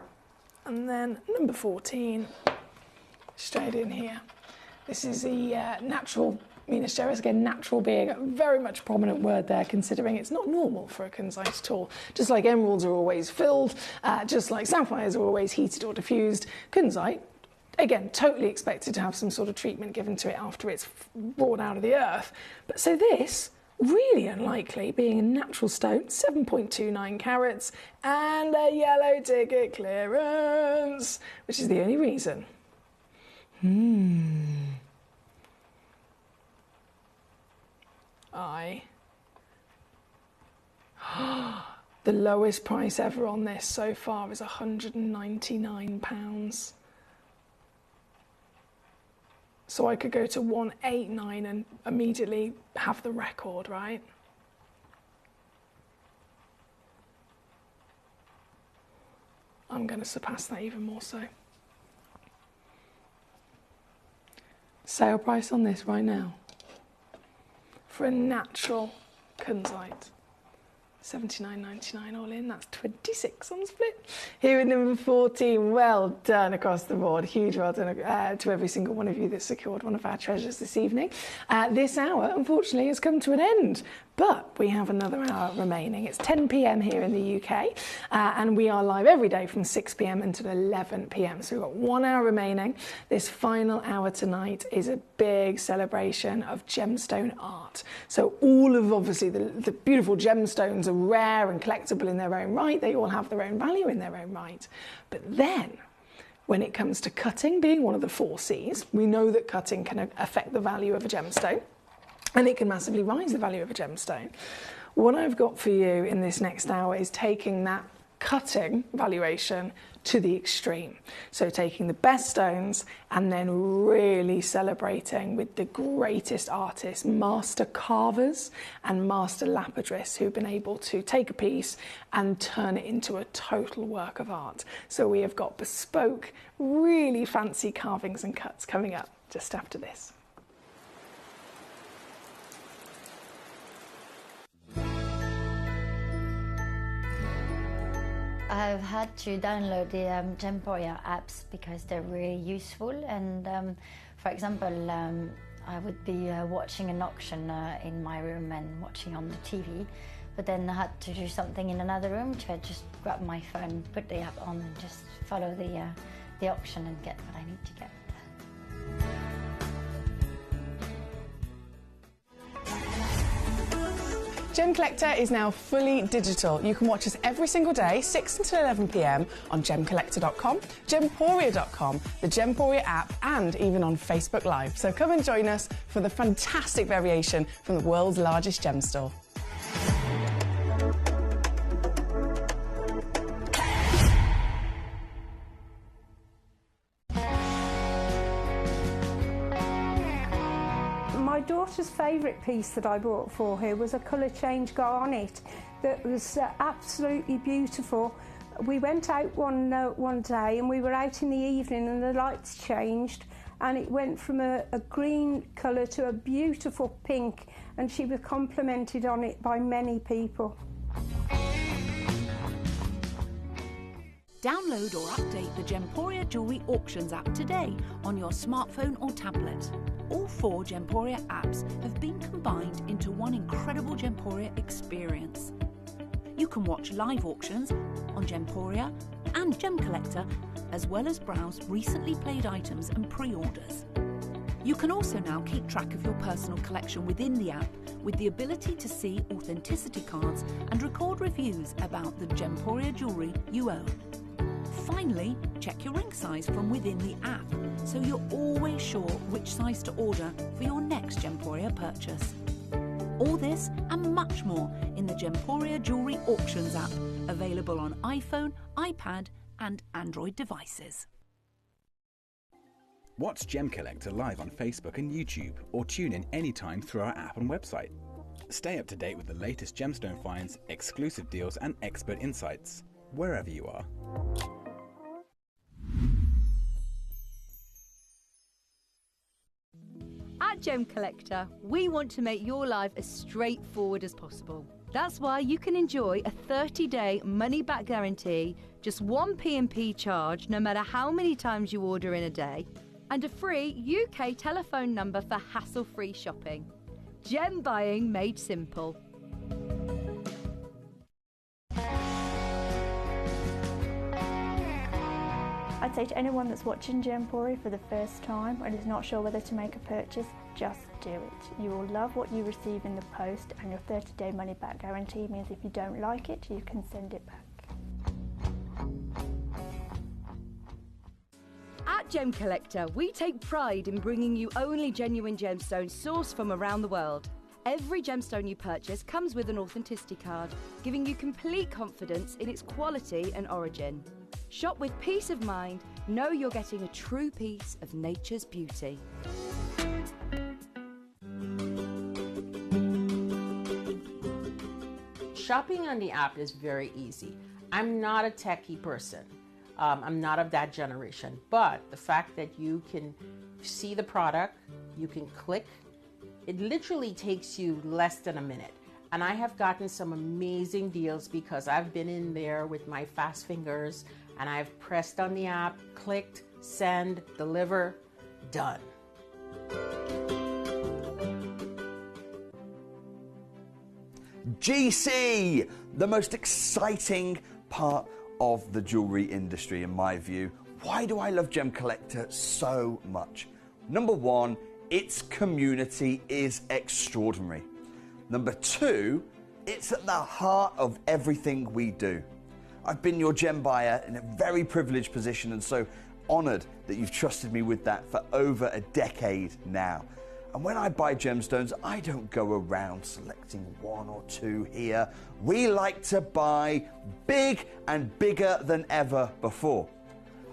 and then number 14, straight in here. This is the natural Minas Gerais, again, natural being a very much prominent word there, considering it's not normal for a kunzite at all. Just like emeralds are always filled, just like sapphires are always heated or diffused, kunzite, again, totally expected to have some sort of treatment given to it after it's brought out of the earth. But so this... really unlikely, being a natural stone, 7.29 carats, and a yellow ticket clearance, which is the only reason. The lowest price ever on this so far is £199. So I could go to 189 and immediately have the record, right? I'm going to surpass that even more so. Sale price on this right now for a natural kunzite. $79.99 all in, that's 26 on split. Here at number 14, well done across the board. Huge well done to every single one of you that secured one of our treasures this evening. This hour, unfortunately, has come to an end, but we have another hour remaining. It's 10 p.m. here in the UK, and we are live every day from 6 p.m. until 11 p.m. So we've got 1 hour remaining. This final hour tonight is a big celebration of gemstone art. So all of, obviously, the beautiful gemstones are rare and collectible in their own right. They all have their own value in their own right. But then, when it comes to cutting, being one of the 4 C's, we know that cutting can affect the value of a gemstone, and it can massively rise the value of a gemstone. What I've got for you in this next hour is taking that cutting valuation to the extreme. So taking the best stones and then really celebrating with the greatest artists, master carvers and master lapidarists who've been able to take a piece and turn it into a total work of art. So we have got bespoke, really fancy carvings and cuts coming up just after this. I've had to download the Gemcollector apps because they're really useful, and for example, I would be watching an auction in my room and watching on the TV, but then I had to do something in another room, so I just grab my phone, put the app on and just follow the auction and get what I need to get. Gemcollector is now fully digital. You can watch us every single day, 6 until 11 p.m. on Gemcollector.com, Gemporia.com, the Gemporia app, and even on Facebook Live. So come and join us for the fantastic variation from the world's largest gem store. My daughter's favourite piece that I bought for her was a colour change garnet that was absolutely beautiful. We went out one day and we were out in the evening and the lights changed and it went from a green colour to a beautiful pink, and she was complimented on it by many people. Download or update the Gemporia Jewellery Auctions app today on your smartphone or tablet. All 4 Gemporia apps have been combined into one incredible Gemporia experience. You can watch live auctions on Gemporia and Gemcollector, as well as browse recently played items and pre-orders. You can also now keep track of your personal collection within the app with the ability to see authenticity cards and record reviews about the Gemporia jewellery you own. Finally, check your ring size from within the app, so you're always sure which size to order for your next Gemporia purchase. All this and much more in the Gemporia Jewellery Auctions app, available on iPhone, iPad and Android devices. Watch Gemcollector live on Facebook and YouTube, or tune in anytime through our app and website. Stay up to date with the latest gemstone finds, exclusive deals and expert insights, wherever you are. At Gemcollector, we want to make your life as straightforward as possible. That's why you can enjoy a 30-day money-back guarantee, just one P&P charge no matter how many times you order in a day, and a free UK telephone number for hassle-free shopping. Gem buying made simple. I'd say to anyone that's watching Gemporia for the first time and is not sure whether to make a purchase, just do it. You will love what you receive in the post, and your 30-day money-back guarantee means if you don't like it, you can send it back. At Gemcollector, we take pride in bringing you only genuine gemstones sourced from around the world. Every gemstone you purchase comes with an authenticity card, giving you complete confidence in its quality and origin. Shop with peace of mind, know you're getting a true piece of nature's beauty. Shopping on the app is very easy. I'm not a techie person. I'm not of that generation, but the fact that you can see the product, you can click, it literally takes you less than a minute. And I have gotten some amazing deals because I've been in there with my fast fingers and I've pressed on the app, clicked, send, deliver, done. GC, the most exciting part of the jewelry industry in my view. Why do I love Gemcollector so much? Number one, its community is extraordinary. Number two, it's at the heart of everything we do. I've been your gem buyer in a very privileged position and so honored that you've trusted me with that for over a decade now. And when I buy gemstones, I don't go around selecting one or two here. We like to buy big and bigger than ever before.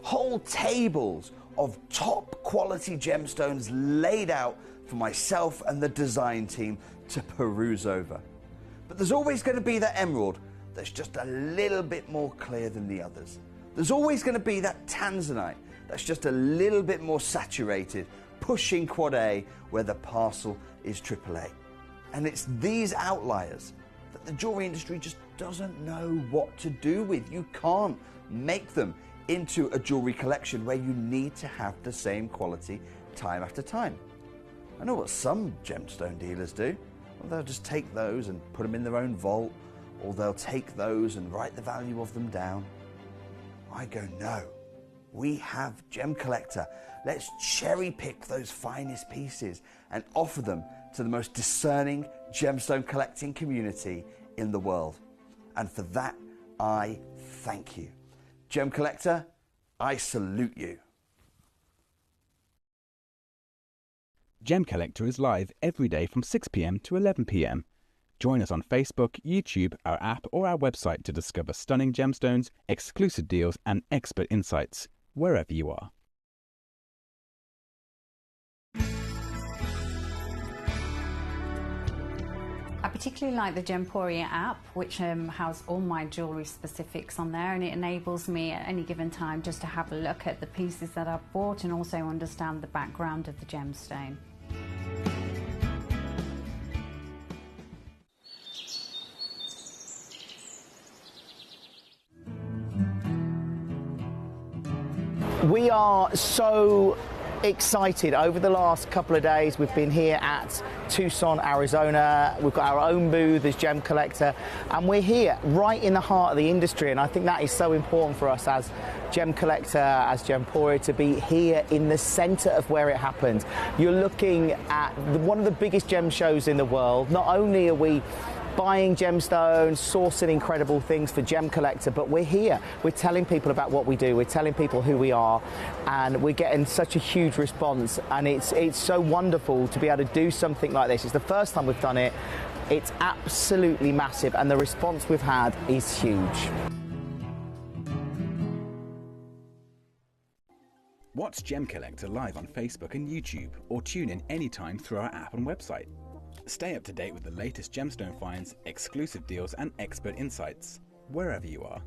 Whole tables of top quality gemstones laid out for myself and the design team to peruse over. But there's always going to be that emerald that's just a little bit more clear than the others. There's always going to be that tanzanite that's just a little bit more saturated, pushing quad A where the parcel is AAA. And it's these outliers that the jewelry industry just doesn't know what to do with. You can't make them into a jewelry collection where you need to have the same quality time after time. I know what some gemstone dealers do. Well, they'll just take those and put them in their own vault, or they'll take those and write the value of them down. I go, no, we have Gemcollector. Let's cherry pick those finest pieces and offer them to the most discerning gemstone collecting community in the world. And for that, I thank you. Gemcollector, I salute you. Gemcollector is live every day from 6 p.m. to 11 p.m. Join us on Facebook, YouTube, our app, or our website to discover stunning gemstones, exclusive deals, and expert insights, wherever you are. I particularly like the Gemporia app, which has all my jewellery specifics on there, and it enables me at any given time just to have a look at the pieces that I've bought and also understand the background of the gemstone. We are so excited. Over the last couple of days, we've been here at Tucson, Arizona. We've got our own booth as Gemcollector, and we're here right in the heart of the industry, and I think that is so important for us as Gemcollector, as Gemporia, to be here in the center of where it happens. You're looking at one of the biggest gem shows in the world. Not only are we buying gemstones, sourcing incredible things for Gemcollector, but we're here. We're telling people about what we do. We're telling people who we are, and we're getting such a huge response. And it's so wonderful to be able to do something like this. It's the first time we've done it. It's absolutely massive, and the response we've had is huge. Watch Gemcollector live on Facebook and YouTube, or tune in anytime through our app and website. Stay up to date with the latest gemstone finds, exclusive deals, and expert insights, wherever you are.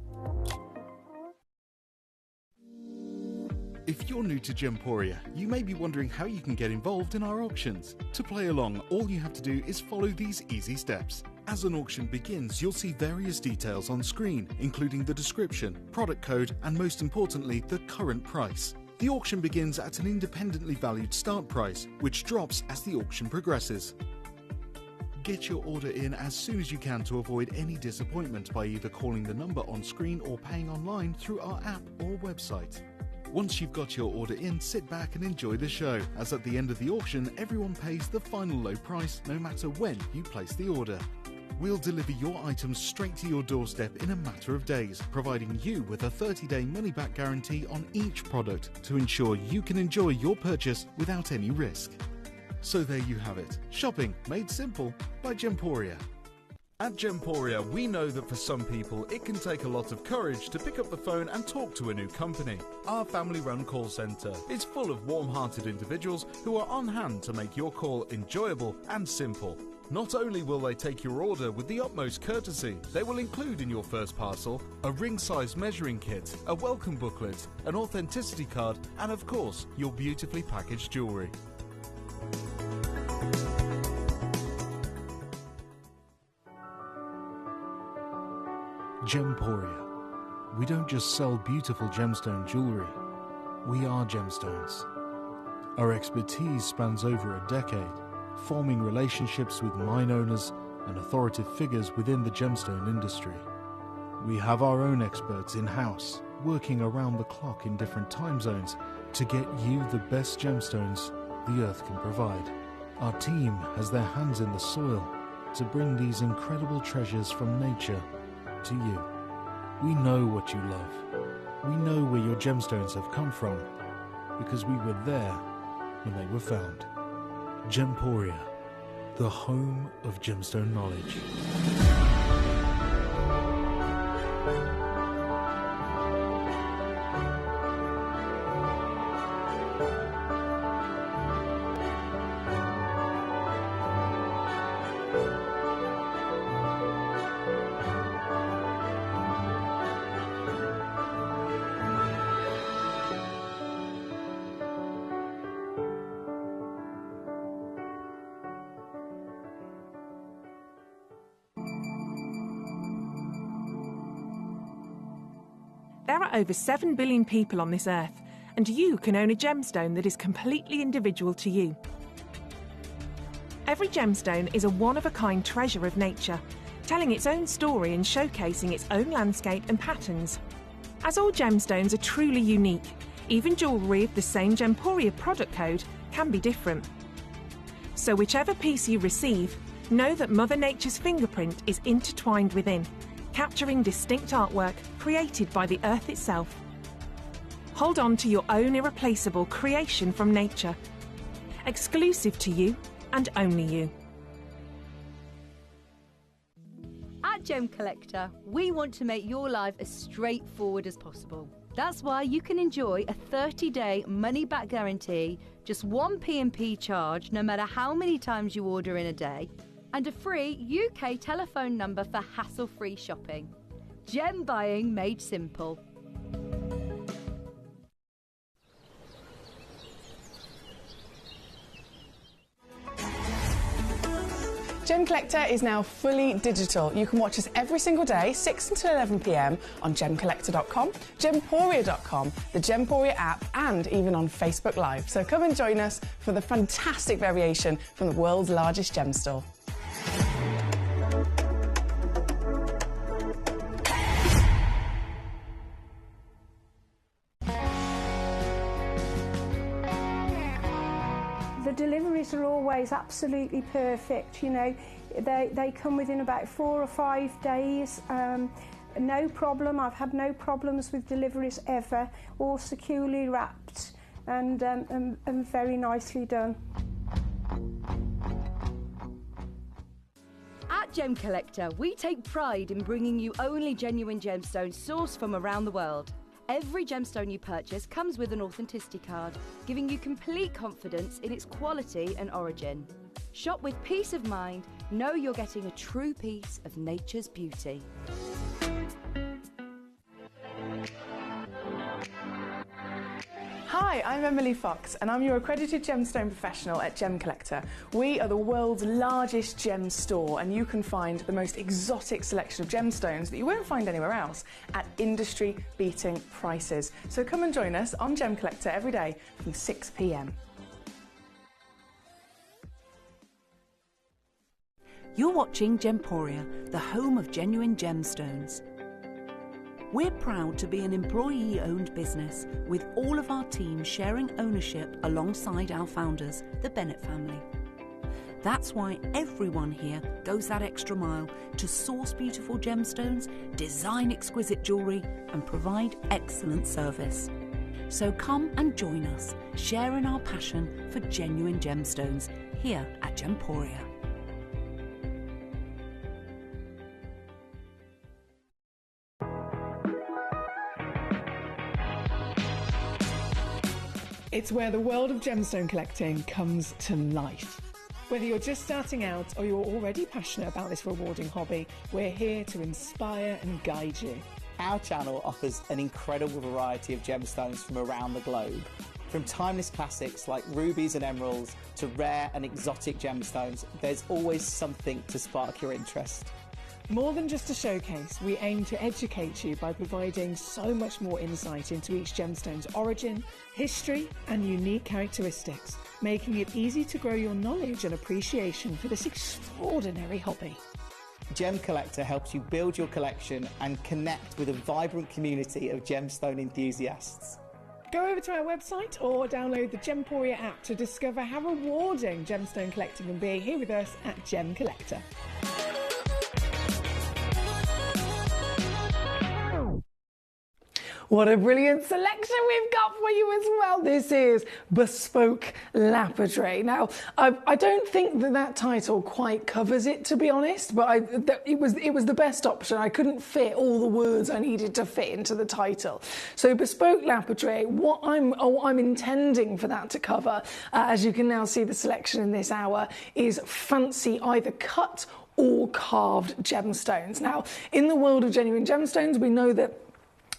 If you're new to Gemporia, you may be wondering how you can get involved in our auctions. To play along, all you have to do is follow these easy steps. As an auction begins, you'll see various details on screen, including the description, product code, and most importantly, the current price. The auction begins at an independently valued start price, which drops as the auction progresses. Get your order in as soon as you can to avoid any disappointment by either calling the number on screen or paying online through our app or website. Once you've got your order in, sit back and enjoy the show, as at the end of the auction, everyone pays the final low price no matter when you place the order. We'll deliver your items straight to your doorstep in a matter of days, providing you with a 30-day money-back guarantee on each product to ensure you can enjoy your purchase without any risk. So there you have it, shopping made simple by Gemporia. At Gemporia, we know that for some people it can take a lot of courage to pick up the phone and talk to a new company. Our family-run call centre is full of warm-hearted individuals who are on hand to make your call enjoyable and simple. Not only will they take your order with the utmost courtesy, they will include in your first parcel a ring-size measuring kit, a welcome booklet, an authenticity card, and of course, your beautifully packaged jewellery. Gemporia. We don't just sell beautiful gemstone jewellery, we are gemstones. Our expertise spans over a decade, forming relationships with mine owners and authoritative figures within the gemstone industry. We have our own experts in-house, working around the clock in different time zones to get you the best gemstones the earth can provide. Our team has their hands in the soil to bring these incredible treasures from nature to you. We know what you love. We know where your gemstones have come from because we were there when they were found. Gemporia, the home of gemstone knowledge. There are over 7 billion people on this earth, and you can own a gemstone that is completely individual to you. Every gemstone is a one-of-a-kind treasure of nature, telling its own story and showcasing its own landscape and patterns. As all gemstones are truly unique, Even jewellery with the same Gemporia product code can be different. So whichever piece you receive, know that Mother Nature's fingerprint is intertwined within, capturing distinct artwork created by the earth itself. Hold on to your own irreplaceable creation from nature, exclusive to you and only you. At Gemcollector, we want to make your life as straightforward as possible. That's why you can enjoy a 30-day money-back guarantee, just one P&P charge no matter how many times you order in a day, and a free UK telephone number for hassle-free shopping. Gem buying made simple. Gemcollector is now fully digital. You can watch us every single day, 6 until 11 p.m. on Gemcollector.com, Gemporia.com, the Gemporia app, and even on Facebook Live. So come and join us for the fantastic variation from the world's largest gem store. The deliveries are always absolutely perfect, you know. They come within about 4 or 5 days. No problem. I've had no problems with deliveries ever. All securely wrapped and very nicely done. At Gemcollector, we take pride in bringing you only genuine gemstones sourced from around the world. Every gemstone you purchase comes with an authenticity card, giving you complete confidence in its quality and origin. Shop with peace of mind, know you're getting a true piece of nature's beauty. Hi, I'm Emily Fox and I'm your accredited gemstone professional at Gemcollector. We are the world's largest gem store and you can find the most exotic selection of gemstones that you won't find anywhere else at industry-beating prices. So come and join us on Gemcollector every day from 6 p.m. You're watching Gemporia, the home of genuine gemstones. We're proud to be an employee-owned business with all of our team sharing ownership alongside our founders, the Bennett family. That's why everyone here goes that extra mile to source beautiful gemstones, design exquisite jewellery and provide excellent service. So come and join us, sharing our passion for genuine gemstones here at Gemporia. It's where the world of gemstone collecting comes to life. Whether you're just starting out or you're already passionate about this rewarding hobby, we're here to inspire and guide you. Our channel offers an incredible variety of gemstones from around the globe. From timeless classics like rubies and emeralds to rare and exotic gemstones, there's always something to spark your interest. More than just a showcase, we aim to educate you by providing so much more insight into each gemstone's origin, history and unique characteristics, making it easy to grow your knowledge and appreciation for this extraordinary hobby. Gemcollector helps you build your collection and connect with a vibrant community of gemstone enthusiasts. Go over to our website or download the Gemporia app to discover how rewarding gemstone collecting can be here with us at Gemcollector. What a brilliant selection we've got for you as well. This is Bespoke Lapidary. Now, I don't think that title quite covers it, to be honest, but it was the best option. I couldn't fit all the words I needed to fit into the title. So Bespoke Lapidary, what I'm intending for that to cover, as you can now see the selection in this hour, is fancy either cut or carved gemstones. Now, in the world of genuine gemstones, we know that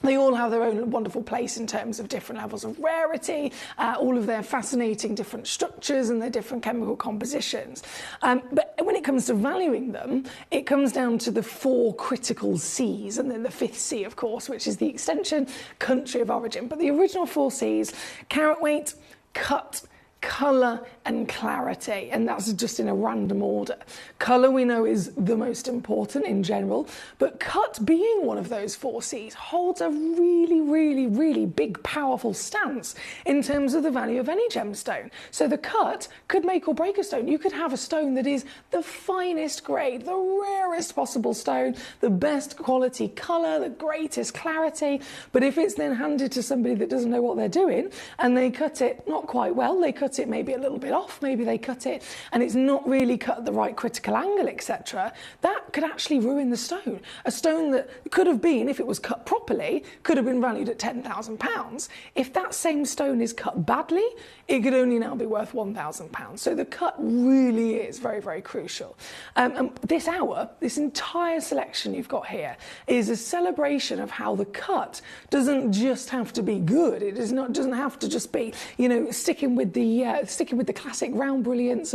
they all have their own wonderful place in terms of different levels of rarity, all of their fascinating different structures and their different chemical compositions. But when it comes to valuing them, it comes down to the 4 critical C's, and then the 5th C, of course, which is the extension, country of origin. But the original 4 C's, carat weight, cut, colour and clarity, and that's just in a random order. Colour we know is the most important in general, but cut, being one of those 4 C's, holds a really, really, really big, powerful stance in terms of the value of any gemstone. So the cut could make or break a stone. You could have a stone that is the finest grade, the rarest possible stone, the best quality colour, the greatest clarity, but if it's then handed to somebody that doesn't know what they're doing and they cut it not quite well, they cut it maybe a little bit off, maybe they cut it and it's not really cut at the right critical angle, etc., that could actually ruin the stone. A stone that could have been, if it was cut properly, could have been valued at £10,000. If that same stone is cut badly, it could only now be worth £1,000. So the cut really is very, very crucial. And this hour, this entire selection you've got here is a celebration of how the cut doesn't just have to be good. It is not, doesn't have to just be, you know, sticking with the classic round brilliance,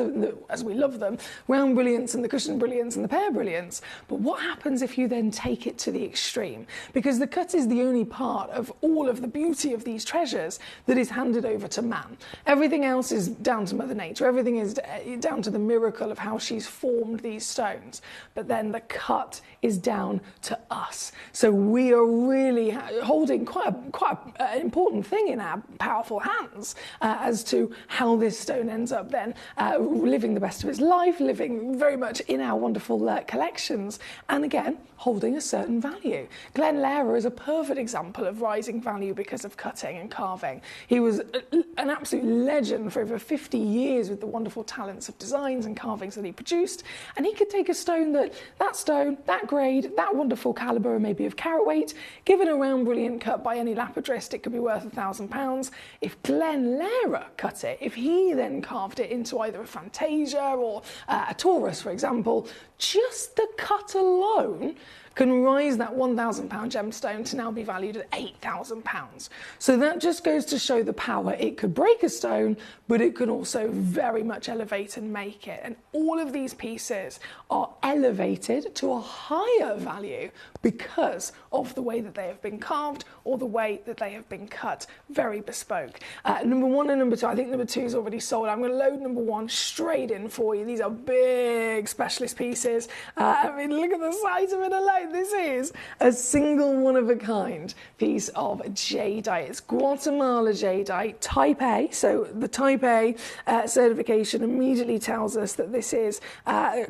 as we love them, round brilliance and the cushion brilliance and the pear brilliance. But what happens if you then take it to the extreme? Because the cut is the only part of all of the beauty of these treasures that is handed over to man. Everything else is down to Mother Nature. Everything is down to the miracle of how she's formed these stones. But then the cut is down to us. So we are really holding quite an important thing in our powerful hands as to how this stone ends up then living the best of its life, living very much in our wonderful collections, and again, holding a certain value. Glenn Lehrer is a perfect example of rising value because of cutting and carving. He was an absolute legend for over 50 years with the wonderful talents of designs and carvings that he produced, and he could take a stone, that grade, that wonderful calibre, maybe of carat weight, given a round brilliant cut by any lapidrist, it could be worth £1,000. If Glenn Lehrer cut it, if he then carved it into either a Fantasia or a Taurus, for example, just the cut alone can rise that £1,000 gemstone to now be valued at £8,000. So that just goes to show the power. It could break a stone, but it could also very much elevate and make it. And all of these pieces are elevated to a higher value because of the way that they have been carved or the way that they have been cut. Very bespoke. Number 1 and number 2, I think number 2 is already sold. I'm going to load number 1 straight in for you. These are big specialist pieces. I mean, look at the size of it alone. This is a single one-of-a-kind piece of jadeite. It's Guatemala jadeite, Type A. So the Type A certification immediately tells us that this is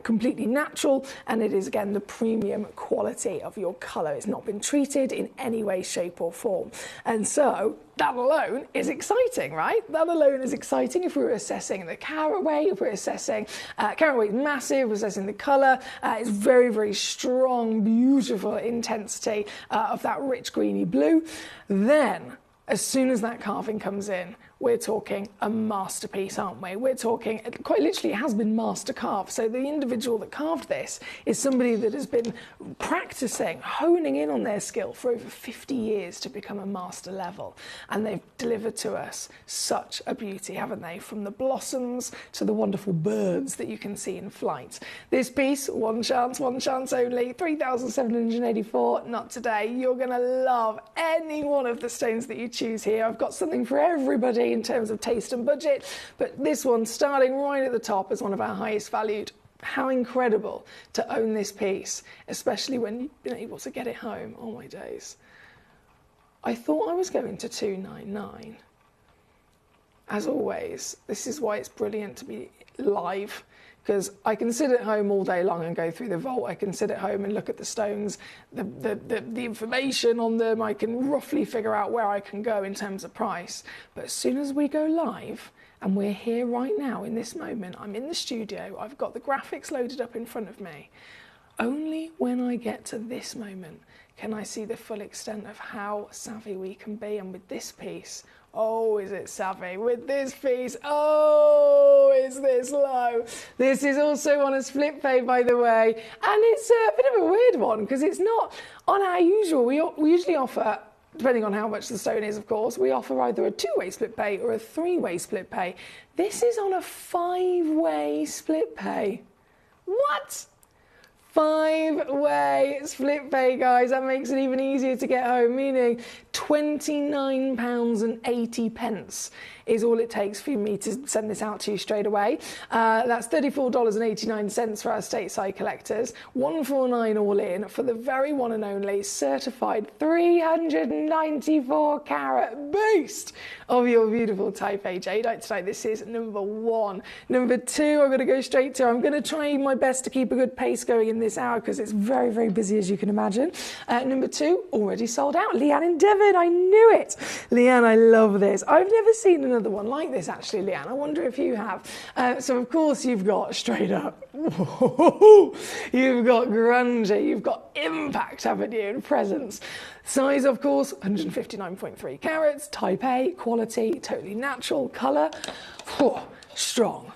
completely natural, and it is, again, the premium quality of your colour. It's not been treated in any way, shape or form. And so that alone is exciting, right? That alone is exciting if we were assessing the carat weight, if we're assessing carat weight massive, we're assessing the colour. It's very, very strong, beautiful intensity of that rich greeny blue. Then, as soon as that carving comes in, we're talking a masterpiece, aren't we? We're talking, quite literally, it has been master carved. So the individual that carved this is somebody that has been practicing, honing in on their skill for over 50 years to become a master level. And they've delivered to us such a beauty, haven't they? From the blossoms to the wonderful birds that you can see in flight. This piece, one chance only, 3,784, not today. You're gonna love any one of the stones that you choose here. I've got something for everybody in terms of taste and budget, but this one starting right at the top as one of our highest valued. How incredible to own this piece, especially when you've been able to get it home. Oh my days. I thought I was going to 299. As always, this is why it's brilliant to be live, because I can sit at home all day long and go through the vault. I can sit at home and look at the stones, the information on them. I can roughly figure out where I can go in terms of price. But as soon as we go live, and we're here right now in this moment, I'm in the studio, I've got the graphics loaded up in front of me. Only when I get to this moment can I see the full extent of how savvy we can be. And with this piece, oh, is it savvy? With this piece, oh, is this low? This is also on a split pay, by the way. And it's a bit of a weird one because it's not on our usual. We usually offer, depending on how much the stone is, of course, we offer either a 2-way split pay or a 3-way split pay. This is on a 5-way split pay. What? 5-way split pay, guys. That makes it even easier to get home, meaning £29.80 is all it takes for me to send this out to you straight away. That's $34.89 for our stateside collectors, $149 all in for the very one and only certified 394 carat beast of your beautiful Type A jadeite tonight. This is number 1. Number 2, I'm going to go straight to. I'm going to try my best to keep a good pace going in this hour because it's very, very busy, as you can imagine. Number 2, already sold out. Leanne in Devon, I knew it. Leanne, I love this. I've never seen another one like this, actually, Leanne. I wonder if you have. So, of course, you've got straight up. You've got grandeur. You've got impact, haven't you, and presence. Size, of course, 159.3 carats, Type A, quality, totally natural, colour, strong.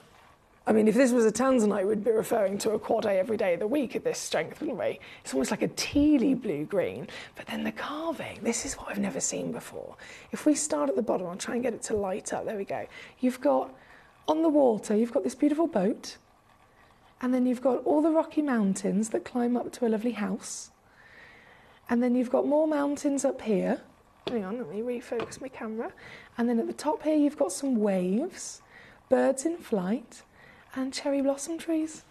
I mean, if this was a tanzanite, we'd be referring to a quad A every day of the week at this strength, wouldn't we? It's almost like a tealy blue-green. But then the carving, this is what I've never seen before. If we start at the bottom, I'll try and get it to light up. There we go. You've got, on the water, you've got this beautiful boat. And then you've got all the rocky mountains that climb up to a lovely house. And then you've got more mountains up here. Hang on, let me refocus my camera. And then at the top here, you've got some waves, birds in flight, and cherry blossom trees.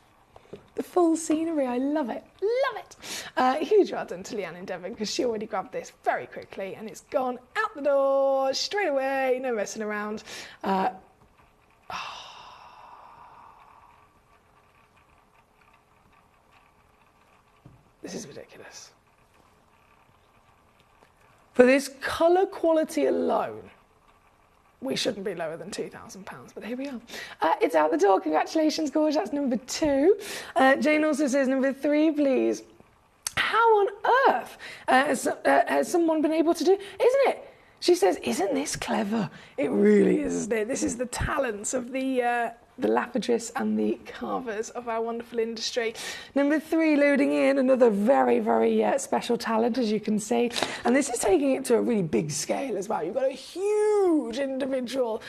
The full scenery, I love it, love it. Huge well done to Leanne in Devon because she already grabbed this very quickly and it's gone out the door straight away, no messing around. This is ridiculous. For this colour quality alone, we shouldn't be lower than £2,000, but here we are. It's out the door. Congratulations, Gorge. That's number 2. Jane also says number 3, please. How on earth has someone been able to do? Isn't it? She says, isn't this clever? It really is, isn't it? This is the talents of the lapidarists and the carvers of our wonderful industry. Number 3, loading in another very, very special talent, as you can see. And this is taking it to a really big scale as well. You've got a huge individual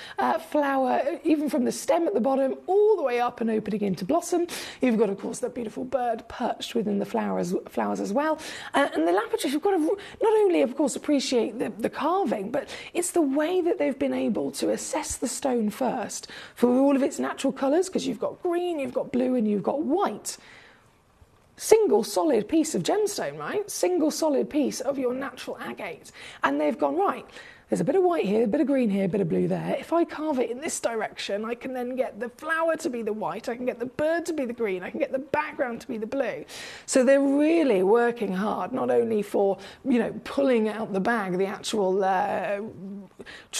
flower, even from the stem at the bottom, all the way up and opening into blossom. You've got, of course, that beautiful bird perched within the flowers as well. And the lapidarists, you've got to not only, of course, appreciate the carving, but it's the way that they've been able to assess the stone first for all of its natural colours, because you've got green, you've got blue, and you've got white. Single solid piece of gemstone, right? Single solid piece of your natural agate. And they've gone, right, there's a bit of white here, a bit of green here, a bit of blue there. If I carve it in this direction, I can then get the flower to be the white, I can get the bird to be the green, I can get the background to be the blue. So they're really working hard, not only for, pulling out the bag, the actual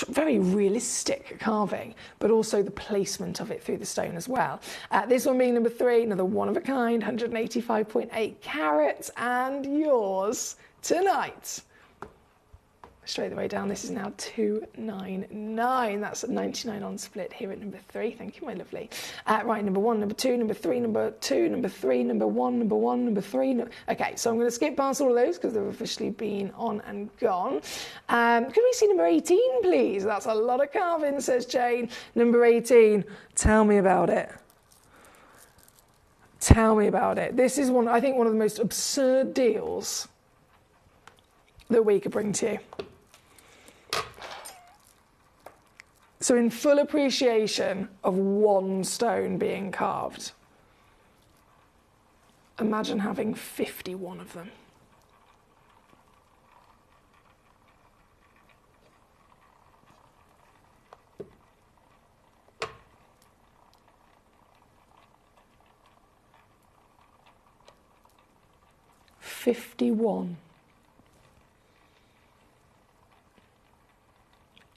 very realistic carving, but also the placement of it through the stone as well. This one being number 3, another one of a kind, 185.8 carats, and yours tonight. Straight the way down, this is now $299. That's at 99 on split here at number 3. Thank you, my lovely. Right, number 1, number 2, number 3, number 2, number 3, number 1, number 1, number 3. Okay, so I'm going to skip past all of those because they've officially been on and gone. Could we see number 18, please? That's a lot of carving, says Jane. Number 18, tell me about it. Tell me about it. This is one of the most absurd deals that we could bring to you. So in full appreciation of one stone being carved, imagine having 51 of them.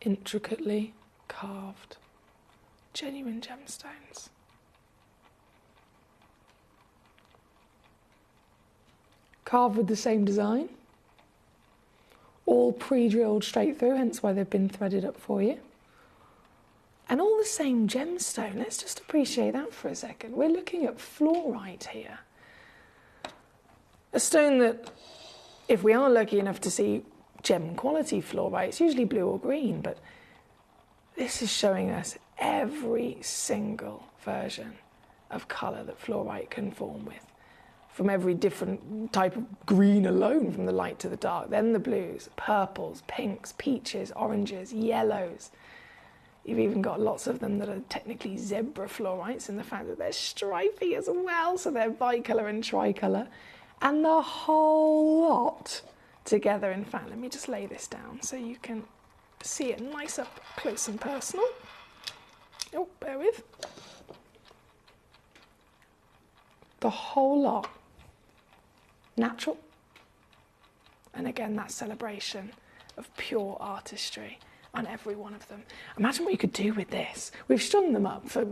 Intricately carved, genuine gemstones. Carved with the same design, all pre-drilled straight through, hence why they've been threaded up for you. And all the same gemstone. Let's just appreciate that for a second. We're looking at fluorite here. A stone that, if we are lucky enough to see gem quality fluorite, it's usually blue or green, but this is showing us every single version of colour that fluorite can form with. from every different type of green alone, from the light to the dark. Then the blues, purples, pinks, peaches, oranges, yellows. You've even got lots of them that are technically zebra fluorites in the fact that they're stripy as well, so they're bicolour and tricolour. And the whole lot together. In fact, let me just lay this down so you can see it nice up close and personal. Oh, bear with. The whole lot. Natural. And again, that celebration of pure artistry on every one of them. Imagine what you could do with this. We've strung them up for,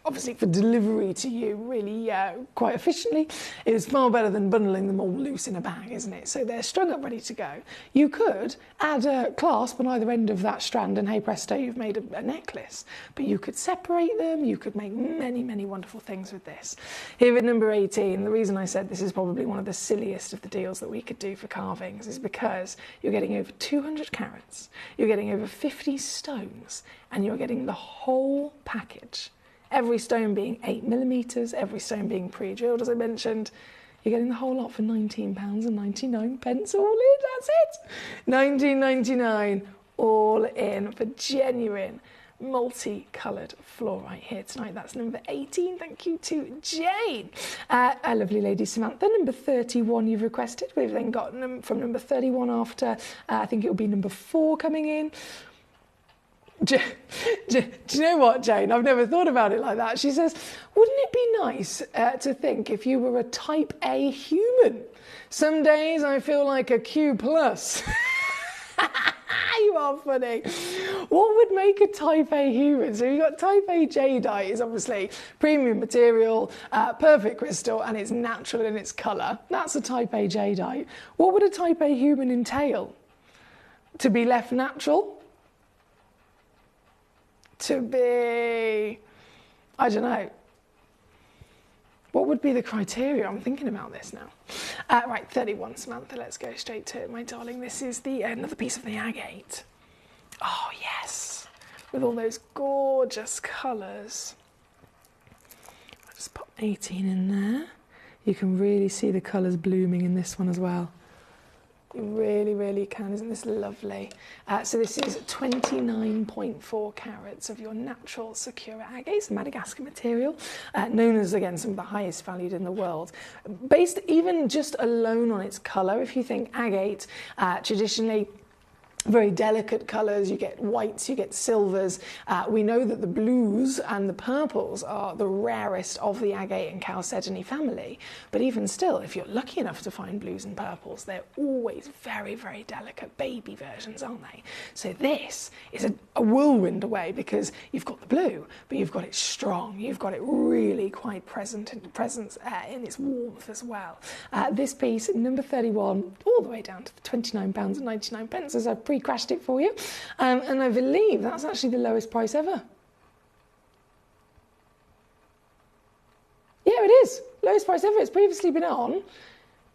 obviously for delivery to you really quite efficiently. It's far better than bundling them all loose in a bag, isn't it? So they're strung up ready to go. You could add a clasp on either end of that strand and hey presto, you've made a necklace. But you could separate them, you could make many, many wonderful things with this. Here at number 18, the reason I said this is probably one of the silliest of the deals that we could do for carvings is because you're getting over 200 carats, you're getting over 50 stones, and you're getting the whole package. Every stone being 8mm, every stone being pre-drilled, as I mentioned. You're getting the whole lot for £19.99 all in, that's it. £19.99 all in for genuine multicoloured fluorite here tonight. That's number 18. Thank you to Jane. A lovely lady Samantha, number 31 you've requested. We've then got from number 31 after, I think it will be number 4 coming in. Do you know what, Jane? I've never thought about it like that. She says, wouldn't it be nice to think if you were a type A human? Some days I feel like a Q+. You are funny. What would make a type A human? So you've got type A jadeite is obviously premium material, perfect crystal, and it's natural in its colour. That's a type A jadeite. What would a type A human entail? To be left natural? To be, I don't know. What would be the criteria? I'm thinking about this now. Right, 31, Samantha, let's go straight to it, my darling. This is another piece of the agate. Oh, yes, with all those gorgeous colours. I'll just pop 18 in there. You can really see the colours blooming in this one as well. You really, really can. Isn't this lovely? So this is 29.4 carats of your natural Sakura agate. It's Madagascar material, known as, again, some of the highest valued in the world. Based even just alone on its colour, if you think agate, traditionally, very delicate colours, you get whites, you get silvers. We know that the blues and the purples are the rarest of the agate and chalcedony family, but even still, if you're lucky enough to find blues and purples, they're always very, very delicate baby versions, aren't they? So this is a whirlwind away because you've got the blue, but you've got it strong, you've got it really quite present in its warmth as well. This piece, number 31, all the way down to £29.99, as I've pre-crashed it for you, and I believe that's actually the lowest price ever. Yeah, it is. Lowest price ever. It's previously been on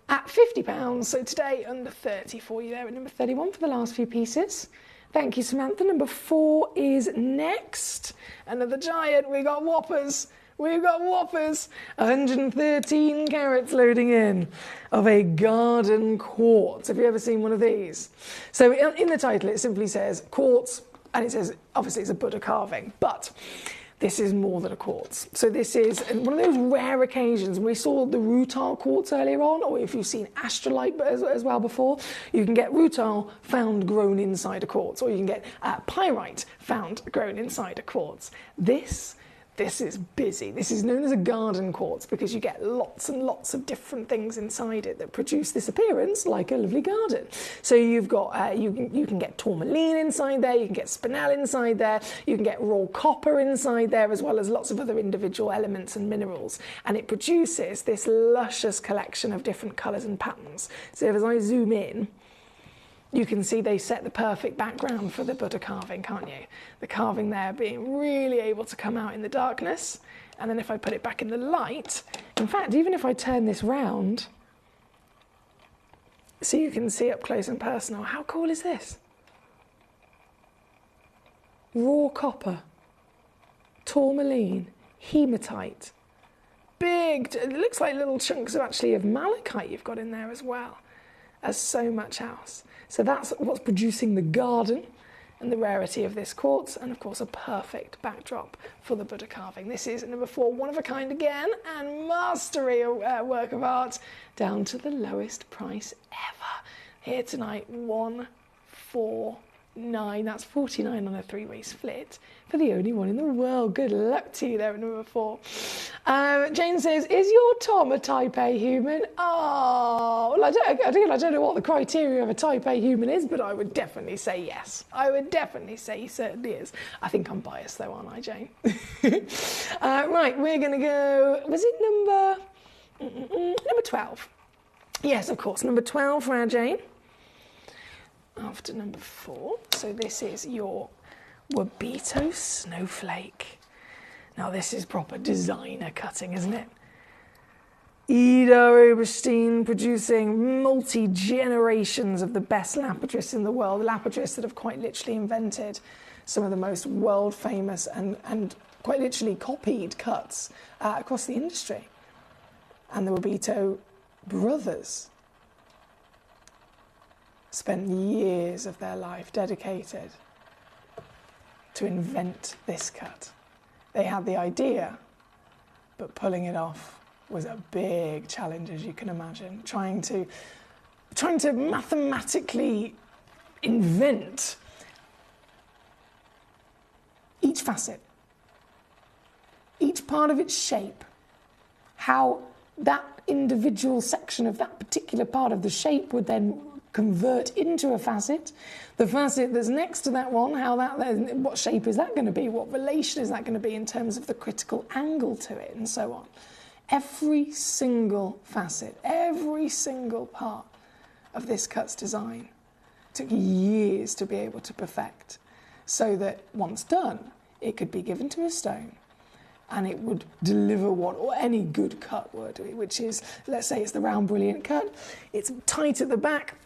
at £50, so today under 30 for you there at number 31 for the last few pieces. Thank you, Samantha. Number 4 is next. Another giant. We got whoppers. We've got whoppers. 113 carats loading in of a garden quartz. Have you ever seen one of these? So in the title it simply says quartz, and it says obviously it's a Buddha carving, but this is more than a quartz. So this is one of those rare occasions. We saw the rutile quartz earlier on, or if you've seen astrolite as well before, you can get rutile found grown inside a quartz, or you can get pyrite found grown inside a quartz. This is busy. This is known as a garden quartz because you get lots and lots of different things inside it that produce this appearance like a lovely garden. So you've got, you can get tourmaline inside there, you can get spinel inside there, you can get raw copper inside there, as well as lots of other individual elements and minerals. And it produces this luscious collection of different colours and patterns. So as I zoom in, you can see they set the perfect background for the Buddha carving, can't you? The carving there being really able to come out in the darkness. And then if I put it back in the light, in fact, even if I turn this round, so you can see up close and personal, how cool is this? Raw copper, tourmaline, hematite, big, it looks like little chunks of malachite you've got in there as well, as so much else. So that's what's producing the garden and the rarity of this quartz, and of course a perfect backdrop for the Buddha carving. This is number 4, one of a kind again, and mastery work of art down to the lowest price ever. Here tonight, 149. That's 49 on a 3-way split for the only one in the world. Good luck to you there at number 4. Jane says, is your Tom a Type A human? Oh, well, I don't know what the criteria of a Type A human is, but I would definitely say yes. I would definitely say he certainly is. I think I'm biased though, aren't I, Jane? Right, we're going to go, was it number 12? Yes, of course, number 12 for our Jane. After number 4. So this is your Wabito snowflake. Now this is proper designer cutting, isn't it? Ida Oberstein producing multi-generations of the best lapidarists in the world, lapidarists that have quite literally invented some of the most world-famous and quite literally copied cuts across the industry. And the Wabito brothers spent years of their life dedicated to invent this cut. They had the idea, but pulling it off was a big challenge, as you can imagine. Trying to mathematically invent each facet, each part of its shape, how that individual section of that particular part of the shape would then convert into a facet. The facet that's next to that one, what shape is that going to be? What relation is that going to be in terms of the critical angle to it, and so on. Every single facet, every single part of this cut's design took years to be able to perfect, so that once done, it could be given to a stone and it would deliver what any good cut would, which is, let's say it's the round brilliant cut, it's tight at the back,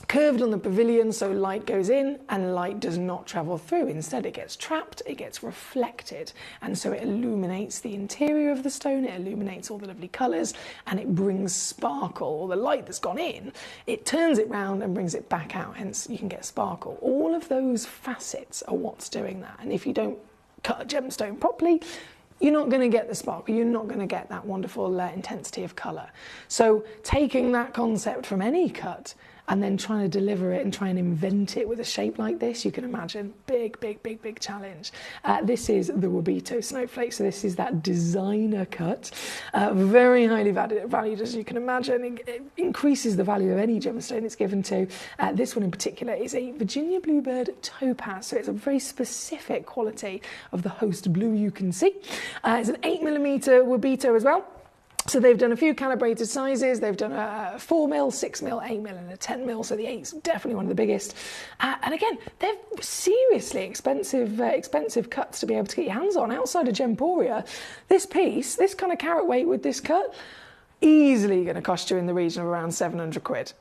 curved on the pavilion, so light goes in and light does not travel through. Instead, it gets trapped, it gets reflected, and so it illuminates the interior of the stone, it illuminates all the lovely colours, and it brings sparkle, or the light that's gone in, it turns it round and brings it back out, hence you can get sparkle. All of those facets are what's doing that, and if you don't cut a gemstone properly, you're not going to get the sparkle, you're not going to get that wonderful intensity of colour. So taking that concept from any cut and then trying to deliver it and try and invent it with a shape like this, you can imagine, big, big, big, big challenge. This is the Wabito snowflake, so this is that designer cut. Very highly valued, as you can imagine. It increases the value of any gemstone it's given to. This one in particular is a Virginia Bluebird topaz, so it's a very specific quality of the host blue you can see. It's an 8mm Wabito as well. So they've done a few calibrated sizes. They've done a 4mm, 6mm, 8mm and a 10mm, so the 8's definitely one of the biggest. And again, they're seriously expensive cuts to be able to get your hands on. Outside of Gemporia, this piece, this kind of carat weight with this cut, easily going to cost you in the region of around 700 quid.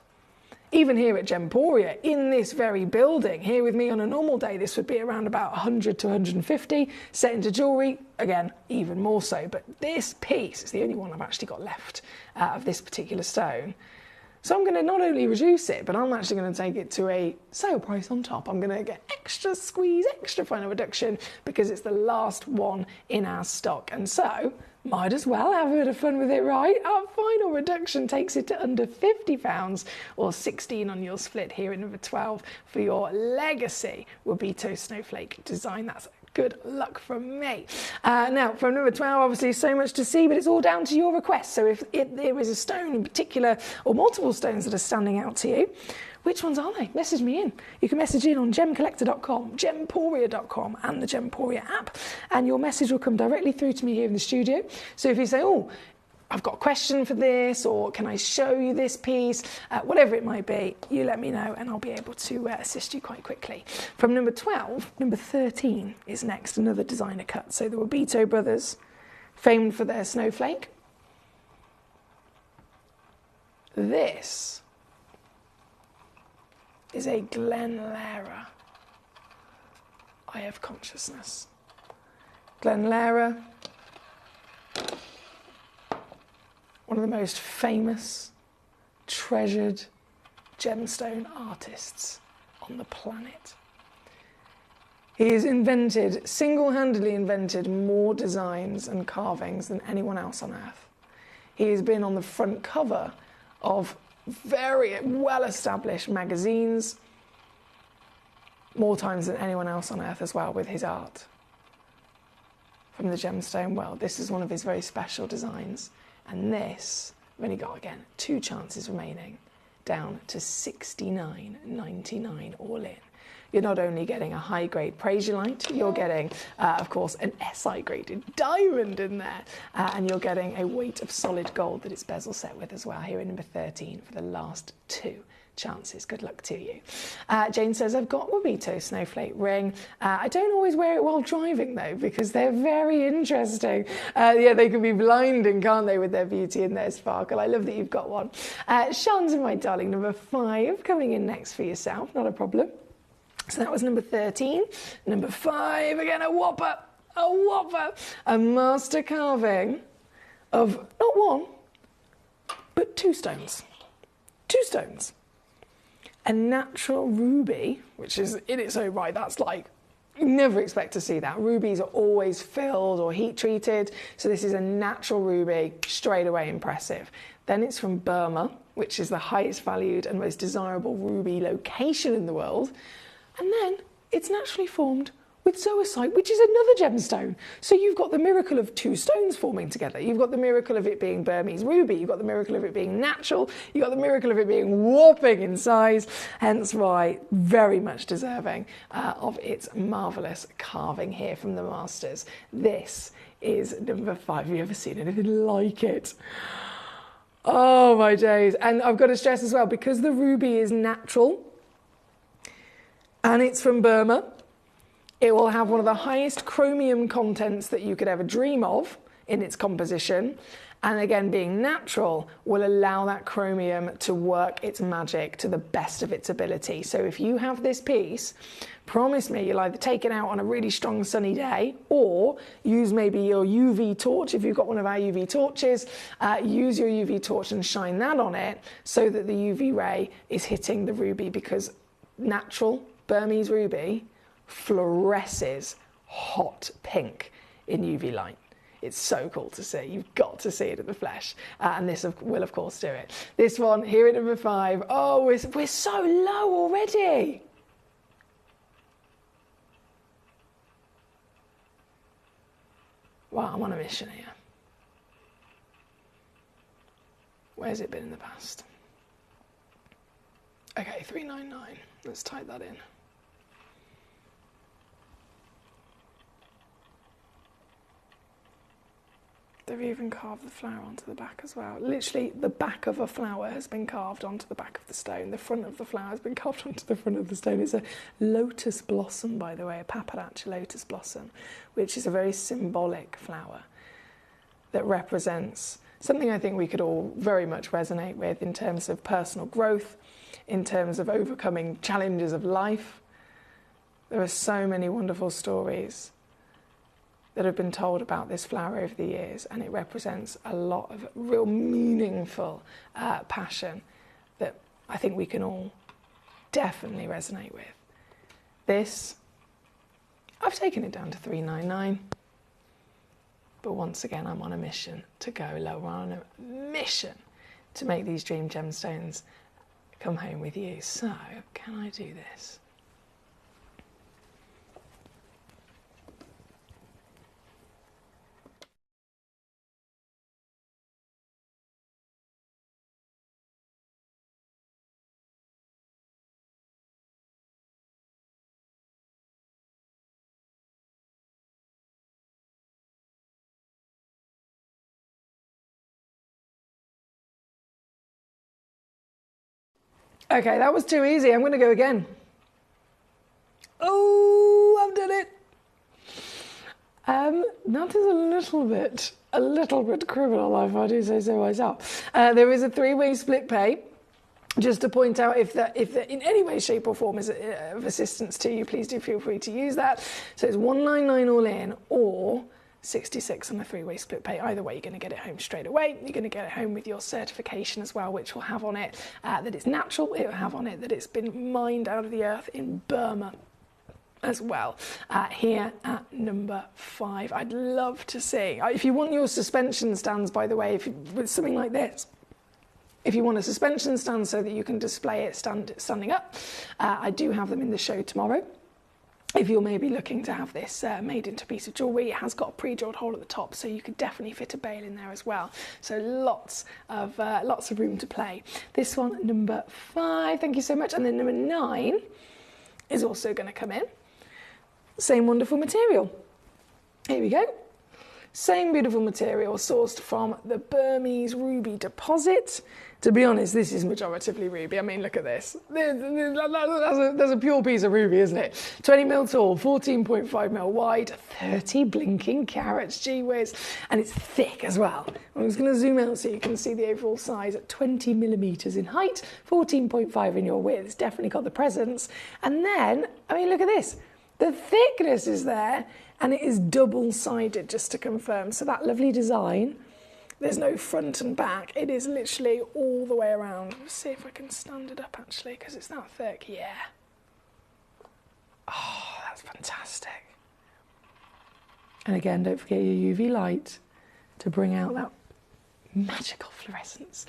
Even here at Gemporia, in this very building, here with me on a normal day, this would be around about 100 to 150. Set into jewellery, again, even more so. But this piece is the only one I've actually got left of this particular stone. So I'm going to not only reduce it, but I'm actually going to take it to a sale price on top. I'm going to get extra squeeze, extra final reduction, because it's the last one in our stock. And so, might as well have a bit of fun with it, right? Our final reduction takes it to under £50, or 16 on your split here at number 12 for your legacy Wabito snowflake design. That's good luck from me. Now, from number 12, obviously so much to see, but it's all down to your request. So if there is a stone in particular, or multiple stones that are standing out to you, which ones are they? Message me in. You can message in on gemcollector.com, gemporia.com, and the Gemporia app, and your message will come directly through to me here in the studio. So if you say, oh, I've got a question for this, or can I show you this piece, whatever it might be, you let me know and I'll be able to assist you quite quickly. From number 12, number 13 is next, another designer cut. So the Wabito brothers, famed for their snowflake. This is a Glenlara Eye of Consciousness. Glenlara, one of the most famous, treasured gemstone artists on the planet. He has single-handedly invented more designs and carvings than anyone else on earth. He has been on the front cover of very well-established magazines more times than anyone else on earth as well with his art. From the gemstone world, this is one of his very special designs. And this, I've only got, again, 2 chances remaining, down to $69.99 all in. You're not only getting a high-grade Prasiolite, you're getting, of course, an SI-graded diamond in there. And you're getting a weight of solid gold that it's bezel set with as well, here at number 13 for the last 2 chances. Good luck to you. Jane says, I've got Wabito Snowflake ring. I don't always wear it while driving, though, because they're very interesting. Yeah, they can be blinding, can't they, with their beauty and their sparkle. I love that you've got one. Shanta, my darling, number 5, coming in next for yourself. Not a problem. So that was number 13. Number 5, again, a whopper. A master carving of not 1, but 2 stones. 2 stones. A natural ruby, which is in its own right, that's like, you never expect to see that. Rubies are always filled or heat treated. So this is a natural ruby, straight away impressive. Then it's from Burma, which is the highest valued and most desirable ruby location in the world. And then it's naturally formed with zoisite, which is another gemstone. So you've got the miracle of 2 stones forming together. You've got the miracle of it being Burmese ruby. You've got the miracle of it being natural. You've got the miracle of it being whopping in size. Hence why very much deserving of its marvellous carving here from the masters. This is number 5. Have you ever seen anything like it? Oh my days. And I've got to stress as well, because the ruby is natural and it's from Burma, it will have one of the highest chromium contents that you could ever dream of in its composition. And again, being natural will allow that chromium to work its magic to the best of its ability. So if you have this piece, promise me you'll either take it out on a really strong sunny day or use maybe your UV torch. If you've got one of our UV torches, use your UV torch and shine that on it so that the UV ray is hitting the ruby, because natural Burmese ruby fluoresces hot pink in UV light. It's so cool to see. You've got to see it in the flesh. And this will, of course, do it. This one, here at number 5. Oh, we're so low already. Wow, I'm on a mission here. Where's it been in the past? Okay, 399. Let's type that in. They've even carved the flower onto the back as well. Literally, the back of a flower has been carved onto the back of the stone. The front of the flower has been carved onto the front of the stone. It's a lotus blossom, by the way, a paparacha lotus blossom, which is a very symbolic flower that represents something I think we could all very much resonate with in terms of personal growth, in terms of overcoming challenges of life. There are so many wonderful stories that have been told about this flower over the years, and it represents a lot of real meaningful passion that I think we can all definitely resonate with. This, I've taken it down to 399, but once again I'm on a mission to go low. We're on a mission to make these dream gemstones come home with you. So, can I do this? Okay, that was too easy. I'm going to go again. Oh, I've done it. That is a little bit criminal, if I do say so myself. There is a 3-way split pay. Just to point out, if that in any way, shape or form is of assistance to you, please do feel free to use that. So it's $199 all in, or 66 on a 3-way split pay. Either way, you're going to get it home straight away. You're going to get it home with your certification as well, which will have on it that it's natural. It will have on it that it's been mined out of the earth in Burma as well. Here at number 5, I'd love to see, if you want your suspension stands, by the way, with something like this, if you want a suspension stand so that you can display it standing up, I do have them in the show tomorrow. If you're maybe looking to have this made into a piece of jewellery, it has got a pre-drilled hole at the top, so you could definitely fit a bail in there as well. So lots of room to play. This one, number 5, thank you so much. And then number 9 is also going to come in. Same wonderful material. Here we go. Same beautiful material sourced from the Burmese ruby deposit. To be honest, this is majoritively ruby. I mean, look at this. There's a pure piece of ruby, isn't it? 20 mil tall, 14.5 mil wide, 30 blinking carats, gee whiz. And it's thick as well. I'm just going to zoom out so you can see the overall size at 20 millimeters in height, 14.5 in your width. It's definitely got the presence. And then, I mean, look at this. The thickness is there, and it is double-sided, just to confirm. So that lovely design, there's no front and back. It is literally all the way around. Let's see if I can stand it up, actually, because it's that thick. Yeah. Oh, that's fantastic. And again, don't forget your UV light to bring out that magical fluorescence.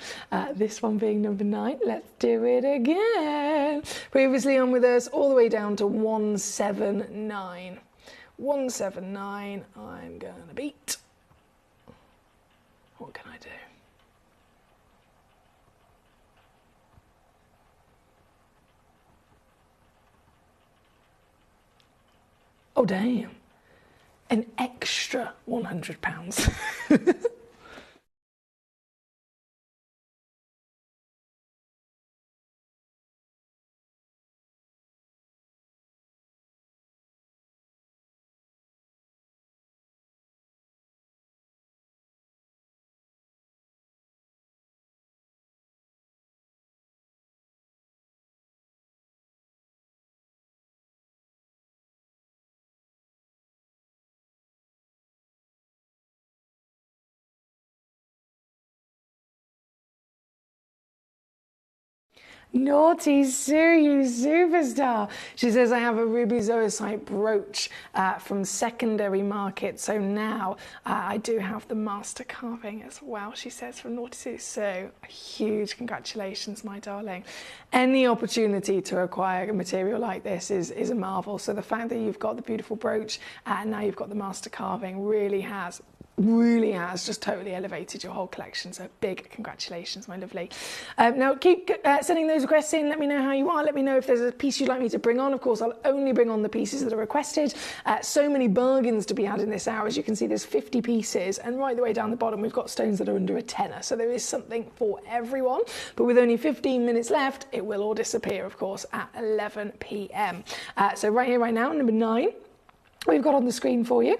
This one being number 9. Let's do it again. Previously on with us, all the way down to 179. 179, I'm going to beat. What can I do? Oh, damn. An extra £100. Naughty Sue, you superstar. She says, I have a ruby zoisite brooch from secondary market, so now I do have the master carving as well, she says, from Naughty Sue. So huge congratulations, my darling. Any opportunity to acquire a material like this is a marvel. So the fact that you've got the beautiful brooch and now you've got the master carving really has just totally elevated your whole collection. So big congratulations, my lovely. Now keep sending those requests in. Let me know how you are. Let me know if there's a piece you'd like me to bring on. Of course, I'll only bring on the pieces that are requested. So many bargains to be had in this hour. As you can see, there's 50 pieces, and right the way down the bottom we've got stones that are under a tenner. So there is something for everyone, but with only 15 minutes left, it will all disappear, of course, at 11 p.m. So right here, right now, number 9 we've got on the screen for you.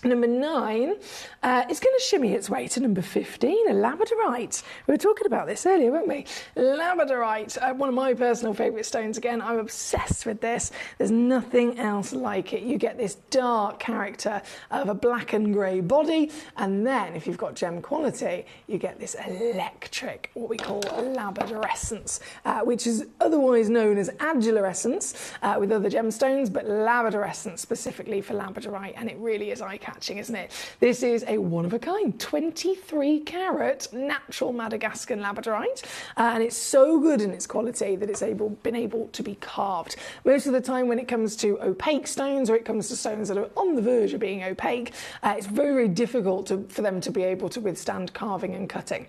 Number 9 is going to shimmy its way to number 15, a labradorite. We were talking about this earlier, weren't we? Labradorite, one of my personal favourite stones. Again, I'm obsessed with this. There's nothing else like it. You get this dark character of a black and grey body, and then if you've got gem quality, you get this electric, what we call labradorescence, which is otherwise known as adulorescence with other gemstones, but labradorescence specifically for labradorite, and it really is eye-catching, isn't it? This is a one-of-a-kind 23 carat natural Madagascan labradorite, and it's so good in its quality that it's been able to be carved. Most of the time when it comes to opaque stones, or it comes to stones that are on the verge of being opaque, it's very, very difficult for them to be able to withstand carving and cutting.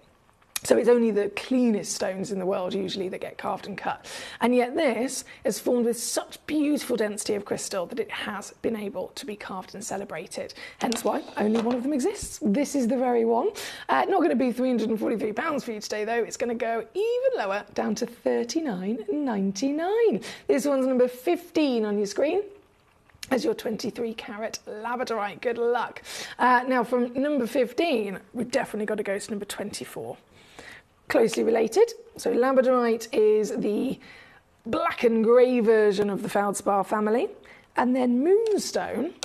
So it's only the cleanest stones in the world usually that get carved and cut. And yet this is formed with such beautiful density of crystal that it has been able to be carved and celebrated. Hence why only one of them exists. This is the very one. Not going to be £343 for you today though. It's going to go even lower, down to $39.99. This one's number 15 on your screen as your 23 carat labradorite. Good luck. Now from number 15, we've definitely got to go to number 24. Closely related. So labradorite is the black and grey version of the feldspar family. And then moonstone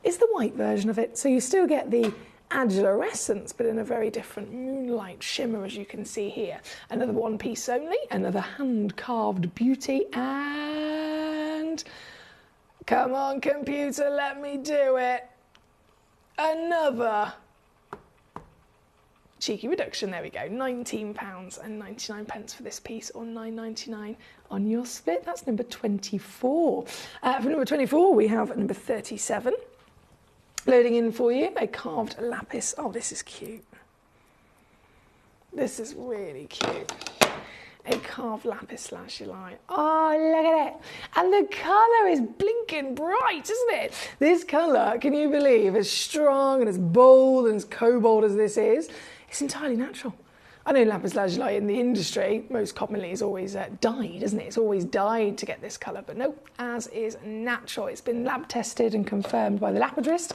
is the white version of it. So you still get the adularescence, but in a very different moonlight shimmer, as you can see here. Another one piece only, another hand-carved beauty, and come on, computer, let me do it. Another cheeky reduction, there we go, £19.99 for this piece, or £9.99 on your split. That's number 24. For number 24, we have number 37. Loading in for you, a carved lapis. Oh, this is cute. This is really cute. A carved lapis lazuli. Oh, look at it. And the colour is blinking bright, isn't it? This colour, can you believe, as strong and as bold and as cobalt as this is, it's entirely natural. I know lapis lazuli in the industry most commonly is always dyed, isn't it? It's always dyed to get this colour, but no, as is natural. It's been lab tested and confirmed by the lapidrist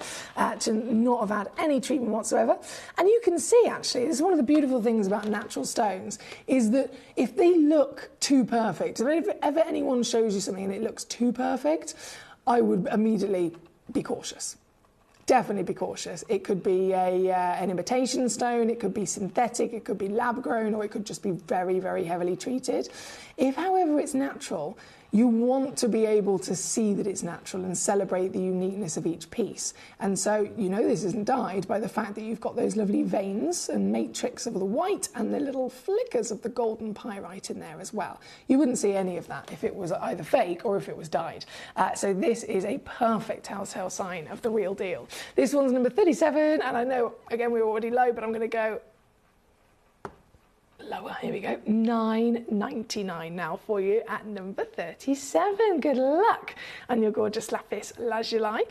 to not have had any treatment whatsoever. And you can see, actually, this is one of the beautiful things about natural stones, is that if they look too perfect, if ever anyone shows you something and it looks too perfect, I would immediately be cautious. Definitely be cautious. It could be an imitation stone, it could be synthetic, it could be lab grown, or it could just be very, very heavily treated. If, however, it's natural, you want to be able to see that it's natural and celebrate the uniqueness of each piece. And so, you know, this isn't dyed by the fact that you've got those lovely veins and matrix of the white and the little flickers of the golden pyrite in there as well. You wouldn't see any of that if it was either fake or if it was dyed. So this is a perfect telltale sign of the real deal. This one's number 37, and I know, again, we're already low, but I'm going to go lower. Here we go. £9.99 now for you at number 37. Good luck on your gorgeous lapis lazuli.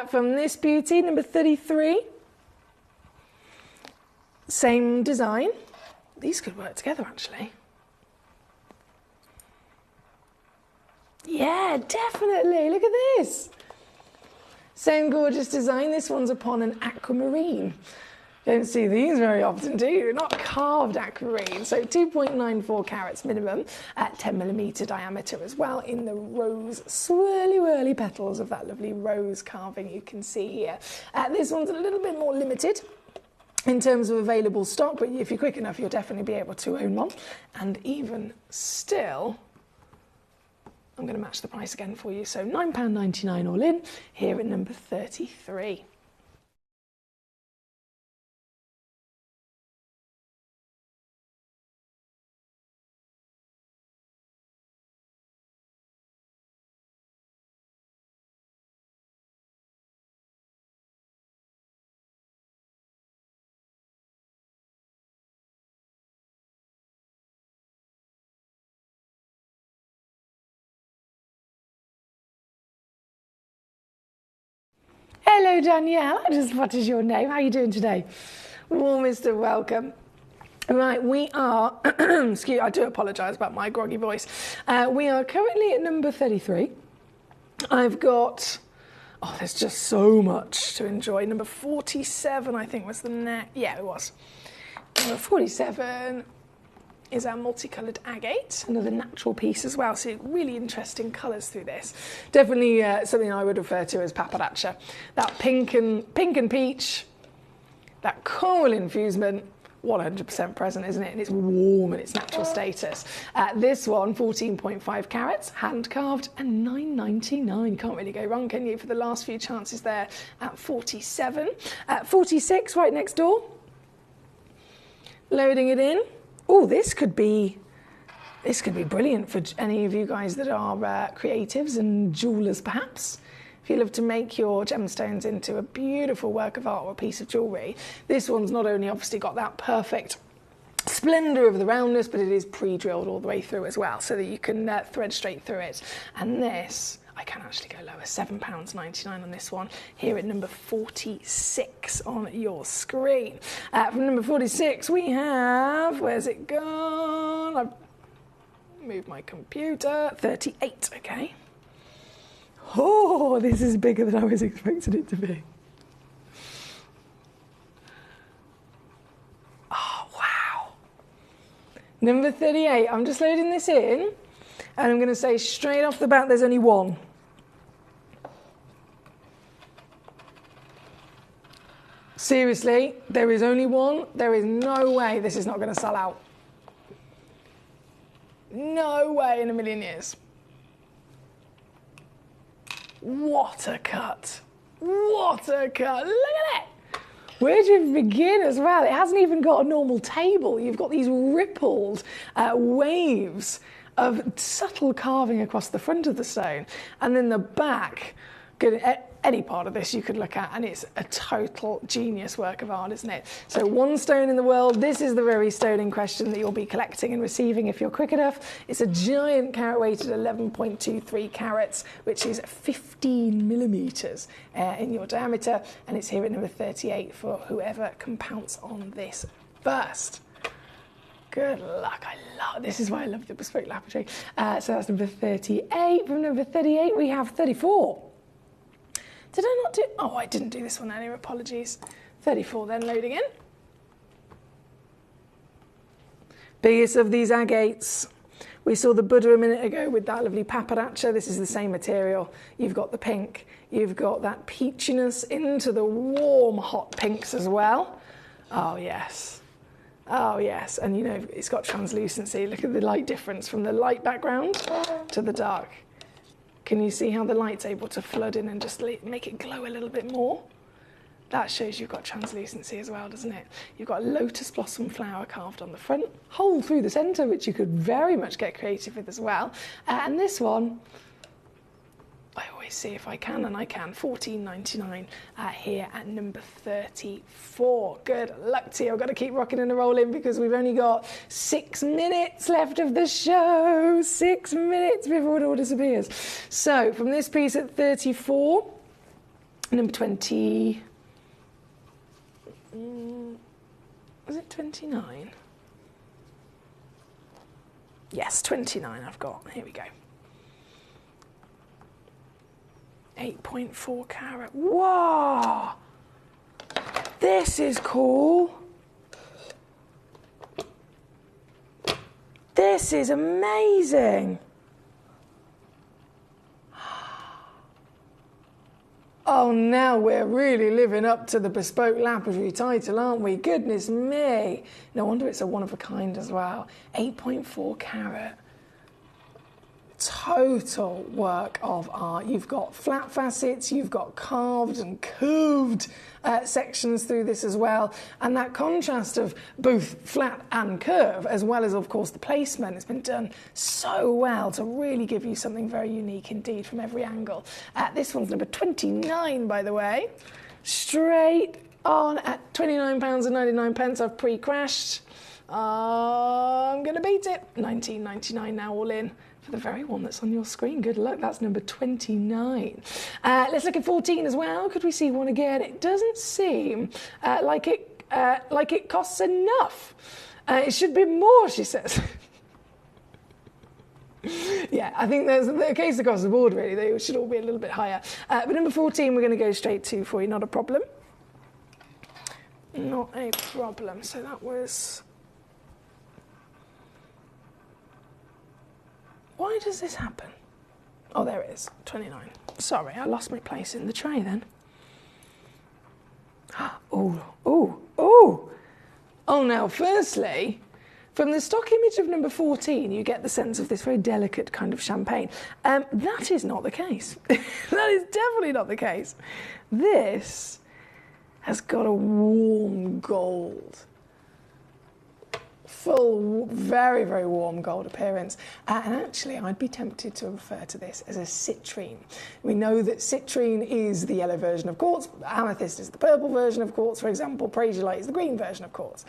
From this beauty, number 33. Same design. These could work together, actually. Yeah, definitely. Look at this. Same gorgeous design. This one's upon an aquamarine. Don't see these very often, do you? Not carved aquamarine. So 2.94 carats minimum at 10mm diameter as well, in the rose swirly whirly petals of that lovely rose carving you can see here. This one's a little bit more limited in terms of available stock, but if you're quick enough, you'll definitely be able to own one. And even still, I'm going to match the price again for you. So £9.99 all in, here at number 33. Hello, Danielle. I just spotted your name. How are you doing today? Warmest of welcome. Right, we are, excuse, I do apologise about my groggy voice. We are currently at number 33. I've got, oh, there's just so much to enjoy. Number 47, I think, was the next. Yeah, it was. Number 47 is our multicoloured agate, another natural piece as well, so really interesting colours through this. Definitely something I would refer to as paparacha. That pink and peach, that coral infusement, 100% present, isn't it? And it's warm in its natural status. This one, 14.5 carats, hand carved, and £9.99. Can't really go wrong, can you? For the last few chances there at 47. At 46, right next door. Loading it in. Oh, this could be brilliant for any of you guys that are creatives and jewellers, perhaps. If you love to make your gemstones into a beautiful work of art or a piece of jewellery, this one's not only obviously got that perfect splendour of the roundness, but it is pre-drilled all the way through as well, so that you can thread straight through it. And this, I can actually go lower, £7.99 on this one, here at number 46 on your screen. From number 46, we have, where's it gone? I've moved my computer, 38, okay. Oh, this is bigger than I was expecting it to be. Oh, wow. Number 38, I'm just loading this in, and I'm going to say straight off the bat there's only one. Seriously, there is only one. There is no way this is not going to sell out. No way in a million years. What a cut. What a cut. Look at it. Where do you begin as well? It hasn't even got a normal table. You've got these rippled waves of subtle carving across the front of the stone. And then the back, any part of this you could look at, and it's a total genius work of art, isn't it? So one stone in the world. This is the very stone in question that you'll be collecting and receiving if you're quick enough. It's a giant carat weighted 11.23 carats, which is 15 millimeters in your diameter, and it's here at number 38 for whoever can pounce on this first. Good luck. I love, this is why I love the bespoke laboratory. So that's number 38. From number 38 we have 34. Did I not do... Oh, I didn't do this one earlier. Apologies. 34 then, loading in. Biggest of these agates. We saw the Buddha a minute ago with that lovely paparacha. This is the same material. You've got the pink. You've got that peachiness into the warm, hot pinks as well. Oh, yes. Oh, yes. And, you know, it's got translucency. Look at the light difference from the light background to the dark. Can you see how the light's able to flood in and just make it glow a little bit more? That shows you've got translucency as well, doesn't it? You've got a lotus blossom flower carved on the front, hole through the centre, which you could very much get creative with as well. And this one, I always see if I can, and I can, $14.99 here at number 34. Good luck to you. I've got to keep rocking and rolling because we've only got 6 minutes left of the show. 6 minutes before it all disappears. So from this piece at 34, number 20, was it 29? Yes, 29 I've got. Here we go. 8.4 carat. Whoa! This is cool. This is amazing. Oh, now we're really living up to the bespoke laboratory title, aren't we? Goodness me. No wonder it's a one-of-a-kind as well. 8.4 carat. Total work of art. You've got flat facets, you've got carved and curved sections through this as well, and that contrast of both flat and curve, as well as of course the placement, has been done so well to really give you something very unique indeed from every angle. This one's number 29, by the way, straight on at £29.99. I've pre-crashed. I'm gonna beat it. $19.99 now, all in, for the very one that's on your screen. Good luck. That's number 29. Let's look at 14 as well. Could we see one again? It doesn't seem like it costs enough. It should be more, she says. Yeah, I think there's a case across the board, really. They should all be a little bit higher. But number 14, we're going to go straight to for you. Not a problem. Not a problem. So that was... Why does this happen? Oh, there it is, 29. Sorry, I lost my place in the tray then. Oh, oh, oh. Oh, now, firstly, from the stock image of number 14, you get the sense of this very delicate kind of champagne. That is not the case. That is definitely not the case. This has got a warm gold. Full, very, very warm gold appearance. And actually, I'd be tempted to refer to this as a citrine. We know that citrine is the yellow version of quartz, amethyst is the purple version of quartz, for example, prasiolite is the green version of quartz.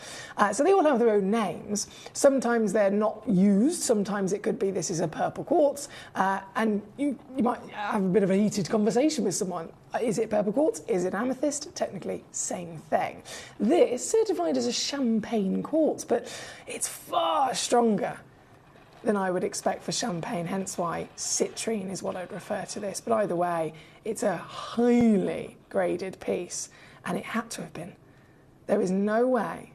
So they all have their own names. Sometimes they're not used, sometimes it could be this is a purple quartz, and you might have a bit of a heated conversation with someone. Is it purple quartz? Is it amethyst? Technically, same thing. This, certified as a champagne quartz, but it's far stronger than I would expect for champagne, hence why citrine is what I'd refer to this. But either way, it's a highly graded piece, and it had to have been. There is no way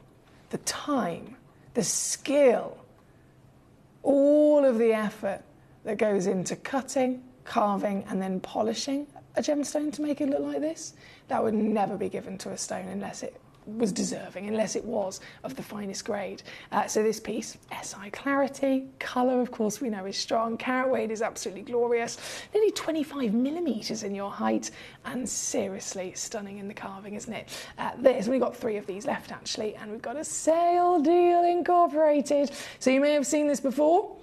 the time, the skill, all of the effort that goes into cutting, carving, and then polishing a gemstone to make it look like this. That would never be given to a stone unless it was deserving, unless it was of the finest grade. So this piece, SI clarity, colour of course we know is strong, carat weight is absolutely glorious, nearly 25 millimetres in your height, and seriously stunning in the carving, isn't it? We've got 3 of these left actually, and we've got a sale deal incorporated. So you may have seen this before.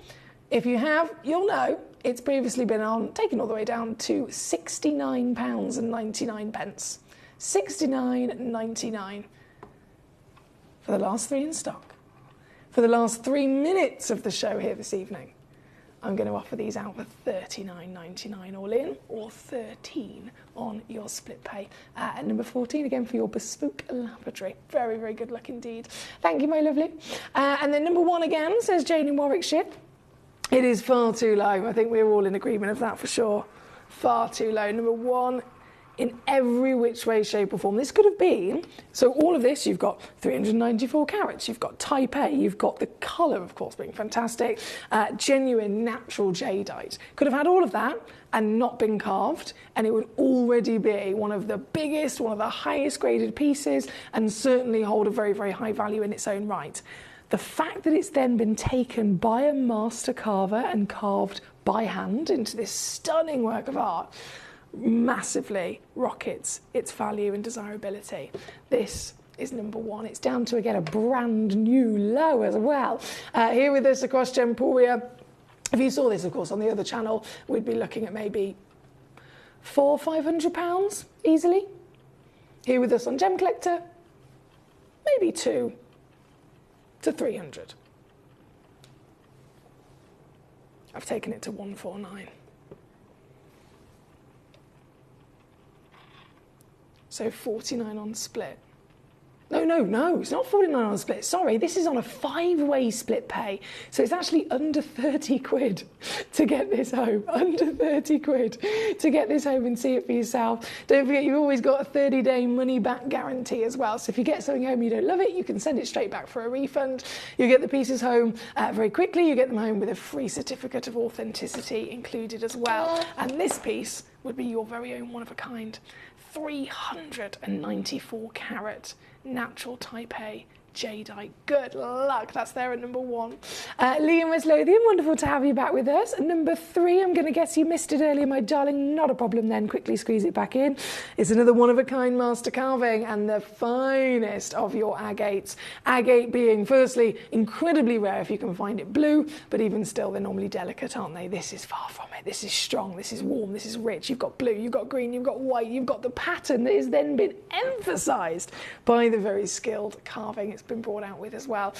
If you have, you'll know it's previously been taken all the way down to £69.99. £69.99 for the last 3 in stock. For the last 3 minutes of the show here this evening, I'm going to offer these out for £39.99 all in, or £13 on your split pay. And number 14 again for your bespoke lapidary. Very, very good luck indeed. Thank you, my lovely. And then number 1 again, says Jane in Warwickshire. It is far too low. I think we're all in agreement of that for sure. Far too low. Number 1 in every which way, shape or form. This could have been, so all of this, you've got 394 carats, you've got type A, you've got the colour, of course, being fantastic, genuine natural jadeite. Could have had all of that and not been carved, and it would already be one of the biggest, one of the highest graded pieces, and certainly hold a very, very high value in its own right. The fact that it's then been taken by a master carver and carved by hand into this stunning work of art massively rockets its value and desirability. This is number 1. It's down to, again, a brand new low as well. Here with us across Gemporia, if you saw this, of course, on the other channel, we'd be looking at maybe £400-500 easily. Here with us on Gemcollector, maybe 200 to 300. I've taken it to 149. So 49 on split. No, it's not 49 on split. Sorry, this is on a 5-way split pay. So it's actually under 30 quid to get this home. Under 30 quid to get this home and see it for yourself. Don't forget, you've always got a 30-day money-back guarantee as well. So if you get something home you don't love it, you can send it straight back for a refund. You get the pieces home very quickly. You get them home with a free certificate of authenticity included as well. And this piece would be your very own one of a kind. 394 carat natural type A jadeite. Good luck. That's there at number 1. Lee in West Lothian, wonderful to have you back with us. And number 3, I'm going to guess you missed it earlier, my darling. Not a problem then. Quickly squeeze it back in. It's another one-of-a-kind master carving and the finest of your agates. Agate being, firstly, incredibly rare if you can find it blue, but even still, they're normally delicate, aren't they? This is far from it. This is strong. This is warm. This is rich. You've got blue. You've got green. You've got white. You've got the pattern that has then been emphasised by the very skilled carving it's been brought out with as well.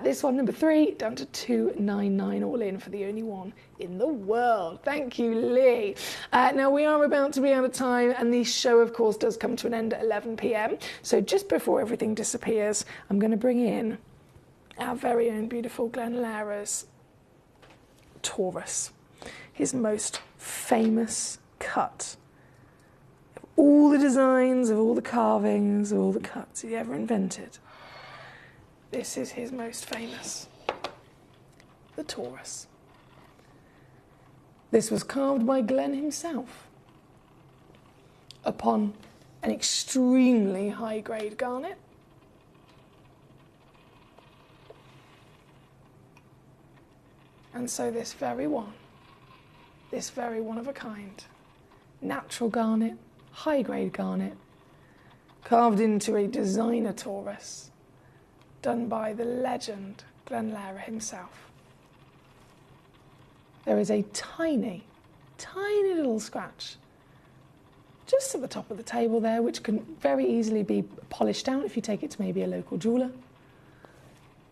This one, number 3, down to 299 all in for the only one in the world. Thank you, Lee. Now we are about to be out of time, and the show, of course, does come to an end at 11 p.m. So just before everything disappears, I'm going to bring in our very own beautiful Glenn Lara's Taurus, his most famous cut. Of all the designs, of all the carvings, of all the cuts he ever invented, this is his most famous, the Taurus. This was carved by Glenn himself upon an extremely high-grade garnet. And so this very one of a kind, natural garnet, high-grade garnet, carved into a designer Taurus, done by the legend Glenn Lara himself. There is a tiny, tiny little scratch just at the top of the table there, which can very easily be polished out if you take it to maybe a local jeweller.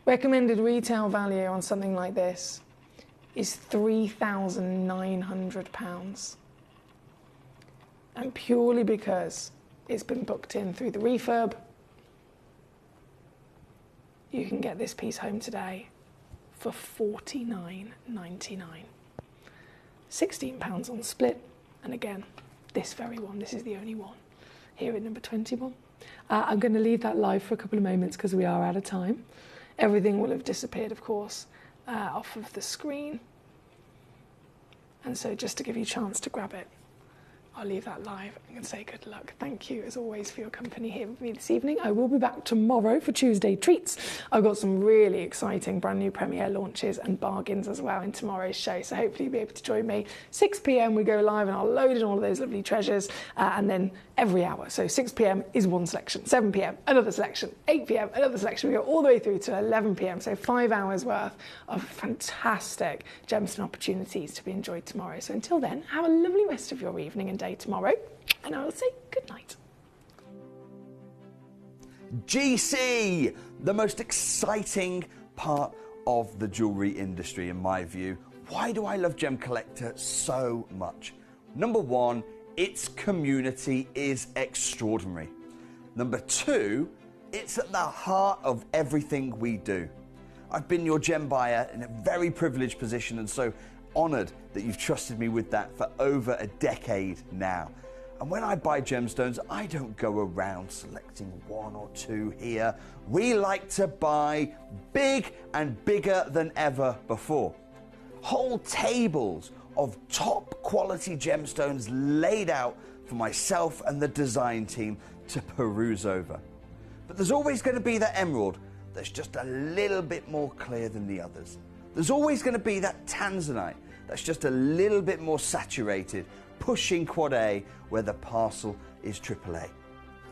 Recommended retail value on something like this is £3,900. And purely because it's been booked in through the refurb, you can get this piece home today for £49.99. £16 on split, and again, this very one, this is the only one, here at number 21. I'm going to leave that live for a couple of moments because we are out of time. Everything will have disappeared, of course, off of the screen. And so just to give you a chance to grab it, I'll leave that live and say good luck. Thank you, as always, for your company here with me this evening. I will be back tomorrow for Tuesday Treats. I've got some really exciting brand new premiere launches and bargains as well in tomorrow's show, so hopefully you'll be able to join me. 6 p.m. we go live and I'll load in all of those lovely treasures, and then every hour. So 6 p.m. is one selection, 7 p.m. another selection, 8 p.m. another selection. We go all the way through to 11 p.m. So 5 hours worth of fantastic gemstone opportunities to be enjoyed tomorrow. So until then, have a lovely rest of your evening and day tomorrow, and I will say good night. GC, the most exciting part of the jewellery industry in my view. Why do I love Gemcollector so much? Number one, its community is extraordinary. Number two, it's at the heart of everything we do. I've been your gem buyer in a very privileged position, and so honoured that you've trusted me with that for over a decade now. And when I buy gemstones, I don't go around selecting one or two here. We like to buy big and bigger than ever before. Whole tables of top quality gemstones laid out for myself and the design team to peruse over. But there's always going to be that emerald that's just a little bit more clear than the others. There's always going to be that tanzanite that's just a little bit more saturated, pushing quad A where the parcel is AAA.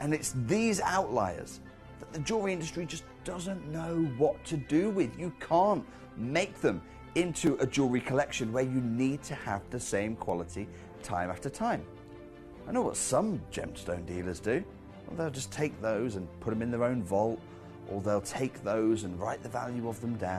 And it's these outliers that the jewelry industry just doesn't know what to do with. You can't make them into a jewelry collection where you need to have the same quality time after time. I know what some gemstone dealers do. Well, they'll just take those and put them in their own vault, or they'll take those and write the value of them down.